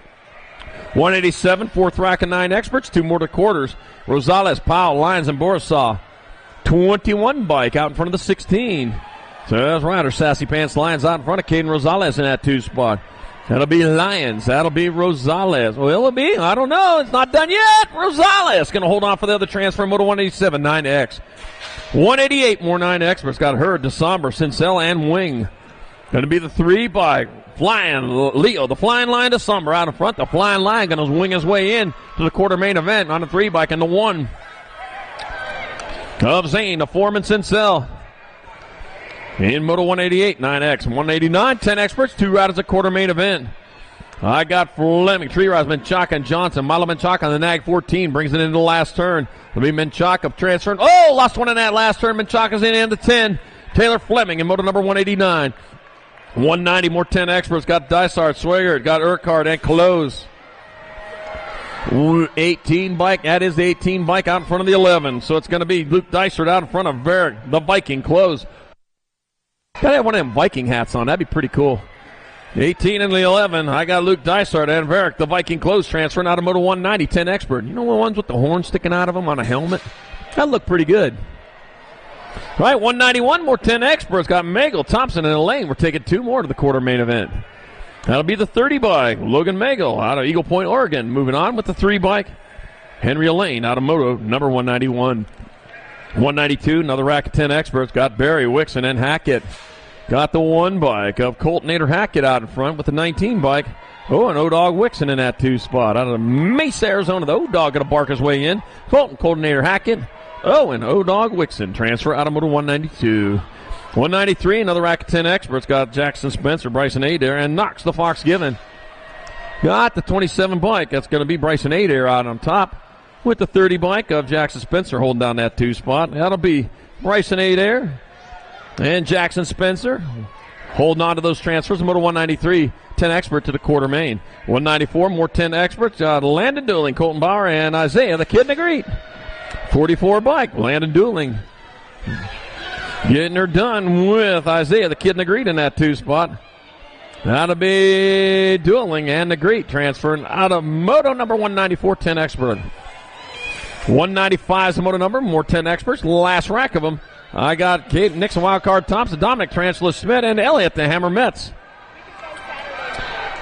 187, 4th rack and 9 Experts, 2 more to quarters. Rosales, Powell, Lyons, and Borisaw. 21 bike out in front of the 16. So that's right, our Sassy Pants Lions out in front of Caden Rosales in that 2 spot. That'll be Lions. That'll be Rosales. Will it be? I don't know. It's not done yet. Rosales going to hold on for the other transfer. Moto 187, 9X. 188, more 9 Experts. Got Hurd, DeSombre, Sincel, and Wing. Going to be the 3 bike. Flying Leo, the Flying Lion DeSombre out in front. The Flying Lion going to wing his way in to the quarter main event on the 3 bike and the 1 of Zane, the Foreman Sincel. In Moto 188, 9X. 189, 10 Experts, 2 riders at quarter main event. I got Fleming, Tree Rise, Menchaca, and Johnson. Milo Menchaca on the Nag 14 brings it into the last turn. It'll be Menchaca transferring. Oh, lost one in that last turn. Menchaca's in the 10. Taylor Fleming in Moto number 189. 190, more 10 Experts. Got Dysart, Swigert, got Urquhart, and Close. 18 bike. That is the 18 bike out in front of the 11. So it's going to be Luke Dysart out in front of Varick, the Viking. Close. Gotta have one of them Viking hats on. That'd be pretty cool. 18 and the 11. I got Luke Dysart and Varick, the Viking. Close transferring out of Moto 190, 10 Expert. You know the ones with the horn sticking out of them on a helmet? That look pretty good. All right, 191, more 10 Experts. Got Magel, Thompson, and Elaine. We're taking 2 more to the quarter main event. That'll be the 30 bike. Logan Magel out of Eagle Point, Oregon. Moving on with the 3 bike. Henry Elaine out of Moto number 191. 192, another rack of 10 Experts. Got Barry, Wixon, and Hackett. Got the 1 bike of Coltonator Hackett out in front with the 19 bike. Oh, and O-Dog Wixon in that 2 spot. Out of Mesa, Arizona, the O-Dog going to bark his way in. Coltonator Hackett. Oh, and O-Dog Wixon. Transfer out of Moto 192. 193, another rack of 10 Experts. Got Jackson Spencer, Bryson Adair, and Knox the Fox Given. Got the 27 bike. That's going to be Bryson Adair out on top with the 30 bike of Jackson Spencer holding down that 2 spot. That'll be Bryson Adair and Jackson Spencer holding on to those transfers. Moto 193, 10 Expert to the quarter main. 194, more 10 Experts. Landon Dooling, Colton Bauer, and Isaiah, the Kid Negrete. 44 bike, Landon Dooling. Getting her done with Isaiah, the Kid Negrete in that 2 spot. That'll be Dooling and Negrete transferring out of Moto number 194, 10 Expert. 195 is the Moto number, more 10 Experts. Last rack of them. I got Kate Nixon, Wildcard Thompson, Dominic Tarantula Schmidt, and Elliott, the Hammer Mets.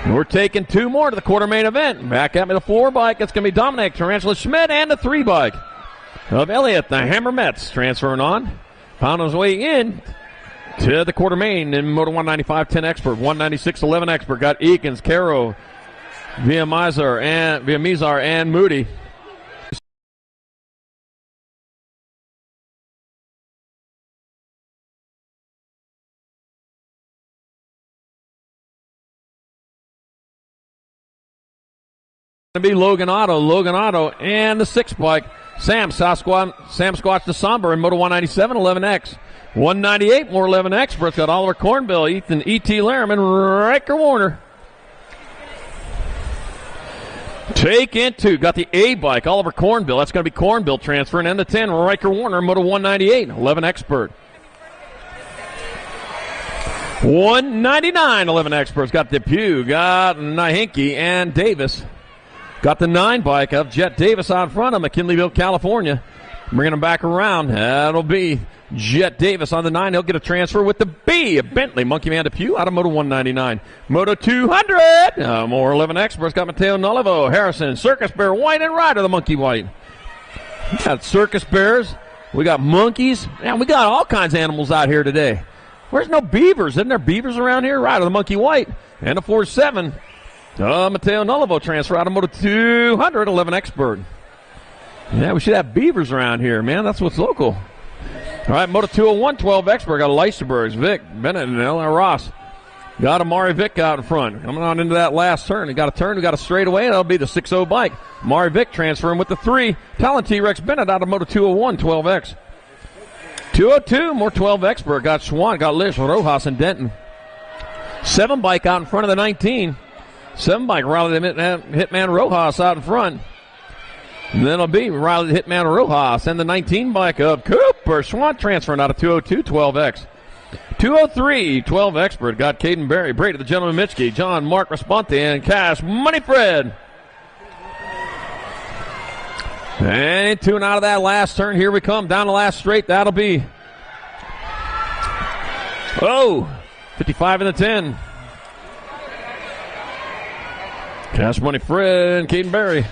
We're taking 2 more to the quarter main event. Back at me, the 4 bike. It's going to be Dominic Tarantula Schmidt and the 3 bike of Elliott, the Hammer Mets, transferring on. Found his way in to the quarter main in Moto 195, 10 Expert. 196, 11 Expert. Got Eakins, Caro, Via Mizar, and Moody. Going to be Logan Otto, and the 6 bike. Sam Squatch DeSombre in Moto 197, 11X. 198, more 11 Experts. Got Oliver Cornbill, Ethan E.T. Laram, and Riker Warner. Take into, got the A bike, Oliver Cornbill. That's going to be Cornbill transferring. And the 10, Riker Warner, Moto 198, 11 Expert. 199, 11 experts. Got Depew, got Nahinke, and Davis. Got the 9 bike of Jet Davis out front of McKinleyville, California. Bringing him back around. That'll be Jet Davis on the 9. He'll get a transfer with the B of Bentley. Monkey Man Depew out of Moto 199. Moto 200. More 11 experts. Got Mateo Nolivo, Harrison, Circus Bear, White, and Ryder, the Monkey White. We got Circus Bears. We got monkeys. Man, we got all kinds of animals out here today. Where's no beavers? Isn't there beavers around here? Ryder, the Monkey White. And a 4-7. Mateo Nolivo transfer out of Moto 200, 11 expert. Yeah, we should have beavers around here, man. That's what's local. All right, Moto 201, 12 expert. Got Leisterbergs, Vic, Bennett, and Ella Ross. Got Amari Vic out in front. Coming on into that last turn. He got a turn. We got a straightaway. That'll be the 6-0 bike. Amari Vic transferring with the 3. Talon T-Rex Bennett out of Moto 201, 12X. 202, more 12 expert. Got Schwann, got Lish, Rojas, and Denton. 7 bike out in front of the 19. 7 bike, Riley the Hitman Rojas out in front. And then it'll be Riley the Hitman Rojas and the 19 bike of Cooper Schwann transferring out of 202, 12X. 203, 12 expert. Got Caden Berry, Brady the Gentleman Mitchke, John Mark Responte, and Cash Money Fred. And tuning out of that last turn. Here we come down the last straight. That'll be 55 in the 10. Cash Money Fred and Caden Berry.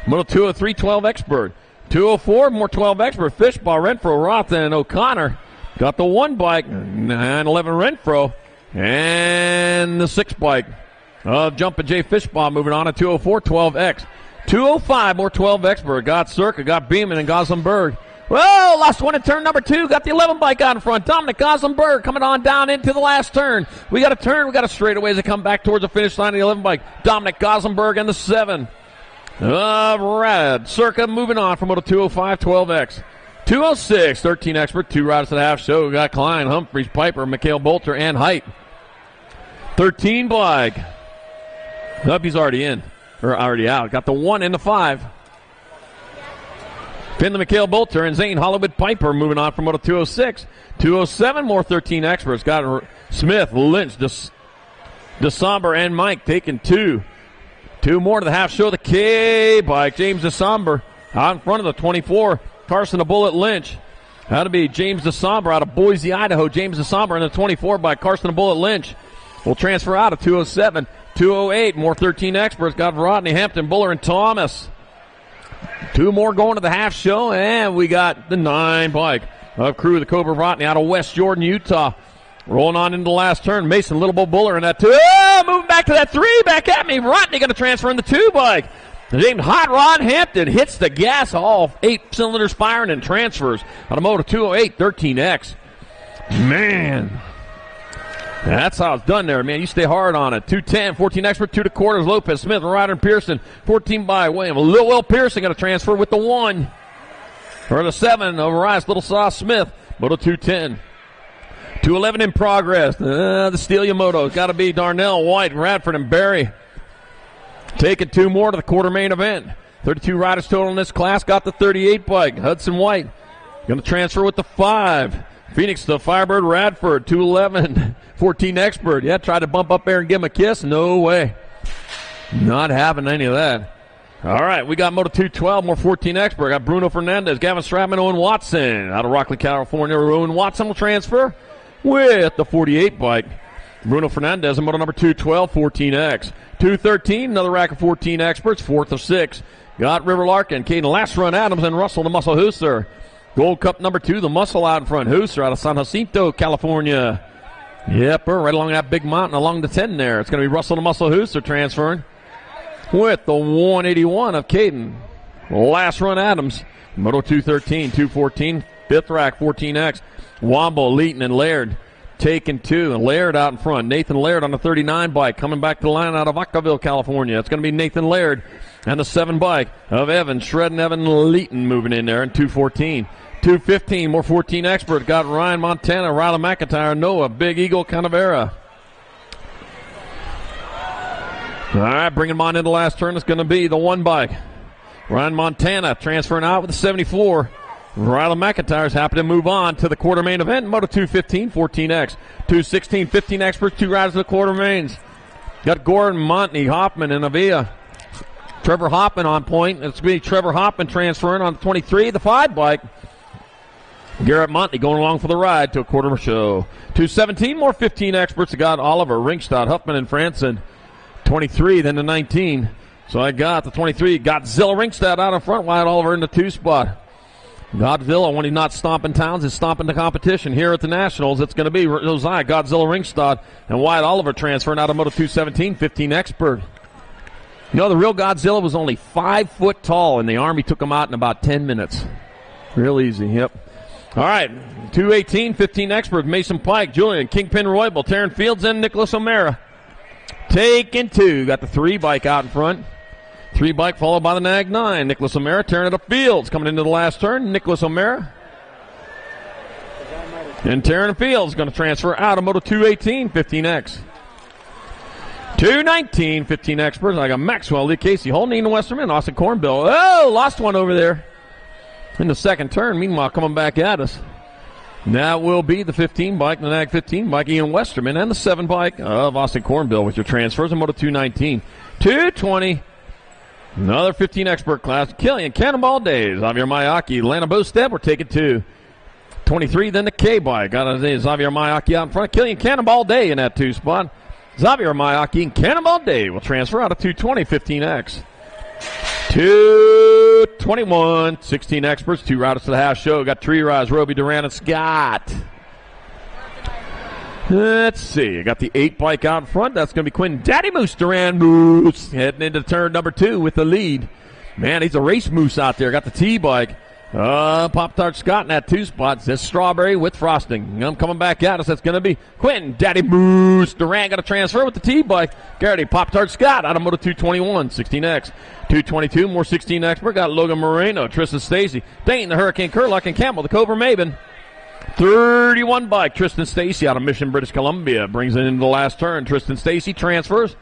Moto 203, 12 expert. 204, more 12 expert. Fishball, Renfro, Roth, and O'Connor. Got the 1 bike, 911 Renfro, and the 6 bike of Jumpin' J Fishball moving on to 204, 12X. 205, more 12 expert. Got Circa, got Beeman, and Goslenberg. Well, lost one in turn number 2. Got the 11 bike out in front. Dominic Goslenberg coming on down into the last turn. We got a turn. We got a straightaway as they come back towards the finish line of the 11 bike. Dominic Goslenberg and the 7. Rad Circa moving on from Moto 205, 12X. 206, 13 expert. 2 riders to the half show. We got Klein, Humphreys, Piper, Mikhail Bolter, and Height. 13 bike. Nope, he's already in. Or already out. Got the 1 and the 5. Finley Mikhail Bolter and Zane Hollywood Piper moving on from Moto 206. 207, more 13 experts. Got Smith, Lynch, DeSomber, and Mike taking 2. 2 more to the half show. The K bike. James DeSomber out in front of the 24. Carson the Bullet Lynch. That'll be James DeSomber out of Boise, Idaho. James DeSomber in the 24 by Carson the Bullet Lynch. Will transfer out of 207. 208, more 13 experts. Got Rodney, Hampton, Buller, and Thomas. 2 more going to the half show, and we got the 9 bike of Crew the Cobra Rodney out of West Jordan, Utah. Rolling on into the last turn. Mason, Little Bo Buller in that 2. Moving back to that 3. Back at me. Rodney going to transfer in the 2 bike. Named Hot Rod Hampton hits the gas, all 8 cylinders firing and transfers on a Moto 208 13X. Man, that's how it's done there, man. You stay hard on it. 210, 14 expert, 2 2/4 Lopez, Smith, Ryder, and Pearson. 14 by William. Will Pearson going to transfer with the 1. Or the 7 over Rice, Little Sauce Smith. Moto 210. 211 in progress. The Stelia Motos. Got to be Darnell, White, Radford, and Barry. Taking 2 more to the quarter main event. 32 riders total in this class. Got the 38 bike. Hudson White going to transfer with the 5. Phoenix to Firebird Radford. 211. 14 expert. Yeah, tried to bump up there and give him a kiss. No way. Not having any of that. All right, we got Moto 212, more 14 expert. Got Bruno Fernandez, Gavin Stratman, Owen Watson. Out of Rockley, California, Owen Watson will transfer with the 48 bike. Bruno Fernandez in Moto number 212, 14X. 213, another rack of 14 experts, 4th of 6. Got River Larkin, Caden Last Run Adams, and Russell the Muscle Hooser. Gold Cup number 2, the Muscle out in front. Hooser out of San Jacinto, California. Yep, right along that big mountain along the 10 there. It's going to be Russell the Muscle Hooser transferring with the 181 of Caden Last Run Adams. Moto 213, 214, 5th rack, 14X. Womble, Leeton, and Laird taking 2. And Laird out in front. Nathan Laird on the 39 bike coming back to the line out of Octaville, California. It's going to be Nathan Laird and the 7 bike of Evan, Shred and Evan Leeton moving in there in 214. 215, more 14 expert. Got Ryan Montana, Riley McIntyre, Noah, Big Eagle, Canavera. All right, bringing him on into the last turn. It's going to be the 1 bike. Ryan Montana transferring out with the 74. Riley McIntyre's happy to move on to the quarter main event. Moto 215, 14X. 216, 15 experts, 2 riders to the quarter mains. Got Gordon, Montney, Hoffman, and Avia. Trevor Hoffman on point. It's going to be Trevor Hoffman transferring on the 23, the 5 bike. Garrett Montney going along for the ride to a quarter of a show. 217, more 15 experts. I got Oliver, Ringstad, Huffman, and Franson. 23, then the 19. So I got the 23. Godzilla Ringstad out in front, Wyatt Oliver in the 2 spot. Godzilla, when he's not stomping towns, is stomping the competition. Here at the Nationals, it's going to be Josiah, Godzilla Ringstad, and Wyatt Oliver transferring out of Moto 217, 15 expert. You know, the real Godzilla was only 5 foot tall, and the Army took him out in about 10 minutes. Real easy, yep. All right, 218, 15 expert, Mason Pike, Julian, Kingpin Roybal, Taryn Fields, and Nicholas O'Mara. Taking 2, got the 3 bike out in front. 3 bike followed by the Nag 9. Nicholas O'Mara tearing it up Fields. Coming into the last turn, Nicholas O'Mara. And Taryn Fields going to transfer out of Moto 218, 15X. 219, 15 experts. I got Maxwell, Lee Casey, Holden, Ian Westerman, Austin Cornbill. Oh, lost one over there in the second turn. Meanwhile, coming back at us. That will be the 15 bike, the Nag 15 bike, Ian Westerman, and the 7 bike of Austin Cornbill with your transfers in Moto 219. 220. Another 15 expert class. Killian Cannonball Days. Xavier Mayaki. Lana Bostep. We're taking 2. 23, then the K bike. Got Xavier Mayaki out in front. Killian Cannonball Day in that 2 spot. Xavier Mayaki and Cannonball Day will transfer out of 220, 15X. 221, 16 experts. 2 riders to the house show. Got 3 riders. Roby, Duran, and Scott. Let's see. I got the 8 bike out in front. That's going to be Quinn Daddy Moose Duran Moose heading into turn number 2 with the lead. Man, he's a race moose out there. Got the T bike. Pop-Tart Scott in that 2 spot. Says strawberry with frosting. I'm coming back at us. That's going to be Quentin Daddy Moose Duran. Got to transfer with the T bike. Garrity Pop-Tart Scott out of Moto 221, 16X. 222, more 16X. We got Logan Moreno, Tristan Stacy, Dayton the Hurricane Curlock, and Campbell the Cobra Maven. 31 bike, Tristan Stacy out of Mission, British Columbia. Brings it into the last turn. Tristan Stacy transfers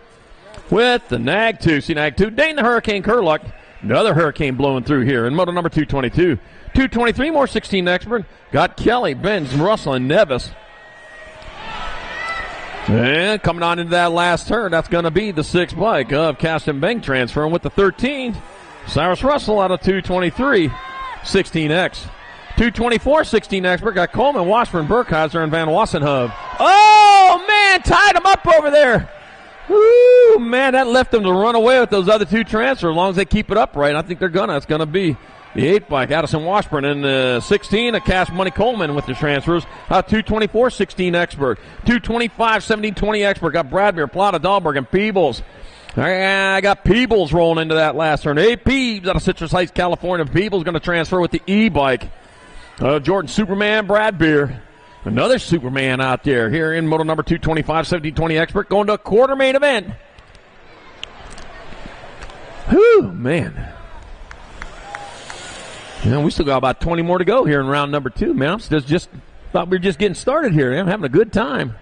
with the Nag 2. See Nag 2. Dayton the Hurricane Curlock. Another hurricane blowing through here in moto number 222. 223, more 16 expert. Got Kelly, Benz, Russell, and Nevis. And coming on into that last turn, that's going to be the 6 bike of Caston Beng transferring with the 13. Cyrus Russell out of 223, 16X. 224, 16 expert. Got Coleman, Washburn, Burkheiser, and Van Wassenhove. Oh, man, tied him up over there. Woo, man, that left them to run away with those other 2 transfers as long as they keep it upright. I think they're going to. It's going to be the 8 bike, Addison Washburn, and the 16, a Cash Money Coleman with the transfers. 224, 16 expert. 225, 17, 20 expert. Got Bradmere, Plata, Dahlberg, and Peebles. I got Peebles rolling into that last turn. Hey, Peebles out of Citrus Heights, California. Peebles going to transfer with the E bike. Jordan Superman, Bradbeer. Another Superman out there here in moto number 225, 1720 expert, going to a quarter main event. Whew, man. You know, we still got about 20 more to go here in round number 2, man. I'm just thought we were just getting started here. I'm having a good time.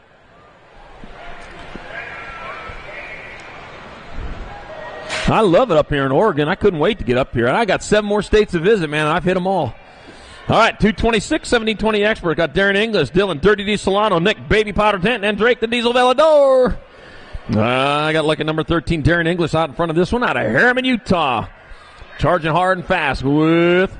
I love it up here in Oregon. I couldn't wait to get up here. I got 7 more states to visit, man. I've hit them all. All right, 226, 1720 expert. Got Darren English, Dylan, Dirty D. Solano, Nick, Baby Powder Tent, and Drake the Diesel Velador. I got lucky number 13, Darren English out in front of this one out of Harriman, Utah. Charging hard and fast with,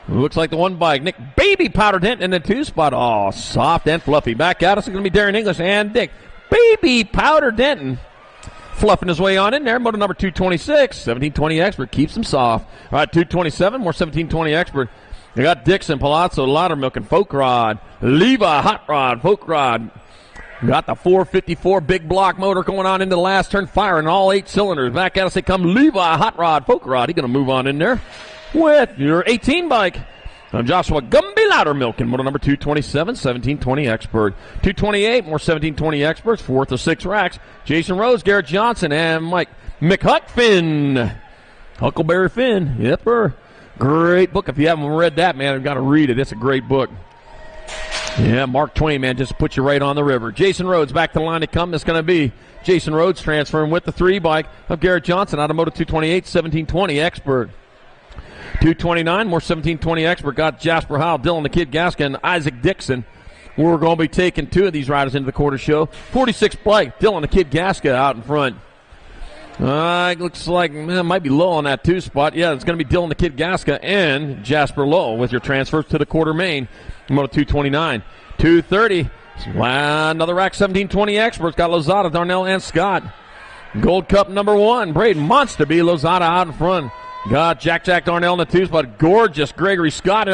looks like the 1 bike, Nick, Baby Powder Tent in the 2 spot. Oh, soft and fluffy. Back out, it's going to be Darren English and Nick, Baby Powder Denton. Fluffing his way on in there. Motor number 226, 1720 expert. Keeps him soft. All right, 227, more 1720 expert. You got Dixon, Palazzo, Laudermilk, and Folk Rod. Levi, Hot Rod, Folk Rod. Got the 454 big block motor going on into the last turn, firing all 8 cylinders. Back at us, they come Levi, Hot Rod, Folk Rod. He's going to move on in there with your 18 bike. Joshua Gumby Loudermilk in motor number 227, 1720 expert. 228, more 1720 experts, 4th of 6 racks. Jason Rose, Garrett Johnson, and Mike McHuck Huckleberry Finn. Yep, sir. Great book. If you haven't read that, man, you've got to read it. It's a great book. Yeah, Mark Twain, man, just puts you right on the river. Jason Rhodes back to the line to come. It's going to be Jason Rhodes transferring with the 3 bike of Garrett Johnson out of Moto 228, 1720 expert. 229, more 1720 expert. Got Jasper Howell, Dylan the Kid Gaska, and Isaac Dixon. We're going to be taking two of these riders into the quarter show. 46 Blake, Dylan the Kid Gaska out in front. It looks like it might be low on that 2 spot. Yeah, it's going to be Dylan the Kid Gaska and Jasper Lowe with your transfers to the quarter main. Moto 229. 230. Another rack 1720 experts. Got Lozada, Darnell, and Scott. Gold Cup number 1. Braden Monster B. Lozada out in front. Got Jack Darnell in the 2 spot. Gorgeous Gregory Scott.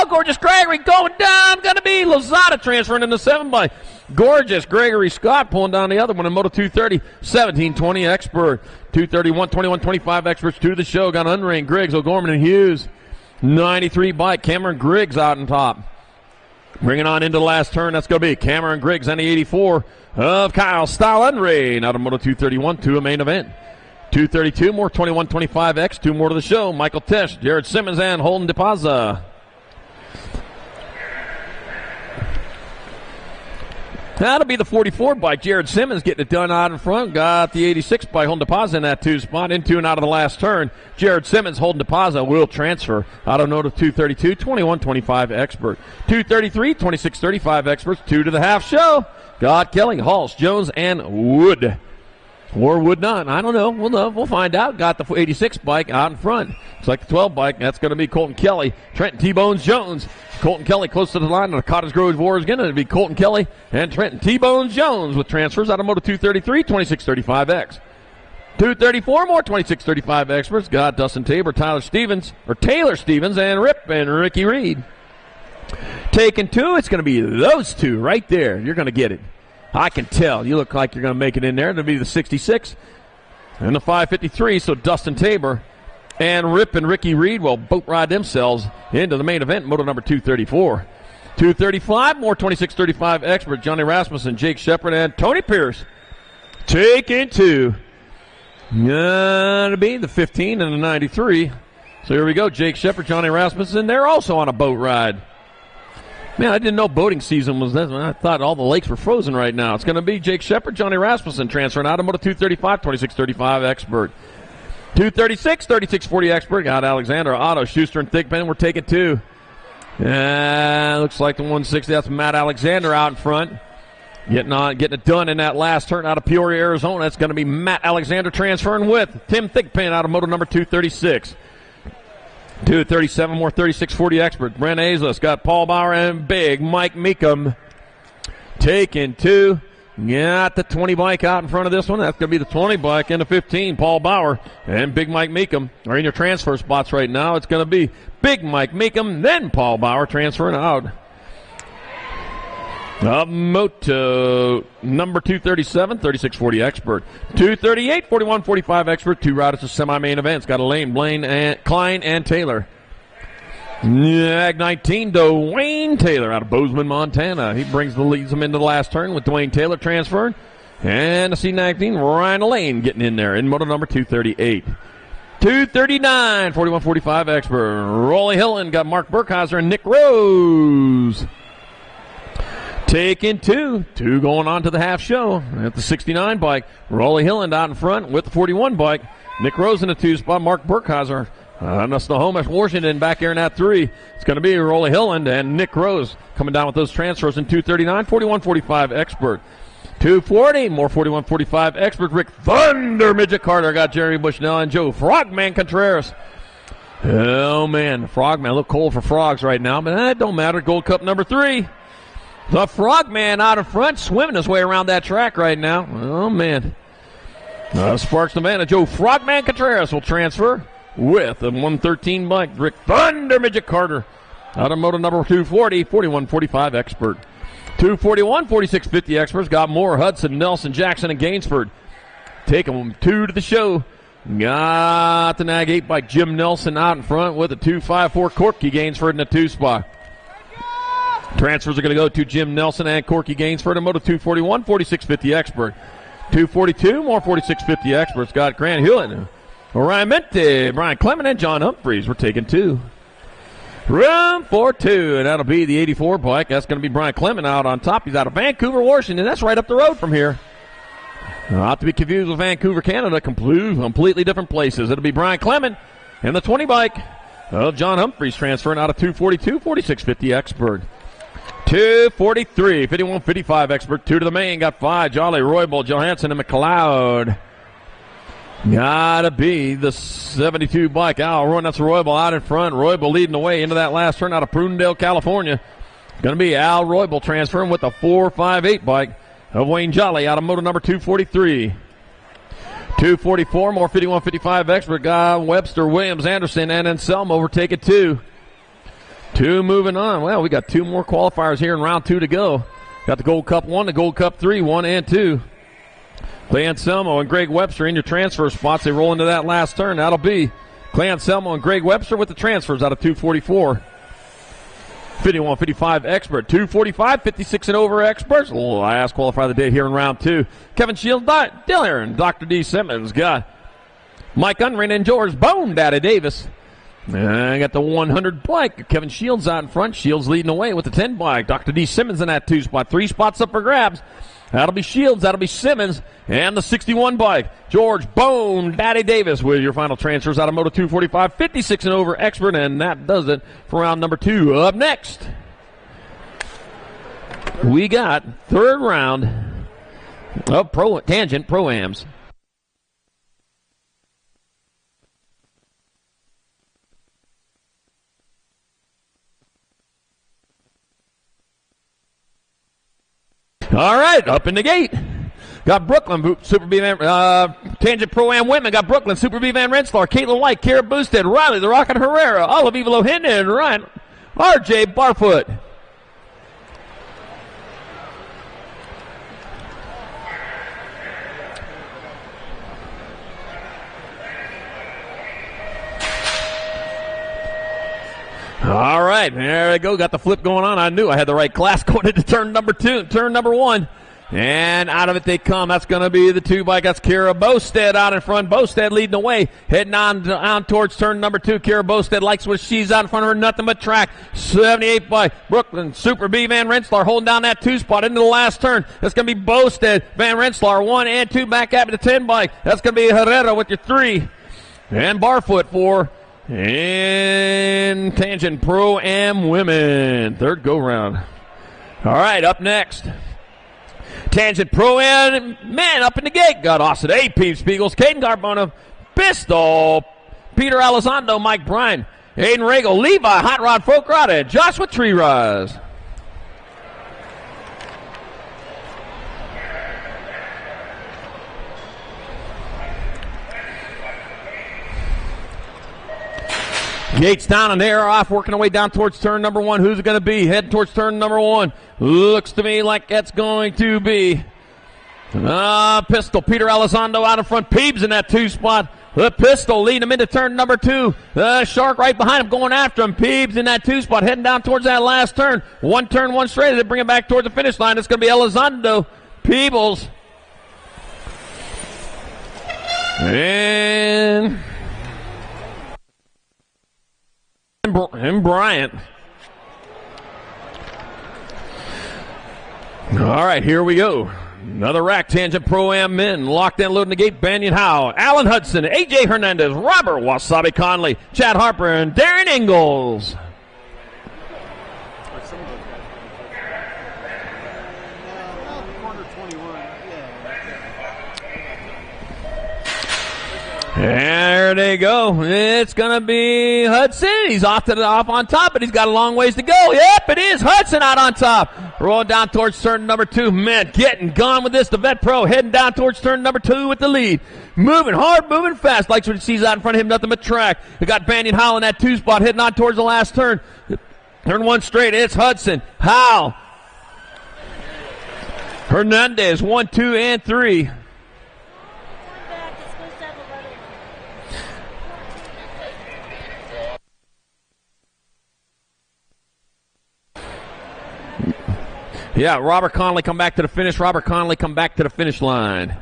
Gorgeous Gregory going down. Going to be Lozada transferring in the 7 by Gorgeous Gregory Scott pulling down the other one in Moto 230. 1720 expert. 231, 21, 25 experts to the show. Got Unrain, Griggs, O'Gorman, and Hughes. 93 bike. Cameron Griggs out on top. Bringing on into the last turn. That's going to be Cameron Griggs on the 84 of Kyle Stahl Unrain out of Moto 231 to a main event. 232 more 21-25X, 2 more to the show. Michael Tesh, Jared Simmons, and Holden DePaza. That'll be the 44 bike. Jared Simmons getting it done out in front. Got the 86 by Holden DePaza in that 2 spot. Into and out of the last turn. Jared Simmons, Holden DePaza will transfer out of Moto 232, 21-25 expert. 233, 26-35 experts, 2 to the half show. Got Kelly, Halls, Jones, and Wood. Or would not. I don't know. We'll find out. Got the 86 bike out in front. It's like the 12 bike. That's going to be Colton Kelly. Trenton T-Bones Jones. Colton Kelly close to the line. The Cottage Grove Warriors again. It'll be Colton Kelly and Trenton T-Bones Jones with transfers out of Moto 233, 26-35X. 234 more 26-35 experts. Got Dustin Tabor, Taylor Stevens, and Rip and Ricky Reed. Taking 2. It's going to be those 2 right there. You're going to get it. I can tell. You look like you're going to make it in there. It'll be the 66 and the 553. So Dustin Tabor and Rip and Ricky Reed will boat ride themselves into the main event, Moto number 234. 235, more 26-35 expert. Johnny Rasmussen, Jake Shepard, and Tony Pierce. Taking 2. Gonna be the 15 and the 93. So here we go. Jake Shepard, Johnny Rasmussen. They're also on a boat ride. Man, I didn't know boating season was this. I thought all the lakes were frozen right now. It's going to be Jake Shepard, Johnny Rasmussen transferring out of Moto 235, 26-35 expert. 236, 36-40 expert. Got Alexander, Otto, Schuster, and Thigpen. We're taking 2. Looks like the 160. That's Matt Alexander out in front. Getting it done in that last turn out of Peoria, Arizona. That's going to be Matt Alexander transferring with Tim Thigpen out of Moto number 236. 237 more 36-40 expert. Brent Aizlis got Paul Bauer and Big Mike Meekum. Taking 2. Got the 20 bike out in front of this one. That's going to be the 20 bike and the 15. Paul Bauer and Big Mike Meekum are in your transfer spots right now. It's going to be Big Mike Meekum, then Paul Bauer transferring out. Moto number 237, 36-40 expert. 238, 41-45 expert. 2 riders to semi-main events. Got Elaine, Blaine, and Klein, and Taylor. Ag 19, Dwayne Taylor out of Bozeman, Montana. He leads them into the last turn with Dwayne Taylor transferring. And the C19, Ryan Elaine getting in there in moto number 238. 239, 41-45 expert. Rolly Hillen got Mark Burkhauser and Nick Rose. Taking 2. 2 going on to the half show at the 69 bike. Rolly Hillen out in front with the 41 bike. Nick Rose in the 2 spot. Mark Burkhauser. Snohomish, Washington back here in that 3. It's going to be Rolly Hillen and Nick Rose coming down with those transfers in 239, 41-45 expert. 240, more 41-45 expert. Rick Thunder Midget Carter got Jerry Bushnell and Joe Frogman Contreras. Oh, man. Frogman, look cold for frogs right now, but that don't matter. Gold Cup number 3. The Frogman out in front, swimming his way around that track right now. Oh, man. Sparks Nevada, Joe Frogman Contreras will transfer with a 113 bike. Rick Thunder Midget Carter out of moto number 240, 41-45 expert. 241, 46-50 experts. Got Moore, Hudson, Nelson, Jackson, and Gainsford. Taking them 2 to the show. Got the Nag 8 bike. Jim Nelson out in front with a 254 Corky Gainsford in the 2 spot. Transfers are going to go to Jim Nelson and Corky Gainsford in moto 241, 46-50 expert. 242, more 46-50 experts. Got Grant Hewlett, Orion Mente, Brian Clement, and John Humphreys. We're taking 2. Room for 2, and that'll be the 84 bike. That's going to be Brian Clement out on top. He's out of Vancouver, Washington. That's right up the road from here. Not to be confused with Vancouver, Canada. Completely different places. It'll be Brian Clement and the 20 bike Well, John Humphreys transferring out of 242, 46.50 expert. 243, 51.55 expert. 2 to the main, got 5. Jolly, Roybal, Johansson, and McLeod. Gotta be the 72 bike. Al Roy, that's Roybal out in front. Roybal leading the way into that last turn out of Prudendale, California. Gonna be Al Roybal transferring with the 458 bike of Wayne Jolly out of motor number 243. 244, more 51.55 expert. Guy Webster, Williams, Anderson, and Anselmo overtake it 2. 2 moving on. Well, we got 2 more qualifiers here in round 2 to go. Got the Gold Cup 1, the Gold Cup 3, 1 and 2. Clay Anselmo and Greg Webster in your transfer spots. They roll into that last turn. That'll be Clay Anselmo and Greg Webster with the transfers out of 244. 51.55 expert. 245, 56 and over experts. Last qualifier of the day here in round 2. Kevin Shields, Diller, and Dr. D. Simmons got Mike Unring and George Bone Daddy Davis. I got the 100 bike. Kevin Shields out in front. Shields leading the way with the 10 bike. Dr. D. Simmons in that 2 spot. 3 spots up for grabs. That'll be Shields. That'll be Simmons. And the 61 bike. George Bone Daddy Davis with your final transfers out of Moto 245. 56 and over expert. And that does it for round number 2. Up next, we got third round of Tangent Pro-Ams. All right, up in the gate. Got Brooklyn Super B Van Tangent Pro-Am women. Got Brooklyn Super B Van Rensselaer, Caitlin White, Kara Boosted, Riley the Rocket Herrera, Olive Evilo Hendon, and Ryan R.J. Barfoot. All right, there we go. Got the flip going on. I knew I had the right class going into turn number 1. And out of it they come. That's going to be the 2 bike. That's Kara Bosted out in front. Bosted leading the way. Heading on towards turn number 2. Kara Bosted likes what she's out in front of her. Nothing but track. 78 bike. Brooklyn Super B Van Rensselaer holding down that 2 spot into the last turn. That's going to be Bosted. Van Rensselaer 1 and 2 back at the 10 bike. That's going to be Herrera with your 3. And Barfoot 4. And Tangent Pro-Am women. Third go-round. All right, up next. Tangent Pro-Am men up in the gate. Got Austin A. Pete Spiegels, Caden Carbona, Pistol, Peter Elizondo, Mike Bryan, Aiden Regal, Levi, Hot Rod Folk Rod, and Joshua Tree Rise. Gates down and they're off, working their way down towards turn number 1. Who's it going to be? Heading towards turn number 1. Looks to me like that's going to be Pistol. Peter Elizondo out in front. Peebs in that 2 spot. The Pistol leading him into turn number 2. The Shark right behind him going after him. Peebs in that 2 spot heading down towards that last turn. 1 turn, 1 straight. They bring it back towards the finish line. It's going to be Elizondo, Peebles, and Bryant. All right, here we go. Another rack. Tangent Pro-Am men. Locked in, loading the gate. Banyan Howe, Alan Hudson, A.J. Hernandez, Robert Wasabi Conley, Chad Harper, and Darren Ingalls. There they go. It's going to be Hudson. He's off on top, but he's got a long ways to go. Yep, it is Hudson out on top. Rolling down towards turn number 2. Man, getting gone with this. The Vet Pro heading down towards turn number 2 with the lead. Moving hard, moving fast. Likes what he sees out in front of him. Nothing but track. We got Banyan Howell in that 2 spot heading on towards the last turn. Turn 1 straight. It's Hudson. Howell. Hernandez, 1, 2, and 3. Yeah, Robert Conley come back to the finish. Robert Conley come back to the finish line.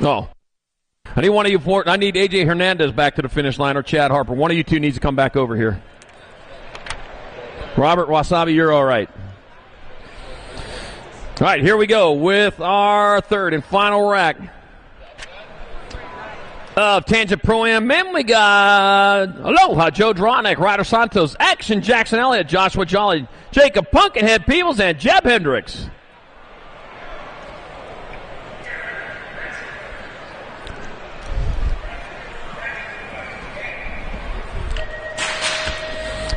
Oh. I need one of you I need A.J. Hernandez back to the finish line or Chad Harper. One of you two needs to come back over here. Robert Wasabi, you're all right. All right, here we go with our third and final rack of Tangent Pro-Am men, we got Aloha, Joe Dronick, Ryder Santos, Action Jackson Elliott, Joshua Jolly, Jacob Pumpkinhead Peebles, and Jeb Hendricks.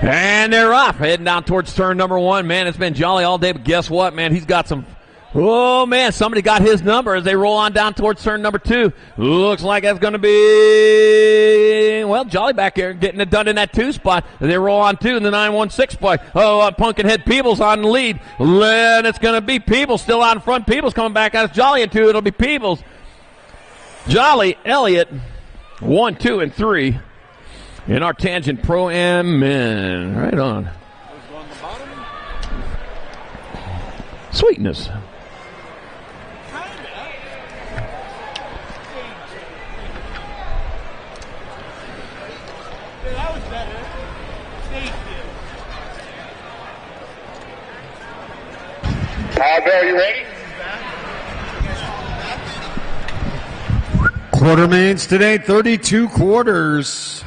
And they're off, heading down towards turn number 1. Man, it's been jolly all day, but guess what, man? He's got some... Oh, man, somebody got his number as they roll on down towards turn number 2. Looks like that's going to be, well, Jolly back here getting it done in that 2 spot. As they roll on 2 in the 916 spot. Oh, Pumpkinhead Peebles on the lead. Then it's going to be Peebles still out in front. Peebles coming back as Jolly in 2. It'll be Peebles. Jolly, Elliott, 1, 2, and 3. In our Tangent Pro-Am men. Right on. Sweetness. Bill, you ready? Quarter mains today, 32 quarters.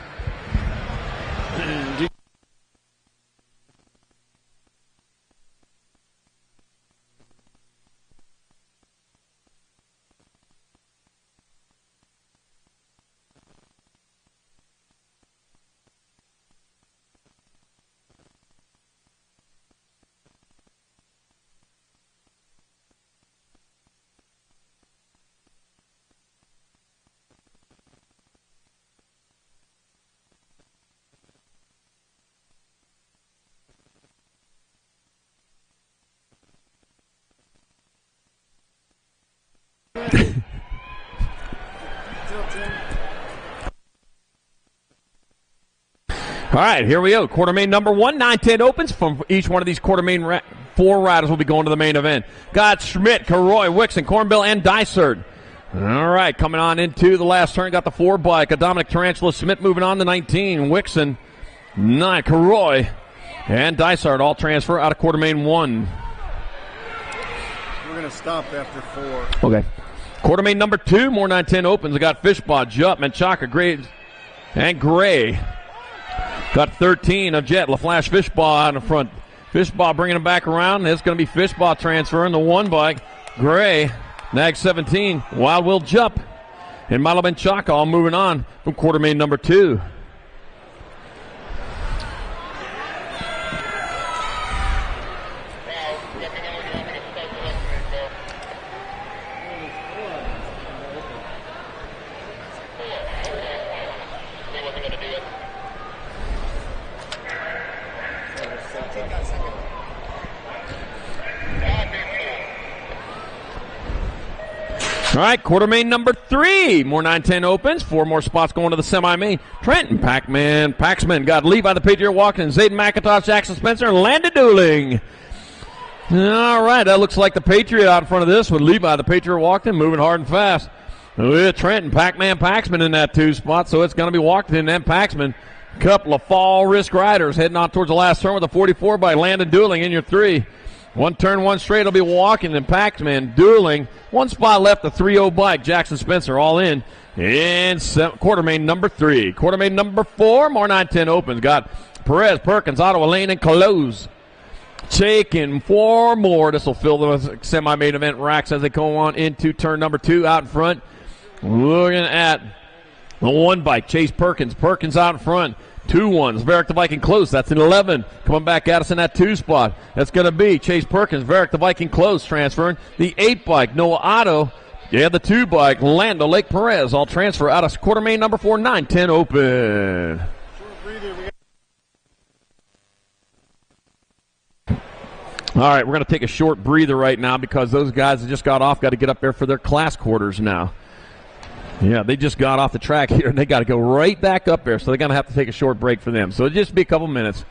All right, here we go. Quarter main number 1, 9-10 opens. From each one of these quarter main 4 riders will be going to the main event. Got Schmidt, Karoy, Wixon, Cornbill, and Dysert. All right, coming on into the last turn. Got the 4 bike. A Dominic Tarantula Schmidt moving on to 19. Wixon, 9. Karoy, and Dysert all transfer out of quarter main 1. We're going to stop after 4. Okay. Quarter main number 2, more 9-10 opens. I got Fishbaugh, Jupp, Menchaca, Graves, and Gray. Got 13 of Jet, LaFlash, Fishbaugh on the front. Fishbaugh bringing him back around. It's going to be Fishbaugh transferring the 1 bike. Gray, Nag 17, Wild Will Jupp, and Milo Menchaca all moving on from quarter main number 2. All right, quarter main number 3. More 9-10 opens. 4 more spots going to the semi-main. Trenton, Paxman got Levi the Patriot walking, Zayden McIntosh, Jackson Spencer, and Landon Dooling. All right, that looks like the Patriot out in front of this with Levi the Patriot walking, moving hard and fast. With Trenton, Paxman in that 2 spot, so it's going to be walking and Paxman. Couple of fall risk riders heading on towards the last turn with a 44 by Landon Dooling in your 3. 1 turn, 1 straight. It'll be walking and Paxman, Dooling. 1 spot left, the 3-0 bike. Jackson Spencer all in quarter main number 3. Quarter main number 4, more 9-10 opens. Got Perez, Perkins, Ottawa, Lane, and Close. Taking 4 more. This will fill the semi-main event racks as they go on into turn number 2 out in front. Looking at the 1 bike, Chase Perkins. Perkins out in front. 2-1s. Varick the Viking Close. That's an 11. Coming back at us in that 2 spot. That's going to be Chase Perkins. Varick the Viking Close transferring. The 8 bike, Noah Otto. Yeah, the 2 bike, Lando Lake Perez. All transfer out of quarter main number 4, 9-10 open. All right, we're going to take a short breather right now because those guys that just got off got to get up there for their class quarters now. Yeah, they just got off the track here, and they got to go right back up there, so they're going to have to take a short break for them. So it'll just be a couple minutes.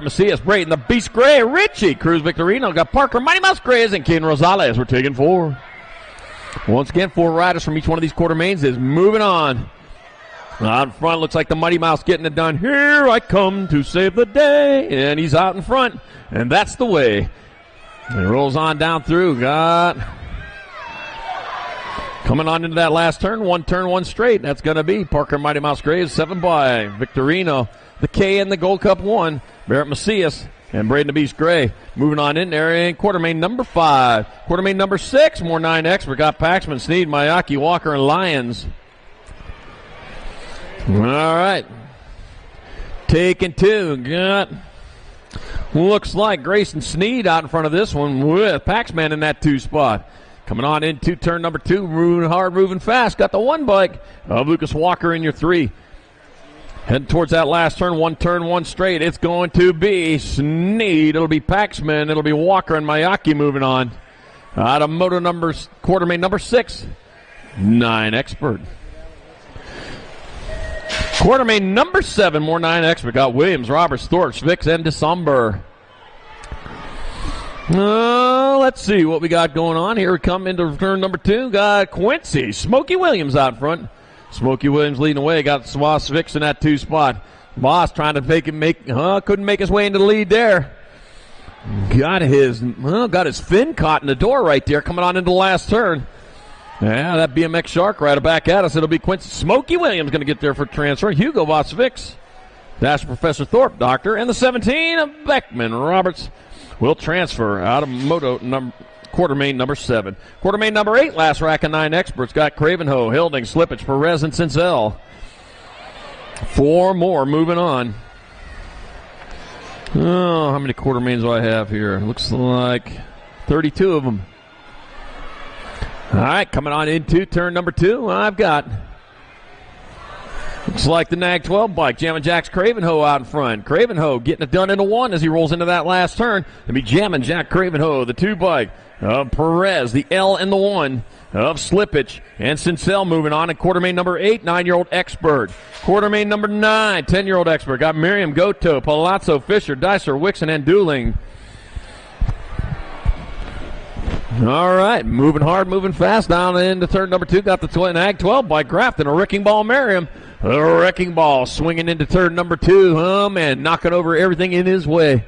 Barrett Macias, Brayton, the Beast Gray, Richie, Cruz Victorino, got Parker, Mighty Mouse Grays, and Ken Rosales. We're taking 4. Once again, 4 riders from each one of these quarter mains is moving on. Out in front, looks like the Mighty Mouse getting it done. Here I come to save the day. And he's out in front, and that's the way. It rolls on down through. Coming on into that last turn, one straight. That's going to be Parker Mighty Mouse Graves, 7 by Victorino, the K in the Gold Cup 1, Barrett Macias, and Braden the Beast Gray. Moving on in there in quarter main number 5. Quarter main number 6, more 9 expert. Got Paxman, Sneed, Mayaki, Walker, and Lyons. All right. Taking 2. Got, looks like Grayson Sneed out in front of this one with Paxman in that 2 spot. Coming on into turn number 2, moving hard, moving fast. Got the 1 bike of Lucas Walker in your 3. Heading towards that last turn, one straight. It's going to be Sneed. It'll be Paxman. It'll be Walker and Mayaki moving on. Out of moto numbers, quarter main number 6, 9 expert. Quarter main number 7, more 9 expert. Got Williams, Roberts, Storch, Vicks, and December. Let's see what we got going on here. We come into turn number 2. Got Quincy, Smokey Williams out front. Smokey Williams leading the way. Got Swass Vicks in that 2 spot. Moss trying to couldn't make his way into the lead there. Got his fin caught in the door right there coming on into the last turn. Yeah, that BMX Shark right back at us. It'll be Quincy. Smokey Williams going to get there for transfer. Hugo Voss Vicks. Dash Professor Thorpe, Doctor. And the 17 of Beckman Roberts will transfer out of quarter main number 7. Quarter main number 8, last rack of 9 experts. Got Cravenho, Hilding, Slippage, Perez, and Sincel. 4 more moving on. Oh, how many quarter mains do I have here? Looks like 32 of them. All right, coming on into turn number 2. I've got, looks like the Nag 12 bike. Jammin' Jack's Cravenho out in front. Cravenho getting it done in a 1 as he rolls into that last turn. It'll be Jammin' Jack Cravenho, the 2 bike of Perez, the L in the 1 of Slippage, and Sincel moving on. And quarter main number 8, 9-year-old expert. Quarter main number 9, 10-year-old expert. Got Miriam, Goto, Palazzo, Fisher, Dicer, Wixon, and Dooling. All right, moving hard, moving fast down into turn number 2. Got the Ag 12 by Grafton, a Wrecking Ball Merriam. A Wrecking Ball swinging into turn number 2. Oh, man, knocking over everything in his way.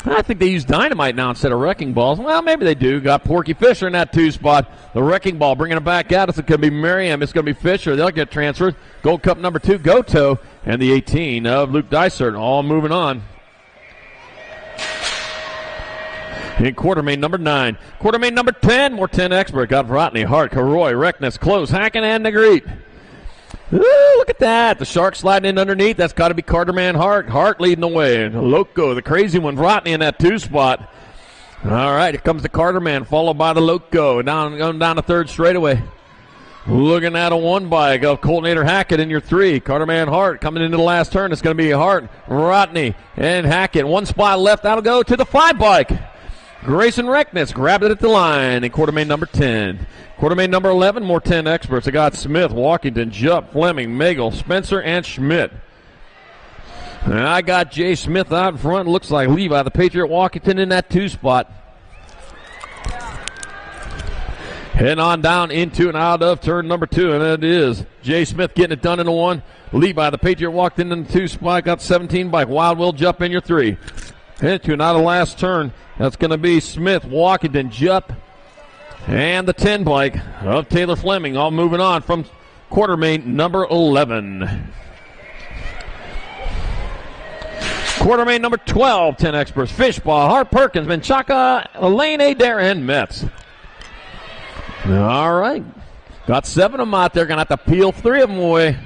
I think they use dynamite now instead of Wrecking Balls. Well, maybe they do. Got Porky Fisher in that 2 spot. The Wrecking Ball bringing it back out. It's going to be Merriam. It's going to be Fisher. They'll get transferred. Gold Cup number 2, Goto, and the 18 of Luke Dysart. All moving on. In quarter main number 9. Quarter main number 10, more 10 expert. Got Vrotny, Hart, Karoy, Reckness, Close, Hacken, and Negrete. Ooh, look at that. The Shark sliding in underneath. That's got to be Carterman Hart. Hart leading the way. Loco, the crazy one, Vrotny in that 2 spot. All right, here comes the Carterman, followed by the Loco. Going down the 3rd straightaway. Looking at a 1 bike of Coltonator Hackett in your 3. Carterman Hart coming into the last turn. It's going to be Hart, Vrotny, and Hackett. 1 spot left. That'll go to the 5 bike. Grayson Reckness grabbed it at the line in quarter main number 10. Quarter main number 11, more 10 experts. I got Smith, Walkington, Jupp, Fleming, Magel, Spencer, and Schmidt. And I got Jay Smith out in front. Looks like Levi, the Patriot Walkington, in that 2 spot. Heading on down into and out of turn number 2, and it is Jay Smith getting it done in the 1. Levi, the Patriot, walked in the 2 spot. Got 17 bike. Wild Will Jupp in your 3. Into and out of the last turn. That's going to be Smith, Walkington, Jupp, and the 10 bike of Taylor Fleming. All moving on from quarter main number 11. Quarter main number 12, 10 experts. Fishball, Hart, Perkins, Menchaca, Elaine Adair, and Metz. All right. Got 7 of them out there. Going to have to peel 3 of them away.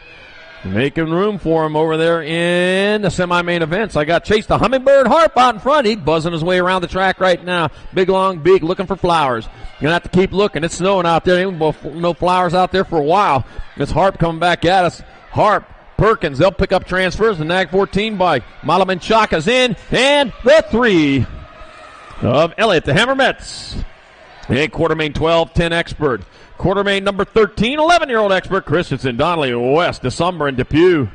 Making room for him over there in the semi-main events. I got Chase the Hummingbird Harp out in front. He's buzzing his way around the track right now. Big, long beak, looking for flowers. You're going to have to keep looking. It's snowing out there. Ain't no flowers out there for a while. It's Harp coming back at us. Harp, Perkins, they'll pick up transfers. The Nag 14 bike. Malaman Chaka's in. And the 3 of Elliott, the Hammer Metz. And quarter main 12, 10 expert. Quarter main number 13, 11-year-old expert, Christensen, Donnelly, West, DeSumber, and Depew.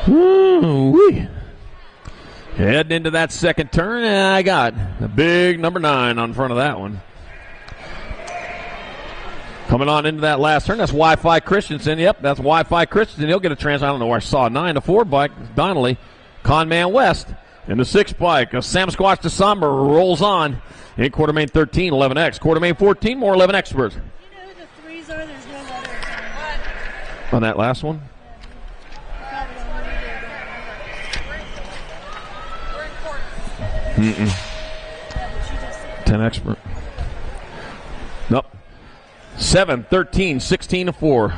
Ooh-wee. Heading into that second turn, and I got a big number 9 on front of that one. Coming on into that last turn, that's Wi-Fi Christensen. Yep, that's Wi-Fi Christensen. He'll get a transfer. I don't know where I saw 9-4 bike. Donnelly, Conman West. In the 6 bike, Sam Squatch to Somber rolls on. In Quartermain 13, 11X. Quartermain 14, more 11 experts. You know who the 3s are? There's no letters On that last one? Probably don't know who they're going. Yeah, but you just said 10 expert. Nope. 7, 13, 16-4.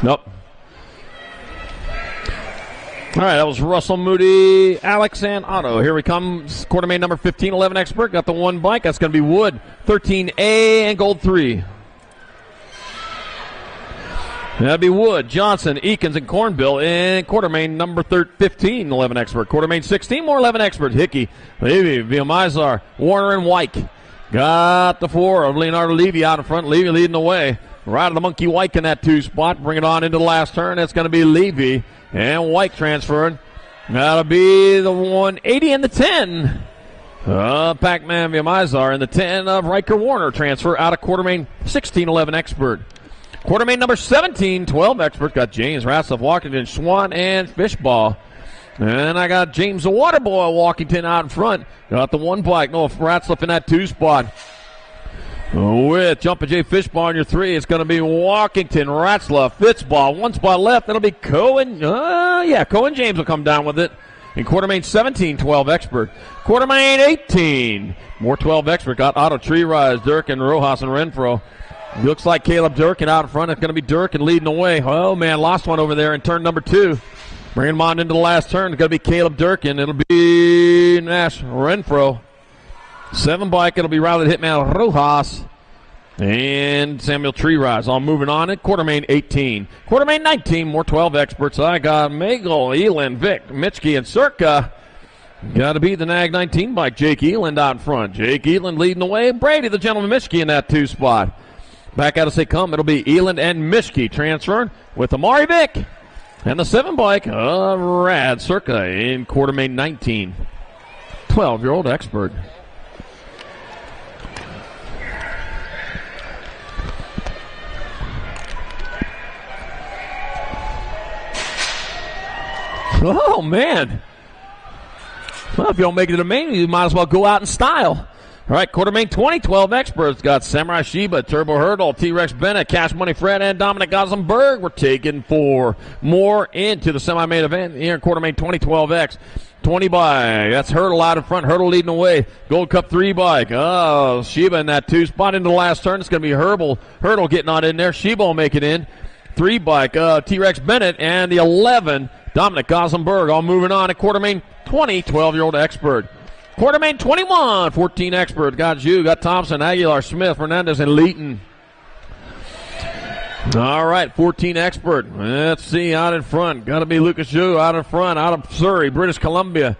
Nope. All right, that was Russell, Moody, Alex, and Otto. Here he comes. Quartermain number 15, 11 expert. Got the 1 bike. That's going to be Wood, 13A, and Gold 3. That'd be Wood, Johnson, Eakins, and Cornbill. And Quartermain number 15, 11 expert. Quartermain 16, more 11 expert. Hickey, Levy, Villamizar, Warner, and Wyke. Got the 4 of Leonardo Levy out in front. Levy leading the way. Right of the Monkey Wyke in that 2 spot. Bring it on into the last turn. That's going to be Levy. And Wyke transferring. That'll be the 180 and the 10. Pac-Man Villamizar and the 10 of Riker Warner transfer out of Quartermain 16-11 expert. Quartermain number 17, 12 expert. Got James Ratzlaff, Walkington, Swan, and Fishball. And I got James the Waterboy Walkington out in front. Got the 1 bike. No Ratzlaff in that 2 spot. With Jumpin' J Fishball in your 3, it's going to be Walkington, Ratzlaff, Fitzball. 1 spot left. That'll be Cohen. Cohen James will come down with it. In Quartermain 17, 12 expert. Quartermain 18, more 12 expert. Got Otto, Tree Rise, Durkin, Rojas, and Renfro. Looks like Caleb Durkin out in front. It's going to be Durkin leading the way. Oh, man, lost one over there in turn number 2. Bringing him on into the last turn. It's going to be Caleb Durkin. It'll be Nash Renfro. 7 bike, it'll be routed Hitman Rojas and Samuel Tree Rise. All moving on at Quartermain 18. Quartermain 19, more 12 experts. I got Magel, Elin, Vic, Mitchke, and Circa. Got to be the Nag 19 bike. Jake Eland out in front. Jake Eland leading the way. Brady, the gentleman Mitchke, in that 2 spot. Back out as they come. It'll be Eland and Mitchke transferring with Amari Vic. And the 7 bike, Rad Circa in Quartermain 19. 12-year-old expert. Oh, man. Well, if you don't make it to the main, you might as well go out in style. All right, Quartermain 20, 12 experts. Got Samurai Sheba, Turbo Hurdle, T-Rex Bennett, Cash Money Fred, and Dominic Gossenberg. We're taking 4 more into the semi-main event here in Quartermain 20, 12X. 20 bike. That's Hurdle out in front. Hurdle leading the way. Gold Cup 3 bike. Oh, Sheba in that 2 spot into the last turn. It's going to be Hurdle getting on in there. Sheba will make it in. 3 bike. T-Rex Bennett and the 11. Dominic Gossenberg all moving on at Quartermain 20, 12-year-old expert. Quartermain 21, 14 expert. Got Zhu, got Thompson, Aguilar, Smith, Fernandez, and Leeton. All right, 14 expert. Let's see, out in front. Got to be Lucas Zhu out in front, out of Surrey, British Columbia.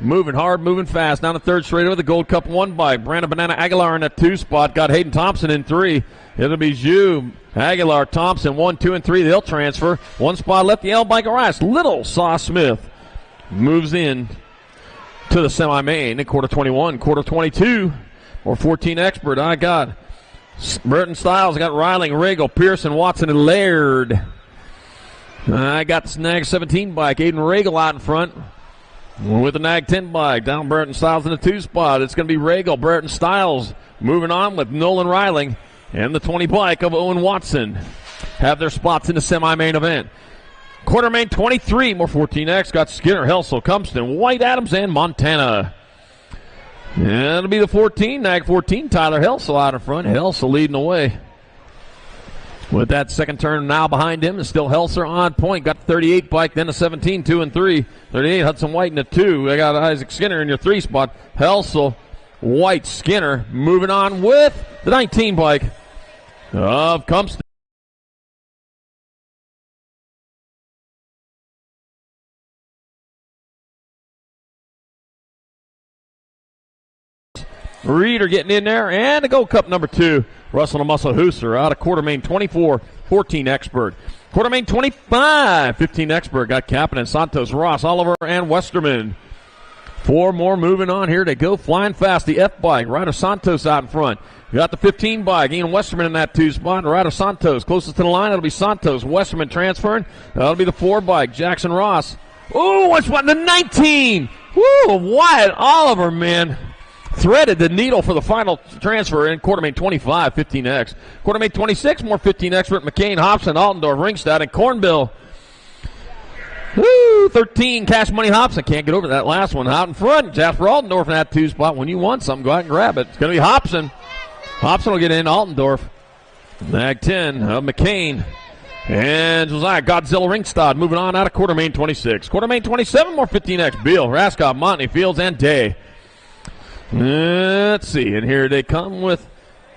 Moving hard, moving fast. Down the 3rd straight over the Gold Cup 1 bike. Brandon Banana Aguilar in that 2 spot. Got Hayden Thompson in 3. It'll be Zhu, Aguilar, Thompson, 1, 2, and 3. They'll transfer. 1 spot left. The L bike arrives. Little Saw Smith moves in to the semi-main in quarter 21. Quarter 22, or 14 expert. I got Burton Styles. I got Riling, Regal, Pearson, Watson, and Laird. I got the Snag 17 bike. Aiden Regal out in front with the Nag 10 bike. Down Burton Styles in the 2 spot. It's going to be Regal, Burton Styles moving on with Nolan Riling. And the 20 bike of Owen Watson have their spots in the semi-main event. Quartermain 23, more 14X. Got Skinner, Helsel, Cumston, White Adams, and Montana. And it'll be the 14, Nag 14, Tyler Helsel out in front. Helsel leading the way. With that second turn now behind him, is still Helser on point. Got the 38 bike, then the 17, 2 and 3. 38, Hudson White in the 2. I got Isaac Skinner in your 3 spot. Helsel, White, Skinner moving on with the 19 bike of Cumston. Reeder getting in there. And the Gold Cup number 2, Russell and Muscle Hooser out of Quartermain 24, 14 Expert. Quartermain 25, 15 Expert. Got Kapanen, Santos, Ross, Oliver, and Westerman. 4 more moving on here. They go flying fast. The F bike, Ryder Santos out in front. You got the 15 bike, Ian Westerman in that 2 spot. Ryder Santos closest to the line. That'll be Santos. Westerman transferring. That'll be the 4 bike, Jackson Ross. Ooh, what's what? The 19. Woo, Wyatt Oliver, man. Threaded the needle for the final transfer in Quartermain 25, 15X. Quartermain 26, more 15 Expert. McCain, Hobson, Altendorf, Ringstad, and Cornbill. Woo, 13, Cash Money Hobson. Can't get over that last one. Out in front, Jasper Altendorf in that 2 spot. When you want something, go out and grab it. It's going to be Hobson. Hobson will get in. Altendorf. Mag 10 of McCain. And Josiah Godzilla Ringstad moving on out of Quartermain 26. Quartermain 27, more 15X. Beal, Raskoff, Montney, Fields, and Day. Let's see. And here they come with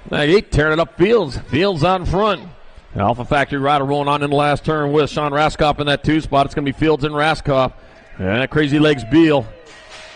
Mag 8 tearing it up. Fields. Fields out in front. Alpha Factory Rider rolling on in the last turn with Sean Raskoff in that 2 spot. It's going to be Fields and Raskoff. And Crazy Legs Beal.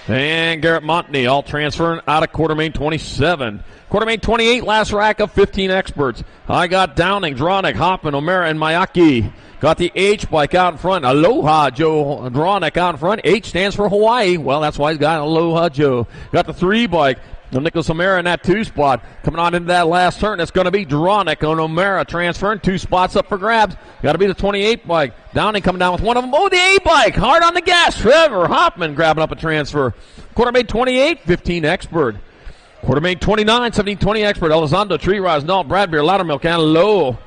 And Garrett Montney all transferring out of Quartermain 27. Quartermain 28, last rack of 15 Experts. I got Downing, Dronick, Hoffman, O'Mara, and Mayaki. Got the H bike out in front. Aloha Joe Dronick out in front. H stands for Hawaii. Well, that's why he's got Aloha Joe. Got the 3 bike. Nicholas O'Mara in that 2 spot. Coming on into that last turn, it's going to be Dronick on O'Mara transferring 2 spots up for grabs. Got to be the 28 bike. Downing coming down with one of them. Oh, the A bike. Hard on the gas. Trevor Hoffman grabbing up a transfer. Quartermain 28, 15 Expert. Quartermain 29, 17-20 Expert. Elizondo, Tree Rise, Nault, Bradbeer, Loudermilk, and Low.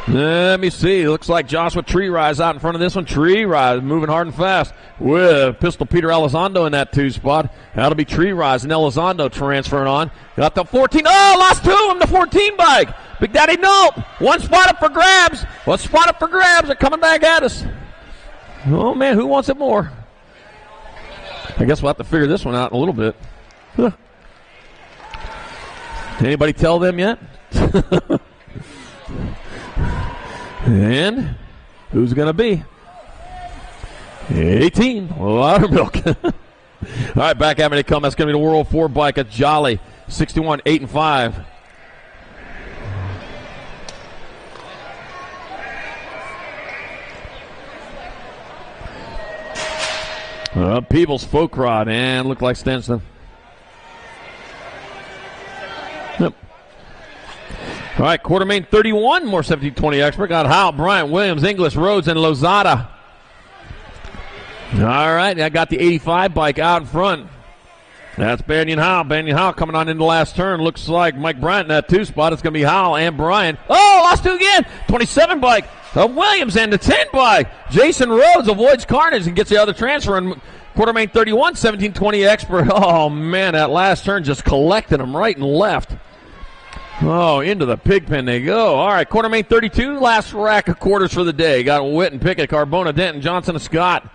Let me see. Looks like Joshua Tree Rise out in front of this one. Tree Rise moving hard and fast with Pistol Peter Elizondo in that 2 spot. That'll be Tree Rise and Elizondo transferring on. Got the 14. Oh, lost 2 of them. The 14 bike. Big Daddy Nault. 1 spot up for grabs. 1 spot up for grabs. They're coming back at us. Oh, man, who wants it more? I guess we'll have to figure this one out in a little bit. Huh. Anybody tell them yet? And who's going to be? 18. Loudermilk. All right, back at me they come. That's going to be the World 4 bike at Jolly. 61, 8, and 5. Peebles, Folk Rod, and looked like Stenson. Yep. All right, Quartermain 31, more 17-20 Expert. Got Howell, Bryant, Williams, Inglis, Rhodes, and Lozada. All right, I got the 85 bike out in front. That's Banyan Howell. Banyan Howell coming on into the last turn. Looks like Mike Bryant in that 2 spot. It's going to be Howell and Bryant. Oh, lost 2 again. 27 bike of Williams and the 10 bike. Jason Rhodes avoids carnage and gets the other transfer. And Quartermain 31, 17-20 Expert. Oh, man, that last turn just collected them right and left. Oh, into the pig pen they go. All right, Quartermain 32, last rack of quarters for the day. Got Witten, Pickett, Carbona, Denton, Johnson, and Scott.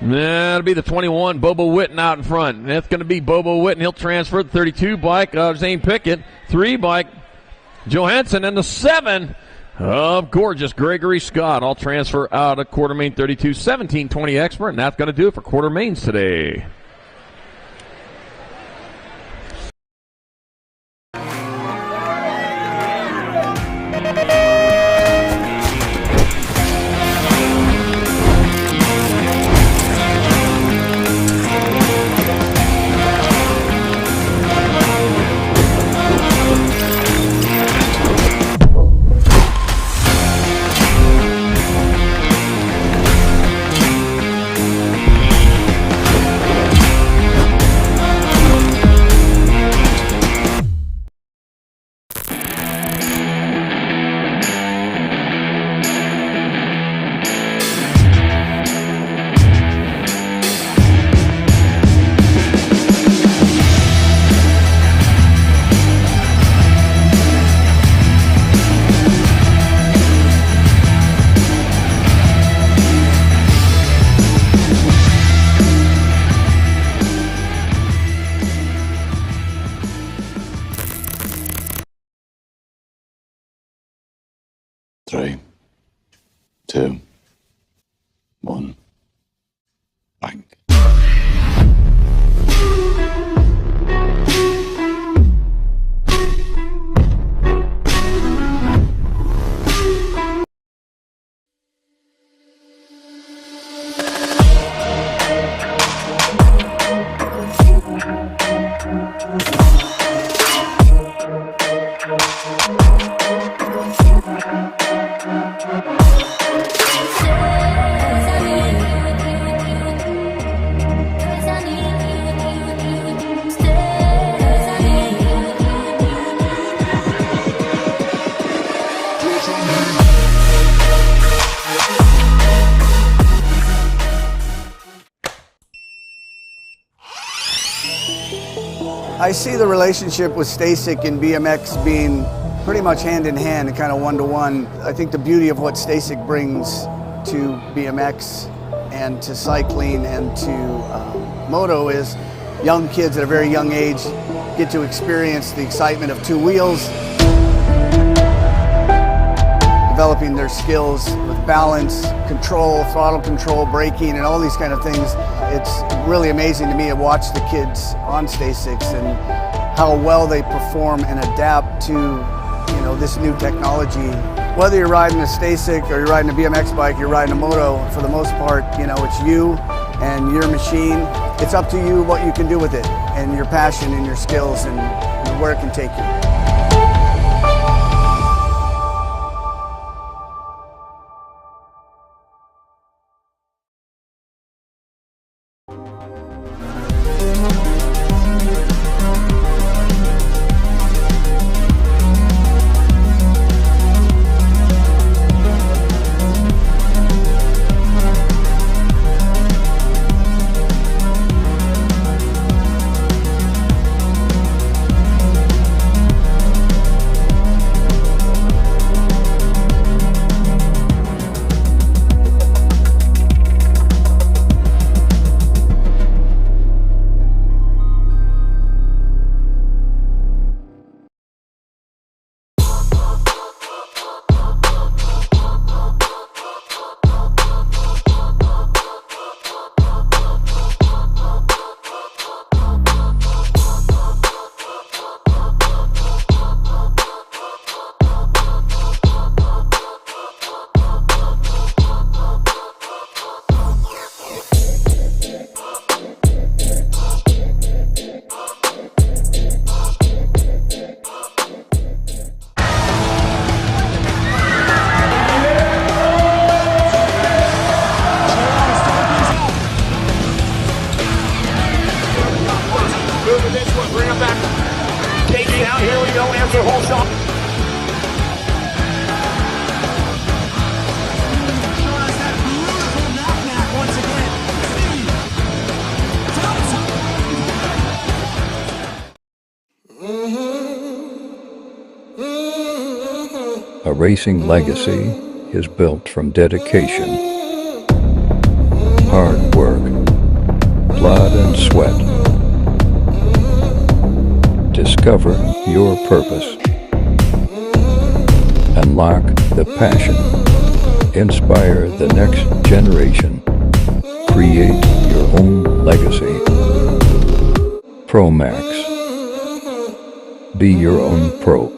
That'll be the 21, Bobo Witten out in front. That's going to be Bobo Witten. He'll transfer the 32 bike of Zane Pickett. 3 bike, Johansson, and the 7 of gorgeous Gregory Scott. All transfer out of Quartermain 32, 17-20 Expert, and that's going to do it for Quartermains today. Three, two, one, bang. I see the relationship with Stacyc and BMX being pretty much hand in hand and kind of one-to-one. I think the beauty of what Stacyc brings to BMX and to cycling and to moto is young kids at a very young age get to experience the excitement of two wheels, developing their skills with balance, control, throttle control, braking, and all these kind of things. It's really amazing to me to watch the kids on Stacycs and how well they perform and adapt to, this new technology. Whether you're riding a Stacyc or you're riding a BMX bike, you're riding a moto, for the most part, it's you and your machine. It's up to you what you can do with it and your passion and your skills and where it can take you. A racing legacy is built from dedication, hard work, blood and sweat. Discover your purpose. Unlock the passion. Inspire the next generation. Create your own legacy. ProMax. Be your own pro.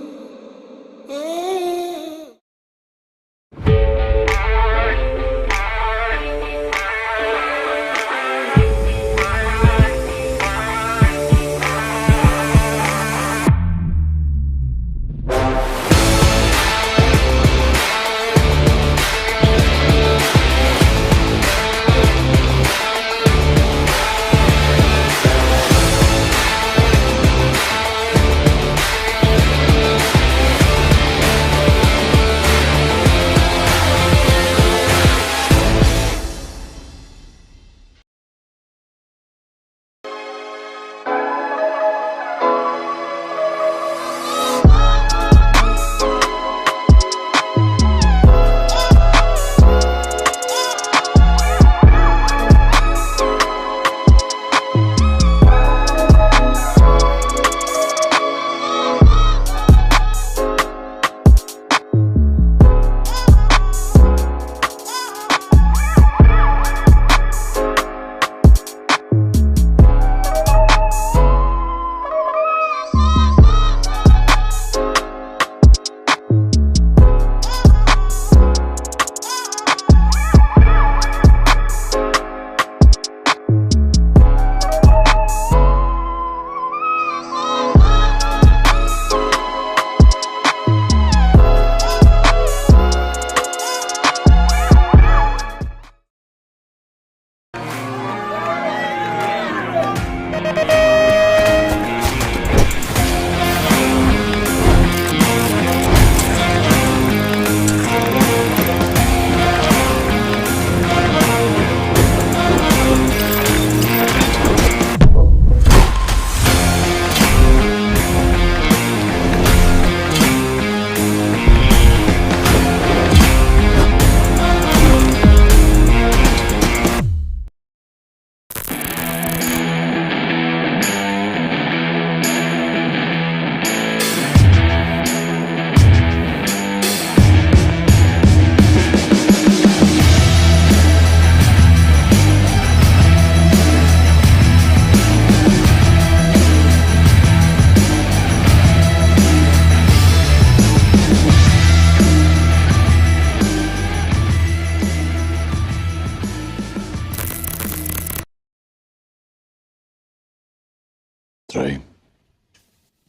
3,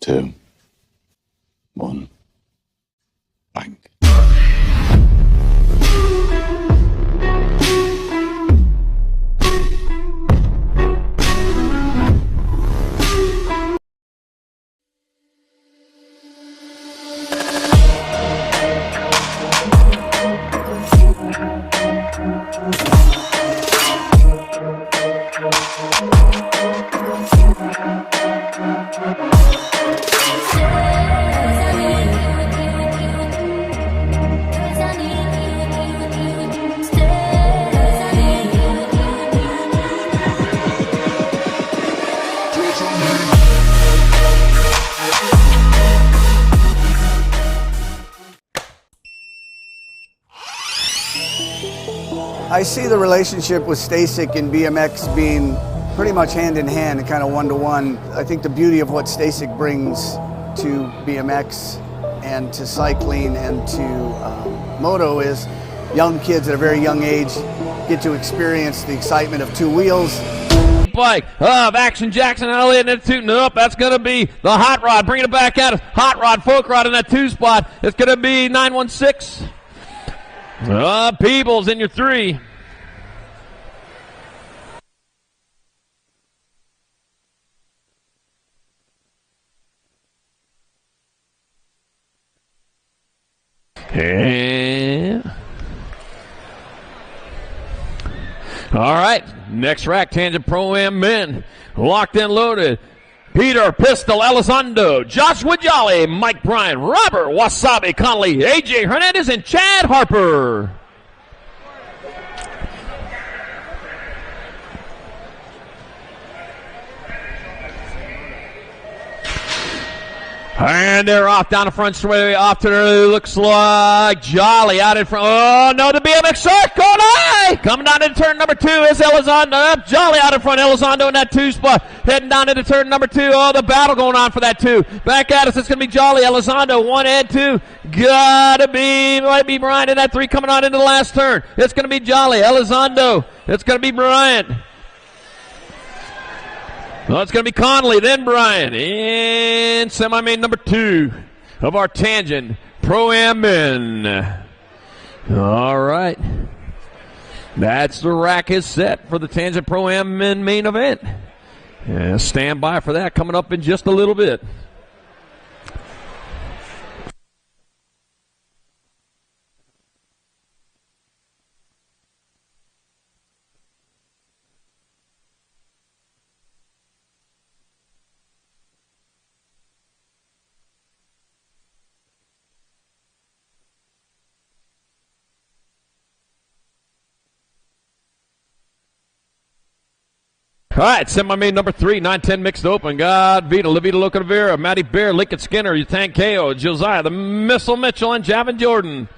2, 1. Bang. I see the relationship with Stacyc and BMX being pretty much hand in hand and kind of one-to-one. I think the beauty of what Stacyc brings to BMX and to cycling and to moto is young kids at a very young age get to experience the excitement of two wheels. Bike of Action Jackson Elliott and tooting up. That's going to be the Hot Rod. Bringing it back out. Hot Rod, Folk Rod in that 2 spot. It's going to be 916. Peebles in your 3. And all right, next rack, Tangent Pro-Am men. Locked and loaded. Peter Pistol Elizondo, Joshua Jolly, Mike Bryan, Robert Wasabi Conley, AJ Hernandez, and Chad Harper. And they're off down the front straightaway, off to the, looks like Jolly out in front. Oh, no, the BMX short, going high! Coming down into turn number 2 is Elizondo. Up, Jolly out in front, Elizondo in that 2 spot. Heading down into turn number 2. Oh, the battle going on for that 2. Back at us, it's going to be Jolly, Elizondo, 1 and 2. Might be Bryant in that 3 coming on into the last turn. It's going to be Jolly, Elizondo. It's going to be Bryant. Well, it's going to be Conley, then Bryan, in semi-main number 2 of our Tangent Pro-Am men. All right. That's the rack is set for the Tangent Pro-Am men main event. Stand by for that coming up in just a little bit. All right, semi-main number 3, 9-10 mixed open. God Vita, Levita Locavera, Matty Bear, Lincoln Skinner, Utan Ko, Josiah, the Missile Mitchell, and Javin Jordan.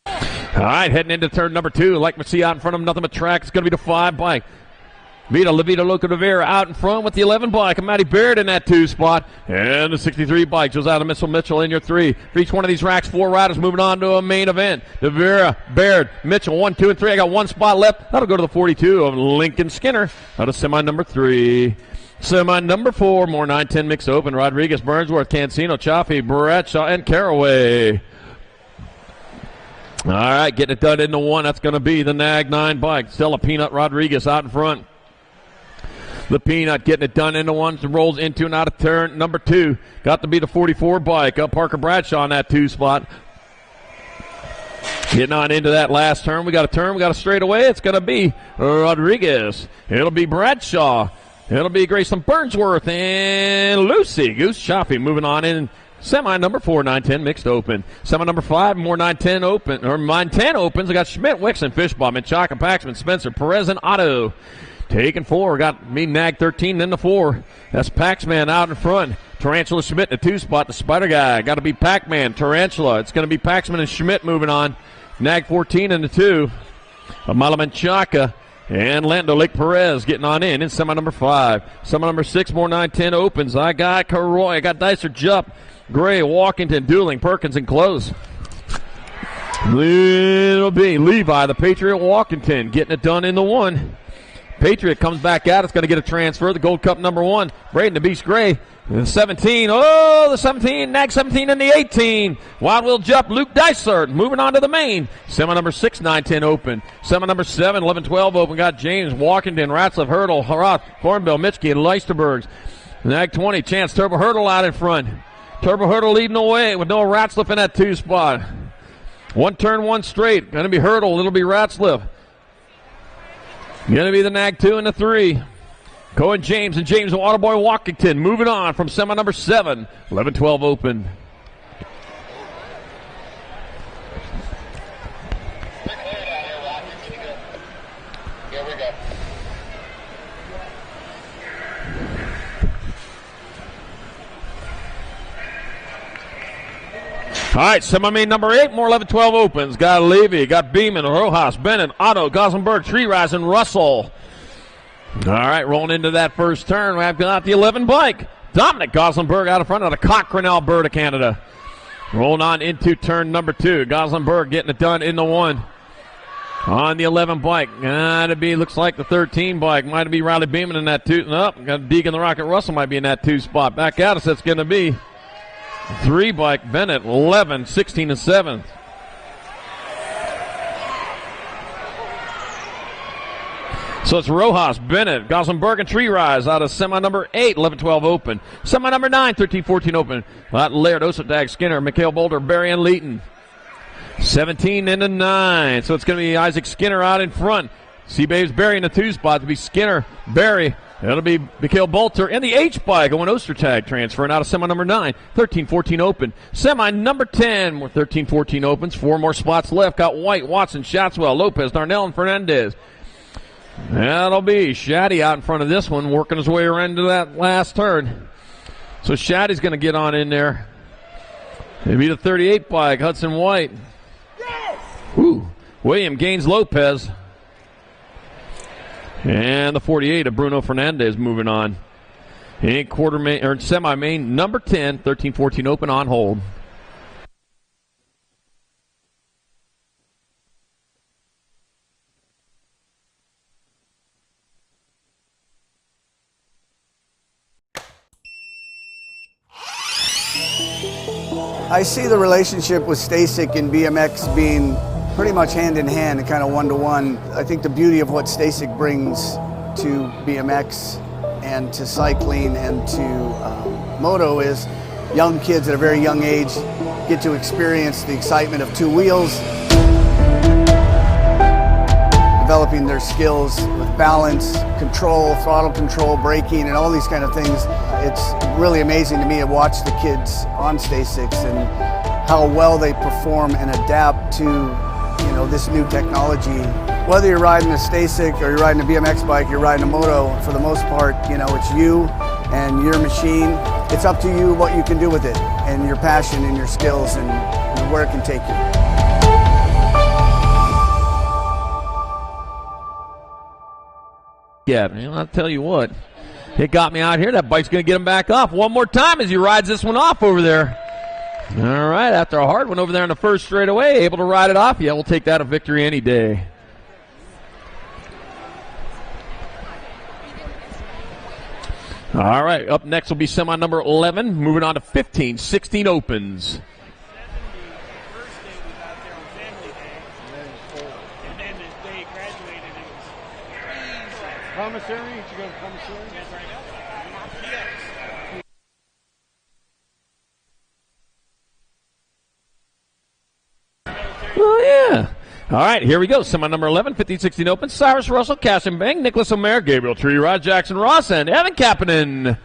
All right, heading into turn number 2. Like we see out in front of him, nothing but track. It's going to be the 5 bike. Vita Levita Locavera out in front with the 11 bike. And Matty Baird in that 2 spot. And the 63 bike. Josiah the Missile Mitchell in your 3. For each one of these racks, 4 riders moving on to a main event. Devera, Baird, Mitchell, 1, 2, and 3. I got 1 spot left. That'll go to the 42 of Lincoln Skinner out of semi number 3. Semi number 4, more 9-10 mixed open. Rodriguez, Burnsworth, Cancino, Chaffee, Bradshaw, and Caraway. All right, getting it done into 1. That's going to be the Nag 9 bike. Stella Peanut Rodriguez out in front. The Peanut getting it done into 1, rolls into and out of turn number 2. Got to be the 44 bike. Parker Bradshaw in that 2 spot. Getting on into that last turn. We got a straightaway. It's going to be Rodriguez. It'll be Bradshaw. It'll be Grayson Burnsworth and Lucy Goose Chaffee moving on in. Semi number 4, 9-10 mixed open. Semi number 5, more 9-10 open, or 9-10 opens. I got Schmidt, Wicks, and Fishbaum, and Chaka, Paxman, Spencer, Perez, and Otto. Taking 4, got me Nag 13, then the 4. That's Paxman out in front. Tarantula Schmidt in the 2 spot. The Spider Guy got to be Pac-Man, Tarantula. It's going to be Paxman and Schmidt moving on. Nag 14 in the 2. Malaman Chaka and Lando Lake Perez getting on in semi number 5. Semi number 6, more 9-10 opens. I got Caroy, I got Dicer, Jupp, Gray, Walkington, Dueling, Perkins, and Close. It'll be Levi, the Patriot Walkington, getting it done in the 1. Patriot comes back out. It's going to get a transfer. The Gold Cup number 1, Braden the Beast Gray. The 17. Oh, the 17. Nag 17 and the 18. Wild Will Jump. Luke Dysart moving on to the main. Semi number 6, 9-10 open. Semi number 7, 11-12 open. Got James Walkington, Ratzlaff, Hurdle, Harath, Thornbill, Mitchke, and Leisterbergs. Nag 20. Chance Turbo Hurdle out in front. Turbo Hurdle leading the way with Noah Ratzlaff in that 2 spot. 1 turn, 1 straight. Going to be Hurdle. It'll be Ratzlaff. Going to be the Nag 2 and the 3. Cohen James and James Waterboy Walkington moving on from semi number 7. 11-12 open. Here we go. All right, semi-main number 8, more 11-12 opens. Got Levy, got Beeman, Rojas, Bennett, Otto, Gossenberg, Tree Rise, and Russell. All right, rolling into that first turn, we've got the 11 bike. Dominic Gossenberg out in front of the Cochrane, Alberta, Canada. Rolling on into turn number 2. Gossenberg getting it done in the 1. On the 11 bike. Gotta be, looks like the 13 bike. Might be Riley Beeman in that 2. Got Deegan the Rocket Russell might be in that 2 spot. Back out us, that's going to be 3 bike. Bennett, 11, 16, and 7. So it's Rojas, Bennett, Gossenberg, and Tree Rise out of semi number 8, 11-12 open. Semi number 9, 13-14 open. Laird, Osadag, Skinner, Mikhail Boulder, Barry, and Leeton. 17 into 9. So it's going to be Isaac Skinner out in front. Seababe's Barry in the 2 spot. To be Skinner, Barry. That'll be Mikhail Bolter in the H bike. Going Ostertag transferring out of semi number 9, 13-14 open. Semi number 10, 13-14 opens. 4 more spots left. Got White, Watson, Shatswell, Lopez, Darnell, and Fernandez. That'll be Shaddy out in front of this one, working his way around to that last turn. So Shaddy's going to get on in there. Maybe the 38 bike, Hudson White. Ooh. William Gaines Lopez. And the 48 of Bruno Fernandez moving on. In quarter main or semi main number 10, 13-14 open on hold. I see the relationship with Stacyc and BMX being pretty much hand in hand and kind of one-to-one. I think the beauty of what Stacyc brings to BMX and to cycling and to moto is young kids at a very young age get to experience the excitement of 2 wheels, developing their skills with balance, control, throttle control, braking, and all these kind of things. It's really amazing to me to watch the kids on Stacycs and how well they perform and adapt to, this new technology. Whether you're riding a Stacyc or you're riding a BMX bike, you're riding a moto, for the most part, it's you and your machine. It's up to you what you can do with it and your passion and your skills and where it can take you. Yeah, I'll tell you what, it got me out here. That bike's going to get him back off one more time as he rides this one off over there. All right, after a hard one over there in the first straightaway, able to ride it off. Yeah, we'll take that a victory any day. All right, up next will be semi number 11, moving on to 15, 16 opens. Commissary? You should go to commissary? Oh, yeah. All right, here we go. Semi number 11, 15-16 open. Cyrus Russell, Cash and Bang, Nicholas Omer, Gabriel Tree, Rod Jackson Ross, and Evan Kapanen.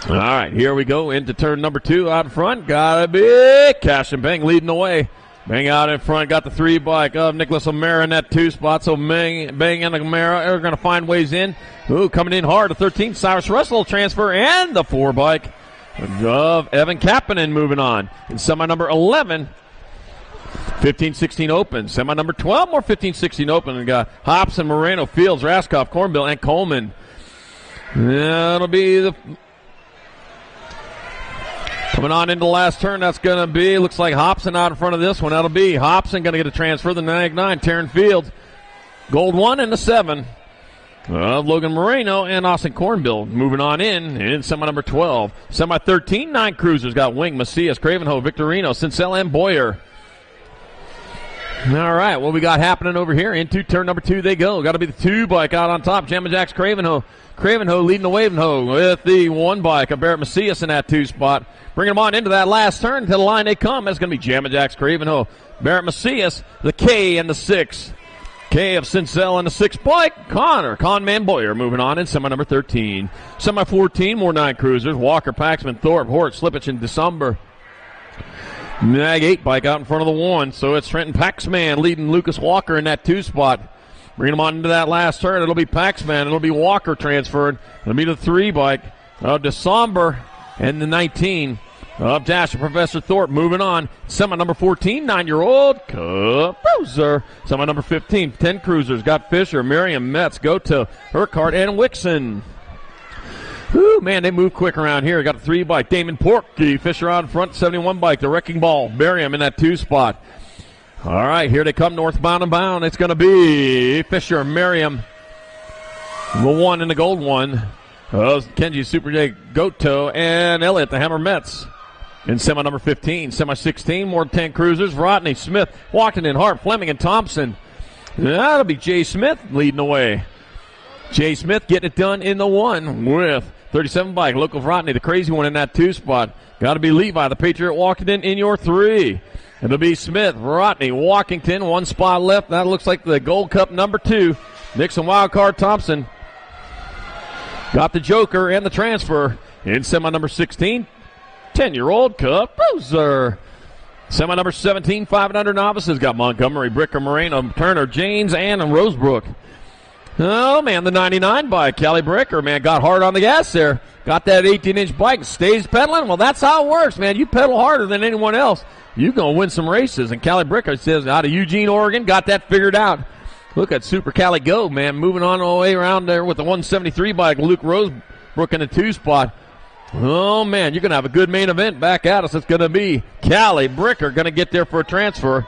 All right, here we go into turn number 2 out in front. Gotta be Cash and Bang leading the way. Bang out in front, got the 3 bike of Nicholas O'Mara in that 2 spot. So Bang and O'Mara are going to find ways in. Ooh, coming in hard, the 13, Cyrus Russell transfer, and the 4 bike of Evan Kapanen moving on. In semi number 11, 15-16 open. Semi number 12, more 15-16 open. And got Hobson, Moreno, Fields, Raskoff, Cornbill, and Coleman. That'll be the... Coming on into the last turn, that's going to be, looks like Hobson out in front of this one. That'll be Hobson going to get a transfer. The 9, Taryn Fields. Gold 1 and the 7. of Logan Moreno and Austin Cornbill. Moving on in semi number 12. Semi 13, 9 cruisers. Got Wing, Macias, Cravenho, Victorino, Cincel, and Boyer. All right, what we got happening over here? Into turn number 2 they go. Got to be the 2 bike out on top. Jamma Jacks Cravenho. Cravenho leading the Wavenho with the 1 bike of Barrett Macias in that 2 spot. Bringing them on into that last turn. To the line they come. That's going to be Jamma Jacks Cravenho. Barrett Macias, the K and the 6. K of Cincel and the 6 bike. Conman Boyer moving on in semi number 13. Semi 14, more 9 cruisers. Walker, Paxman, Thorpe, Hort, Slipich, and December. Mag 8 bike out in front of the 1. So it's Trenton Paxman leading Lucas Walker in that 2 spot. Bringing them on into that last turn. It'll be Paxman. It'll be Walker transferred. It'll be the 3 bike of December and the 19 of Dasher Professor Thorpe. Moving on. Semi number 14, 9-year-old Cruiser. Semi number 15, 10 cruisers. Got Fisher, Miriam, Metz, Goto, Urquhart, and Wixon. Ooh, man, they move quick around here. Got a 3 bike. Damon Porky. Fisher out in front, 71 bike. The Wrecking Ball. Barium in that 2 spot. All right, here they come northbound and bound. It's going to be Fisher, Miriam, the 1 and the gold 1. Kenji, Super J, Goto, and Elliott, the Hammer Metz. In semi number 15, semi 16, more 10 cruisers. Rodney, Smith, Washington, Hart, Fleming, and Thompson. That'll be Jay Smith leading the way. Jay Smith getting it done in the 1 with 37 bike. Local Rodney, the crazy one in that 2 spot. Got to be Levi, the Patriot, Washington in your 3. It'll be Smith, Rodney, Walkington, 1 spot left. That looks like the Gold Cup number 2. Nixon Wildcard Thompson got the Joker and the transfer in semi number 16. 10-year-old Cup Cruiser. Semi number 17, 5 and under novices. Got Montgomery, Bricker, Moreno, Turner, James, and Rosebrook. Oh, man, the 99 bike. Callie Bricker, man, got hard on the gas there. Got that 18-inch bike. Stays pedaling. Well, that's how it works, man. You pedal harder than anyone else, you're going to win some races. And Callie Bricker says out of Eugene, Oregon, got that figured out. Look at Super Cali go, man. Moving on all the way around there with the 173 bike. Luke Rosebrook in the 2 spot. Oh, man, you're going to have a good main event back at us. It's going to be Callie Bricker going to get there for a transfer.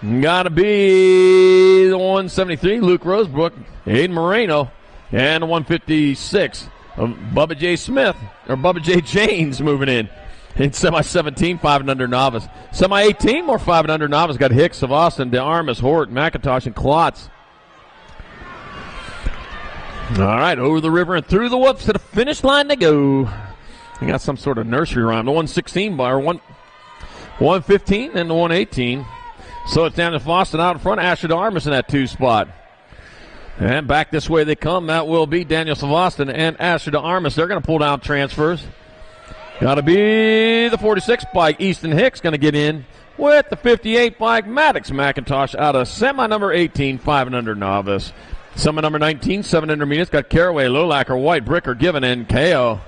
Got to be the 173, Luke Rosebrook, Aiden Moreno, and the 156 of Bubba J. Smith, or Bubba J. James moving in semi 17, 5 and under novice. Semi 18, more 5 and under novice. Got Hicks of Austin, DeArmas, Hort, McIntosh, and Klotz. All right, over the river and through the whoops to the finish line they go. They got some sort of nursery rhyme. The 116 bar, 115, and the 118. So it's down to Foston out in front. Asher DeArmas in that 2 spot. And back this way they come. That will be Daniel Savoston and Asher DeArmas. They're going to pull down transfers. Got to be the 46 bike. Easton Hicks going to get in with the 58 bike. Maddox McIntosh out of semi number 18, 5 and under novice. Semi number 19, 7 intermediates. Got Caraway, Lolacker, White, Bricker, Given, and KO.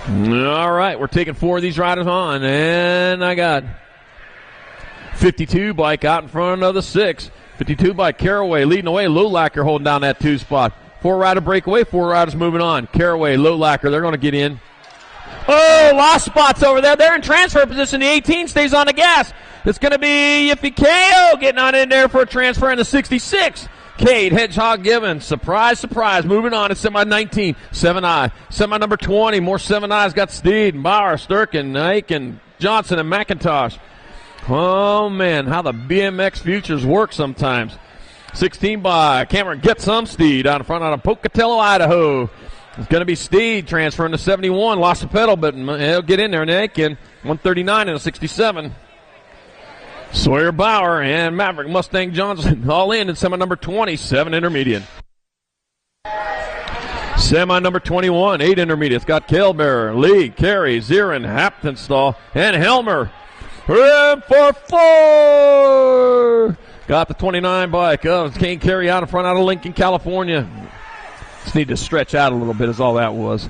All right, we're taking 4 of these riders on, and I got 52 bike out in front of the 6. 52 bike Caraway leading the way. Lolacker holding down that 2 spot. 4 rider breakaway, 4 riders moving on. Caraway, Lolacker, they're going to get in. Oh, lost spots over there. They're in transfer position. The 18 stays on the gas. It's going to be Yiffy KO getting on in there for a transfer in the 66. Cade, Hedgehog Given, surprise, surprise, moving on to semi 19, 7I. Semi number 20, more 7Is got Steed, Bauer, Sturkin, Aiken, Johnson, and McIntosh. Oh, man, how the BMX futures work sometimes. 16 by Cameron gets some Steed out in front out of Pocatello, Idaho. It's going to be Steed transferring to 71, lost the pedal, but he'll get in there, and Aiken, 139 and a 67. Sawyer Bauer and Maverick Mustang Johnson all in semi number 20, 7 intermediate. Semi number 21, 8 intermediates. Got Kalebearer, Lee, Carey, Zirin, Haptonstall, and Helmer. In for 4. Got the 29 bike of Kane Carey out in front out of Lincoln, California. Just need to stretch out a little bit is all that was.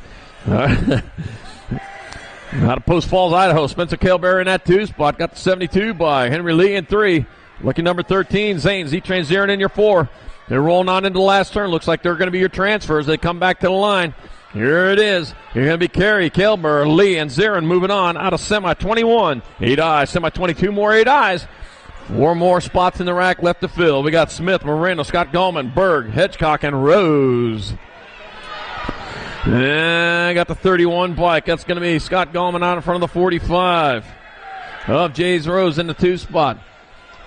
Out of Post Falls, Idaho, Spencer Kalebearer in that 2 spot. Got the 72 by Henry Lee in 3. Lucky number 13, Zane Z-Train Zirin in your 4. They're rolling on into the last turn. Looks like they're going to be your transfers. They come back to the line. Here it is. You're going to be Carey, Kalebearer, Lee, and Zirin moving on out of semi 21. 8 eyes, semi 22 more 8 eyes. 4 more spots in the rack left to fill. We got Smith, Moreno, Scott Gallman, Berg, Hedgecock, and Rose. And I got the 31 bike. That's going to be Scott Gallman out in front of the 45 of Jays Rose in the 2 spot.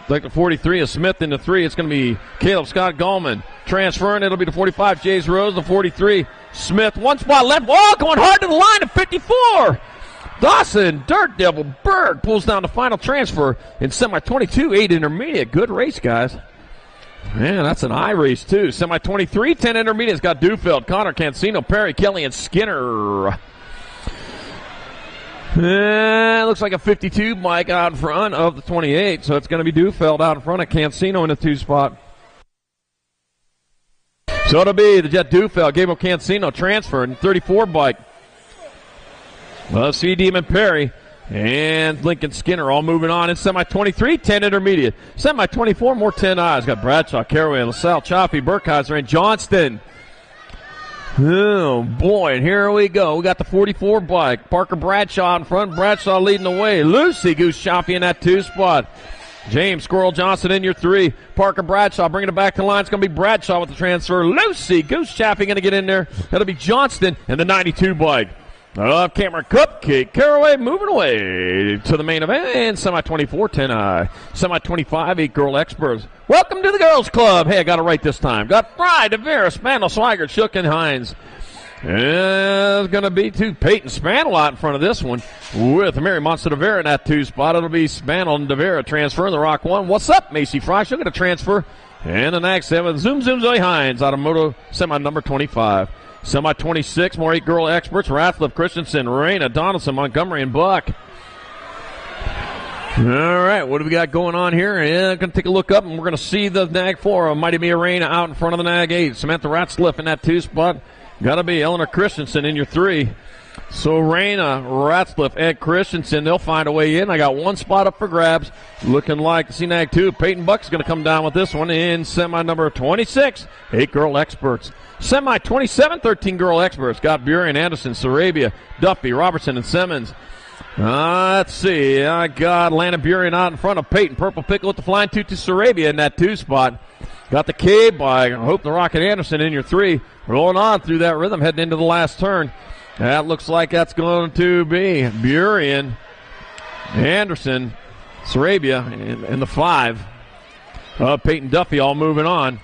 Like the 43 is Smith in the 3. It's going to be Caleb Scott Gallman transferring. It'll be the 45 Jays Rose, the 43 Smith. 1 spot left. Oh, going hard to the line at 54. Dawson, Dirt Devil, Berg pulls down the final transfer in semi-22, 8 intermediate. Good race, guys. Man, that's an eye race, too. Semi-23, 10 intermediates. Got Dufeld, Connor, Cancino, Perry, Kelly, and Skinner. Looks like a 52 bike out in front of the 28, so it's going to be Dufeld out in front of Cancino in the 2 spot. So it'll be the Jet Dufeld, Gabriel Cancino transfer in 34 bike. Well, C. Demon Perry and Lincoln Skinner all moving on in semi-23, 10 intermediate. Semi-24, more 10 eyes. Got Bradshaw, Caraway, LaSalle, Chaffee, Burkheiser, and Johnston. Oh, boy, and here we go. We got the 44 bike. Parker Bradshaw in front. Bradshaw leading the way. Lucy Goose Chaffee in that 2 spot. James Squirrel Johnson in your 3. Parker Bradshaw bringing it back to the line. It's going to be Bradshaw with the transfer. Lucy Goose Chaffee going to get in there. That'll be Johnston and the 92 bike. Cameron Cupcake, Caraway moving away to the main event. And semi-24, 10 semi-25, 8 girl experts. Welcome to the girls club. Hey, I got it right this time. Got Fry, DeVera, Spaniel, Swigert, Shook, and Hines. It's going to be Peyton Spaniel out in front of this one with Mary Monster DeVera in that 2 spot. It'll be Spaniel and DeVera transferring the Rock 1. What's up, Macy Fry? She'll get a transfer. And the next 7, Zoom Zoe Hines out of Moto semi number 25. Semi-26, more 8 girl experts. Rathliff, Christensen, Raina, Donaldson, Montgomery, and Buck. All right, what do we got going on here? Yeah, I'm going to take a look up, and we're going to see the Nag 4 of Mighty Mia Raina out in front of the Nag 8. Samantha Rathliff in that 2 spot. Got to be Eleanor Christensen in your 3. So Raina, Rathliff, Ed Christensen, they'll find a way in. I got 1 spot up for grabs. Looking like C-Nag 2. Peyton Buck's going to come down with this one in semi number 26. 8 girl experts. Semi-27, 13 girl experts. Got Burien, Anderson, Sarabia, Duffy, Robertson, and Simmons. Let's see. I got Lana Burien out in front of Peyton. Purple Pickle with the flying toot to Sarabia in that 2 spot. Got the K by Hope the Rocket Anderson in your 3. Rolling on through that rhythm, heading into the last turn. That looks like that's going to be Burien, Anderson, Sarabia in the 5. Peyton Duffy all moving on.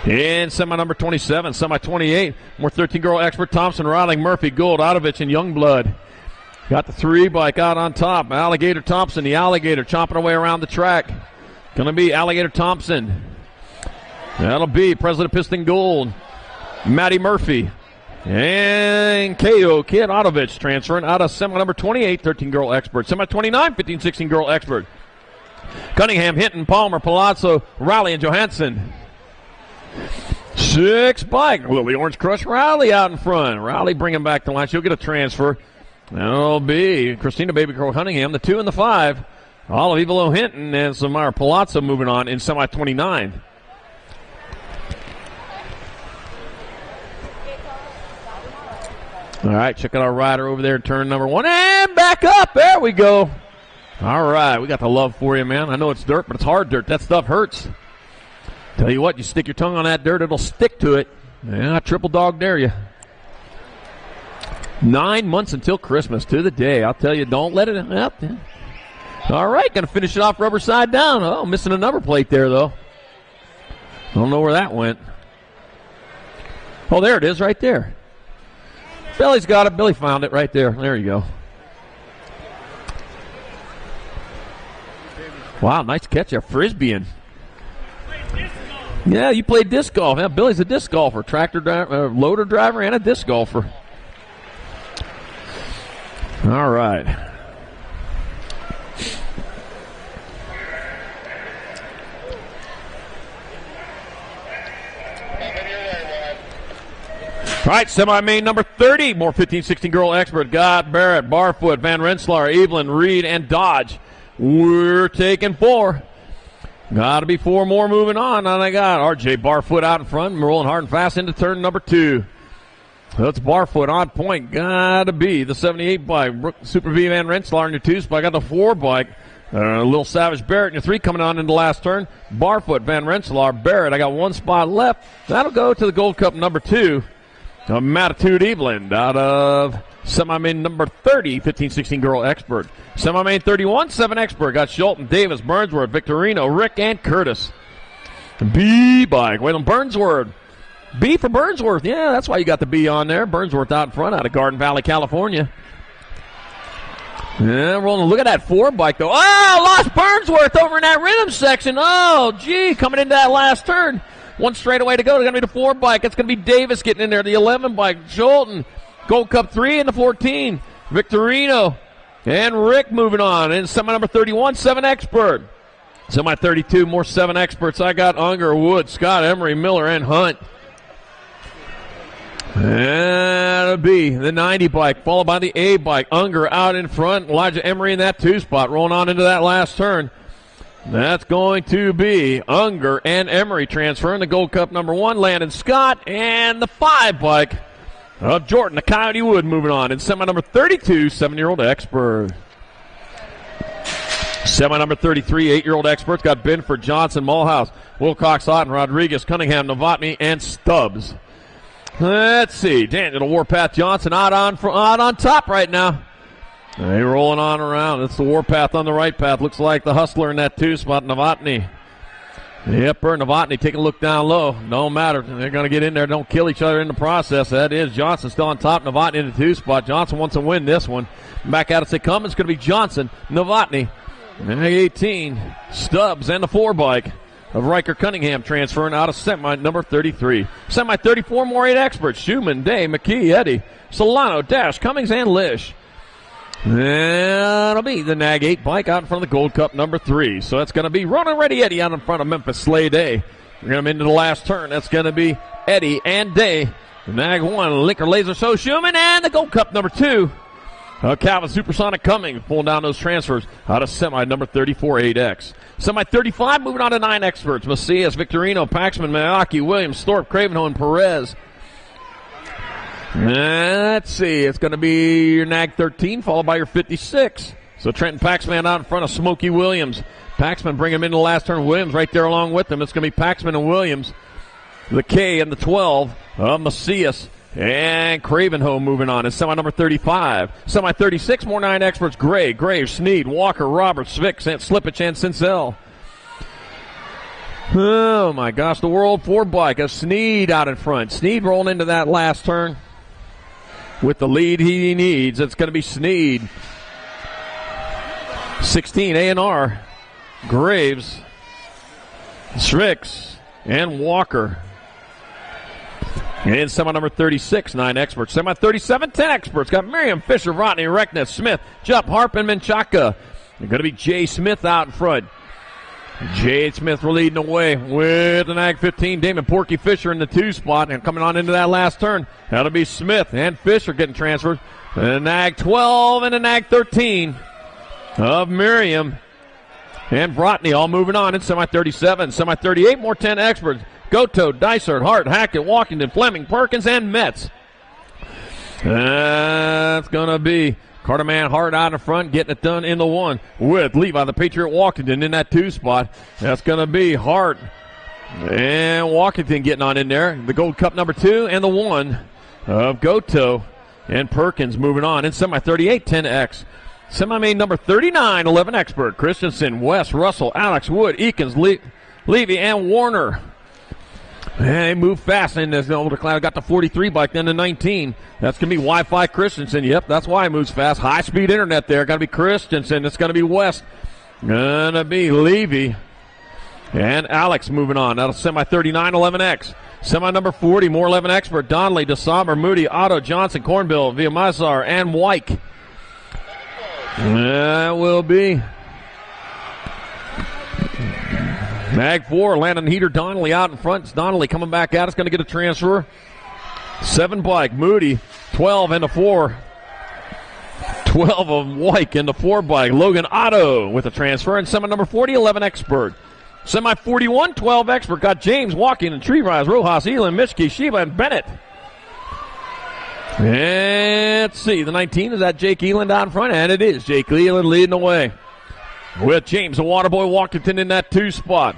In semi number 27, semi 28, more 13 girl expert Thompson, Riley, Murphy, Gould, Adovich, and Youngblood. Got the 3 bike out on top. Alligator Thompson, the Alligator, chomping away around the track. Going to be Alligator Thompson. That'll be President Piston Gold, Maddie Murphy, and KO Kid Adovich transferring out of semi number 28, 13 girl expert. Semi 29, 15, 16 girl expert. Cunningham, Hinton, Palmer, Palazzo, Riley, and Johansson. 6 bike. Lily Orange Crush Riley out in front. Riley bringing back the line. She'll get a transfer. That'll be Christina Baby Girl Cunningham, the 2 and the 5. Olive Evelo Hinton and Samara Palazzo moving on in semi 29. All right, check out our rider over there, turn number 1, and back up. There we go. All right, we got the love for you, man. I know it's dirt, but it's hard dirt. That stuff hurts. Tell you what, you stick your tongue on that dirt, it'll stick to it. Yeah, I triple dog dare you. 9 months until Christmas, to the day. I'll tell you, don't let it up. All right, going to finish it off rubber side down. Oh, missing a number plate there, though. Don't know where that went. Oh, there it is right there. Billy's got it. Billy found it right there. There you go. Wow, nice catch there. Frisbeeing. Yeah, you played disc golf. Yeah, Billy's a disc golfer, tractor driver, loader driver, and a disc golfer. All right. All right, semi-main number 30, more 15-16 girl expert. God, Barrett, Barfoot, Van Rensselaer, Evelyn, Reed, and Dodge. We're taking 4. Got to be 4 more moving on. And I got RJ Barfoot out in front, rolling hard and fast into turn number 2. That's Barfoot on point. Gotta be the 78 bike. Super V Van Rensselaer in your 2 spot. Got the 4 bike. Little Savage Barrett in your 3 coming on in the last turn. Barfoot, Van Rensselaer, Barrett. I got 1 spot left. That'll go to the Gold Cup number 2. Matitude Evelyn out of semi-main number 30, 15-16 girl expert. Semi-main 31, 7 expert. Got Schulten, Davis, Burnsworth, Victorino, Rick, and Curtis. B bike. Waylon Burnsworth. B for Burnsworth. Yeah, that's why you got the B on there. Burnsworth out in front out of Garden Valley, California. Yeah, rolling. Look at that 4 bike, though. Oh, lost Burnsworth over in that rhythm section. Oh, gee, coming into that last turn. 1 straightaway to go. It's going to be the 4 bike. It's going to be Davis getting in there. The 11 bike. Schulten. Gold Cup 3 and the 14. Victorino. And Rick moving on. And semi number 31, 7 expert. Semi 32, more 7 experts. I got Unger, Wood, Scott, Emery, Miller, and Hunt. And it'll be the 90 bike, followed by the A bike. Unger out in front. Elijah Emery in that 2 spot, rolling on into that last turn. That's going to be Unger and Emery transferring the Gold Cup number 1. Landon Scott and the 5 bike of Jordan, the Coyote Wood, moving on. And semi number 32, 7-year-old expert. Semi number 33, 8-year-old experts got Binford, Johnson, Mulhouse, Wilcox, Otten, Rodriguez, Cunningham, Novotny, and Stubbs. Let's see. Daniel Warpath Johnson out on top right now. They're rolling on around. It's the Warpath on the right path. Looks like the Hustler in that 2 spot, Novotny. Yep, Novotny taking a look down low. Don't matter. They're going to get in there. Don't kill each other in the process. That is Johnson still on top. Novotny in the 2 spot. Johnson wants to win this one. Back out as they come. It's going to be Johnson, Novotny, 18, Stubbs, and the 4 bike of Riker Cunningham transferring out of semi number 33. Semi 34, more 8 experts. Schumann, Day, McKee, Eddy, Solano, Dash, Cummings, and Lish. That'll be the Nag 8 bike out in front of the Gold Cup number 3. So that's going to be Ronan Ready Eddy out in front of Memphis Slay Day. We're going to into the last turn. That's going to be Eddy and Day. The Nag 1, Linker Laser Show Schumann, and the Gold Cup number 2. Calvin Supersonic Cummings pulling down those transfers out of semi number 34 8X. Semi 35 moving on to 9 experts. Macias, Victorino, Paxman, Mayaki, Williams, Thorpe, Cravenho, and Perez. Let's see. It's going to be your Nag 13 followed by your 56. So Trenton Paxman out in front of Smokey Williams. Paxman bring him into the last turn. Williams right there along with him. It's going to be Paxman and Williams. The K and the 12 of Macias. And Cravenho moving on. It's semi number 35. Semi 36, more 9 experts. Graves, Sneed, Walker, Roberts, Svick, Slipich, and Sincel. Oh my gosh, the World 4 bike of Sneed out in front. Sneed rolling into that last turn with the lead he needs. It's going to be Sneed. 16, A&R, Graves, Strix, and Walker. And semi number 36, 9 experts. Semi 37, 10 experts. Got Miriam, Fisher, Rodney, Reckness, Smith, Jupp, Harp, and Menchaca. They're going to be Jay Smith out in front. Jay Smith leading the way with the Nag 15. Damon Porky Fisher in the 2 spot. And coming on into that last turn, that'll be Smith and Fisher getting transferred. The Nag 12 and the Nag 13 of Miriam and Rodney all moving on in semi 37. Semi 38, more 10 experts. Goto, Dysart, Hart, Hackett, Walkington, Fleming, Perkins, and Metz. That's going to be Carterman Hart out in front, getting it done in the 1 with Levi, the Patriot, Walkington in that 2 spot. That's going to be Hart and Walkington getting on in there. The Gold Cup number 2 and the 1 of Goto and Perkins moving on in semi 38, 10X. Semi-main number 39, 11 expert. Christensen, West, Russell, Alex, Wood, Eakins, Levy, and Warner. They move fast in this over the cloud. Got the 43 bike, then the 19. That's going to be Wi-Fi Christensen. Yep, that's why it moves fast. High-speed internet there. Got to be Christensen. It's going to be West. Going to be Levy. And Alex moving on. That'll semi-39, 11X. Semi number 40, more 11 expert. Donnelly, DeSauber, Moody, Otto, Johnson, Cornbill, Viamazar, and Wyke. That will be Mag 4, Landon Heater, Donnelly out in front. It's Donnelly coming back out. It's going to get a transfer. 7 bike, Moody, 12 and the 4. 12 of Wyke in the 4 bike. Logan Otto with a transfer. And semi number 40, 11 expert. Semi 41, 12 expert. Got James Walking and Tree Rise, Rojas, Elam, Mishki, Sheba, and Bennett. And let's see, the 19, is that Jake Eland out in front? And it is Jake Eland leading the way, with James the Waterboy Walkington in that 2 spot.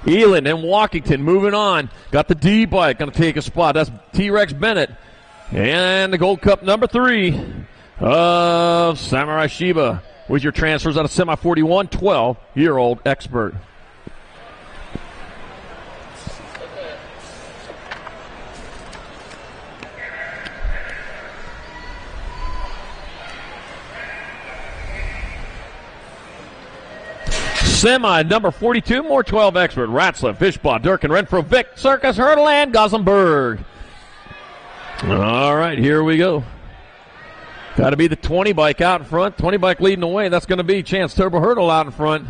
Eland and Walkington moving on. Got the D bike, going to take a spot. That's T-Rex Bennett. And the Gold Cup number 3 of Samurai Shiba with your transfers out of semi 41, 12-year-old expert. Semi number 42, more 12 expert. Ratzlaff, Fishbaugh, Durkin, Renfro, Vic, Circus, Hurdle, and Gossenberg. All right, here we go. Got to be the 20 bike out in front. 20 bike leading the way. That's going to be Chance Turbo Hurdle out in front.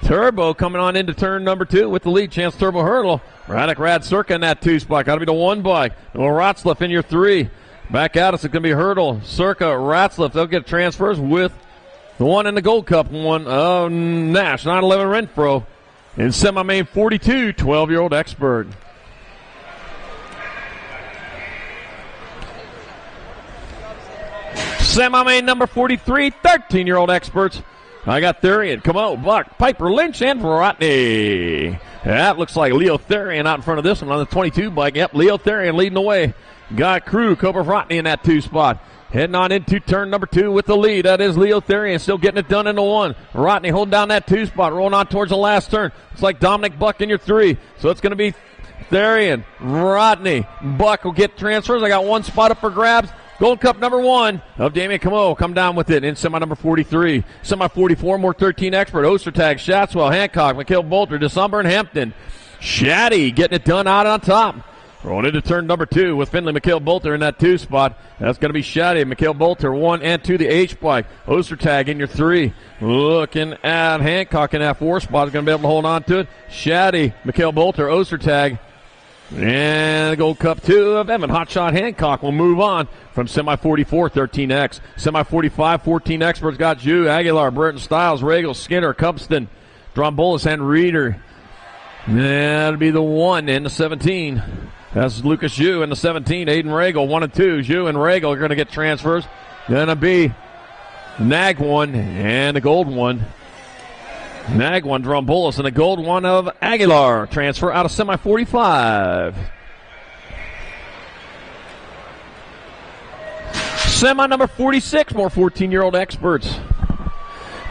Turbo coming on into turn number 2 with the lead. Chance Turbo Hurdle. Radek Rad Circa in that 2 spot. Got to be the 1 bike. Well, Ratzlaff in your 3. Back out, it's going to be Hurdle, Circa, Ratzlaff. They'll get transfers with the 1 in the Gold Cup one of Nash. 911 Renfro. In semi-main 42, 12-year-old expert. Semi-main number 43, 13-year-old experts. I got Therian, Camo, Buck, Piper, Lynch, and Rodney. That looks like Leo Therian out in front of this one on the 22 bike. Yep, Leo Therian leading the way. Got Crew, Cobra Rodney in that 2 spot. Heading on into turn number 2 with the lead. That is Leo Therian still getting it done in the 1. Rodney holding down that 2 spot, rolling on towards the last turn. It's like Dominic Buck in your 3. So it's going to be Therian, Rodney, Buck will get transfers. I got 1 spot up for grabs. Gold Cup number 1 of Damien Camo come down with it in semi number 43. Semi 44, more 13 expert. Ostertag, Shatswell, Hancock, Mikhail Bolter, DeSumber, and Hampton. Shaddy getting it done out on top. Rolling into turn number 2 with Finley, Mikhail Bolter in that 2 spot. That's going to be Shaddy, Mikhail Bolter, 1 and 2, the H bike. Ostertag in your 3. Looking at Hancock in that 4 spot. Is going to be able to hold on to it. Shaddy, Mikhail Bolter, Ostertag. And the Gold Cup 2 of Evan Hotshot Hancock will move on from semi 44, 13X. Semi 45, 14 experts got Jew, Aguilar, Burton, Styles, Regal, Skinner, Cubston, Drombolis, and Reeder. That'll be the 1 and the 17. That's Lucas Jew in the 17. Aiden Regal, 1 and 2. Jew and Regal are going to get transfers. Going to be Nag 1 and the gold 1. Nag 1, Drombolis, and the gold 1 of Aguilar. Transfer out of semi 45. Semi number 46, more 14-year-old experts.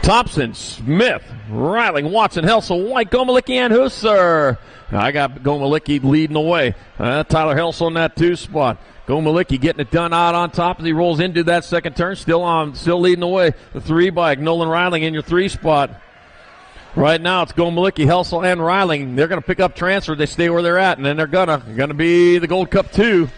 Thompson, Smith, Riley, Watson, Helsel, White, Gomalicki, and Husser. I got Gomalicki leading the way. Tyler Helsel in that 2 spot. Gomalicki getting it done out on top as he rolls into that second turn. Still leading the way. The 3 bike, Nolan Riley in your 3 spot. Right now it's Gomalicki, Helsel, and Riley. They're going to pick up transfer. They stay where they're at, and then they're going to be the Gold Cup 2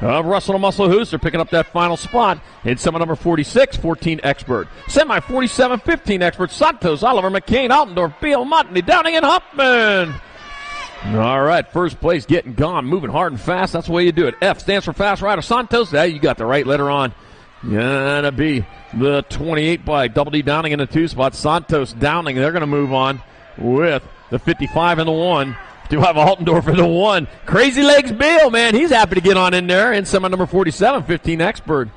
of Russell and Muscle Hooser picking up that final spot in semi number 46, 14 expert. Semi 47, 15 expert. Santos, Oliver, McCain, Altendorf, Beal, Montney, Downing, and Huffman. All right, first place getting gone, moving hard and fast. That's the way you do it. F stands for Fast Rider. Santos, you got the right letter on. Gonna be the 28 bike. Double D Downing in the 2 spot. Santos, Downing, they're going to move on with the 55 and the 1. Do have Altendorf in the 1. Crazy Legs Bill, man, he's happy to get on in there in semi number 47, 15 expert.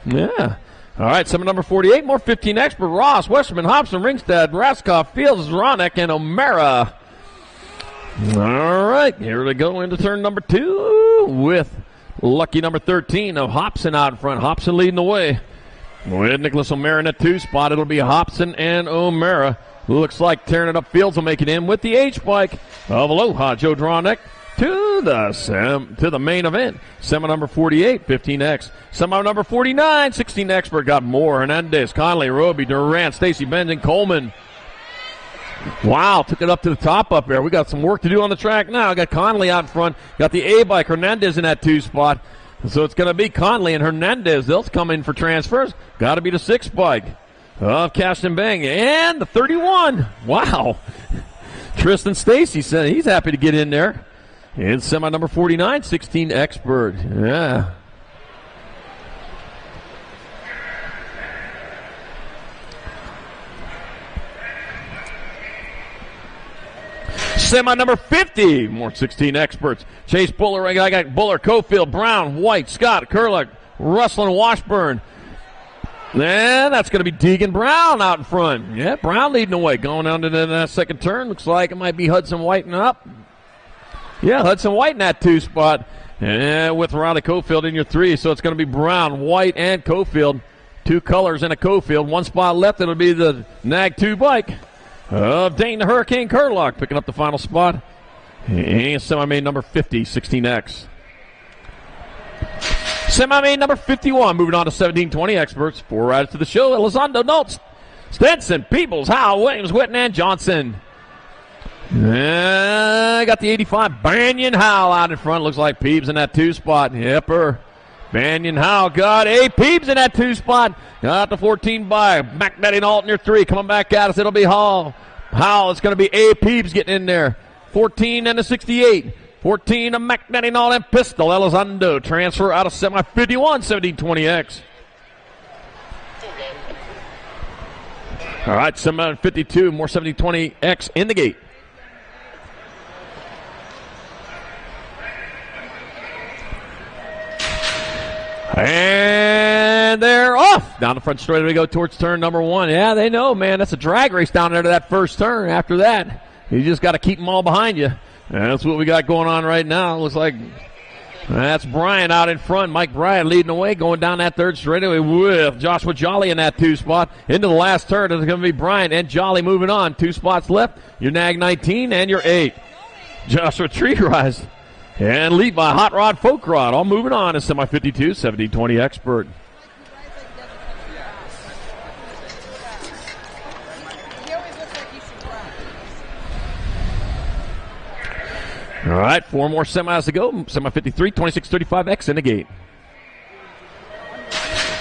Yeah. All right, semi number 48, more 15 expert. Ross, Westerman, Hobson, Ringstad, Raskoff, Fields, Ronek, and O'Mara. All right, here we go into turn number 2 with lucky number 13 of Hobson out in front. Hobson leading the way. With Nicholas O'Mara in that 2 spot, it'll be Hobson and O'Mara. Looks like tearing it up. Fields will make it in with the H bike of Aloha Joe Dronek to the main event. Semi number 48, 15X. Semi number 49, 16 expert got Moore, Hernandez, Conley, Roby, Durant, Stacy Benson, Coleman. Wow, took it up to the top up there. We got some work to do on the track now. I got Conley out in front. Got the A bike, Hernandez in that 2 spot. So it's going to be Conley and Hernandez. They'll come in for transfers. Got to be the 6 bike of Cashton Bang. And the 31. Wow. Tristan Stacy said he's happy to get in there. And semi number 49, 16 expert. Yeah. Semi number 50, more 16 experts. Chase Buller, I got Buller, Cofield, Brown, White, Scott, Kurlick, Russell and Washburn. Then that's going to be Deegan Brown out in front. Yeah, Brown leading the way. Going on to the second turn. Looks like it might be Hudson Whiten up. Yeah, Hudson White in that 2 spot. And with Riley Cofield in your 3. So it's going to be Brown, White, and Cofield. 2 colors in a Cofield. 1 spot left. It'll be the Nag 2 bike of Dane the Hurricane Curlock picking up the final spot. And semi-main number 50, 16X. Semi-main number 51, moving on to 1720 experts. 4 riders to the show. Elizondo, Noltz, Stenson, Peebles, Howell, Williams, Whitten, and Johnson. Got the 85, Banyan Howell out in front. Looks like Peebs in that 2 spot. Yepper. Banyan Howell got a Peebs in that 2 spot. Got the 14 by McNetty and Alton, your 3. Coming back at us, it'll be Hall. Howell, it's going to be A. Peebs getting in there. 14 and a 68. 14 of McNetty and Alton, Pistol. Elizondo transfer out of semi-51, 1720X. All right, semi-52, more 1720X in the gate. And they're off. Down the front straight we go towards turn number 1. Yeah, they know, man. That's a drag race down there to that first turn. After that, you just got to keep them all behind you. And that's what we got going on right now. Looks like that's Bryan out in front. Mike Bryan leading the way, going down that third straightaway with Joshua Jolly in that 2 spot. Into the last turn, it's going to be Bryan and Jolly moving on. 2 spots left. Your Nag 19 and your 8. Joshua Tree Rise. And lead by Hot Rod Folk Rod. All moving on to semi-52, 1720 expert. All right, 4 more semis to go. Semi-53, 2635X in the gate.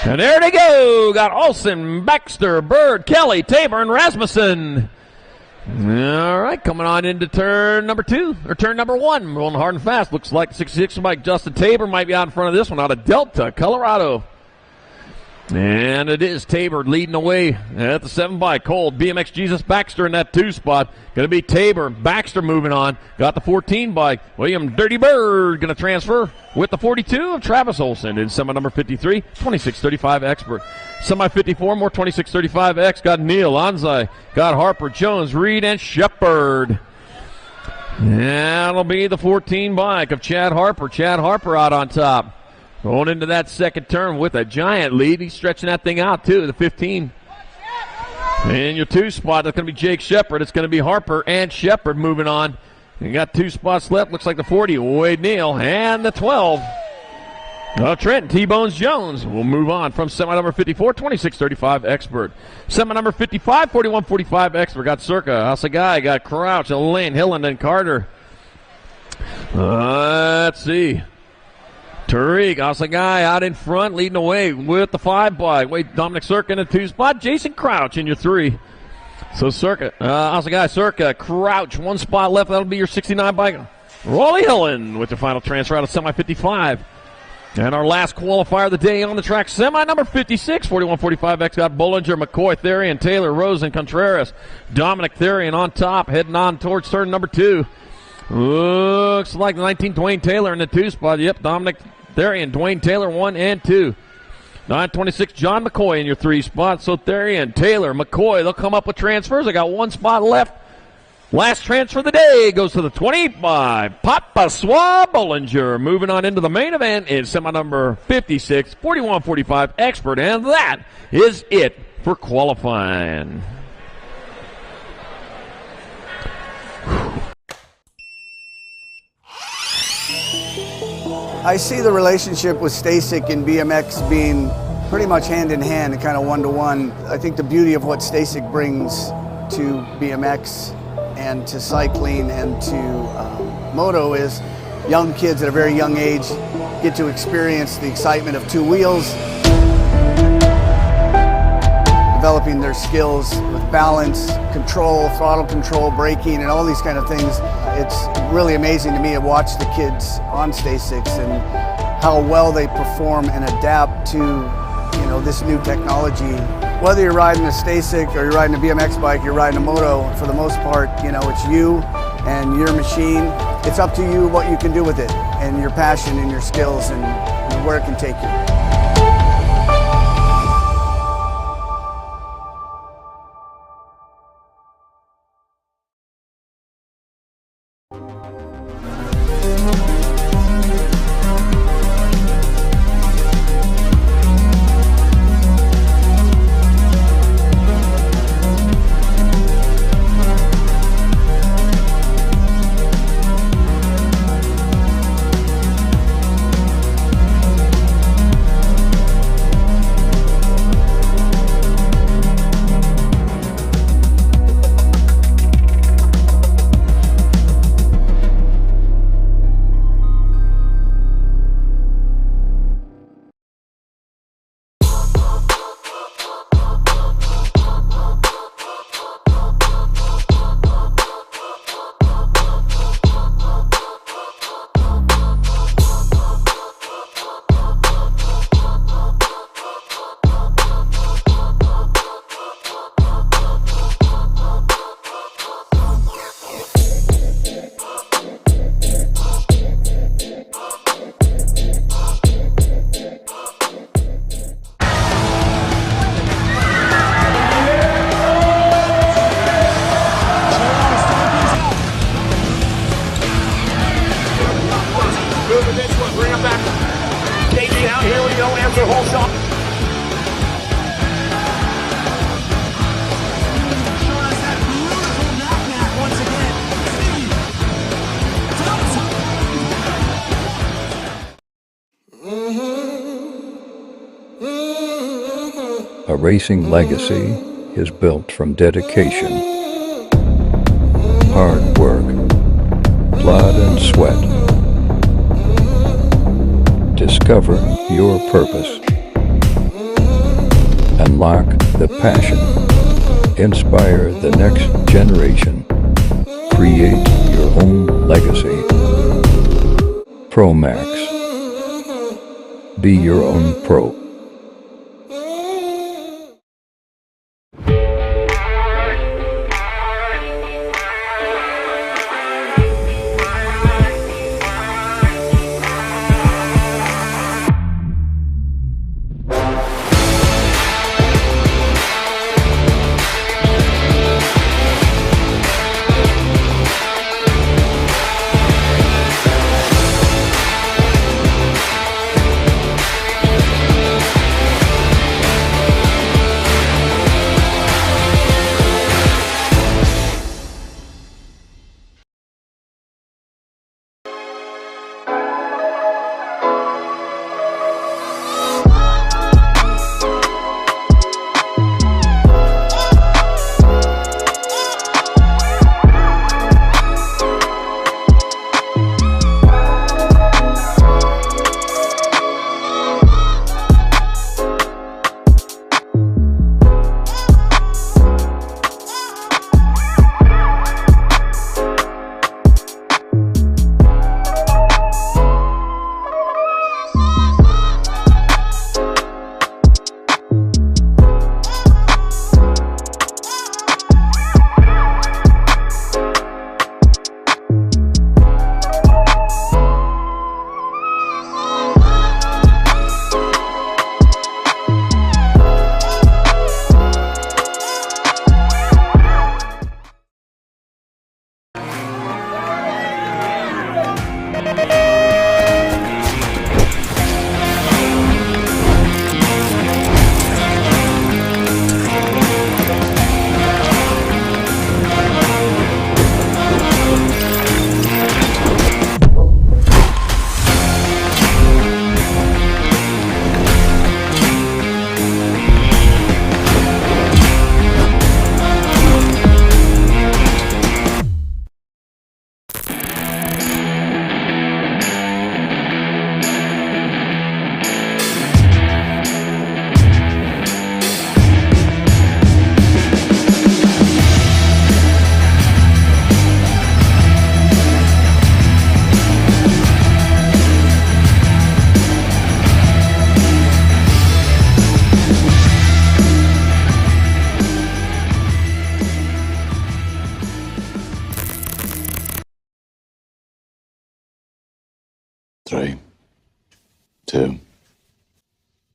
And there they go. Got Olsen, Baxter, Bird, Kelly, Tabor, and Rasmussen. All right, coming on into turn number 2, or turn number 1. Rolling hard and fast. Looks like 66 Mike Justin Tabor might be out in front of this one out of Delta, Colorado. And it is Tabor leading the way at the 7 by Cold. BMX Jesus Baxter in that 2 spot. Going to be Tabor. Baxter moving on. Got the 14 by William Dirty Bird. Going to transfer with the 42 of Travis Olson in semi number 53, 2635 expert. Semi 54, more 2635X. Got Neal, Anzai. Got Harper, Jones, Reed, and Shepard. That'll be the 14 bike of Chad Harper. Chad Harper out on top. Going into that second turn with a giant lead. He's stretching that thing out, too, the 15. In your 2 spot, that's going to be Jake Shepard. It's going to be Harper and Shepard moving on. You got 2 spots left. Looks like the 40, Wade Neal, and the 12. Trent T-Bones Jones will move on from semi number 54, 2635 expert. Semi number 55, 4145 expert. Got Circa, Hasagai, got Crouch, Lane, Hilland, and Carter. Let's see. Tariq Hasagai out in front, leading the way with the 5 bike. Wait, Dominic Circa in the 2 spot. Jason Crouch in your 3. So Circa, Hasagai, Circa, Crouch, 1 spot left. That'll be your 69 bike. Rolly Hillen with the final transfer out of semi 55. And our last qualifier of the day on the track, semi number 56, 4145X, got Bollinger, McCoy, Therian, Taylor, Rose, and Contreras. Dominic Therian on top, heading on towards turn number 2. Looks like 19 Dwayne Taylor in the 2 spot. Yep, Dominic Therian, Dwayne Taylor, 1 and 2. 926 John McCoy in your 3 spots. So Therian, Taylor, McCoy, they'll come up with transfers. They got 1 spot left. Last transfer of the day goes to the 20 by Papa Swab Bollinger. Moving on into the main event is semi number 56, 4145 expert, and that is it for qualifying. I see the relationship with Stacyc and BMX being pretty much hand in hand and kind of one-to-one. I think the beauty of what Stacyc brings to BMX and to cycling and to moto is young kids at a very young age get to experience the excitement of 2 wheels, developing their skills with balance, control, throttle control, braking, and all these kind of things. It's really amazing to me to watch the kids on Stacyc and how well they perform and adapt to this new technology. Whether you're riding a Stacyc or you're riding a BMX bike, you're riding a moto, for the most part, it's you and your machine. It's up to you what you can do with it and your passion and your skills and where it can take you. racing legacy is built from dedication, hard work, blood and sweat. Discover your purpose. Unlock the passion. Inspire the next generation. Create your own legacy. ProMax. Be your own pro. Three, two,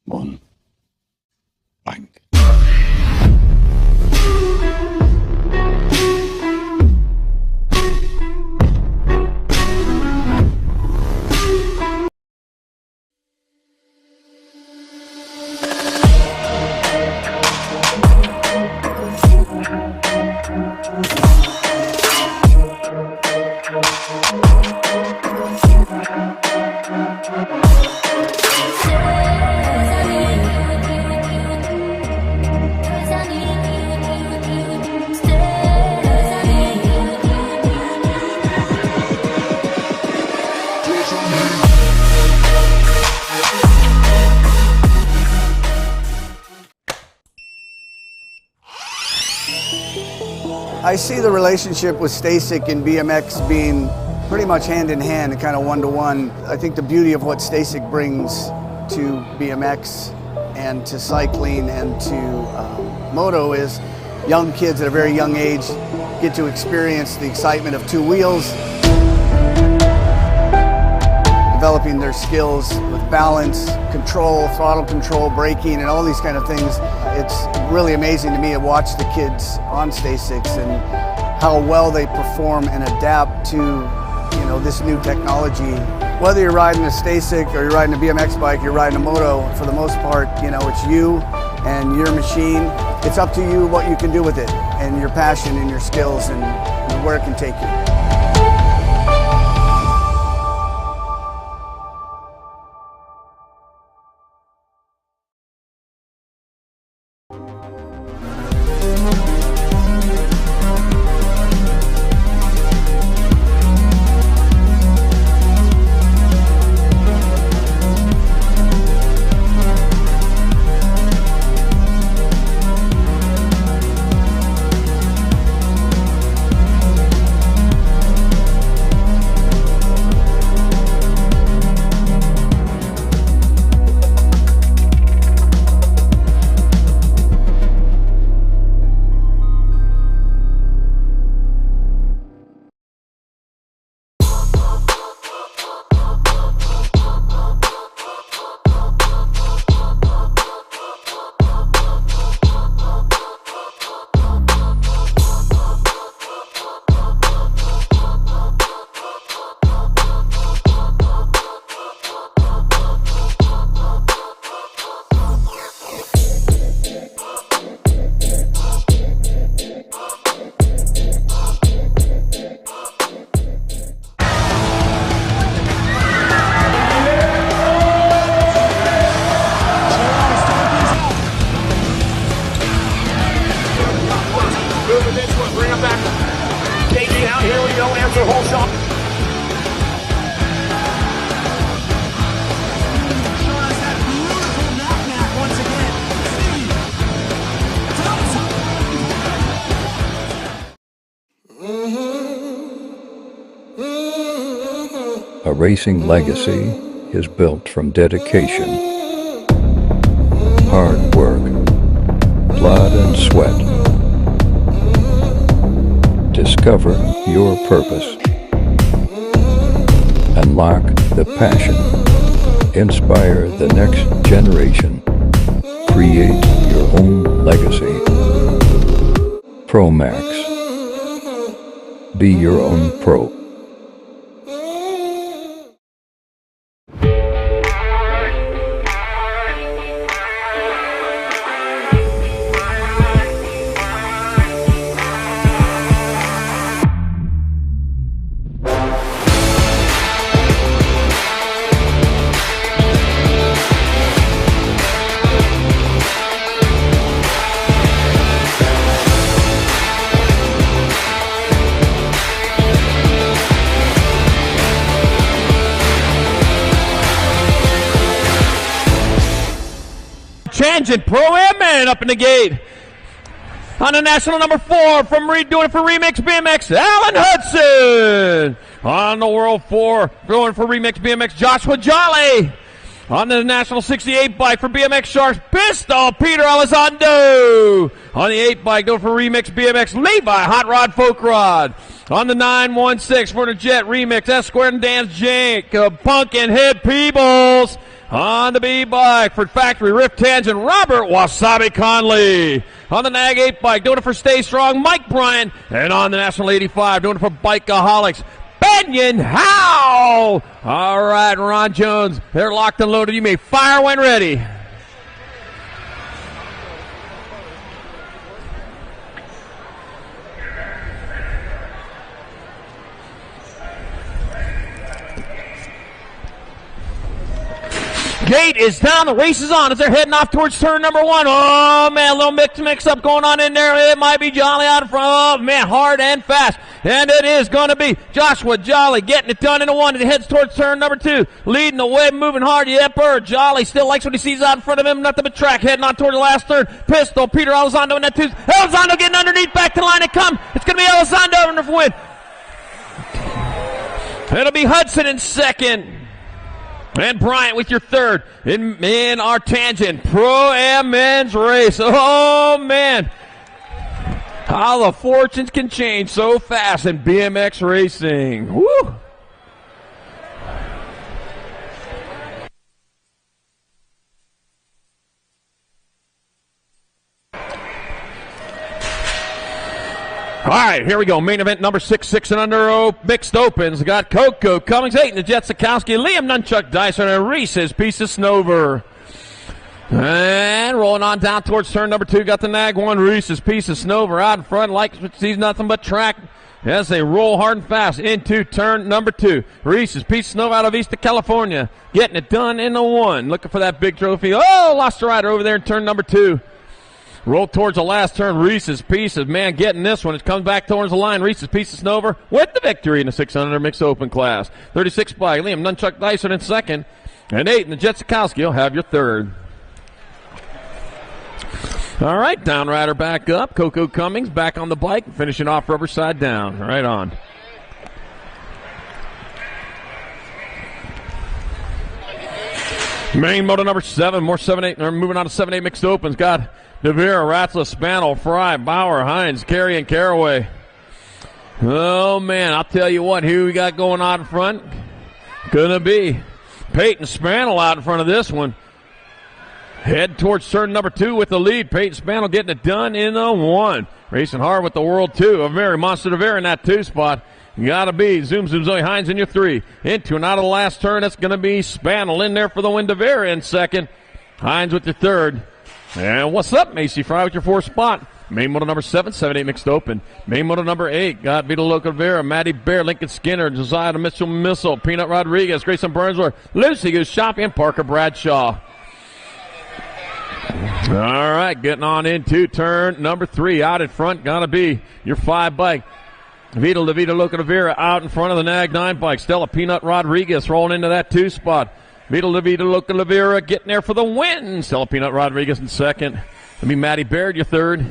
one, blank. I see the relationship with Stacyc and BMX being pretty much hand in hand and kind of one-to-one. I think the beauty of what Stacyc brings to BMX and to cycling and to moto is young kids at a very young age get to experience the excitement of two wheels, developing their skills with balance, control, throttle control, braking, and all these kind of things. It's really amazing to me to watch the kids on Stacycs and how well they perform and adapt to, this new technology. Whether you're riding a Stacyc or you're riding a BMX bike, you're riding a moto, for the most part, it's you and your machine. It's up to you what you can do with it and your passion and your skills and where it can take you. Spencer holds on. Shaw's that beautiful knock-knock once again. A racing legacy is built from dedication, hard work, blood and sweat. Discover your purpose. Unlock the passion. Inspire the next generation. Create your own legacy. ProMax. Be your own pro. Changing Pro-Am man up in the gate. On the national number 4 from doing it for Remix BMX, Alan Hudson. On the world 4, going for Remix BMX, Joshua Jolly. On the national 68 bike for BMX Sharks, Pistol Peter Elizondo. On the 8 bike, going for Remix BMX, Levi Hot Rod Folk Rod. On the 916 for the Jet Remix, S Squared and Dance Jacob Pumpkinhead Peebles. On the B bike for Factory Rift Tangent, Robert Wasabi Conley. On the Nag 8 bike, doing it for Stay Strong, Mike Bryan. And on the National 85, doing it for Bikeaholics, Benyon Howe. All right, Ron Jones, they're locked and loaded. You may fire when ready. Gate is down, the race is on as they're heading off towards turn number 1. Oh, man, a little mix-up going on in there. It might be Jolly out in front. Oh, man, hard and fast. And it is going to be Joshua Jolly getting it done in the 1. It heads towards turn number 2. Leading the way, moving hard. Yepper, Jolly still likes what he sees out in front of him. Nothing but track. Heading on toward the last turn. Pistol, Peter Elizondo in that 2. Elizondo getting underneath, back to the line and come. It's going to be Elizondo in the win. It'll be Hudson in second. And Bryant with your third in our Tangent Pro-Am men's race. Oh, man. How the fortunes can change so fast in BMX racing. Woo! All right, here we go. Main event number 6 and under mixed opens. Got Coco Cummings, 8 in the Jet Sikowski, Liam Nunchuck Dyson, and Reese's Piece of Snover. And rolling on down towards turn number 2. Got the Nag 1, Reese's Piece of Snover out in front. Sees nothing but track as they roll hard and fast into turn number 2. Reese's Piece of Snover out of East of California. Getting it done in the 1. Looking for that big trophy. Oh, lost a rider over there in turn number 2. Roll towards the last turn. Reese's Pieces, man, getting this one. It comes back towards the line. Reese's Pieces Snover with the victory in the 600 mixed open class. 36 by Liam Nunchuck Dyson in second. And 8 in the Jet Sikowski will have your third. All right, down rider back up. Coco Cummings back on the bike, finishing off rubber side down. Right on. Main moto number 7, more 7-8. They're moving on to 7-8 mixed opens. Got Devere, Ratzla, Spannel, Fry, Bauer, Hines, Carey, and Caraway. Oh, man, I'll tell you what, who we got going on in front? Gonna be Peyton Spannel out in front of this one. Head towards turn number 2 with the lead. Peyton Spannel getting it done in the 1. Racing hard with the World 2. A very Monster Devere in that 2 spot. Gotta be Zoom Zoe Hines in your 3. Into and out of the last turn, that's gonna be Spannel in there for the win. Devere in second. Hines with your third. And what's up, Macy Fry with your 4th spot? Main moto number 7, 7-8 mixed open. Main moto number 8, got Vito Loco Vera, Matty Bear, Lincoln Skinner, Josiah Mitchell Missile, Peanut Rodriguez, Grayson Burnsworth, Lucy Goose Champion, Parker Bradshaw. All right, getting on into turn number 3. Out in front, gonna be your 5 bike. Vito Locavera out in front of the Nag 9 bike. Stella Peanut Rodriguez rolling into that 2 spot. Vito Locavera getting there for the win. Stella Peanut Rodriguez in second. It'll be Maddie Baird, your third.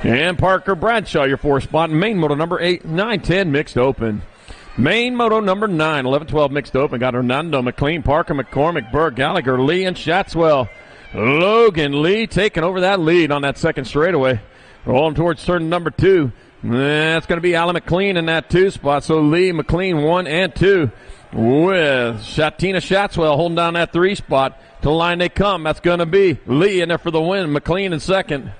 And Parker Bradshaw, your 4th spot. Main moto number 8, 9, 10 mixed open. Main moto number 9, 11, 12 mixed open. Got Hernando, McLean, Parker, McCormick, Berg, Gallagher, Lee, and Shatswell. Logan Lee taking over that lead on that second straightaway. Rolling towards turn number 2. That's going to be Alan McLean in that 2 spot. So Lee, McLean 1 and 2 with Tina Shatswell holding down that 3 spot. To the line they come. That's going to be Lee in there for the win. McLean in second.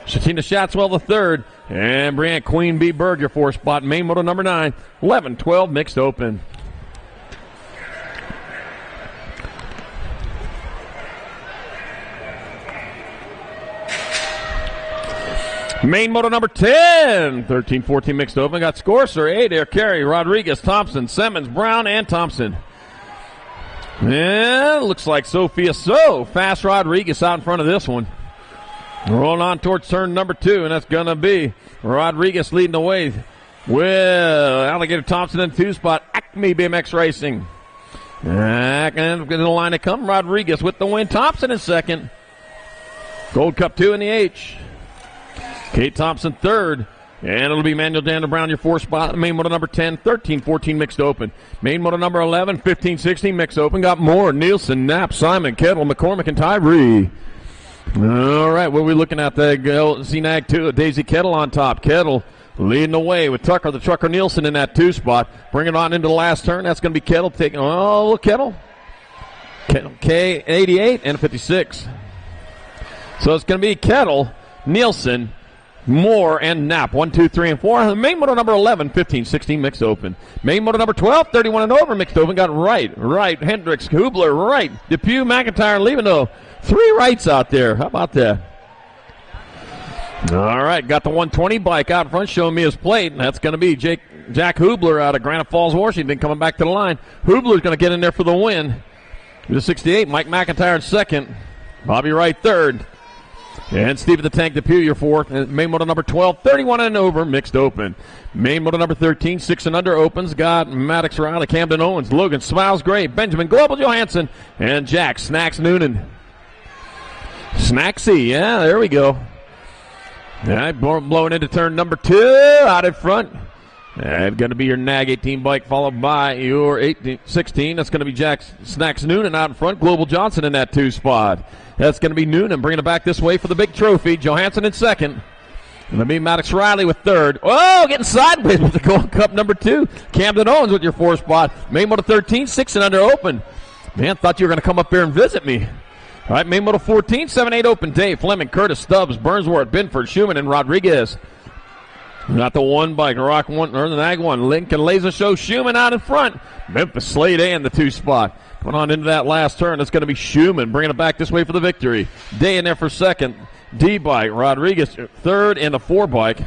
Shatina Shatswell the third. And Brianne Queen B. Berg your 4th spot. Main moto number 9. 11, 12 mixed open. Main moto number 10, 13, 14 mixed open. Got Scorser, Adair, Carey, Rodriguez, Thompson, Simmons, Brown, and Thompson. And looks like Sophia Fast Rodriguez out in front of this one. Rolling on towards turn number 2, and that's going to be Rodriguez leading the way with Alligator Thompson in 2 spot. Acme BMX Racing. And the line to come. Rodriguez with the win. Thompson in second. Gold Cup 2 in the H. Kate Thompson third. And it'll be Manuel Daniel Brown, your 4th spot. Main moto number 10, 13, 14 mixed open. Main moto number 11, 15, 16 mixed open. Got Moore, Nielsen, Knapp, Simon, Kettle, McCormick, and Tyree. All right, what are we looking at? The CNAG 2, Daisy Kettle on top. Kettle leading the way with Tucker, the Trucker Nielsen in that 2 spot. Bring it on into the last turn. That's going to be Kettle taking, Kettle, K88 and 56. So it's going to be Kettle, Nielsen, Moore, and Knapp. 1, 2, 3, and 4. Main moto number 11, 15, 16 mixed open. Main moto number 12, 31 and over mixed open. Got Wright, Hendricks, Hubler, Wright, Depew, McIntyre, Levino. 3 rights out there. How about that? All right, got the 120 bike out front showing me his plate. And that's going to be Jack Hubler out of Granite Falls, Washington, coming back to the line. Hubler's going to get in there for the win. The 68, Mike McIntyre in second. Bobby Wright third. And Steve the Tank Depew, your 4th. Main moto number 12, 31 and over, mixed open. Main moto number 13, 6 and under opens. Got Maddox Riley, Camden Owens, Logan Smiles Gray, Benjamin Global Johansson, and Jack Snacks Noonan. Snacksy, yeah, there we go. All right, blowing into turn number 2 out in front. That's going to be your Nag 18 bike, followed by your 16. That's going to be Jack Snacks Noonan out in front. Global Johnson in that 2 spot. That's going to be Noonan bringing it back this way for the big trophy. Johansson in second. Going to be Maddox Riley with third. Oh, getting sideways with the Gold Cup number 2. Camden Owens with your 4th spot. Main moto 13, 6 and under open. Man, thought you were going to come up here and visit me. All right, main moto 14, 7, 8 open. Dave, Fleming, Curtis, Stubbs, Burnsworth, Binford, Schumann, and Rodriguez. Got the 1 bike, Rock 1, or the Nag 1. Lincoln Laser Show, Schumann out in front. Memphis Slade and the 2 spot. Going on into that last turn. It's going to be Schumann bringing it back this way for the victory. Day in there for second. D bike, Rodriguez third, and the 4 bike.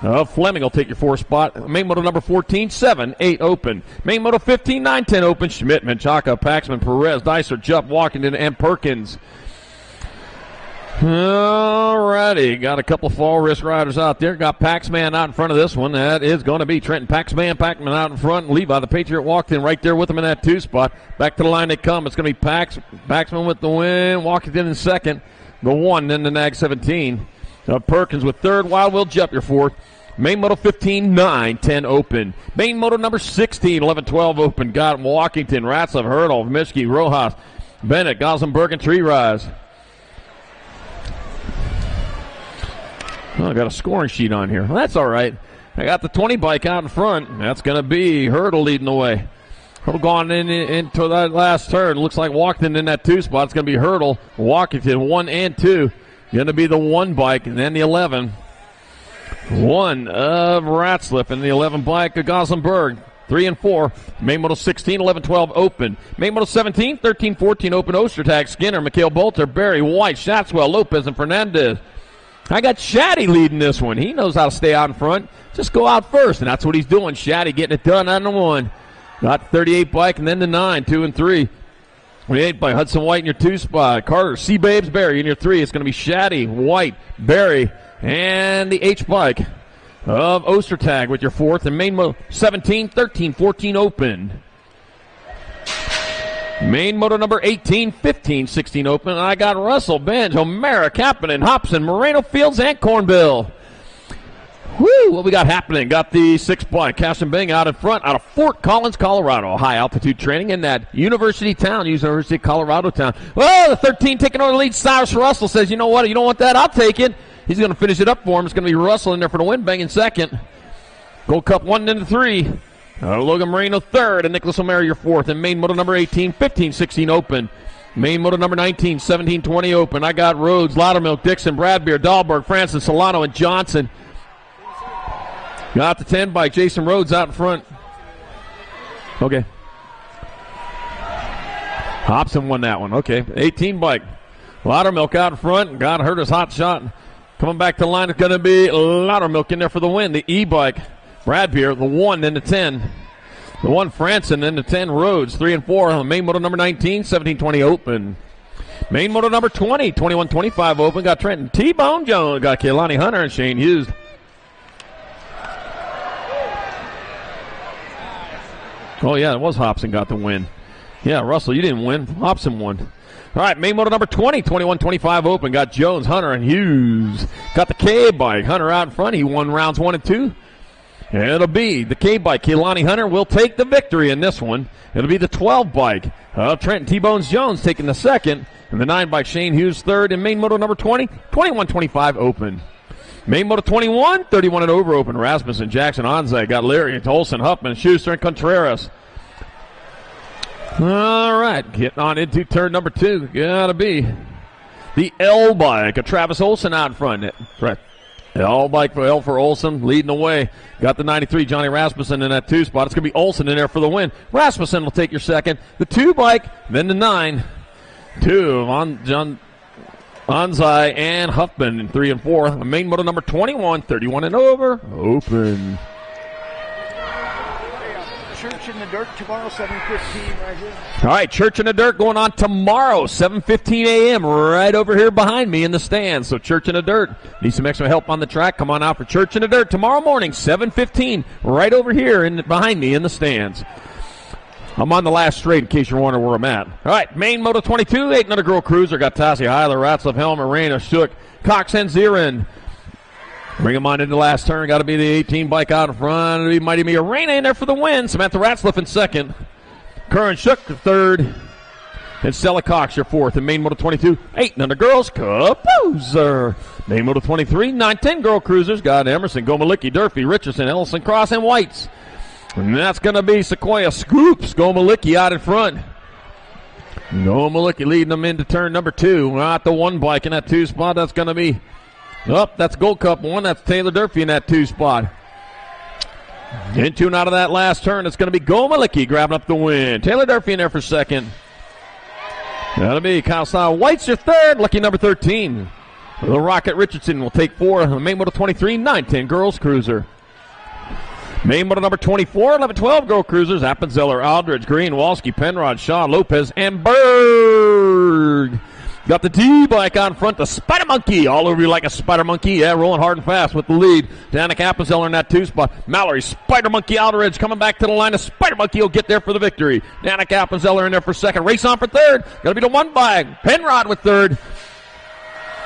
Fleming will take your 4th spot. Main moto number 14, 7, 8 open. Main moto 15, 9, 10 open. Schmidt, Menchaca, Paxman, Perez, Dicer, Jupp, Walkington, and Perkins. Alrighty, got a couple fall risk riders out there. Got Paxman out in front of this one. That is going to be Trenton Paxman out in front. Levi, the Patriot, walked in right there with him in that 2 spot. Back to the line they come. It's going to be Paxman with the win. Walkington in second. The 1, then the Nag 17. Perkins with third. Wild Will Jupp, your 4th. Main moto 15, 9, 10 open. Main moto number 16, 11, 12 open. Got Walkington, Ratzlaff, Hurdle, Mischke, Rojas, Bennett, Gossenberg, and Tree Rise. I got a scoring sheet on here. Well, that's all right. I got the 20 bike out in front. That's going to be Hurdle leading the way. Hurdle going into that last turn. Looks like Walkington in that 2 spot. It's going to be Hurdle, Walkington, 1 and 2. Going to be the 1 bike, and then the 11. 1 of Ratzlaff, and the 11 bike of Gossenberg. 3 and 4. Main moto 16, 11, 12 open. Main moto 17, 13, 14 open. Ostertag, Skinner, Mikhail Bolter, Barry, White, Shatswell, Lopez, and Fernandez. I got Shaddy leading this one. He knows how to stay out in front. Just go out first, and that's what he's doing. Shaddy getting it done on the 1. Got 38 bike, and then the 9, 2 and 3. 28 by Hudson White in your 2 spot. Carter, C-Babes, Barry in your 3. It's going to be Shaddy, White, Barry, and the H bike. of Ostertag with your fourth, and main moto 17, 13, 14 open. Main moto number 18, 15, 16 open. I got Russell, Benj, O'Mara, Kapanen, Hobson, Moreno, Fields, and Cornbill. Woo, what we got happening? Got the 6-bike, Cashin Bing out in front, out of Fort Collins, Colorado. High altitude training in that University of Colorado town. Well, the 13 taking over the lead. Cyrus Russell says, you know what? You don't want that? I'll take it. He's going to finish it up for him. It's going to be Russell in there for the win, banging second. Gold Cup 1 into 3. Logan Moreno third, and Nicholas O'Mara your fourth. And main moto number 18, 15, 16 open. Main moto number 19, 17, 20 open. I got Rhodes, Loudermilk, Dixon, Bradbeer, Dahlberg, Francis, Solano, and Johnson. Got the 10 bike. Jason Rhodes out in front. Okay. Hobson won that one. Okay. 18 bike. Loudermilk out in front. Got Herder's hot shot. Coming back to the line is going to be Loudermilk in there for the win. The E-bike. Bradbeer, the 1, then the 10. The 1, Franson, then the 10, Rhodes. 3 and 4. Main moto number 19, 17, 20 open. Main moto number 20, 21, 25 open. Got Trenton T-Bone Jones. Got Kehlani Hunter and Shane Hughes. Oh, yeah, it was Hobson got the win. Yeah, Russell, you didn't win. Hobson won. All right, main moto number 20, 21, 25 open. Got Jones, Hunter, and Hughes. Got the K-bike. Hunter out in front. He won rounds 1 and 2. And it'll be the K-bike. Kehlani Hunter will take the victory in this one. It'll be the 12-bike. Trenton T-Bones Jones taking the second. And the 9-bike, Shane Hughes third. And main moto number 20, 21, 25 open. Main moto 21, 31 and over open. Rasmussen, Jackson, Onzay. Got Leary, Olsen, Huffman, Schuster, and Contreras. All right, getting on into turn number 2. Gotta be the L-bike. Travis Olsen out in front. Right. L-bike for L for Olsen, leading the way. Got the 93, Johnny Rasmussen in that 2 spot. It's going to be Olsen in there for the win. Rasmussen will take your second. The 2-bike, then the 9. 2 on John Onzai and Huffman in 3 and 4. Main moto number 21, 31 and over, open. Church in the Dirt tomorrow, 7:15 right here. All right, Church in the Dirt going on tomorrow, 7:15 a.m. right over here behind me in the stands. So Church in the Dirt. Need some extra help on the track? Come on out for Church in the Dirt tomorrow morning, 7:15, right over here behind me in the stands. I'm on the last straight in case you're wondering where I'm at. All right, main moto 22, 8 another girl cruiser. Got Tassie Heiler, Ratzlaff, Helmer, Reyna, Shook, Cox, and Zirin. Bring him on into the last turn. Got to be the 18 bike out in front. It'll be Mighty Mia Reyna in there for the win. Samantha Ratzlaff in second. Curran Shook third. And Stella Cox your fourth. And main moto 22, 8 another girls. Kaposer. Main moto 23, 9-10 girl cruisers. Got Emerson, Gomalicki, Durfee, Richardson, Ellison, Cross, and Whites. And that's going to be Sequoia Scoops. Gomalicki out in front. Gomalicki leading them into turn number 2. Not the 1 bike in that 2 spot. That's going to be, that's Gold Cup 1. That's Taylor Durfee in that 2 spot. Into and out of that last turn, it's going to be Gomalicki grabbing up the win. Taylor Durfee in there for second. That'll be Kyle Style. White's your third. Lucky number 13. The Rocket Richardson will take 4. Main moto 23, 9-10 girls cruiser. Main moto number 24, 11-12 girl cruisers. Appenzeller, Aldridge, Green, Walski, Penrod, Shaw, Lopez, and Berg. Got the D-bike on front, the Spider Monkey, all over you like a Spider Monkey. Yeah, rolling hard and fast with the lead. Danica Appenzeller in that 2 spot. Mallory, Spider Monkey, Aldridge coming back to the line. The Spider Monkey will get there for the victory. Danica Appenzeller in there for second. Race on for third. Got to be the 1 bike. Penrod with third.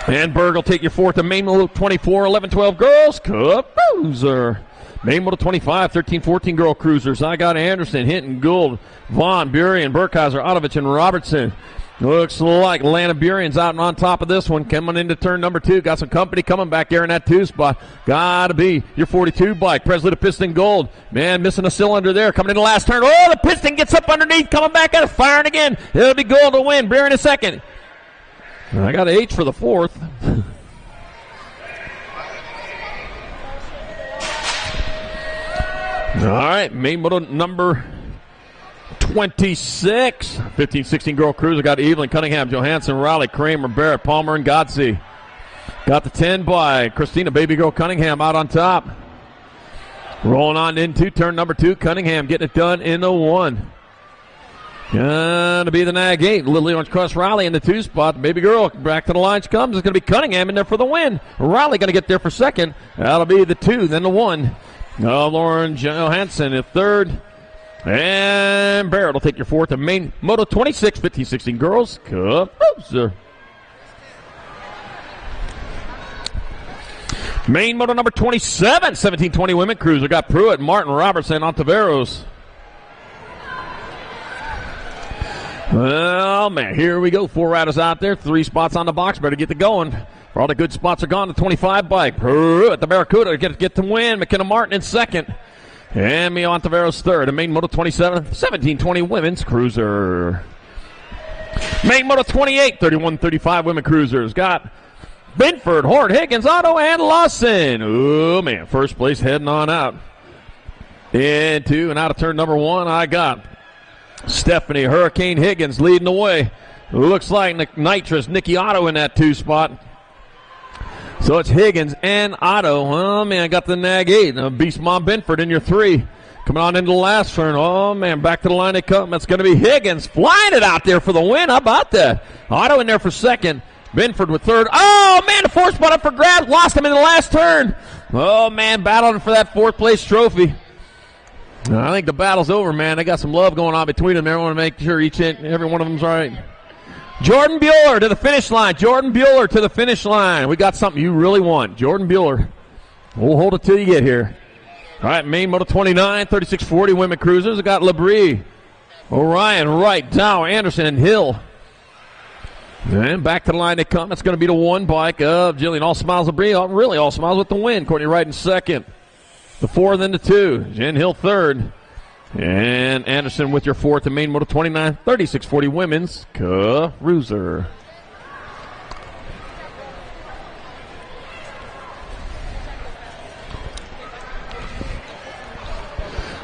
And Berg will take your fourth. The main moto 24, 11-12 girls. Kaposer. Main moto 25, 13-14 girl cruisers. I got Anderson, Hinton, Gould, Vaughn, Burien, Burkheiser, Otovich, and Robertson. Looks like Lana Burien's out and on top of this one. Coming into turn number 2. Got some company coming back there in that 2 spot. Gotta be your 42 bike. Presley to Piston Gold. Man, missing a cylinder there. Coming in the last turn. Oh, the Piston gets up underneath. Coming back at it. Firing again. It'll be Gold to win. Burien in second. I got an H for the 4th. All right, main moto number 26. 15-16 girl cruiser. Got Evelyn, Cunningham, Johansson, Raleigh, Kramer, Barrett, Palmer, and Godsey. Got the 10 by Christina Baby Girl Cunningham out on top. Rolling on into turn number 2. Cunningham getting it done in the 1. Gonna be the Nag 8. Lily Orange Cross Riley in the 2 spot. Baby girl back to the line she comes. It's going to be Cunningham in there for the win. Riley going to get there for second. That'll be the 2, then the 1. Lauren Johansson in third. And Barrett will take your 4th. And main Moto 26, 15-16 girls. Cruiser. Main Moto number 27, 17-20 women cruiser. Got Pruitt, Martin, Robertson, Ontiveros. Well, man, here we go. 4 riders out there, 3 spots on the box. Better get to going. For all the good spots are gone, the 25 bike. Pruitt, the Barracuda, get to win. McKenna Martin in second. And Mia Ontiveros third. And main Moto 27, 17-20 women's cruiser. Main Moto 28, 31-35 women cruisers. Got Binford, Hort, Higgins, Otto, and Lawson. Oh, man, first place heading on out. Into and out of turn number 1, I got Stephanie Hurricane Higgins leading the way. Looks like Nitrous Nikki Otto in that 2 spot. So it's Higgins and Otto. Oh, man, I got the Nag 8. Beast Mom Binford in your 3. Coming on into the last turn. Oh, man, back to the line they come. That's going to be Higgins flying it out there for the win. How about that? Otto in there for second. Binford with third. Oh, man, the 4th spot up for grabs. Lost him in the last turn. Oh, man, battling for that 4th place trophy. I think the battle's over, man. They got some love going on between them. They want to make sure every one of them's all right. Jordan Bueller to the finish line. Jordan Bueller to the finish line. We got something you really want. Jordan Bueller. We'll hold it till you get here. All right, main Moto 29, 36-40 women cruisers. We got Labrie, Orion, Wright, Dow, Anderson, and Hill. And back to the line they come. That's going to be the 1 bike of Jillian All Smiles Labrie. Really all smiles with the win. Courtney Wright in second. The 4, then the 2. Jen Hill third. And Anderson with your 4th in main Moto 29, 36-40 women's cruiser.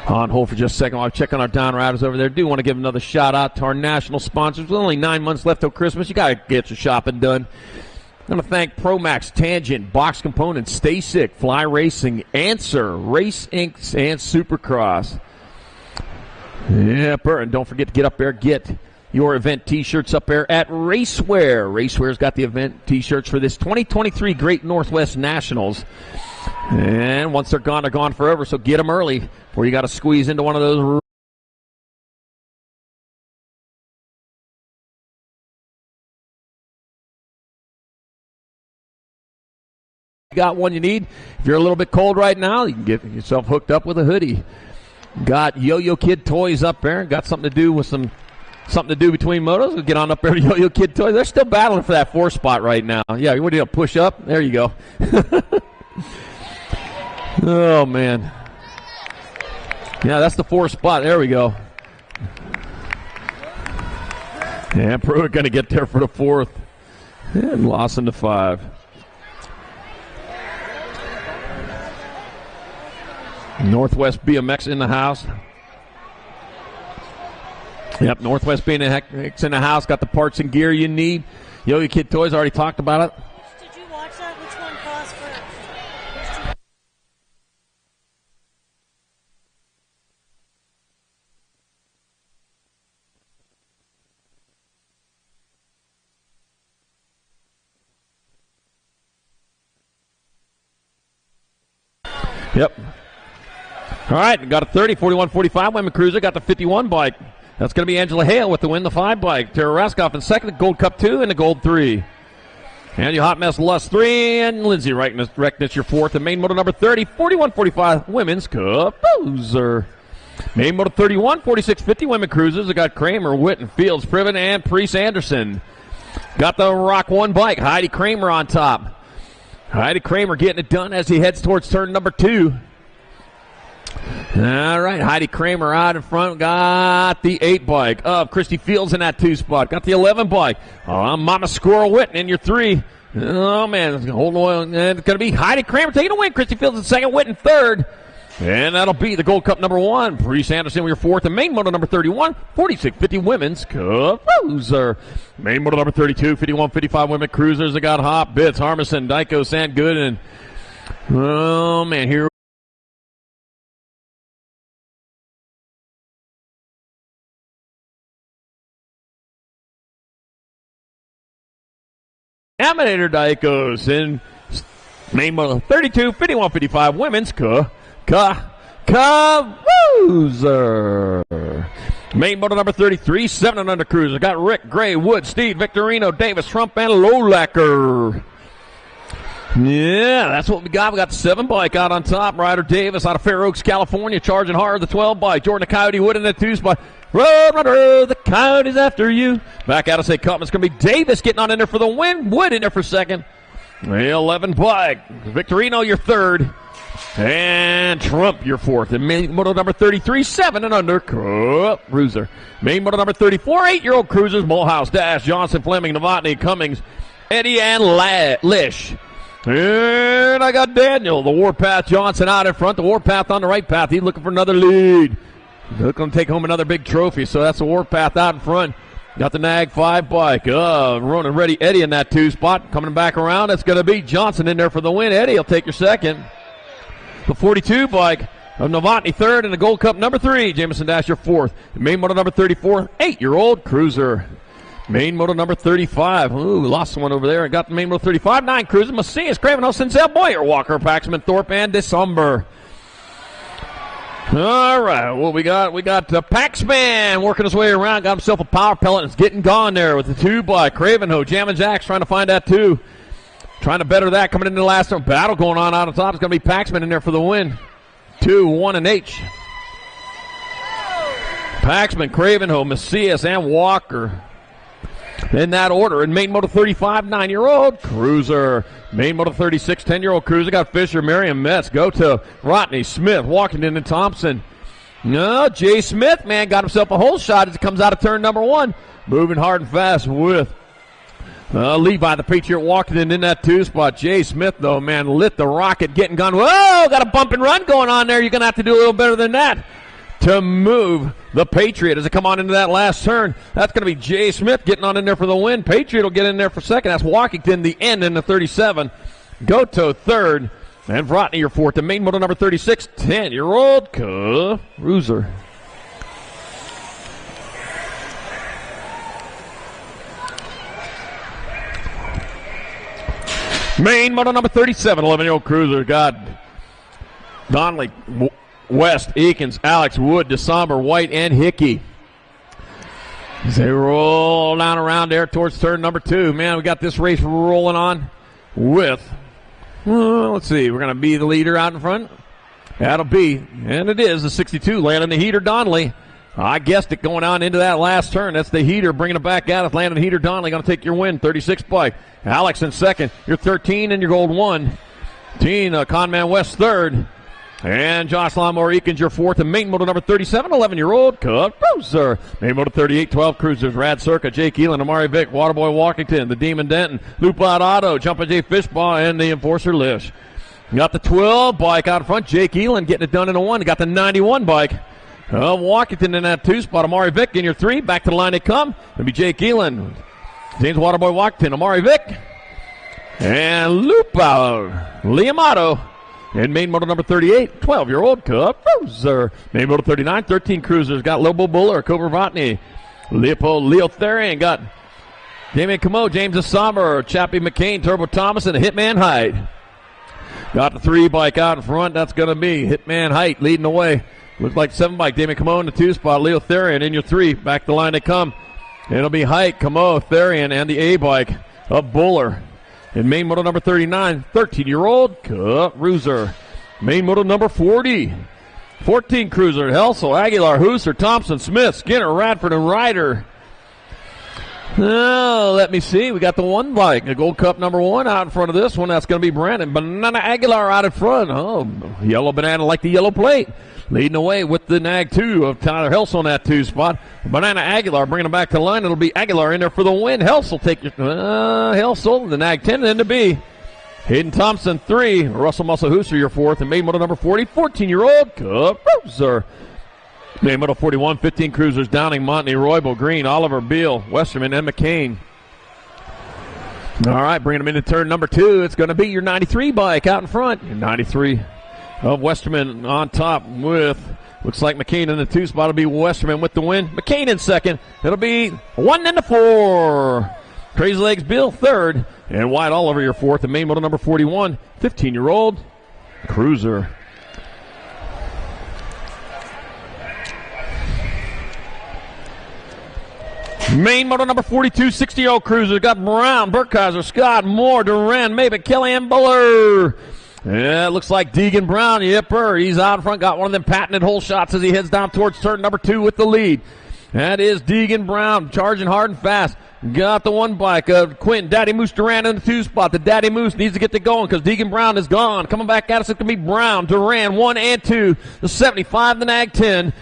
On hold for just a second while I check on our down riders over there. Do want to give another shout out to our national sponsors. With only 9 months left till Christmas, you got to get your shopping done. I'm going to thank ProMax, Tangent, Box Components, Stacyc, Fly Racing, Answer, Race Inks, and Supercross. Yeah, and don't forget to get up there, get your event T-shirts up there at Racewear. Racewear's got the event T-shirts for this 2023 Great Northwest Nationals. And once they're gone forever, so get them early before you got to squeeze into one of those. Got one you need. If you're a little bit cold right now, you can get yourself hooked up with a hoodie. Got Yo-Yo Kid Toys up there. Got something to do between motos. We'll get on up there to Yo-Yo Kid Toys. They're still battling for that 4 spot right now. Yeah, you want to push up? There you go. Oh, man. Yeah, that's the 4 spot. There we go. Yeah, Pruitt going to get there for the 4th. And Lawson to 5. Northwest BMX in the house. Yep, Northwest BMX in the house. Got the parts and gear you need. Yo-Yo Kid Toys, already talked about it. Did you watch that? Which one costs first? Yep. All right, got a 30, 41, 45 women cruiser. Got the 51 bike. That's going to be Angela Hale with the win, the 5 bike. Tara Raskoff in second, the Gold Cup 2, and the Gold 3. And your Hot Mess Lust 3, and Lindsay Recknitz your 4th, and main moto number 30, 41, 45 women's cruiser. Main moto 31, 46, 50 women cruisers. I got Kramer, Witten, Fields, Priven, and Priest Anderson. Got the Rock 1 bike. Heidi Kramer on top. Heidi Kramer getting it done as he heads towards turn number 2. All right, Heidi Kramer out in front. Got the 8 bike of Christy Fields in that 2 spot. Got the 11 bike. Mama Squirrel Witten in your 3. Oh, man, it's going to be Heidi Kramer taking a win. Christy Fields in second, Witten third. And that'll be the Gold Cup number 1. Priest Anderson with your 4th. And main moto number 31, 46-50 women's cruiser. Main moto number 32, 51-55 women cruisers. I got Hop, Bitts, Harmison, Dyko, Sandgood, and oh, man, here Aminator Dykos in main moto 32, 51, 55, women's Cruiser. Main moto number 33, 7 and under cruiser. Got Rick, Gray, Wood, Steve, Victorino, Davis, Trump, and Lolacker. Yeah, that's what we got. We got the 7 bike out on top. Ryder Davis out of Fair Oaks, California, charging hard. The 12 bike. Jordan the Coyote Wood in the 2 spot. Road runner, the Coyote's after you. Back out of St. Cutman. It's going to be Davis getting on in there for the win. Wood in there for second. The 11 bike. Victorino, your third. And Trump, your fourth. And main moto number 33, 7 and under cruiser. Main moto number 34, 8-year-old cruisers. Mulhouse, Dash, Johnson, Fleming, Novotny, Cummings, Eddie, and Lish. And I got Daniel, the Warpath Johnson out in front. The Warpath on the right path. He's looking for another lead. They're going to take home another big trophy, so that's the Warpath out in front. Got the Nag 5 bike. Running ready Eddie in that 2 spot. Coming back around, it's going to be Johnson in there for the win. Eddie will take your second. The 42 bike of Novotny third, and the Gold Cup number 3. Jameson Dash your fourth. Main moto number 34, 8-year-old cruiser. Main moto number 35. Ooh, lost one over there. Got the main moto 35, 9 cruiser. Macias, Cravenhouse, Sincel, Boyer, Walker, Paxman, Thorpe, and December. All right, what we got? We got Paxman working his way around. Got himself a power pellet. It's getting gone there with the 2 by Cravenhoe. Jammin' Jack's trying to find that 2. Trying to better that coming into the last round. Battle going on out on top. It's going to be Paxman in there for the win. 2, 1, and H. Paxman, Cravenhoe, Macias, and Walker. In that order. In main moto 35, 9-year-old cruiser. Main moto 36, 10-year-old cruiser. Got Fisher, Merriam, Metz. Go to Rodney, Smith, Walkington, and Thompson. No, Jay Smith, man, got himself a hole shot as it comes out of turn number 1. Moving hard and fast with Levi, the Patriot, Walkington in that 2 spot. Jay Smith, though, man, lit the rocket, getting gone. Whoa, got a bump and run going on there. You're going to have to do a little better than that to move the Patriot as they come on into that last turn. That's going to be Jay Smith getting on in there for the win. Patriot will get in there for second. That's Walkington, the end in the 37. Goto third. And Vrotny, your fourth. The main moto number 36, 10-year-old cruiser. Main moto number 37, 11-year-old cruiser. Got Donnelly, West, Eakins, Alex, Wood, DeSomber, White, and Hickey. As they roll down around there towards turn number 2. Man, we got this race rolling on with, let's see, we're going to be the leader out in front. That'll be, and it is, the 62, Landon the Heater Donnelly. I guessed it going on into that last turn. That's the Heater bringing it back out. If Landon Heater Donnelly going to take your win, 36 bike. Alex in second. You're 13 and your gold 1. Conman West third. And Josh Lawnmower Eakins, your fourth. And main moto number 37, 11-year-old cruiser. Main moto 38, 12 cruisers. Rad Circa, Jake Elan, Amari Vick, Waterboy Walkington, the Demon Denton, Loop Out Auto, Jumpin' J Fishball, and the Enforcer Lish. Got the 12 bike out front. Jake Elan getting it done in a 1. Got the 91 bike. Walkington in that 2 spot. Amari Vick in your 3. Back to the line they come. It'll be Jake Elan, James Waterboy Walkington, Amari Vick, and Loop Out Liam Otto. And main moto number 38, 12-year-old cruiser. Main moto 39, 13 cruisers. Got Lobo Buller, Cobra Votny, Leopold Leo Therian. Got Damien Camo, James Asomber, Chappie McCain, Turbo Thomas, and Hitman Hyde. Got the 3 bike out in front. That's going to be Hitman Hyde leading the way. Looks like 7 bike. Damien Camo in the 2 spot. Leo Therian in your 3. Back the line they come. It'll be Hyde, Camo, Therian, and the A bike of Buller. In main moto number 39, 13-year-old cruiser. Main moto number 40, 14 cruiser. Helsel, Aguilar, Hooser, Thompson, Smith, Skinner, Radford, and Ryder. Oh, let me see. We got the 1 bike, the Gold Cup number 1 out in front of this one. That's going to be Brandon. Banana Aguilar out in front. Oh, yellow banana like the yellow plate. Leading away with the Nag 2 of Tyler Helsel on that 2 spot. Banana Aguilar bringing him back to the line. It'll be Aguilar in there for the win. Helsel take your Helsel, the Nag 10 and then to be Hayden Thompson 3. Russell Muscle Hooser your 4th. And main moto number 40, 14-year-old cruiser. Main moto 41, 15 cruisers. Downing, Montney, Roybal, Green, Oliver, Beal, Westerman, and McCain. All right, bringing them into turn number 2. It's going to be your 93 bike out in front. Your 93 of Westerman on top with, looks like McCain in the 2 spot. It'll be Westerman with the win. McCain in second. It'll be 1 and 4. Crazy Legs Bill third, and White Oliver your fourth, and main moto number 41, 15-year-old Cruiser. Main moto number 42, 60-year-old Cruiser. Got Brown, Burkheiser, Scott, Moore, Duran, Maven, Kellyanne Buller. Yeah, it looks like Deegan Brown, yipper. He's out in front, got one of them patented hole shots as he heads down towards turn number 2 with the lead. That is Deegan Brown, charging hard and fast. Got the one bike of Quentin, Daddy Moose Duran in the 2 spot. The Daddy Moose needs to get to going because Deegan Brown is gone. Coming back at us, it's going to be Brown, Duran, 1 and 2. The 75, the Nag 10.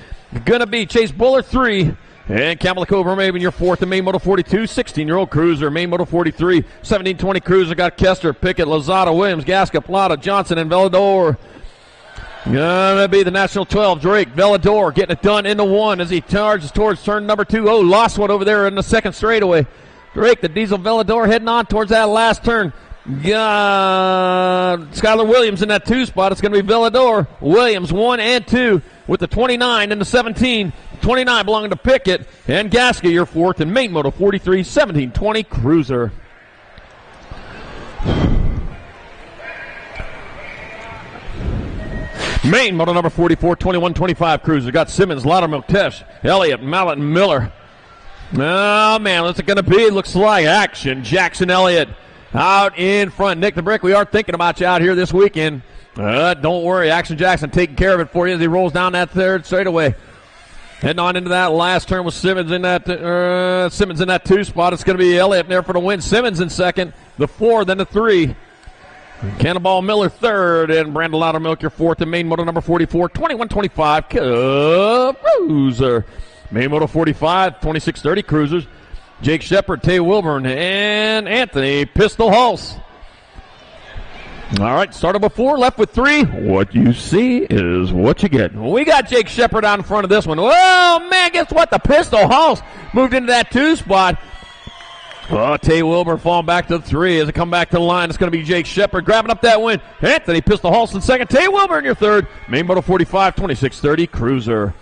Going to be Chase Buller 3. And Camalicova Maven, your fourth, in main moto 42, 16-year-old Cruiser. Main moto 43, 1720 Cruiser. Got Kester, Pickett, Lozada, Williams, Gasca, Plata, Johnson, and Velador. Gonna be the National 12, Drake, Velador, getting it done into 1 as he charges towards turn number 2. Oh, lost one over there in the second straightaway. Drake, the Diesel Velador, heading on towards that last turn. Skylar Williams in that 2 spot. It's going to be Velador. Williams 1 and 2 with the 29 and the 17. 29 belonging to Pickett. And Gasca, your fourth, in main moto 43, 1720 Cruiser. Main moto number 44, 2125 Cruiser. Got Simmons, Loudermilk, Tesh, Elliott, Mallet, and Miller. Oh, man, what's it going to be? It looks like action. Jackson Elliott out in front. Nick the Brick, we are thinking about you out here this weekend. Don't worry, Action Jackson taking care of it for you as he rolls down that third straightaway. Heading on into that last turn with Simmons in that 2 spot. It's going to be Elliott there for the win. Simmons in second, the 4, then the 3. Cannonball Miller third, and Brandon Loudermilk your fourth, in main moto number 44, 2125 Cruiser. Main moto 45, 2630 Cruisers. Jake Shepard, Tay Wilburn, and Anthony Pistol Hulse. All right, started before, left with 3. What you see is what you get. We got Jake Shepard out in front of this one. Oh, man, guess what? The Pistol Hulse moved into that 2 spot. Oh, Tay Wilburn falling back to the 3 as it come back to the line. It's going to be Jake Shepard grabbing up that win. Anthony Pistol Hulse in second. Tay Wilburn your third. Main moto 45, 2630 Cruiser.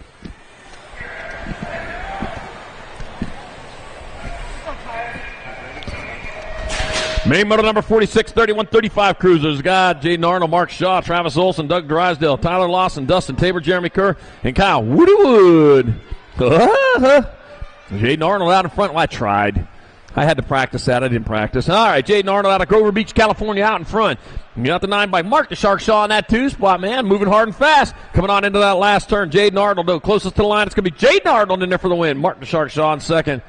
Main moto number 46, 3135 Cruisers. Got Jaden Arnold, Mark Shaw, Travis Olson, Doug Drysdale, Tyler Lawson, Dustin Tabor, Jeremy Kerr, and Kyle Woodywood. Jaden Arnold out in front. Well, I tried. I had to practice that. I didn't practice. All right, Jaden Arnold out of Grover Beach, California, out in front. You got the 9 by Mark the Shark Shaw in that 2 spot, man. Moving hard and fast. Coming on into that last turn. Jaden Arnold, though, closest to the line. It's going to be Jaden Arnold in there for the win. Mark the Shark Shaw in second.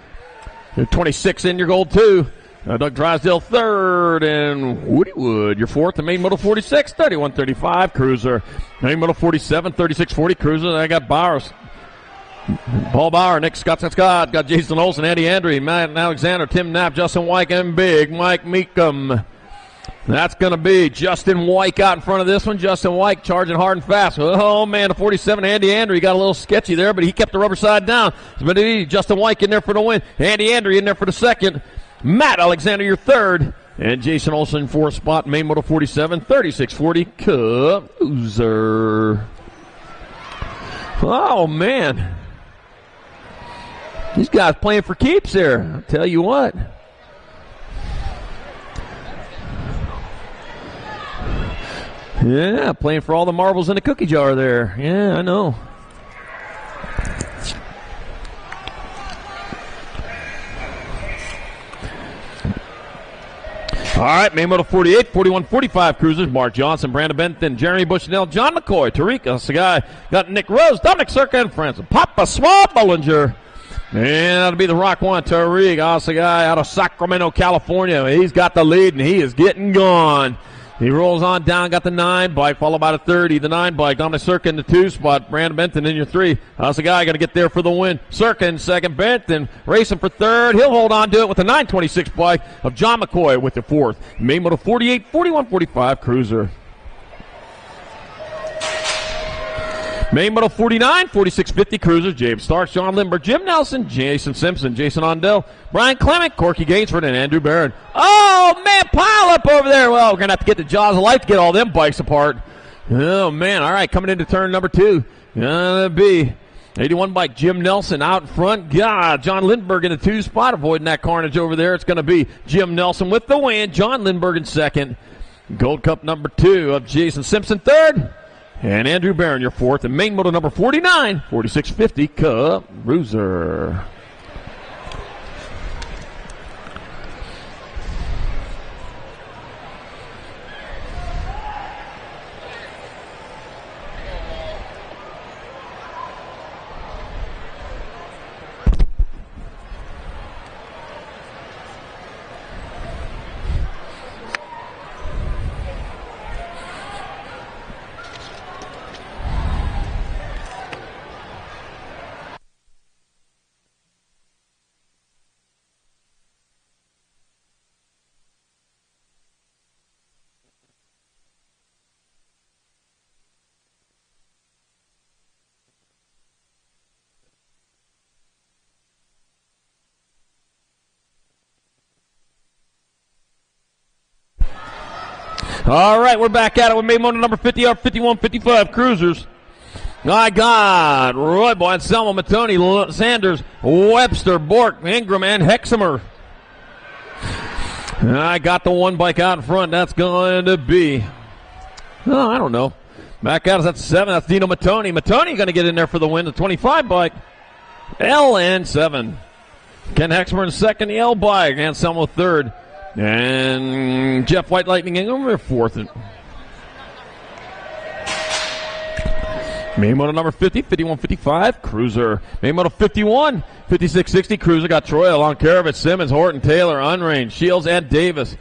26 in your gold, too. Doug Drysdale third, and Woodywood your fourth, and main moto 46, 3135 Cruiser. Main moto 47, 3640 Cruiser. I got Bowers, Paul Bauer, Nick Scott, got Jason Olsen, Eddie Andre, Matt Alexander, Tim Knapp, Justin Wyke, and Big Mike Meekum. That's going to be Justin Wyke out in front of this one. Justin Wyke charging hard and fast. Oh, man, the 47, Andy Andre, got a little sketchy there, but he kept the rubber side down. It's going to be Justin Wyke in there for the win. Andy Andre in there for the second. Matt Alexander, your third. And Jason Olsen, fourth spot. Main moto 47, 3640 Cruiser. Oh, man. These guys playing for keeps here. I'll tell you what. Yeah, playing for all the marbles in the cookie jar there. Yeah, I know. All right, main moto 48, 41, 45 Cruisers. Mark Johnson, Brandon Benton, Jeremy Bushnell, John McCoy, Tariq Sagai, got Nick Rose, Dominic Circa, and Francis Papa Swab Bollinger. And that'll be the Rock One, Tariq Sagai out of Sacramento, California. He's got the lead, and he is getting gone. He rolls on down, got the 9 bike, followed by the 30, the 9 bike. Dominic Circa in the 2 spot. Brandon Benton in your 3. Sagai going to get there for the win. Circa in second. Benton racing for third. He'll hold on to it with the 926 bike of John McCoy with the 4th. Main moto 48, 41, 45 Cruiser. Main moto 49, 4650 Cruisers. James Stark, Sean Limber, Jim Nelson, Jason Simpson, Jason Ondell, Brian Clement, Corky Gainsford, and Andrew Barron. Oh, man, pile up over there. Well, we're going to have to get the jaws of life to get all them bikes apart. Oh, man. All right, coming into turn number 2. Gonna be 81 bike, Jim Nelson out in front. God, John Lindbergh in the 2 spot, avoiding that carnage over there. It's going to be Jim Nelson with the win. John Lindbergh in second. Gold Cup number 2 of Jason Simpson third. And Andrew Barron, your fourth. And main moto number 49, 4650, Cruiser. All right, we're back at it with main motor number 50 or 51, 55 Cruisers. My God, Roy Boy, Anselmo, Matoni, Sanders, Webster, Bork, Ingram, and Hexamer. I got the 1 bike out in front. That's going to be, oh, I don't know. Back out is at 7. That's Dino Matoni. Matoni going to get in there for the win. The 25 bike. LN7. Ken Hexamer in second. The L bike. Anselmo third. And Jeff White Lightning Ingram fourth. Main moto number 50, 51, 55, Cruiser. Main moto 51, 56, 60, Cruiser. Got Troy Lonkarovich, Simmons, Horton, Taylor, Unrange, Shields, and Davis.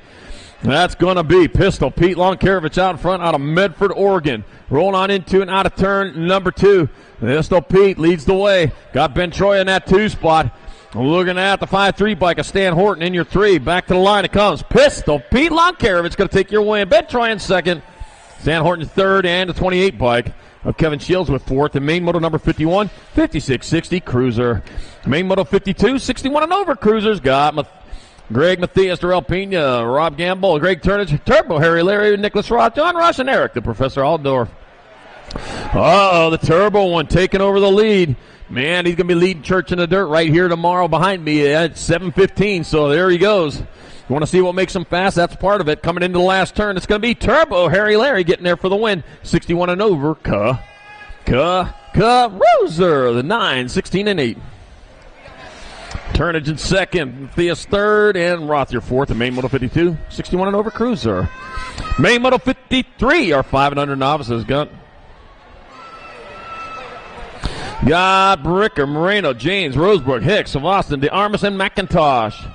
That's going to be Pistol Pete Lonkarovich out in front out of Medford, Oregon. Rolling on into and out of turn number 2. Pistol Pete leads the way. Got Ben Troy in that 2 spot. Looking at the 5-3 bike of Stan Horton in your 3. Back to the line it comes. Pistol Pete Lonkarovich going to take your win. Ben Troy in second. Stan Horton third, and the 28 bike of Kevin Shields with fourth. And main moto number 51, 5660 Cruiser. Main moto 52, 61 and over Cruisers. Got Greg Matthias, Darrell Pena, Rob Gamble, Greg Turnage, Turbo, Harry Larry, Nicholas Roth, John Rush, and Eric, the Professor Aldorf. Uh-oh, the Turbo one taking over the lead. Man, he's going to be leading Church in the Dirt right here tomorrow behind me at 7:15, so there he goes. You want to see what makes him fast? That's part of it. Coming into the last turn, it's going to be Turbo, Harry Larry getting there for the win. 61 and over, Cruiser, the 9, 16 and 8. Turnage in second, Matthias third, and Roth your fourth. And main moto 52, 61 and over, Cruiser. Main moto 53 are 5 and under novices. Got Bricker, Moreno, James, Rosebrook, Hicks, of Austin, DeArmas, and McIntosh.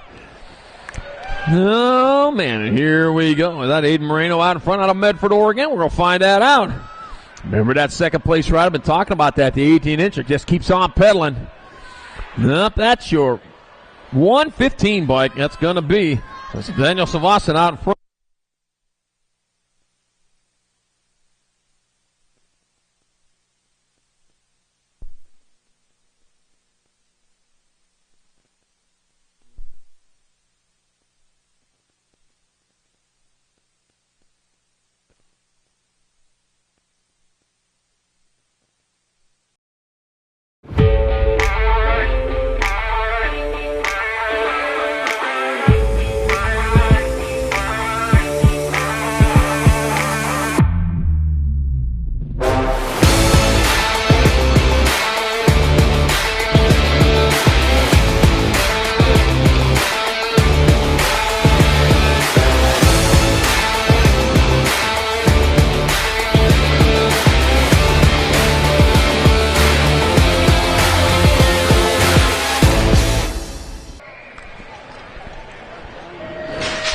Oh, man, and here we go. With that Aiden Moreno out in front out of Medford, Oregon. We're going to find that out. Remember that second place ride? I've been talking about that. The 18-incher just keeps on pedaling. Nope, that's your 115 bike. That's going to be Daniel Savassan out in front.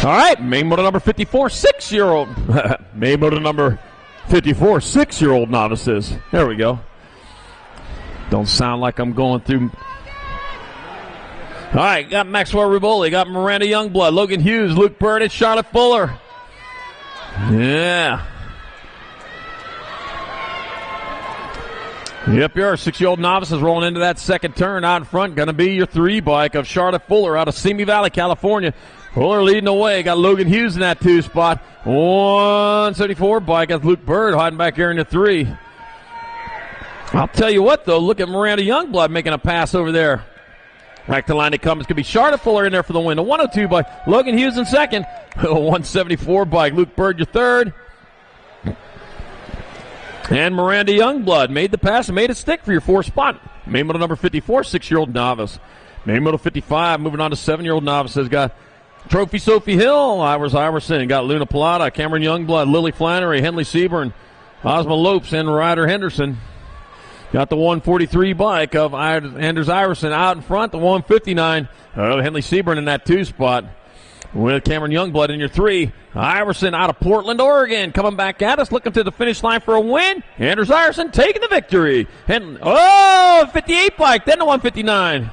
All right, main motor number 54, 6-year-old. Main motor number 54, 6-year-old novices. There we go. Don't sound like I'm going through. All right, got Maxwell Riboli, got Miranda Youngblood, Logan Hughes, Luke Burnett, Charlotte Fuller. Yeah. Yep, your 6-year-old novices rolling into that second turn out in front. Going to be your 3 bike of Charlotte Fuller out of Simi Valley, California. Fuller leading the way. Got Logan Hughes in that 2 spot. 174 bike. Got Luke Bird hiding back here in the 3. I'll tell you what, though. Look at Miranda Youngblood making a pass over there. Back to the line it comes. It's going to be Charlotte Fuller in there for the win. A 102 by Logan Hughes in second. A 174 by Luke Bird, your third. And Miranda Youngblood made the pass and made it stick for your fourth spot. Main model number 54, 6-year-old novice. Main model 55, moving on to 7-year-old novice, has got Trophy Sophie Hill, Iverson, got Luna Pilata, Cameron Youngblood, Lily Flannery, Henley Seaburn, Ozma Lopes, and Ryder Henderson. Got the 143 bike of Anders Iverson out in front, the 159 of Henley Seaburn in that 2 spot. With Cameron Youngblood in your 3. Iverson out of Portland, Oregon, coming back at us, looking to the finish line for a win. Anders Iverson taking the victory. And 58 bike, then the 159.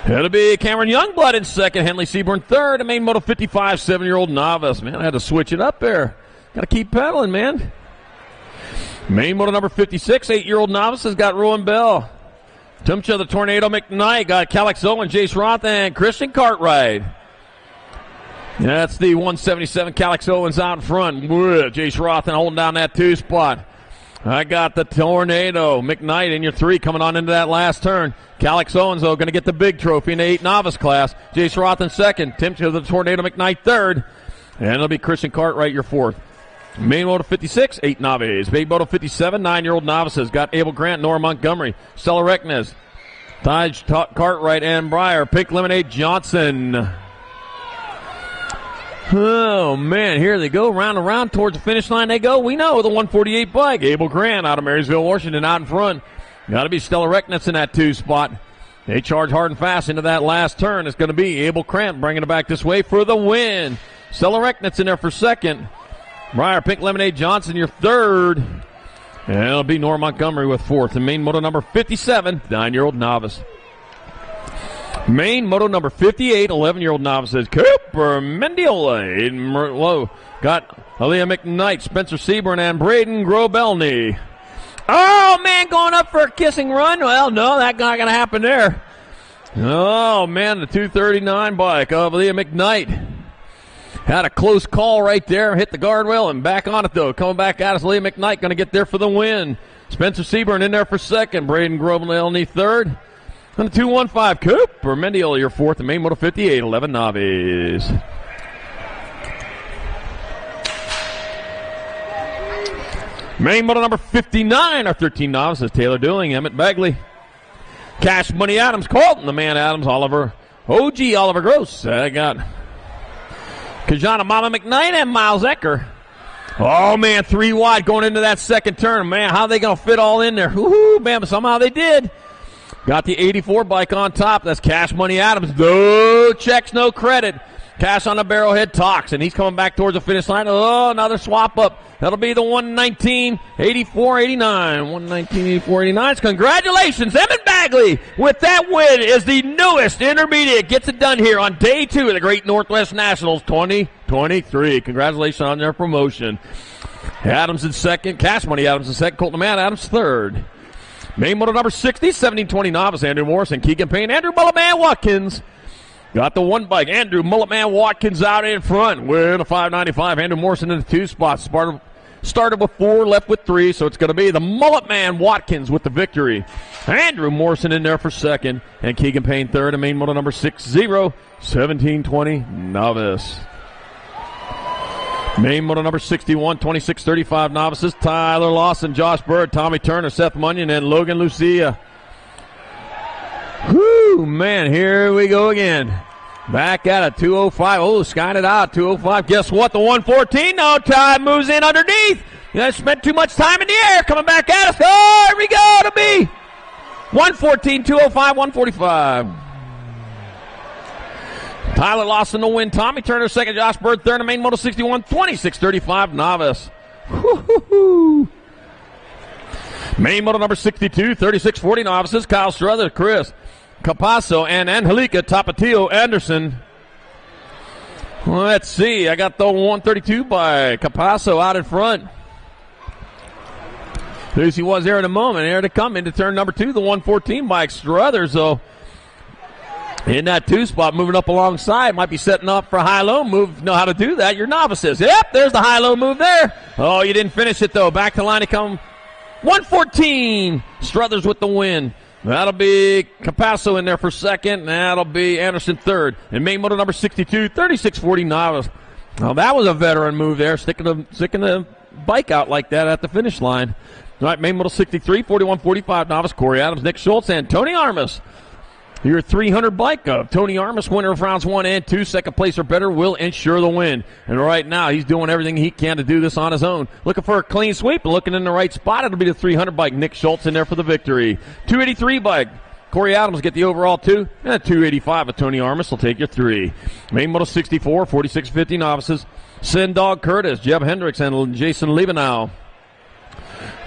It'll be Cameron Youngblood in second, Henley Seaburn third, and main moto 55, 7-year-old novice. Man, I had to switch it up there. Got to keep pedaling, man. Main moto number 56, 8-year-old novice, has got Rowan Bell. Tumcha the Tornado McKnight, got Calix Owen, Jace Roth, and Christian Cartwright. That's the 177. Calix Owens out in front. Jace Roth and holding down that 2 spot. I got the Tornado McKnight in your 3 coming on into that last turn. Calix Owens, though, going to get the big trophy in the 8 novice class. Jace Roth in second. Tumcha the Tornado McKnight third. And it'll be Christian Cartwright your 4th. Main moto 56, 8 novice. Main moto 57, 9-year-old novices. Got Abel Grant, Nora Montgomery, Stella Recknes, Taj Cartwright, and Breyer. Pink Lemonade Johnson. Oh, man, here they go. Round and round towards the finish line they go. We know the 148 bike. Abel Grant out of Marysville, Washington, out in front. Got to be Stella Recknes in that 2 spot. They charge hard and fast into that last turn. It's going to be Abel Grant bringing it back this way for the win. Stella Recknes in there for second. Breyer, Pink Lemonade Johnson, your 3rd. And it'll be Nora Montgomery with 4th. And main moto number 57, 9-year-old novice. Main moto number 58, 11-year-old novice is Cooper Mendiola. Got Aaliyah McKnight, Spencer Seaburn, and Braden Grobelny. Oh, man, going up for a kissing run. Well, no, that's not going to happen there. Oh, man, the 239 bike of Aaliyah McKnight. Had a close call right there, hit the guardrail, and back on it, though. Coming back at us, Leah McKnight going to get there for the win. Spencer Seaburn in there for second. Braden Grobelny third. And the 215, Cooper Mendiola, your 4th. And main moto 58, 11 novice. Main moto number 59, our 13 novices. Taylor Dooling, Emmett Bagley, Cash Money Adams, Colton, the man Adams, Oliver, OG Oliver Gross. I got Kajana Mama McKnight and Miles Ecker. Oh, man, 3 wide going into that second turn. Man, how are they going to fit all in there? Woo-hoo, man, somehow they did. Got the 84 bike on top. That's Cash Money Adams. No checks, no credit. Cash on the barrelhead talks, and he's coming back towards the finish line. Oh, another swap up. That'll be the 119, 84, 89. 119, 84, 89. Congratulations, Emmett Bagley, with that win, is the newest intermediate. Gets it done here on day 2 of the Great Northwest Nationals 2023. Congratulations on their promotion. Adams in second. Cash Money Adams in second. Colton Man Adams third. Main moto number 60, 1720 novice. Andrew Morrison, Keegan Payne, Andrew Mulletman Watkins. Got the 1 bike. Andrew Mulletman Watkins out in front with a 595. Andrew Morrison in the 2 spots. Started with 4, left with 3, so it's going to be the Mulletman Watkins with the victory. Andrew Morrison in there for second, and Keegan Payne third, and main moto number 60, 1720 novice. Main moto number 61, 2635 novices. Tyler Lawson, Josh Bird, Tommy Turner, Seth Munyon, and Logan Lucia. Whoo, man, here we go again. Back at a 205. Oh, skying it out, 205. Guess what? The 114. No time moves in underneath. You guys spent too much time in the air. Coming back at us. Oh, here we go to be 114, 205, 145. Tyler Lawson to win. Tommy Turner second. Josh Bird third. And main moto 61, 2635 novice. Woo-hoo-hoo. Main moto number 62, 3640 novices. Kyle Struther, Chris Capasso, and Angelica Tapatio Anderson. Let's see. I got the 132 by Capasso out in front. Lucy was there in a moment. Here to come into turn number 2, the 114 by Struthers, though. In that 2 spot, moving up alongside. Might be setting up for a high-low move. Know how to do that. Your novices. Yep, there's the high-low move there. Oh, you didn't finish it, though. Back to the line to come. 114. Struthers with the win. That'll be Capasso in there for second. That'll be Anderson third. And main moto number 62, 3640 Novice. Now, that was a veteran move there, sticking the bike out like that at the finish line. All right, main moto 63, 4145 Novice. Corey Adams, Nick Schultz, and Tony Armas. Your 300 bike of Tony Armas, winner of rounds 1 and 2. Second place or better will ensure the win. And right now, he's doing everything he can to do this on his own. Looking for a clean sweep and looking in the right spot. It'll be the 300 bike. Nick Schultz in there for the victory. 283 bike. Corey Adams get the overall 2. And a 285 of Tony Armas will take your 3. Main moto 64, 4650 Novices. Sin Dog Curtis, Jeb Hendricks, and Jason Liebenau.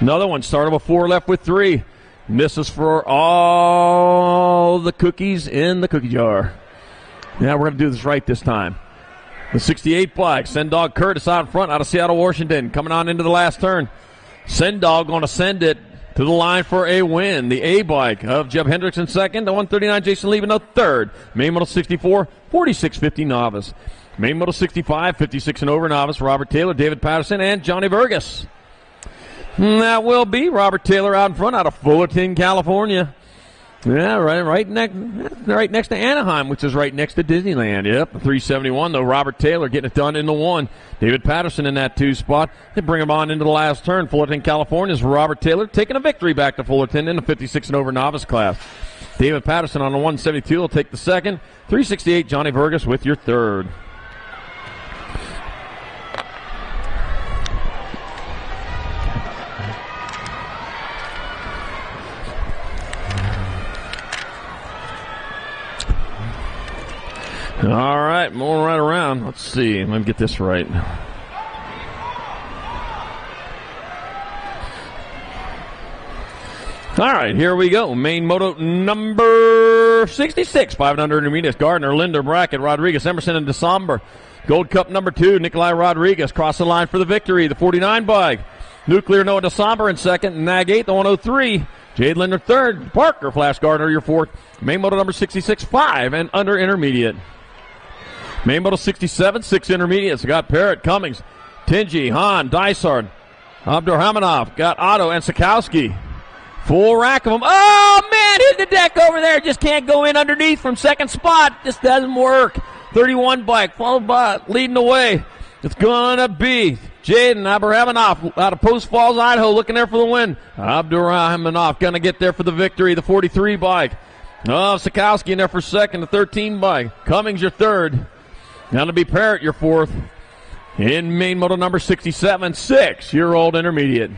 Another one started with 4, left with 3. This is for all the cookies in the cookie jar. Yeah, we're going to do this right this time. The 68 bike, Sendog Curtis out in front, out of Seattle, Washington, coming on into the last turn. Sendog going to send it to the line for a win. The A bike of Jeb Hendricks in second, the 139 Jason Liebenau third. Main Moto 64, 4650 Novice. Main Moto 65, 56 and over Novice, Robert Taylor, David Patterson, and Johnny Burgess. That will be Robert Taylor out in front, out of Fullerton, California. Yeah, right next to Anaheim, which is right next to Disneyland. Yep, 371, though. Robert Taylor getting it done in the 1. David Patterson in that 2 spot. They bring him on into the last turn. Fullerton, California's Robert Taylor taking a victory back to Fullerton in the 56 and over novice class. David Patterson on the 172 will take the second. 368, Johnny Burgess with your third. All right, moving right around. Let's see. Let me get this right. All right, here we go. Main moto number 66. 500 intermediates. Gardner, Linder, Brackett, Rodriguez, Emerson, and DeSomber. Gold Cup number 2. Nikolai Rodriguez cross the line for the victory. The 49 bike. Nuclear Noah DeSomber in second. Nag 8, the 103. Jade Linder third. Parker Flash Gardner your fourth. Main moto number 66. 5 and under intermediate. Main moto 67, 6 intermediates. Got Parrott, Cummings, Tingy, Hahn, Dysart, Abdurrahmanov, got Otto and Sikowski. Full rack of them. Oh, man, hit the deck over there. Just can't go in underneath from second spot. Just doesn't work. 31 bike, followed by, leading the way. It's going to be Jaden Abdurrahmanov out of Post Falls, Idaho, looking there for the win. Abdurrahmanov going to get there for the victory, the 43 bike. Oh, Sikowski in there for second, the 13 bike. Cummings your third. Now to be Parrott, your fourth. In main moto number 67, 6-year-old intermediate.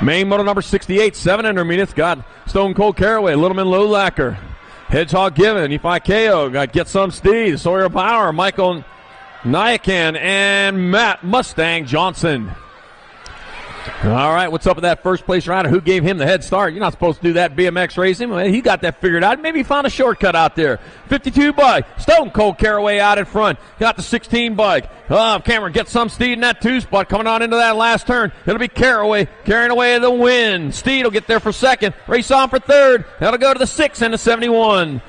Main moto number 68, 7 intermediates. Got Stone Cold Caraway, Littleman Lowlacker, Hedgehog Given, Ifi Ko, got Get Some Steed, Sawyer Power, Michael Nyakan, and Matt Mustang Johnson. All right, what's up with that first place rider? Who gave him the head start? You're not supposed to do that BMX racing. Well, he got that figured out. Maybe he found a shortcut out there. 52 bike. Stone Cold Caraway out in front. Got the 16 bike. Cameron gets some Steed in that 2 spot. Coming on into that last turn. It'll be Caraway carrying away the win. Steed will get there for second. Race on for third. That'll go to the 6 and the 71.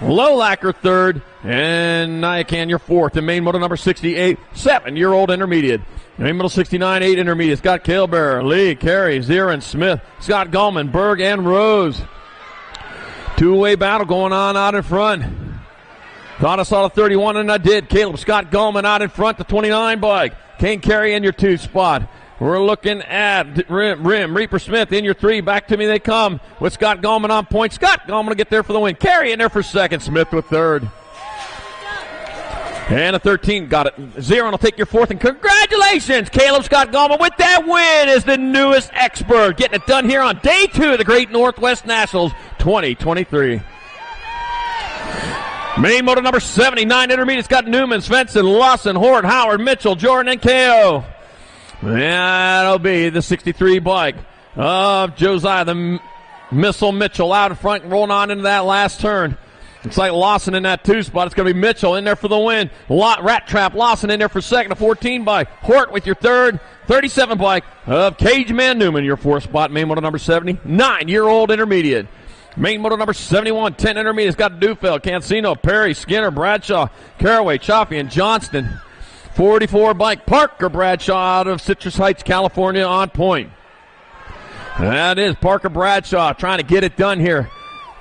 Lowlacker third. And Nyakan your fourth. And main moto number 68, 7-year-old intermediate. Main moto 69, 8 intermediates. Got Kalebear, Lee, Carey, Zirin, Smith, Scott Gallman, Berg, and Rose. Two-way battle going on out in front. Thought I saw the 31, and I did. Caleb Scott Gallman out in front, the 29 bike. Kane Carey in your 2 spot. We're looking at Rim, Reaper Smith in your 3. Back to me they come with Scott Gallman on point. Scott Gallman will get there for the win. Carey in there for second. Smith with third. And a 13 got it. Zirin will take your fourth. And congratulations, Caleb Scott Gallman with that win as the newest expert. Getting it done here on day 2 of the Great Northwest Nationals 2023. Main moto number 79 intermediates. Got Newman, Svensson, Lawson, Hort, Howard, Mitchell, Jordan, and KO. That'll be the 63 bike of Josiah, the Missile Mitchell out in front, rolling on into that last turn. Looks like Lawson in that 2 spot. It's going to be Mitchell in there for the win. Rat Trap Lawson in there for second. A 14 bike. Hort with your third. 37 bike of Cage Man Newman, your 4th spot. Main moto number 70. 9-year-old intermediate. Main moto number 71. 10 intermediates. Got Dufeld, Cancino, Perry, Skinner, Bradshaw, Caraway, Chaffee, and Johnston. 44 bike, Parker Bradshaw out of Citrus Heights, California, on point. That is Parker Bradshaw trying to get it done here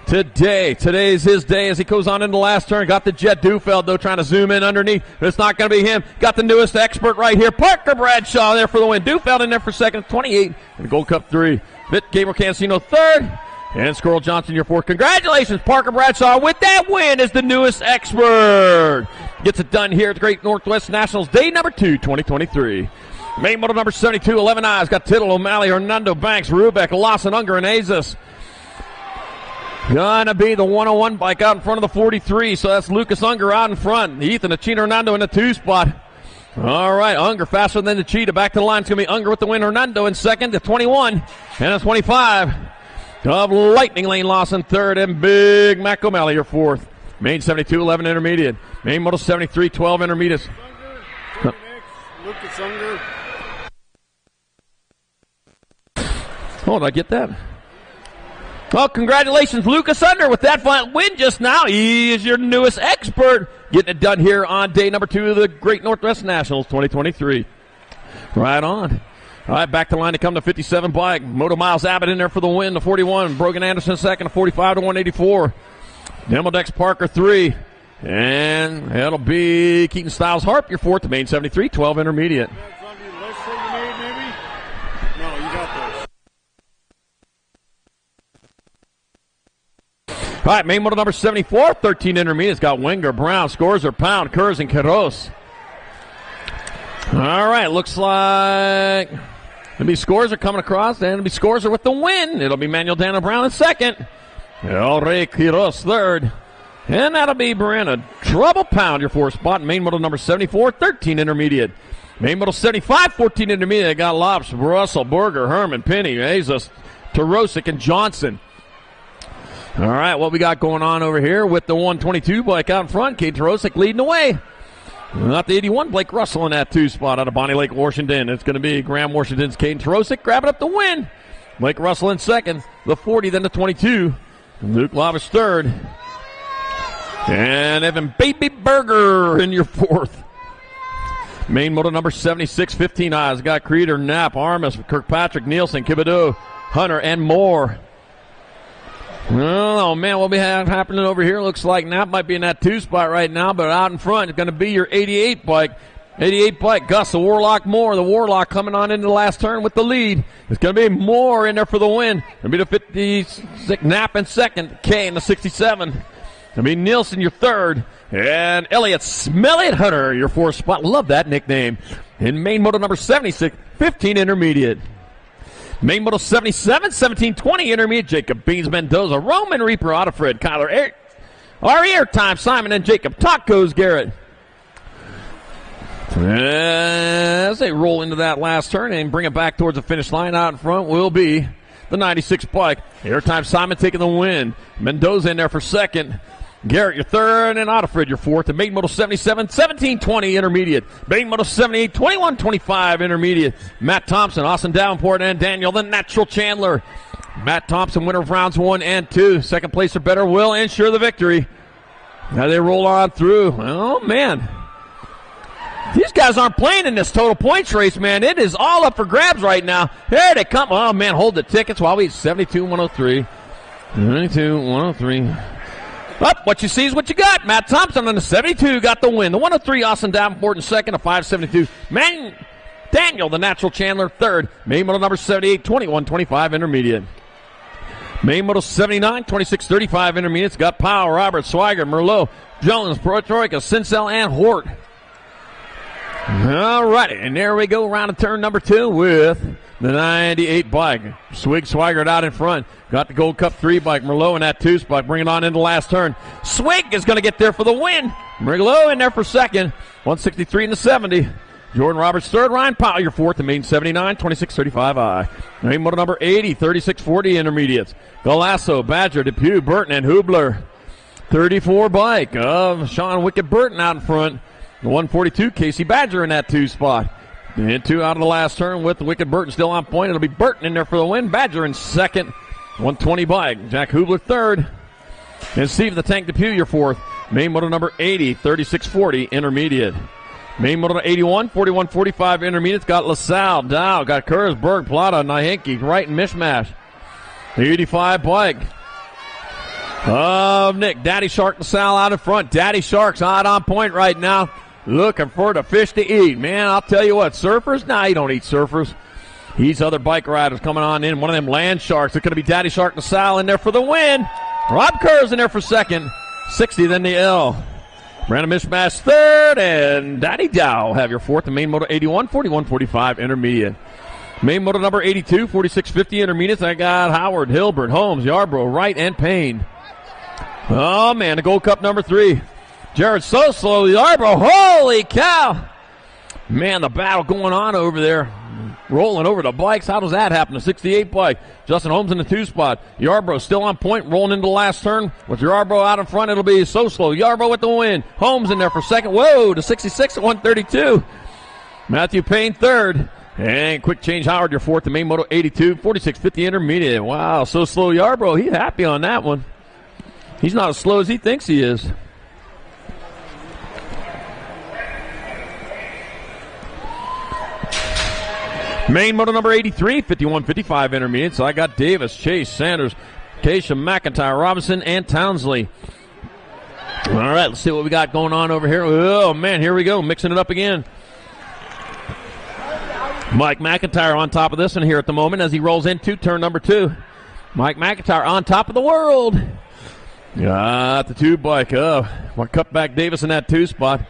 today. Today's his day as he goes on into the last turn. Got the Jet Dufeld, though, trying to zoom in underneath. But it's not going to be him. Got the newest expert right here. Parker Bradshaw there for the win. Dufeld in there for second, 28 in the Gold Cup 3. Gabriel Cancino third. And Squirrel Johnson, your fourth. Congratulations, Parker Bradshaw, with that win as the newest expert. Gets it done here at the Great Northwest Nationals, day number 2, 2023. Main model number 72, 11 Eyes. Got Tittle, O'Malley, Hernando, Banks, Rubeck, Lawson, Unger, and Azis. Gonna be the 101 bike out in front of the 43, so that's Lucas Unger out in front. Ethan Achina Hernando in the 2 spot. All right, Unger faster than the Cheetah. Back to the line. It's going to be Unger with the win. Hernando in second, the 21, and a 25. Of Lightning Lane Lawson third, and Big Mac O'Malley your fourth. Main 72, 11 intermediate. Main model 73, 12 intermediates. Lucas Unger. Oh, did I get that? Well, congratulations, Lucas Unger, with that final win just now. He is your newest expert, getting it done here on day number 2 of the Great Northwest Nationals 2023. Right on. All right, back to the line to come to 57 bike. Moto Miles Abbott in there for the win, the 41. Brogan Anderson second, a 45 to 184. Demodex Parker 3. And that'll be Keaton Styles Harp, your fourth, the main 73, 12 intermediate. All right, main model number 74, 13 intermediates. Got Wenger, Brown, Scorzer, Pound, Kurz, and Queiroz. All right, looks like it'll be Scorzer coming across, and it'll be Scorzer with the win. It'll be Manuel Daniel Brown in second. El Rey Queiroz third. And that'll be Brenna Trouble Pound, your fourth spot. Main model number 74, 13 intermediate. Main model 75, 14 intermediate. Got Lopes, Russell, Berger, Herman, Penny, Azas, Tarosic, and Johnson. All right, what we got going on over here with the 122 bike out in front. Kate Tarosic leading the way. Not the 81, Blake Russell in that 2 spot out of Bonnie Lake, Washington. It's going to be Graham Washington's Caden Tarosic grabbing up the win. Blake Russell in second, the 40, then the 22. Luke Lavish third. And Evan Baby Berger in your fourth. Main model number 76, 15 Eyes. Got Creeder, Knapp, Armas, Kirkpatrick, Nielsen, Kibido, Hunter, and more. Oh, man, what we have happening over here looks like Knapp might be in that 2 spot right now, but out in front is going to be your 88 bike. 88 bike, Gus, the Warlock Moore. The Warlock coming on into the last turn with the lead. It's going to be Moore in there for the win. It'll be the 56, Knapp in second, K in the 67. It'll be Nielsen your third, and Elliott Smell It Hunter your fourth spot. Love that nickname. In main model number 76, 15 intermediate. Main model 77, 17, 20 intermediate. Jacob Beans Mendoza, Roman Reaper, Otterfred, Kyler, our airtime, Simon and Jacob, Tacos Garrett. As they roll into that last turn and bring it back towards the finish line, out in front will be the 96 bike. Airtime Simon taking the win. Mendoza in there for second. Garrett, your third, and Otterfred, your fourth. And main model 77, 17, 20 intermediate. Main model 78, 21, 25 intermediate. Matt Thompson, Austin Davenport, and Daniel, the Natural Chandler. Matt Thompson, winner of rounds 1 and 2. Second place or better will ensure the victory. Now they roll on through. Oh, man. These guys aren't playing in this total points race, man. It is all up for grabs right now. Here they come. Oh, man, hold the tickets while we 72, 103. 92, 103. Up, what you see is what you got. Matt Thompson on the 72 got the win. The 103, Austin Davenport in second, a 572. Daniel, the Natural Chandler, third. Main model number 78, 21, 25 intermediate. Main model 79, 26, 35 intermediates. Got Powell, Roberts, Swigert, Merlot, Jones, Troika, Sincel, and Hort. All righty, and there we go, round of turn number 2 with the 98 bike. Swig Swigert out in front. Got the Gold Cup 3 bike. Merlot in that 2 spot. Bring it on into the last turn. Swig is going to get there for the win. Merlot in there for second. 163 in the 70. Jordan Roberts third. Ryan Powell your fourth. The main 79, 26-35I. Main model number 80, 36-40 intermediates. Galasso, Badger, Depew, Burton, and Hubler. 34 bike of Sean Wicked Burton out in front. The 142, Casey Badger in that 2 spot. And 2 out of the last turn with Wicked Burton still on point. It'll be Burton in there for the win. Badger in second. 120 bike. Jack Hubler third. And Steve the Tank Depew your fourth. Main model number 80, 36-40 intermediate. Main Moto 81, 41-45 intermediates. Got LaSalle, Dow, got Kurzberg, Plata, Nahinki, right and Mishmash. 85 bike of Nick. Daddy Shark LaSalle out in front. Daddy Shark's out on point right now. Looking for the fish to eat. Man, I'll tell you what, surfers? Nah, you don't eat surfers. These other bike riders coming on in. One of them land sharks. It's going to be Daddy Shark LaSalle in there for the win. Rob Kerr's in there for second. 60 then the L. Brandon Mishmash third, and Daddy Dow have your fourth in Main Moto 81, 41-45 intermediate. Main Moto number 82, 46-50 intermediates. I got Howard, Hilbert, Holmes, Yarbrough, Wright, and Payne. Oh, man, the Gold Cup number 3. Jared so slow, Yarbrough, holy cow. Man, the battle going on over there. Rolling over the bikes. How does that happen? The 68 bike. Justin Holmes in the 2 spot. Yarbrough still on point, rolling into the last turn. With Yarbrough out in front, it'll be so slow. Yarbrough with the win. Holmes in there for second. Whoa, the 66 at 132. Matthew Payne third. And quick change Howard, your fourth in Main Moto 82, 46-50 intermediate. Wow, so slow Yarbrough. He's happy on that one. He's not as slow as he thinks he is. Main Moto number 83, 51-55 intermediate. So I got Davis, Chase, Sanders, Keisha, McIntyre, Robinson, and Townsley. All right, let's see what we got going on over here. Oh, man, here we go, mixing it up again. Mike McIntyre on top of this one here at the moment as he rolls into turn number 2. Mike McIntyre on top of the world. Got the 2 bike. Cutback Davis in that 2 spot.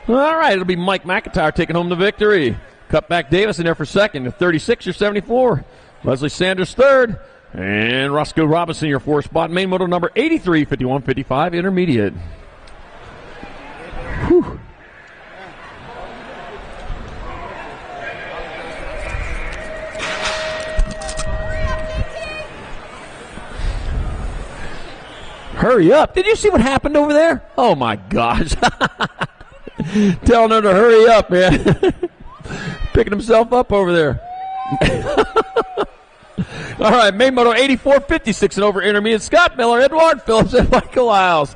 All right, it'll be Mike McIntyre taking home the victory. Cutback Davis in there for second, 36 or 74. Leslie Sanders third, and Roscoe Robinson your 4th spot. Main Moto number 83, 51-55 intermediate. Whew. Hurry up. Did you see what happened over there? Oh, my gosh. Telling her to hurry up, man. Picking himself up over there. All right, Main Moto 84, 56 and over intermediate. Scott Miller, Edward Phillips, and Michael Isles.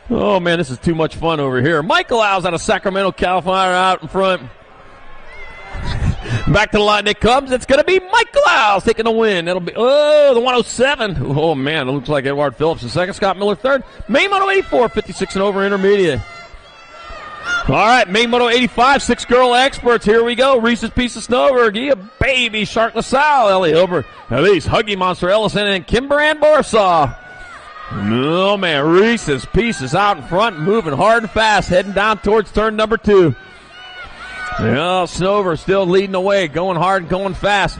Oh, man, this is too much fun over here. Michael Isles out of Sacramento, California, out in front. Back to the line it comes. It's going to be Michael Isles taking the win. It'll be, the 107. Oh, man, it looks like Edward Phillips in second. Scott Miller third. Main Moto 84, 56 and over intermediate. All right, Main Moto 85, 6 girl experts. Here we go. Reese's Piece of Snowberg. Yeah, baby Shark LaSalle. Ellie Hilbert. Elise, Huggy Monster Ellison, and Kimber Ann Borsaw. Oh, man, Reese's Pieces out in front, moving hard and fast, heading down towards turn number 2. Yeah, Snover still leading the way, going hard and going fast.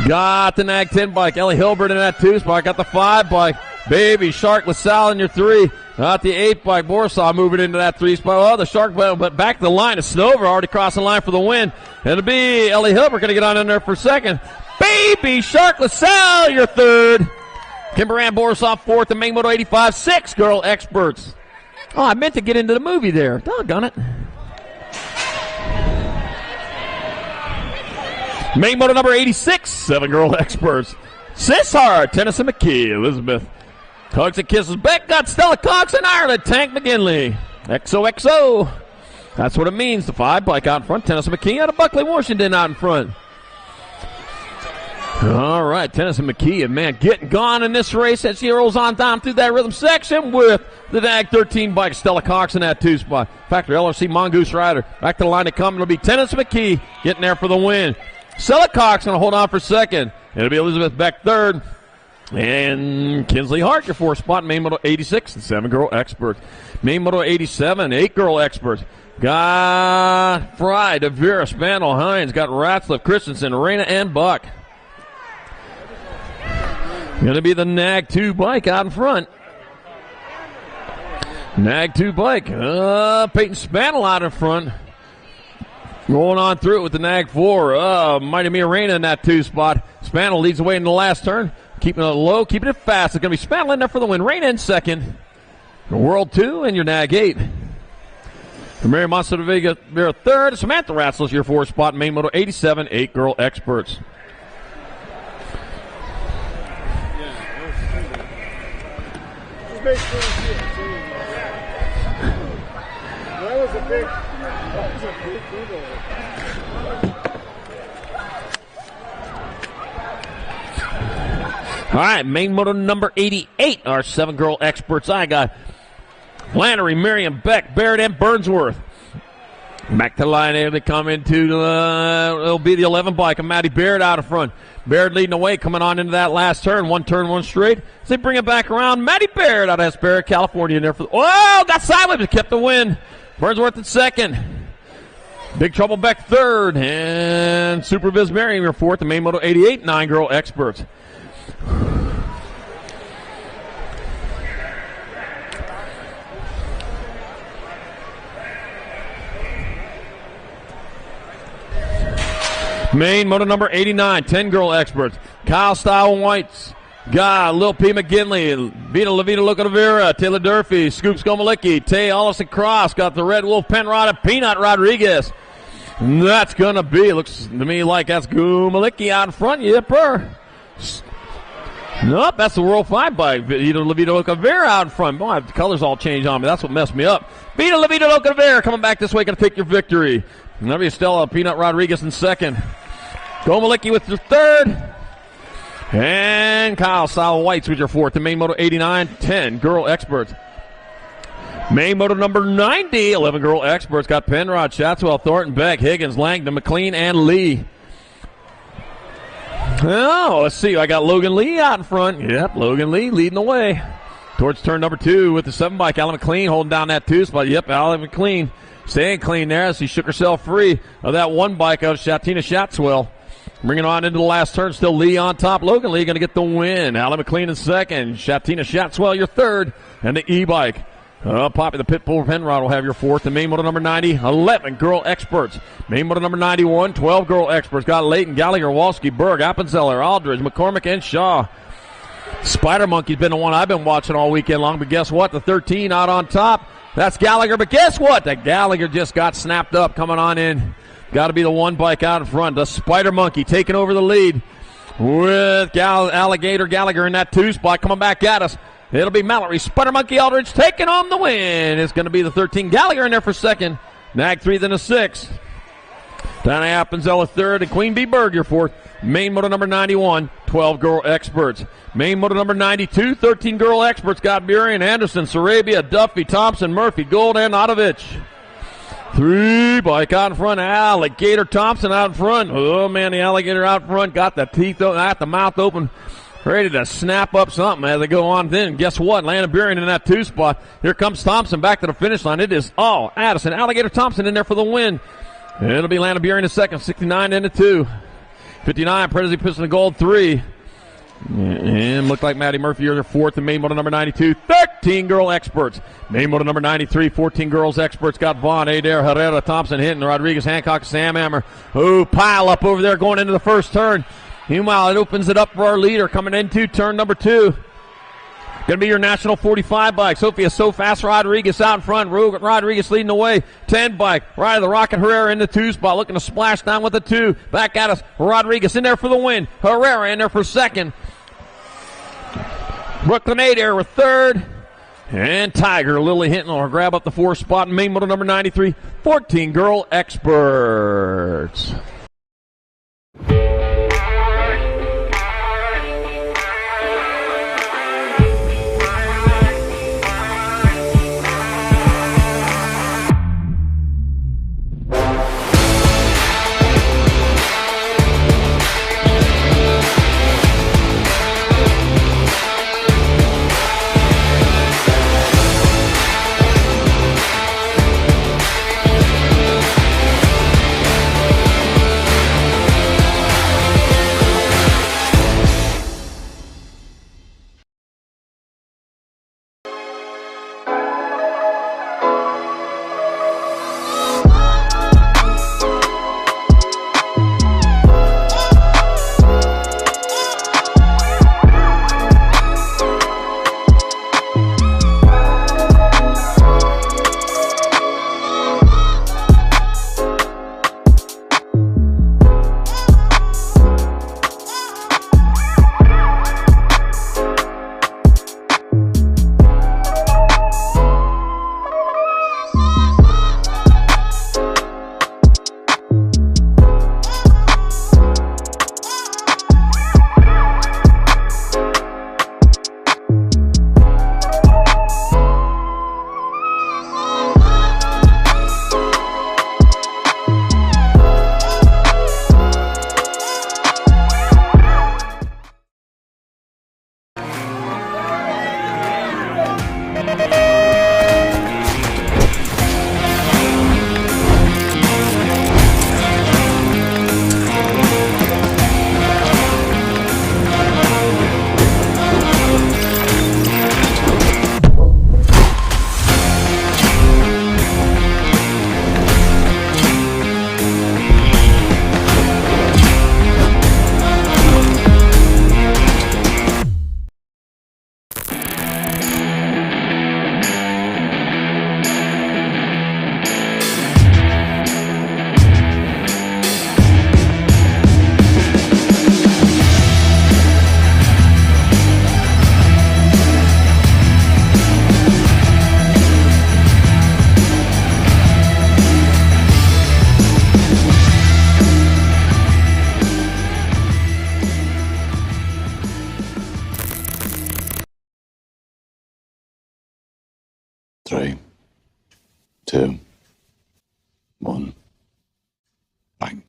Got the Nag 10 bike. Ellie Hilbert in that 2 spot. Got the 5 bike. Baby Shark LaSalle in your 3. Got the 8 bike. Borsaw moving into that 3 spot. Oh, the Shark, but back to the line. It's Snover already crossing the line for the win. It'll be Ellie Hilbert going to get on in there for second. Baby Shark LaSalle, your 3rd. Kimber Ann Borsaw 4th, and Main Moto 85, 6 girl experts. Oh, I meant to get into the movie there. Doggone it. Main Moto number 86, 7 girl experts. Sishart, Tennyson McKee, Elizabeth. Hugs and kisses. Beck got Stella Cox in Ireland. Tank McGinley. XOXO. That's what it means. The 5 bike out in front. Tennyson McKee out of Buckley, Washington out in front. All right, Tennyson McKee, and man, getting gone in this race as she rolls on down through that rhythm section with the Nag 13 bike. Stella Cox in that 2 spot. Factory LRC Mongoose Rider. Back to the line to come. It'll be Tennyson McKee getting there for the win. Stella Cox going to hold on for second. It'll be Elizabeth Beck third. And Kinsley Hart, your 4th spot. Main Moto 86 and 7 girl experts. Main Moto 87, 8 girl experts. Got Fry, DeVera, Spandel, Hines. Got Ratzliff, Christensen, Reyna, and Buck. Going to be the Nag 2 bike out in front. Nag 2 bike. Peyton Spandel out in front. Going on through it with the Nag 4. Mighty Mia Reyna in that 2 spot. Spandel leads the way in the last turn. Keeping it low, keeping it fast. It's going to be Spandel in there for the win. Reyna in second. Your World 2 and your Nag 8. Mary Monster Vega third. Samantha Ratzlis, your 4th spot. Main Moto 87, 8 girl experts. That was a big All right, main moto number 88, our 7-girl experts. I got Flannery, Miriam, Beck, Barrett, and Burnsworth. Back to the line there. They come into, it'll be the 11 bike of Maddie Barrett out in front. Barrett leading the way, coming on into that last turn. One turn, one straight. As they bring it back around, Maddie Barrett out of Hesperia, California in there for got sideways, but kept the win. Burnsworth in second. Big Trouble Beck third. And Superviz Miriam your fourth. The main moto 88, 9-girl experts. Main moto number 89, 10-girl experts. Kyle Style Whites. Got Lil P. McGinley, Vita Levita Lucadavera, Taylor Durfee, Scoops Gomalicki, Tay Allison Cross. Got the Red Wolf Penrod and Peanut Rodriguez. And that's going to be, looks to me like that's Gomalicki out in front. Yipper. Nope, that's the World 5 bike. Vita Levita Lucadavera out in front. Boy, the colors all changed on me. That's what messed me up. Vita Levita Lucadavera coming back this way, going to take your victory. Nevi Stella, Peanut Rodriguez in second. Gomalicki with your third. And Kyle Sal Whites with your fourth. The main moto 89, 10 girl experts. Main moto number 90, 11 girl experts. Got Penrod, Shatswell, Thornton, Beck, Higgins, Langdon, McLean, and Lee. Oh, let's see. I got Logan Lee out in front. Yep, Logan Lee leading the way. Towards turn number 2 with the 7 bike. Alan McLean holding down that 2 spot. Yep, Alan McLean staying clean there as he shook herself free of that 1 bike out of Shatina Shatswell. Bringing on into the last turn, still Lee on top. Logan Lee going to get the win. Alan McLean in second. Shatina Shatswell your third. And the E-bike. Poppy the Pitbull Penrod will have your fourth. The main moto number 90, 11 girl experts. Main moto number 91, 12 girl experts. Got Leighton, Gallagher, Walski, Berg, Appenzeller, Aldridge, McCormick, and Shaw. Spider Monkey's been the one I've been watching all weekend long, but guess what? The 13 out on top. That's Gallagher, but guess what? That Gallagher just got snapped up coming on in. Got to be the 1 bike out in front. The Spider Monkey taking over the lead with Alligator Gallagher in that 2 spot coming back at us. It'll be Mallory, Spider Monkey, Aldridge taking home the win. It's going to be the 13. Gallagher in there for second. Nag 3 then a 6. Donna Appenzella third and Queen Bee Berg your fourth. Main moto number 91, 12 girl experts. Main moto number 92, 13 girl experts. Got Burian, Anderson, Sarabia, Duffy, Thompson, Murphy, Gold, and Otovich. 3 bike out in front. Alligator Thompson out in front. Oh, man, the Alligator out in front. Got the teeth open, got the mouth open. Ready to snap up something as they go on. Then guess what? Landon Burian in that 2 spot. Here comes Thompson back to the finish line. It is all Addison. Alligator Thompson in there for the win. It'll be Landon Burian in second. 69 into 2. 59, Prezi Piston to Gold 3. And looked like Maddie Murphy, you're fourth. The main moto number 92, 13 girl experts. Main moto number 93, 14 girls experts. Got Vaughn, Adair, Herrera, Thompson, Hinton, Rodriguez, Hancock, Sam Hammer. Oh, pile up over there going into the first turn. Meanwhile, it opens it up for our leader coming into turn number 2. Going to be your National 45 bike. Sophia So Fast Rodriguez out in front. Rodriguez leading the way. 10 bike. Right of the Rocket Herrera in the 2 spot. Looking to splash down with the 2. Back at us. Rodriguez in there for the win. Herrera in there for second. Brooklyn Adair with third. And Tiger Lily Hinton will grab up the 4 spot. Main moto number 93. 14 girl experts. 3, 2, 1, blank.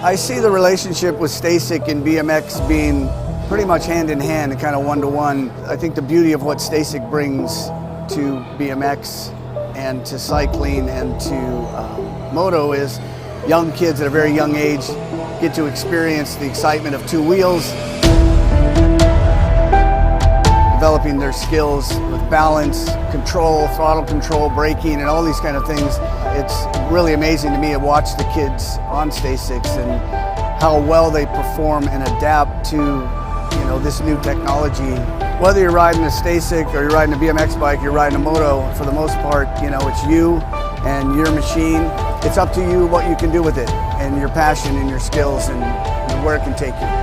I see the relationship with Stacyc and BMX being pretty much hand in hand and kind of one-to-one. I think the beauty of what Stacyc brings to BMX and to cycling and to moto is young kids at a very young age get to experience the excitement of two wheels, developing their skills with balance, control, throttle control, braking, and all these kind of things. It's really amazing to me to watch the kids on Stacyc and how well they perform and adapt to this new technology. Whether you're riding a Stacyc or you're riding a BMX bike, you're riding a moto, for the most part, it's you and your machine. It's up to you what you can do with it and your passion and your skills and where it can take you.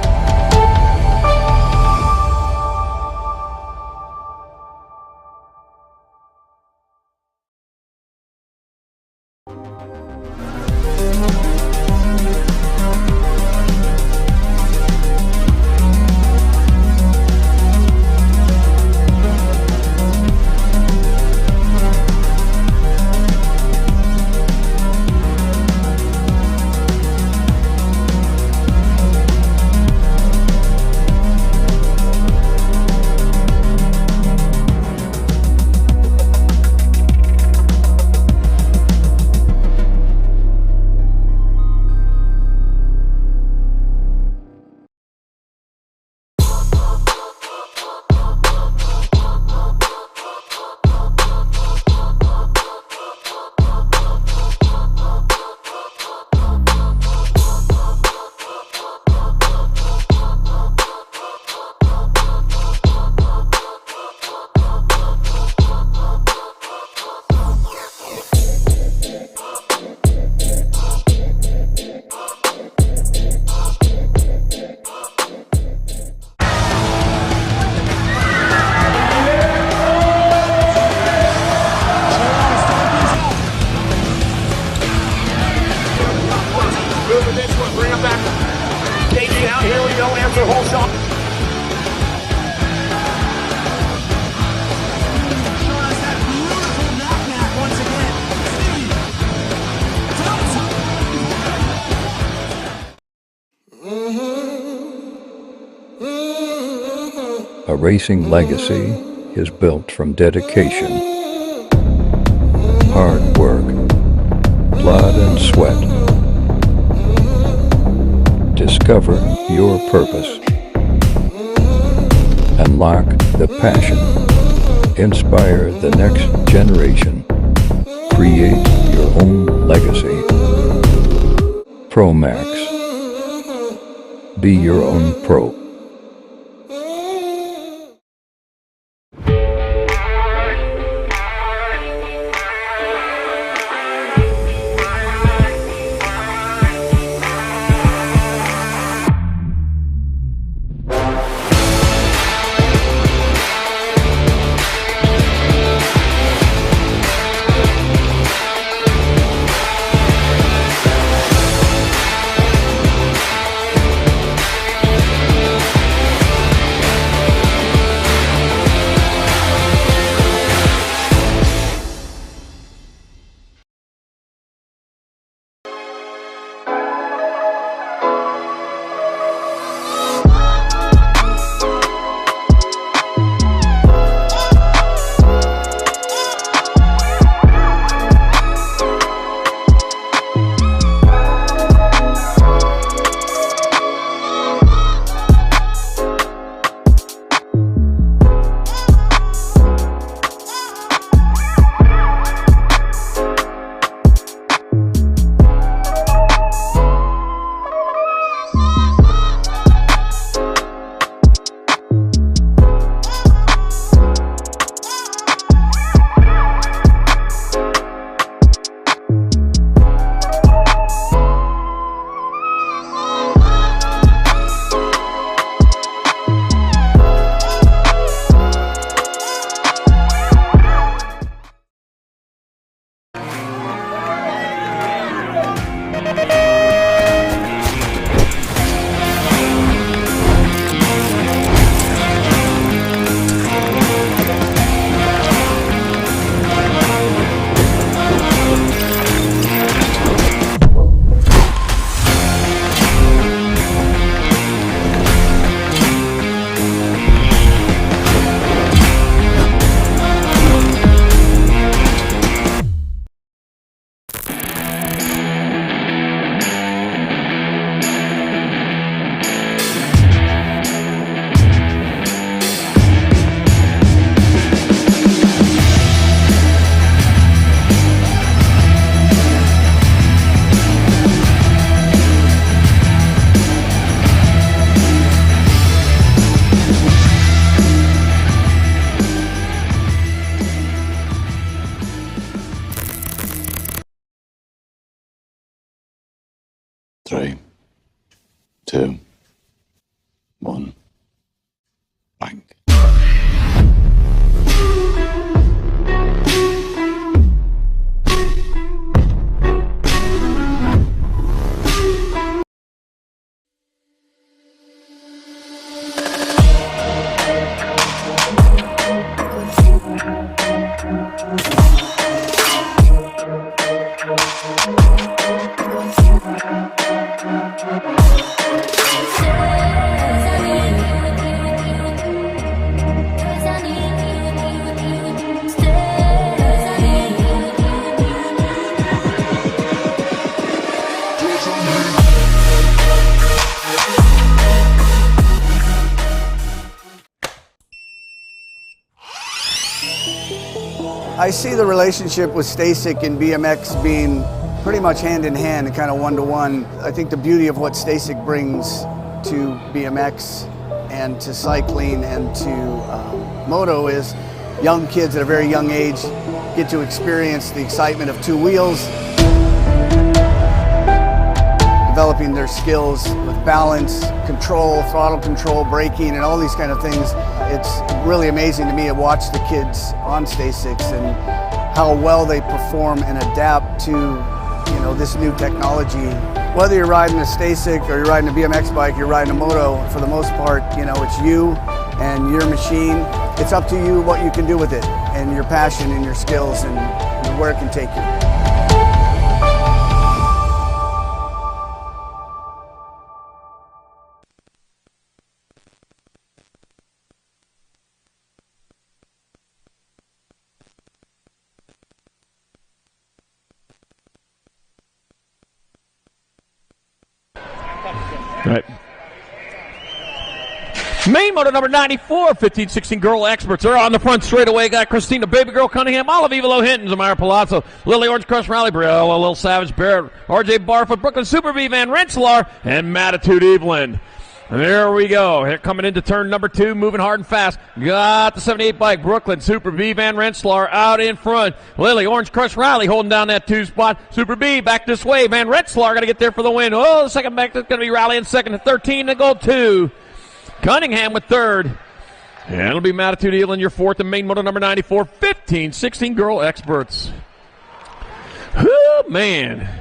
A racing legacy is built from dedication, hard work, blood and sweat. Discover your purpose. Unlock the passion. Inspire the next generation. Create your own legacy. ProMax. Be your own pro. 3, 2, 1, bang. I see the relationship with Stacyc and BMX being pretty much hand in hand and kind of one-to-one. I think the beauty of what Stacyc brings to BMX and to cycling and to moto is young kids at a very young age get to experience the excitement of two wheels, developing their skills with balance, control, throttle control, braking, and all these kind of things. It's really amazing to me to watch the kids on Stacyc and how well they perform and adapt to, this new technology. Whether you're riding a Stacyc or you're riding a BMX bike, you're riding a moto, for the most part, it's you and your machine. It's up to you what you can do with it and your passion and your skills and where it can take you. Right. Main motor number 94, 15-16 girl experts are on the front straightaway. Got Christina Baby Girl Cunningham, Olive Evilo Hinton, Zamira Palazzo, Lily Orange Crush Raleigh, Briella Little Savage Barrett, RJ Barfoot, Brooklyn Super B Van Rensselaer, and Mattitude Evelyn. And there we go. Here coming into turn number 2, moving hard and fast. Got the 78 bike, Brooklyn Super B Van Rensselaer out in front. Lily Orange Crush Riley holding down that 2 spot. Super B back this way. Van Rensselaer got to get there for the win. Oh, the second back, that's going to be Riley in second. And 13 to go 2. Cunningham with third. And it'll be Mattitude Evelyn, your fourth, and main motor number 94, 15-16 girl experts. Oh, man.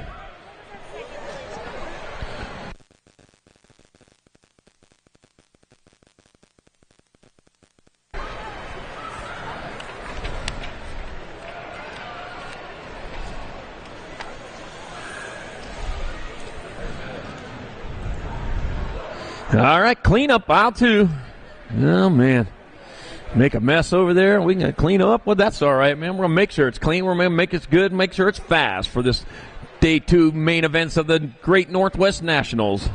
All right, clean up aisle 2. Oh, man. Make a mess over there. We can clean up. Well, that's all right, man. We're going to make sure it's clean. We're going to make it good, make sure it's fast for this Day 2 main events of the Great Northwest Nationals.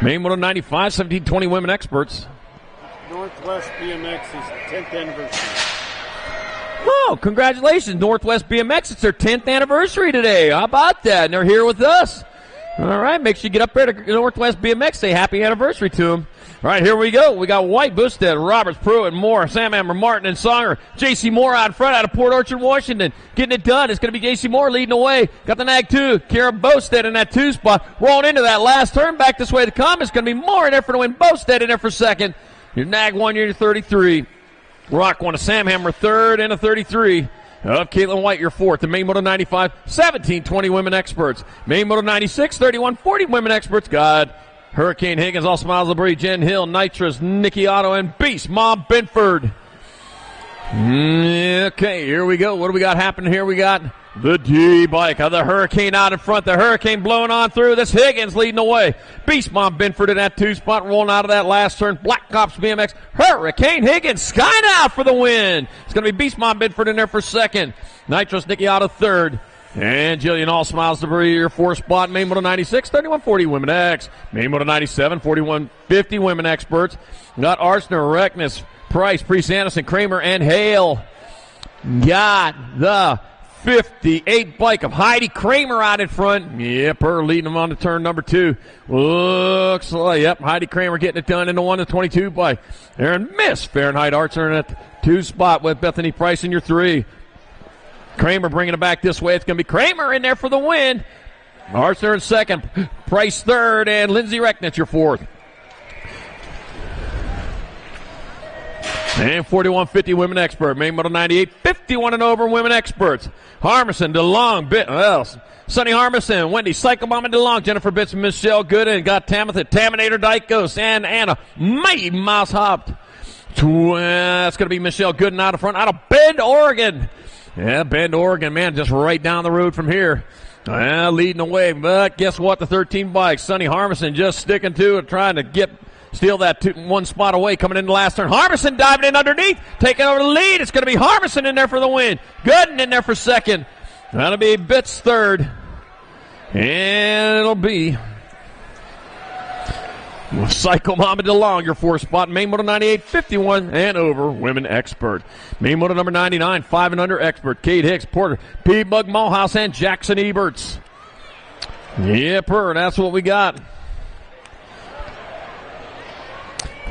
Main motor 95, 17-20 women experts. Northwest BMX's 10th anniversary. Oh, congratulations, Northwest BMX. It's their 10th anniversary today. How about that? And they're here with us. All right, make sure you get up there to Northwest BMX. Say happy anniversary to them. All right, here we go. We got White, Busted, Roberts, Pruitt, Moore, Sam Hammer, Martin, and Songer. J.C. Moore out front out of Port Orchard, Washington. Getting it done. It's going to be J.C. Moore leading the way. Got the nag 2. Kara Bosted in that 2 spot. Rolling into that last turn. Back this way to come. It's going to be Moore in there for the win. Bosted in there for second. Your nag 1, you're 33. Rock 1, a Sam Hammer third and a 33. Of Caitlin White, your fourth. The main moto 95, 17-20 women experts. Main moto 96, 31-40 women experts. Got Hurricane Higgins, All Smiles Labrie, Jen Hill, Nitrous, Nikki Otto, and Beast Mom Binford. Okay, here we go. What do we got happening here? We got the D bike of the Hurricane out in front. The Hurricane blowing on through. This Higgins leading the way. Beast Mom Binford in that 2 spot, rolling out of that last turn. Black Cops BMX. Hurricane Higgins skying out for the win. It's going to be Beast Mom Binford in there for second. Nitrous Nikki Otto third. And Jillian All Smiles Debris, your 4th spot. Main moto 96, 31-40 women X. Main moto 97, 41-50 women experts. Got Arsner, Reckness, Price, Priest Anderson, Kramer, and Hale. Got the 58 bike of Heidi Kramer out in front. Yep, her leading them on to turn number 2. Looks like, yep, Heidi Kramer getting it done in the 1-22 bike. Aaron Miss Fahrenheit Archer in that 2 spot with Bethany Price in your 3. Kramer bringing it back this way. It's going to be Kramer in there for the win. Arthur in second, Price third, and Lindsey Recknitz your fourth. And 41.50 women expert. Main model 98, 51 and over women experts. Harmison, DeLong, Sonny Harmison, Wendy Cyclebomb and DeLong, Jennifer Bitts, Michelle Gooden, got Tamitha, Taminator Dykos, and Anna Mighty Mouse hopped. That's going to be Michelle Gooden out of front, out of Bend, Oregon. Yeah, Bend, Oregon, man, just right down the road from here. Leading the way, but guess what? The 13 bike, Sonny Harmison just sticking to it, trying to steal that one spot away, coming in the last turn. Harmison diving in underneath, taking over the lead. It's going to be Harmison in there for the win. Gooden in there for second. That'll be Bitts third. And it'll be Psycho Mama DeLong, your fourth spot. Main motor 98, 51 and over women expert. Main motor number 99, 5 and under expert. Kate Hicks, Porter, P-Bug Mulhouse, and Jackson Eberts. Yepper, that's what we got.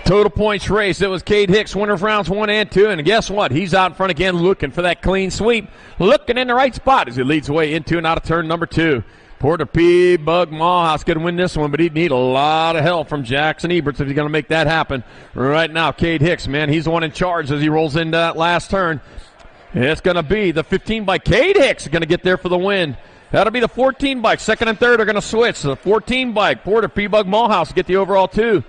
Total points race. It was Cade Hicks, winner of rounds 1 and 2. And guess what? He's out in front again looking for that clean sweep. Looking in the right spot as he leads the way into and out of turn number 2. Porter P. Bug Mulhouse could win this one, but he'd need a lot of help from Jackson Eberts if he's going to make that happen. Right now, Cade Hicks, man, he's the one in charge as he rolls into that last turn. It's going to be the 15 by Cade Hicks going to get there for the win. That'll be the 14 bike. Second and third are going to switch. The 14 bike, Porter P. Bug Mulhouse get the overall 2.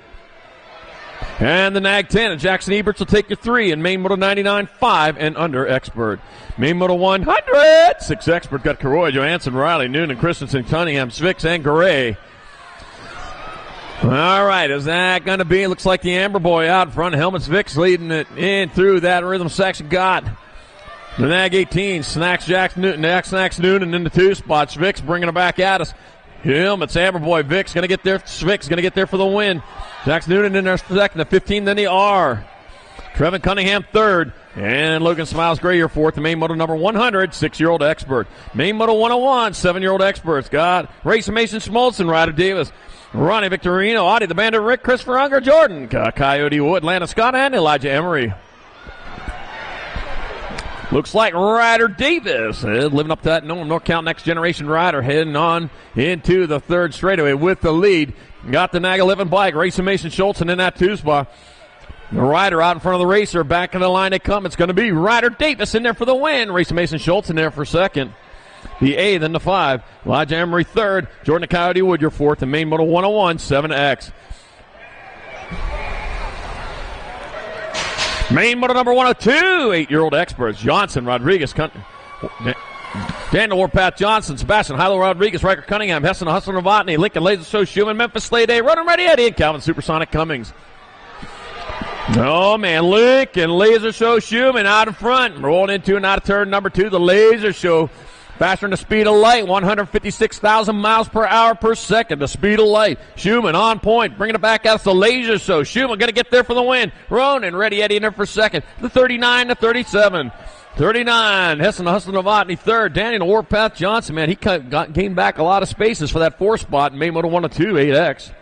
And the Nag 10, and Jackson Eberts will take your 3. And main motor 99, 5 and under expert. Main motor 100, 6 expert got Caroy, Johansson, Riley, Noonan, Christensen, Cunningham, Svix, and Garay. All right, is that going to be? Looks like the Amber Boy out in front. Helmut Svix leading it in through that rhythm section. Got the Nag 18, Snacks Noonan in the 2 spot. Svix bringing it back at us. Helmut's Amber Boy, Vic's going to get there. Svix going to get there for the win. Jackson Noonan in there second, the 15, then the R. Trevin Cunningham third, and Logan Smiles Gray your fourth. The main motor number 100, 6-year-old expert. Main motor 101, 7-year-old experts. Got Racer Mason Schmoltzen, Ryder Davis, Ronnie Victorino, Audie the Bandit, Rick, Christopher Unger, Jordan, Coyote Wood, Lana Scott, and Elijah Emery. Looks like Ryder Davis living up to that North Count Next Generation rider, heading on into the third straightaway with the lead. Got the Nag 11 bike, Racer Mason Schultzen in that 2 spot. The rider out in front of the racer, back in the line they come. It's going to be Ryder Davis in there for the win. Racer Mason Schultz in there for second. The A, then the 5. Elijah Emery third. Jordan Coyote Wood your fourth. And main motor 101, 7X. Main motor number 102, 8-year-old experts. Johnson, Rodriguez, Daniel Warpath Johnson, Sebastian Hilo Rodriguez, Riker Cunningham, Hessen Hustler Novotny, Lincoln Laser Show Schumann, Memphis Slade Day, Running Ready Eddie, and Calvin Supersonic Cummings. Oh, man, Lincoln Laser Show Schumann out in front. Rolling into and out of turn number 2, the Laser Show. Faster than the speed of light, 156,000 miles per hour per second. The speed of light. Schumann on point, bringing it back out. The Laser Show. Schumann going to get there for the win. Ronan, Ready Eddie in there for second. The 39 to 37. 39, Hessen Hustler Novotny third. Daniel Warpath Johnson, man, he gained back a lot of spaces for that 4 spot in main motor 102, 8X.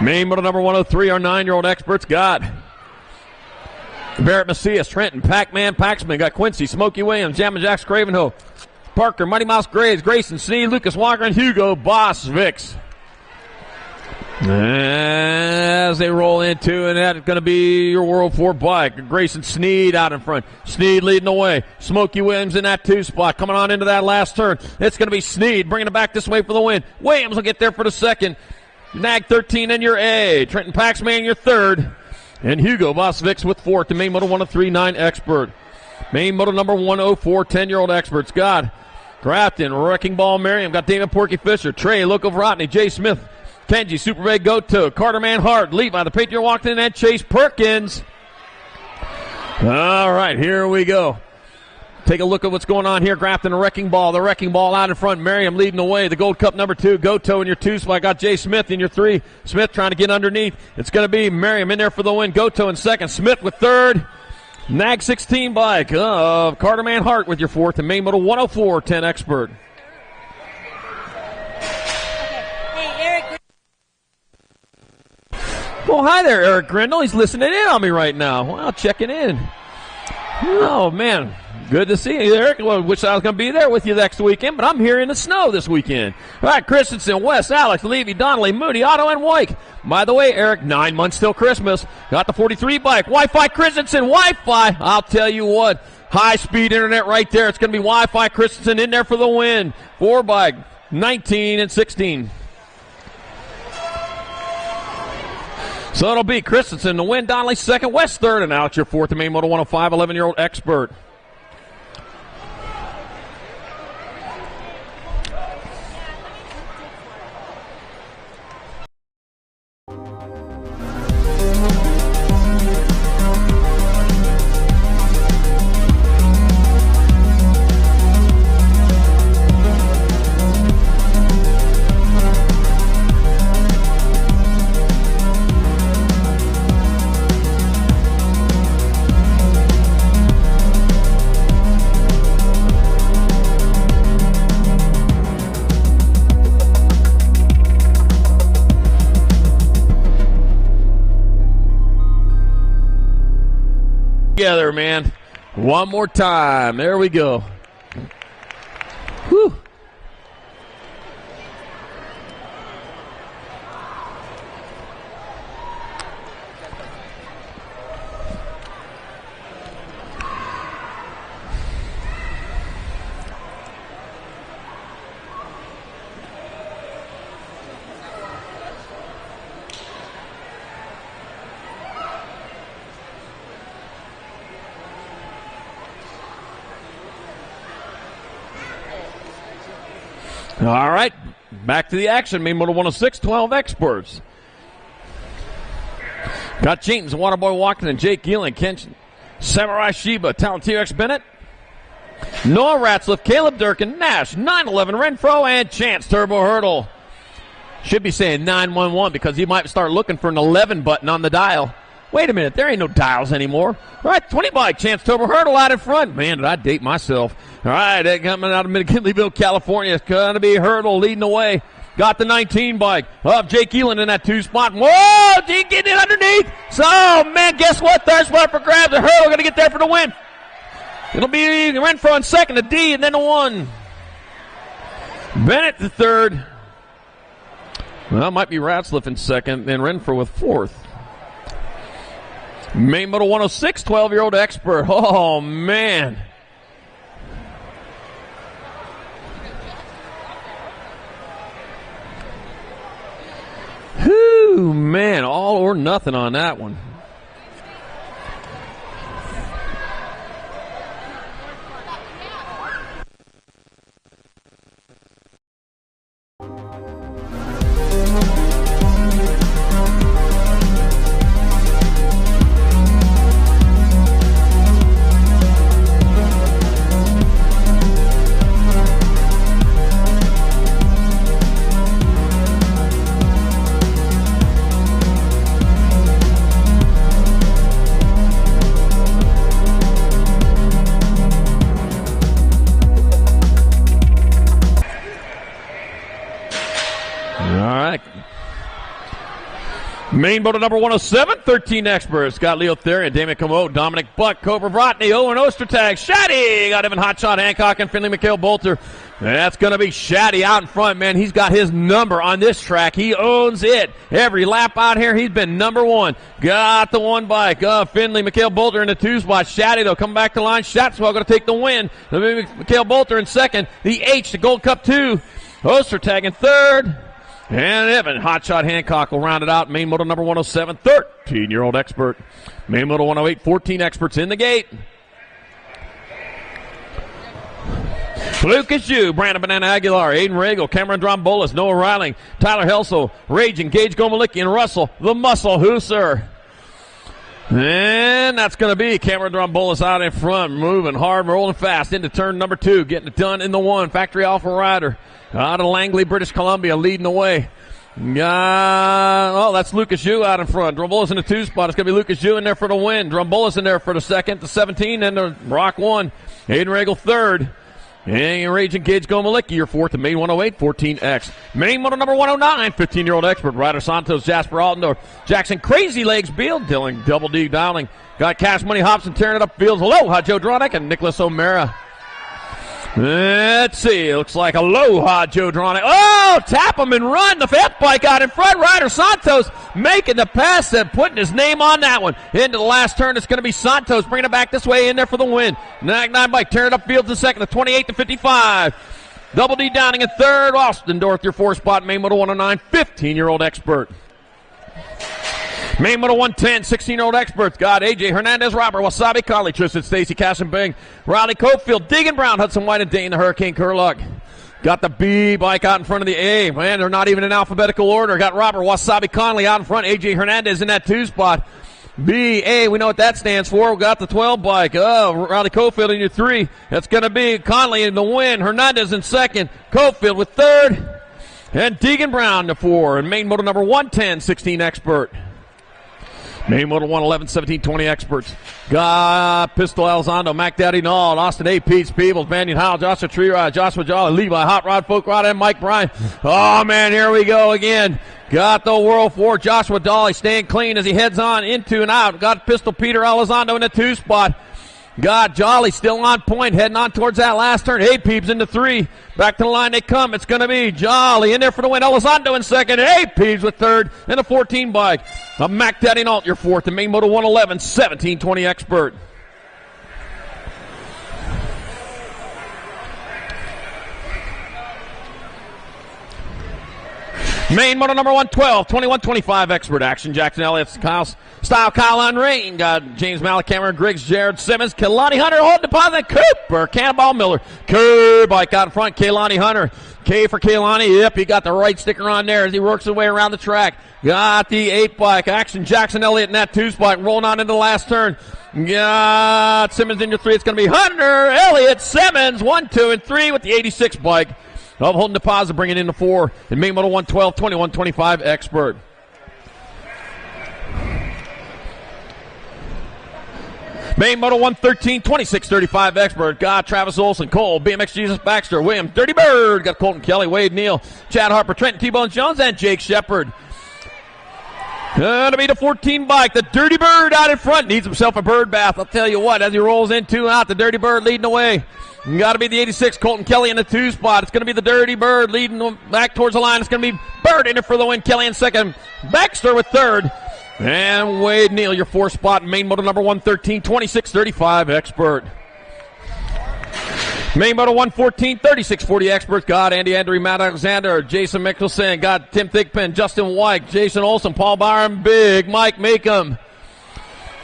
Main motor number 103, our 9-year-old experts got Barrett Macias, Trenton, Pac-Man Paxman, got Quincy, Smokey Williams, Jammin' Jacks, Cravenhill, Parker, Mighty Mouse Graves, Grayson, Sneed, Lucas Walker, and Hugo Boss Vicks. As they roll into, and that's going to be your World 4 bike. Grayson Sneed out in front. Sneed leading the way. Smokey Williams in that 2 spot. Coming on into that last turn. It's going to be Sneed bringing it back this way for the win. Williams will get there for the second. Nag 13 in your A. Trenton Paxman your third. And Hugo Bosvix with fourth. The main motor 103.9 expert. Main motor number 104, 10-year-old experts. Got Grafton, Wrecking Ball Merriam. Got David Porky Fisher, Trey, Loco Vrotny, Jay Smith, Kenji, Super Red Goto, Carter Man Hart, Levi, the Patriot walked in, and Chase Perkins. All right, here we go. Take a look at what's going on here. Grafton, the Wrecking Ball out in front. Merriam leading the way. The Gold Cup number 2. Goto in your 2 spot. Got Jay Smith in your 3. Smith trying to get underneath. It's going to be Merriam in there for the win. Goto in second. Smith with third. Nag 16 bike of Carter Man Hart with your fourth. And main motor 104, 10 expert. Well, hi there, Eric Grindle. He's listening in on me right now. Wow, checking in. Oh, man. Good to see you, Eric. Well, wish I was going to be there with you next weekend, but I'm here in the snow this weekend. All right, Christensen, West, Alex, Levy, Donnelly, Moody, Otto, and Wyke. By the way, Eric, 9 months till Christmas. Got the 43 bike. Wi-Fi Christensen, Wi-Fi. I'll tell you what, high-speed internet right there. It's going to be Wi-Fi Christensen in there for the win. 4 bike, 19 and 16. So it'll be Christensen to win, Donnelly second, West third, and Alex, your fourth, the main Moto 105, 11-year-old expert. Together, man. One more time. There we go. Whew. All right, back to the action. Main Moto 106, 12 experts. Got Jeans, Waterboy Watkins, and Jake Gielan, Kenshin, Samurai Shiba, Talent T-Rex Bennett, Noah Ratzliff, Caleb Durkin, Nash, 911 Renfro, and Chance Turbo Hurdle. Should be saying 911 because you might start looking for an 11 button on the dial. Wait a minute, there ain't no dials anymore. All right, 20 bike, Chance Turbo Hurdle out in front. Man, did I date myself. All right, that coming out of McKinleyville, California. It's going to be Hurdle leading the way. Got the 19 bike of Jake Elan in that 2 spot. Whoa, Jake getting it underneath. So, man, guess what? Third spot for grabs. The Hurdle going to get there for the win. It'll be Renfro in second, a D, and then a 1. Bennett the third. Well, might be Ratzliff in second, then Renfro with fourth. Main Moto 106, 12-year-old expert. Oh, man. Whew, man, all or nothing on that one. Main Moto number 107, 13 experts. Got Leo Therian, Damon Comeau, Dominic Buck, Cobra Vrotny, Owen Ostertag, Shaddy. Got Evan Hotshot Hancock and Finley Mikhail Bolter. That's going to be Shaddy out in front, man. He's got his number on this track. He owns it. Every lap out here, he's been number 1. Got the 1 bike. Finley Mikhail Bolter in the 2 spot. Shaddy, they'll come back to line. Shatswell going to take the win. Mikhail Bolter in second. The H, the Gold Cup 2. Ostertag in third. And Evan Hotshot Hancock will round it out. Main Moto number 107, 13-year-old expert. Main Moto 108, 14 experts in the gate. Lucas Yu, Brandon Banana Aguilar, Aiden Regal, Cameron Drombolis, Noah Riling, Tyler Helsel, Raging, Gage Gomalicki, and Russell, the Muscle Hooser. And that's going to be Cameron Drombolis out in front, moving hard, rolling fast into turn number 2, getting it done in the 1. Factory Alpha Rider out of Langley, British Columbia, leading the way. That's Lucas Yu out in front. Drombolis in the 2 spot. It's going to be Lucas Yu in there for the win. Drombolis in there for the second, the 17, and the Rock 1. Aiden Regal third. And Raging Gage Gomalicki, your fourth, and Main 108, 14X. Main Moto number 109, 15-year-old expert. Ryder Santos, Jasper Altendorf, Jackson Crazy Legs Beal, Dylan Double D Dowling, Got Cash Money Hobson tearing it up fields. Aloha Joe Dronick and Nicholas O'Mara. Let's see. Looks like Aloha Joe Dronick. Oh, tap him and run. The fat bike out in front. Ryder Santos making the pass and putting his name on that one. Into the last turn, it's going to be Santos bringing it back this way in there for the win. 9 bike tearing it up field to second. The 28 to 55. Double D Downing in third. Austin Dorth, your 4 spot. Main Moto 109, 15-year-old expert. Main Moto 110, 16-year-old experts. Got A.J. Hernandez, Robert Wasabi, Conley, Tristan, Stacy, Cash and Bing, Riley Cofield, Deegan Brown, Hudson White, and Dane the Hurricane Curluck. Got the B bike out in front of the A. Man, they're not even in alphabetical order. Got Robert Wasabi Conley out in front. A.J. Hernandez in that 2 spot. B, A, we know what that stands for. We got the 12 bike. Oh, Riley Cofield in your 3. That's going to be Conley in the win. Hernandez in second. Cofield with third. And Deegan Brown to 4. And main moto number 110, 16 expert. Main Moto 111, 17, 20 experts. Got Pistol Elizondo, Mac Daddy Nall, Austin A. Pete's Peebles, Banyan Howell, Joshua Tree Ride, Joshua Jolly, Levi, Hot Rod, Folk Rod, and Mike Bryan. Oh, man, here we go again. Got the World 4, Joshua Dolly staying clean as he heads on into and out. Got Pistol Peter Elizondo in the 2 spot. Got Jolly still on point, heading on towards that last turn. Hey, Peeps into 3. Back to the line they come. It's going to be Jolly in there for the win. Elizondo in second. Hey, Peeps with third. And a 14 bike. A Mac Daddy Nault, your 4th. The main moto 111, 17, 20 expert. Main moto number 112, 21-25 expert action. Jackson Elliott's Kyle on Rain. Got James Malik, Cameron Griggs, Jared Simmons, Kalani Hunter, hold deposit, Cooper, Cannonball Miller. Kerr bike out in front, Kalani Hunter. K for Kalani, yep, he got the right sticker on there as he works his way around the track. Got the 8 bike action. Jackson Elliott in that 2 spot, rolling on into the last turn. Got Simmons in your 3. It's going to be Hunter, Elliott, Simmons, 1, 2, and 3 with the 86 bike. Of holding deposit, bringing in the 4. And main moto 112, 21-25 expert. Main moto 113, 26-35 expert. Got Travis Olson, Cole, BMX Jesus Baxter, William, Dirty Bird. Got Colton Kelly, Wade Neal, Chad Harper, Trenton T-Bone Jones, and Jake Shepard. Gonna be the 14 bike. The Dirty Bird out in front. Needs himself a bird bath. I'll tell you what, as he rolls in 2 out, the Dirty Bird leading the way. Got to be the 86, Colton Kelly in the 2 spot. It's going to be the Dirty Bird leading back towards the line. It's going to be Bird in it for the win. Kelly in second. Baxter with third. And Wade Neal, your 4 spot. Main moto number 113, 26-35 expert. Main moto 114, 36-40 experts. Got Andy Andrew, Matt Alexander, Jason Mickelson. Got Tim Thigpen, Justin White, Jason Olson, Paul Byron, Big Mike Makem.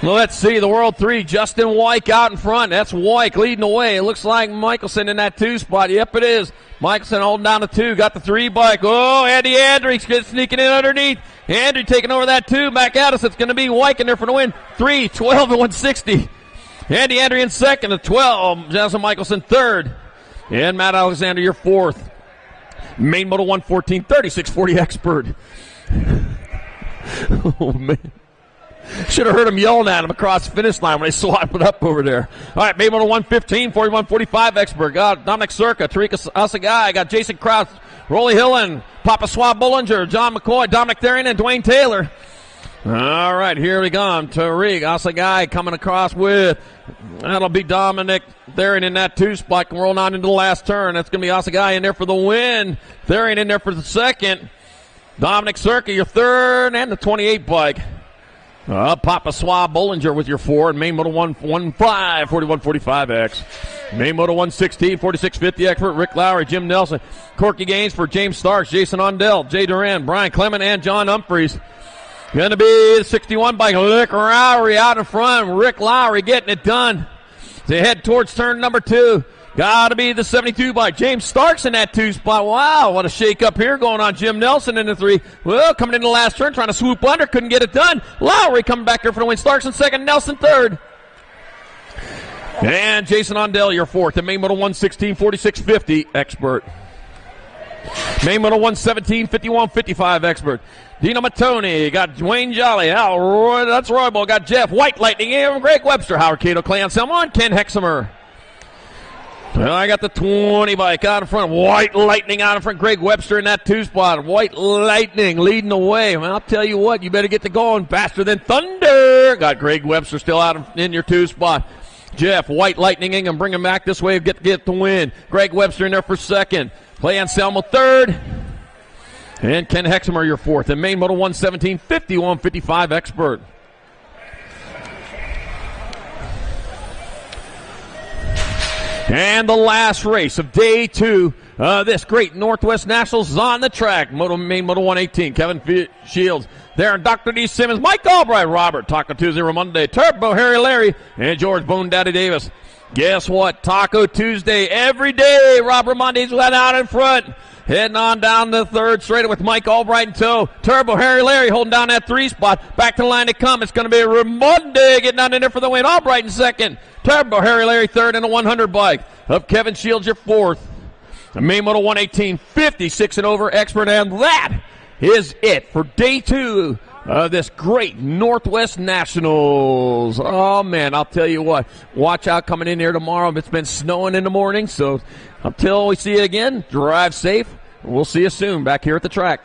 Let's see, the World 3, Justin Wyke out in front. That's Wyke leading the way. It looks like Michelson in that 2 spot. Yep, it is. Michelson holding down the 2. Got the 3 bike. Oh, Andy Andrews sneaking in underneath. Andrew taking over that 2. Back at us. It's going to be Wyke in there for the win. 3, 12, and 160. Andy Andrew in second. The 12, Jason Michelson third. And Matt Alexander, your 4th. Main moto 114, 36-40 expert. Oh, man. Should have heard him yelling at him across the finish line when they swapped it up over there. All right, main moto 115, 41-45 expert. Got Dominic Circa, Tarika Asagai. Got Jason Krause, Rolly Hillen, Papa Swab Bullinger, John McCoy, Dominic Therian, and Dwayne Taylor. All right, here we go. Tariq Asagai coming across with, that'll be Dominic Therian in that 2 spot, rolling on into the last turn. That's going to be Asagai in there for the win. Therian in there for the second. Dominic Circa, your 3rd, and the 28 bike. Papa Swab Bollinger with your 4, and main moto 115, 41-45X. Main moto 116, 46-50 expert, Rick Lowry, Jim Nelson, Corky Gaines for James Starks, Jason Ondell, Jay Duran, Brian Clement, and John Humphreys. Going to be the 61 bike, Rick Lowry out in front. Rick Lowry getting it done. They head towards turn number 2. Got to be the 72 bike. James Starks in that 2 spot. Wow, what a shake up here going on. Jim Nelson in the 3. Well, coming into the last turn, trying to swoop under, couldn't get it done. Lowry coming back there for the win. Starks in second, Nelson third. And Jason Ondell, your 4th. And main moto 116, 46-50 expert. Main moto 117, 51-55 expert. Dino Matoni, got Dwayne Jolly, Roy, that's Roybal, got Jeff White, Lightning, Greg Webster, Howard Cato, Clay Anselmo, and Ken Hexamer. Well, I got the 20 bike out in front. White Lightning out in front. Greg Webster in that 2 spot. White Lightning leading the way. Well, I'll tell you what, you better get to going faster than Thunder. Got Greg Webster still out in your 2 spot. Jeff, White Lightning Ingham bringing back this way. Get the win. Greg Webster in there for second. Play Anselmo third. And Ken Hexamer your fourth. And main moto 117, 51-55 expert. And the last race of day 2, this great Northwest Nationals is on the track. Main Moto 118, Kevin Shields. There, Dr. D. Simmons, Mike Albright, Robert, Taco Tuesday, Ramonde, Turbo, Harry Larry, and George Bone Daddy Davis. Guess what? Taco Tuesday every day. Rob Ramonde's went out in front. Heading on down the third straight with Mike Albright in tow. Turbo Harry Larry holding down that 3 spot. Back to the line to come. It's going to be Ramonde getting down in there for the win. Albright in second. Turbo Harry Larry third in a 100 bike. Of Kevin Shields your fourth. Main Moto 118, 56 and over expert. And that is it for day 2 of this great Northwest Nationals. Oh, man, I'll tell you what. Watch out coming in here tomorrow. It's been snowing in the morning, so until we see you again, drive safe. We'll see you soon back here at the track.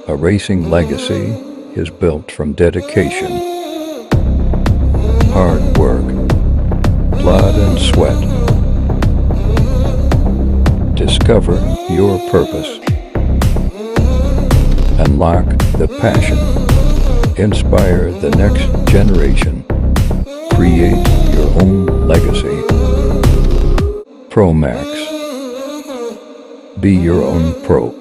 A racing legacy is built from dedication, hard work, blood and sweat. Discover your purpose. Unlock the passion. Inspire the next generation. Create your own legacy. ProMax. Be your own pro.